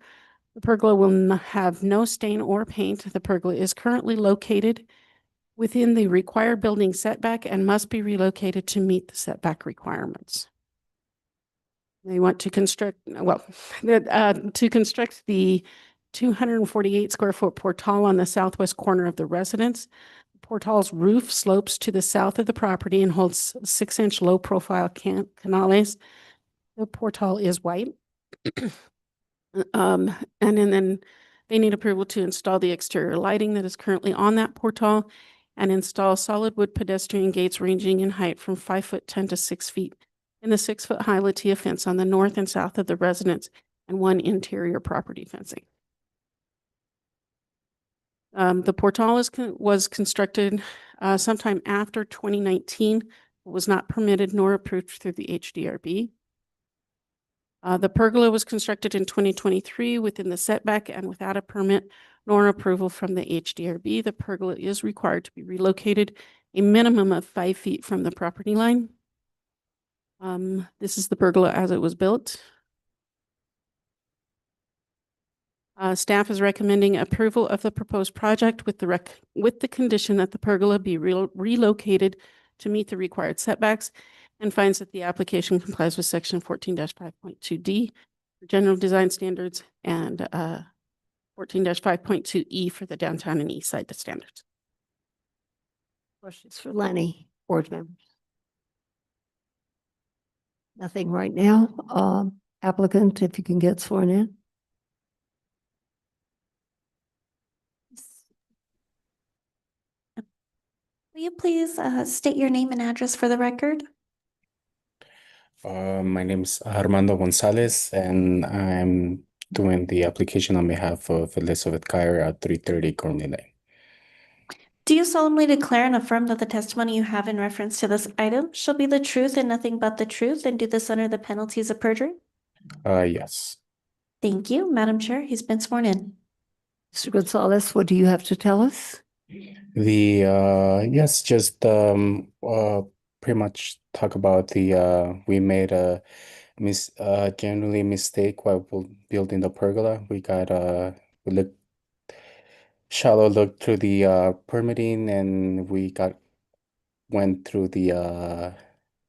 The pergola will have no stain or paint. The pergola is currently located within the required building setback and must be relocated to meet the setback requirements. They want to construct, to construct the 248 square foot portal on the southwest corner of the residence. The portal's roof slopes to the south of the property and holds 6-inch low profile canales. The portal is white. And then they need approval to install the exterior lighting that is currently on that portal and install solid wood pedestrian gates ranging in height from 5'10" to 6 feet in the 6-foot high Latia fence on the north and south of the residence and one interior property fencing. The portal was constructed sometime after 2019, was not permitted nor approved through the HDRB. The pergola was constructed in 2023 within the setback and without a permit nor approval from the HDRB. The pergola is required to be relocated a minimum of 5 feet from the property line. This is the pergola as it was built. Staff is recommending approval of the proposed project with the condition that the pergola be relocated to meet the required setbacks, and finds that the application complies with section 14-5.2D for general design standards and 14-5.2E for the downtown and east side standards. Questions for Lenny, board members? Nothing right now. Applicant, if you can get sworn in. Will you please state your name and address for the record? My name is Armando Gonzalez, and I'm doing the application on behalf of Elizabeth Kyer at 330 Gormley Lane. Do you solemnly declare and affirm that the testimony you have in reference to this item shall be the truth and nothing but the truth, and do this under the penalties of perjury? Yes. Thank you, Madam Chair. He's been sworn in. Mr. Gonzalez, what do you have to tell us? Yes, just pretty much talk about we made a generally mistake while building the pergola. We got we shallow look through the permitting, and we went through the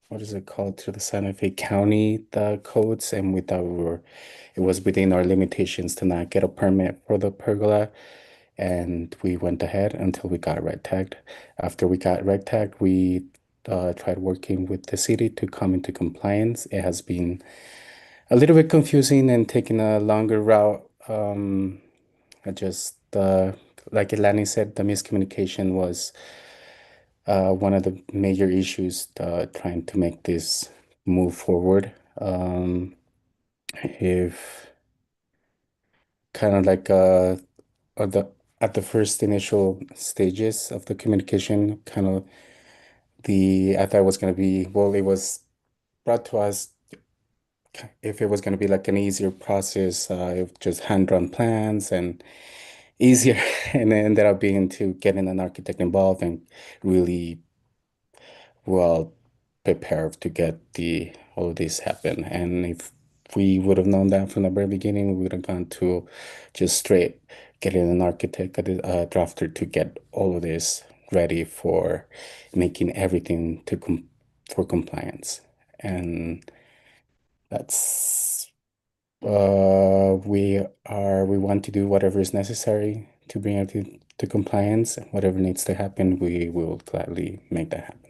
what is it called, through the Santa Fe County the codes, and we thought it was within our limitations to not get a permit for the pergola, and we went ahead until we got red tagged. After we got red tagged, we tried working with the city to come into compliance. It has been a little bit confusing and taking a longer route. I just like Elani said, the miscommunication was one of the major issues trying to make this move forward. If kind of like at the first initial stages of the communication, kind of I thought it was going to be, well, it was brought to us if it was going to be like an easier process, just hand-drawn plans and easier, and it ended up being to getting an architect involved and really well prepared to get all of this happen. And if we would have known that from the very beginning, we would have gone to just straight getting an architect, a drafter to get all of this ready for making everything for compliance. And that's we want to do whatever is necessary to bring it to compliance. Whatever needs to happen, we will gladly make that happen.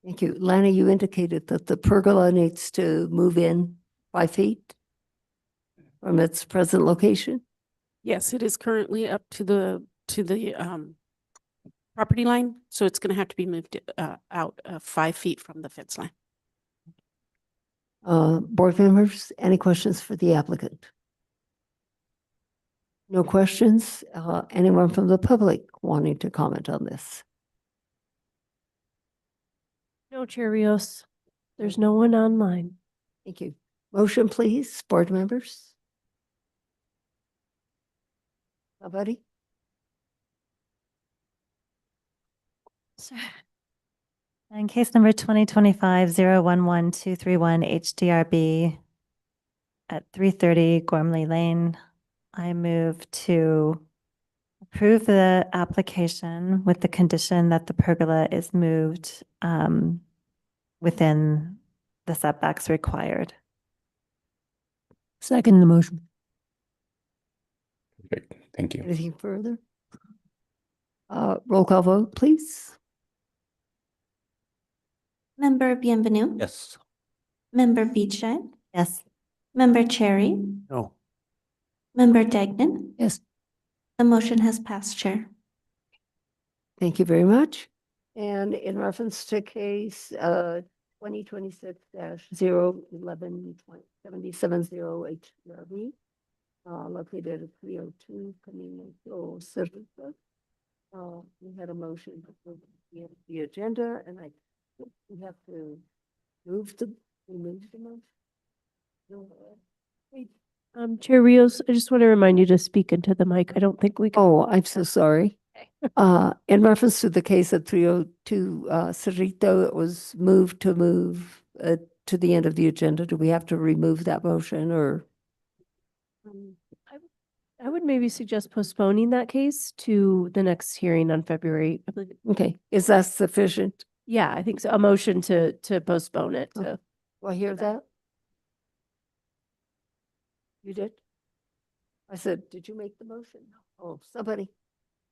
Thank you. Lana, you indicated that the pergola needs to move in 5 feet from its present location. Yes, it is currently up to the property line, so it's going to have to be moved out 5 feet from the fence line. Board members, any questions for the applicant? No questions? Anyone from the public wanting to comment on this? No, Chair Rios. There's no one online. Thank you. Motion, please, board members. Nobody? In case number 2025-011231 HDRB at 330 Gormley Lane, I move to approve the application with the condition that the pergola is moved within the setbacks required. Second the motion. Perfect. Thank you. Anything further? Roll call vote, please. Member Bienvenu? Yes. Member Beechhead? Yes. Member Cherry? No. Member Degnan? Yes. The motion has passed, Chair. Thank you very much. And in reference to case 2026-011-7770 HDRB, located at 302 Camino Cerrito. We had a motion to put the agenda, and I think we have to move the motion. Chair Rios, I just want to remind you to speak into the mic. I don't think we can. Oh, I'm so sorry. In reference to the case at 302 Cerrito, it was moved to the end of the agenda. Do we have to remove that motion or? I would maybe suggest postponing that case to the next hearing on February. I believe. Okay, is that sufficient? Yeah, I think so. A motion to postpone it. Do I hear that? You did? I said, did you make the motion? Oh, somebody.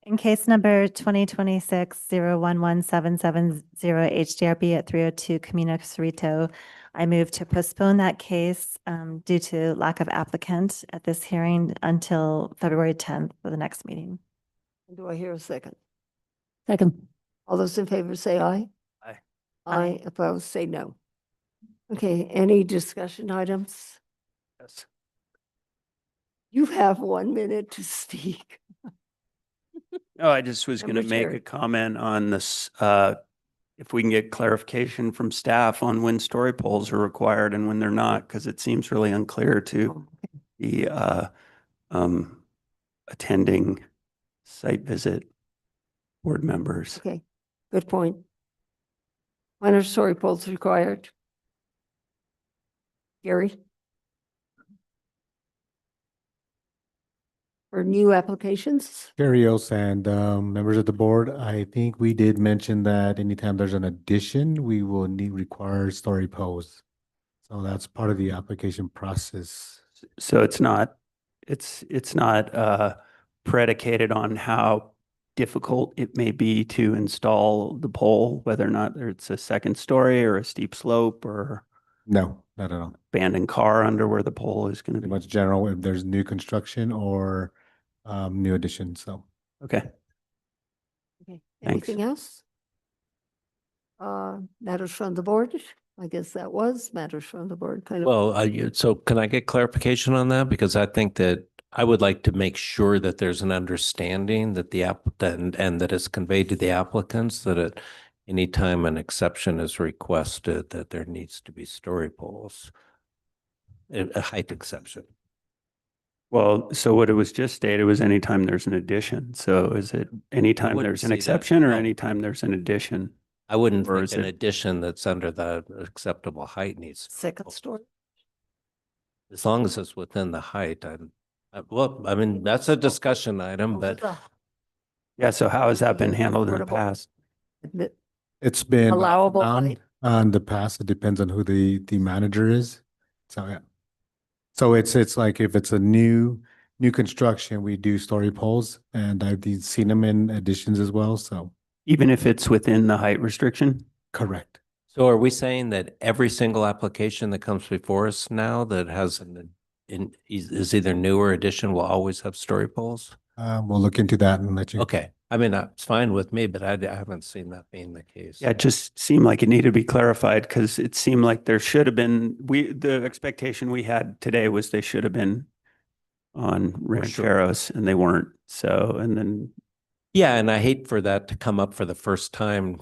In case number 2026-011770 HDRB at 302 Camino Cerrito, I move to postpone that case due to lack of applicant at this hearing until February 10th for the next meeting. Do I hear a second? Second. All those in favor say aye. Aye. Aye. Opposed, say no. Okay, any discussion items? Yes. You have 1 minute to speak. Oh, I just was going to Member make a Cherry. comment on this, if we can get clarification from staff on when story polls are required and when they're not, because it seems really unclear to the attending site visit board members. Okay, good point. When are story polls required? Gary? For new applications? Curios and members of the board, I think we did mention that anytime there's an addition, we will require story polls. So that's part of the application process. So it's not predicated on how difficult it may be to install the pole, whether or not it's a second story or a steep slope or No, not at all. abandoned car under where the pole is going to Pretty be. much general if there's new construction or new addition. So Okay. Okay, Thanks. anything else? Matters from the board? I guess that was matters from the board, kind of. Well, so can I get clarification on that? Because I think that I would like to make sure that there's an understanding that the applicant and that it's conveyed to the applicants that at any time an exception is requested, that there needs to be story poles, a height exception. Well, so what it was just stated was anytime there's an addition. So is it anytime wouldn't there's an see that. exception or No. anytime there's an addition? I wouldn't Or think is an it- addition that's under the acceptable height needs. Second story? As long as it's within the height, well, I mean, that's a discussion item, but Yeah, so how has that been handled in the Affordable. past? Admit- it's been Allowable down height. in the past. It depends on who the manager is. So yeah. So it's like if it's a new construction, we do story polls, and I've seen them in additions as well. So Even if it's within the height restriction? correct. so are we saying that every single application that comes before us now that has is either new or addition will always have story poles? We'll look into that and let you. Okay, I mean, it's fine with me, but I haven't seen that being the case. Yeah, it just seemed like it needed to be clarified because it seemed like there should have been, the expectation we had today was they should have been on rancheros and they weren't. So, and then, Yeah, and I hate for that to come up for the first time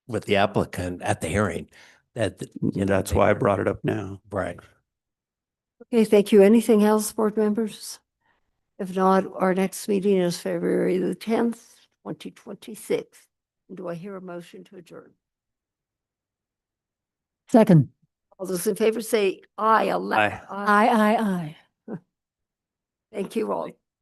with the applicant at the hearing. that's why I brought it up now. Right. Okay, thank you. Anything else, board members? If not, our next meeting is February the 10th, 2026. Do I hear a motion to adjourn? Second. All those in favor say aye. Aye. Aye. Thank you all.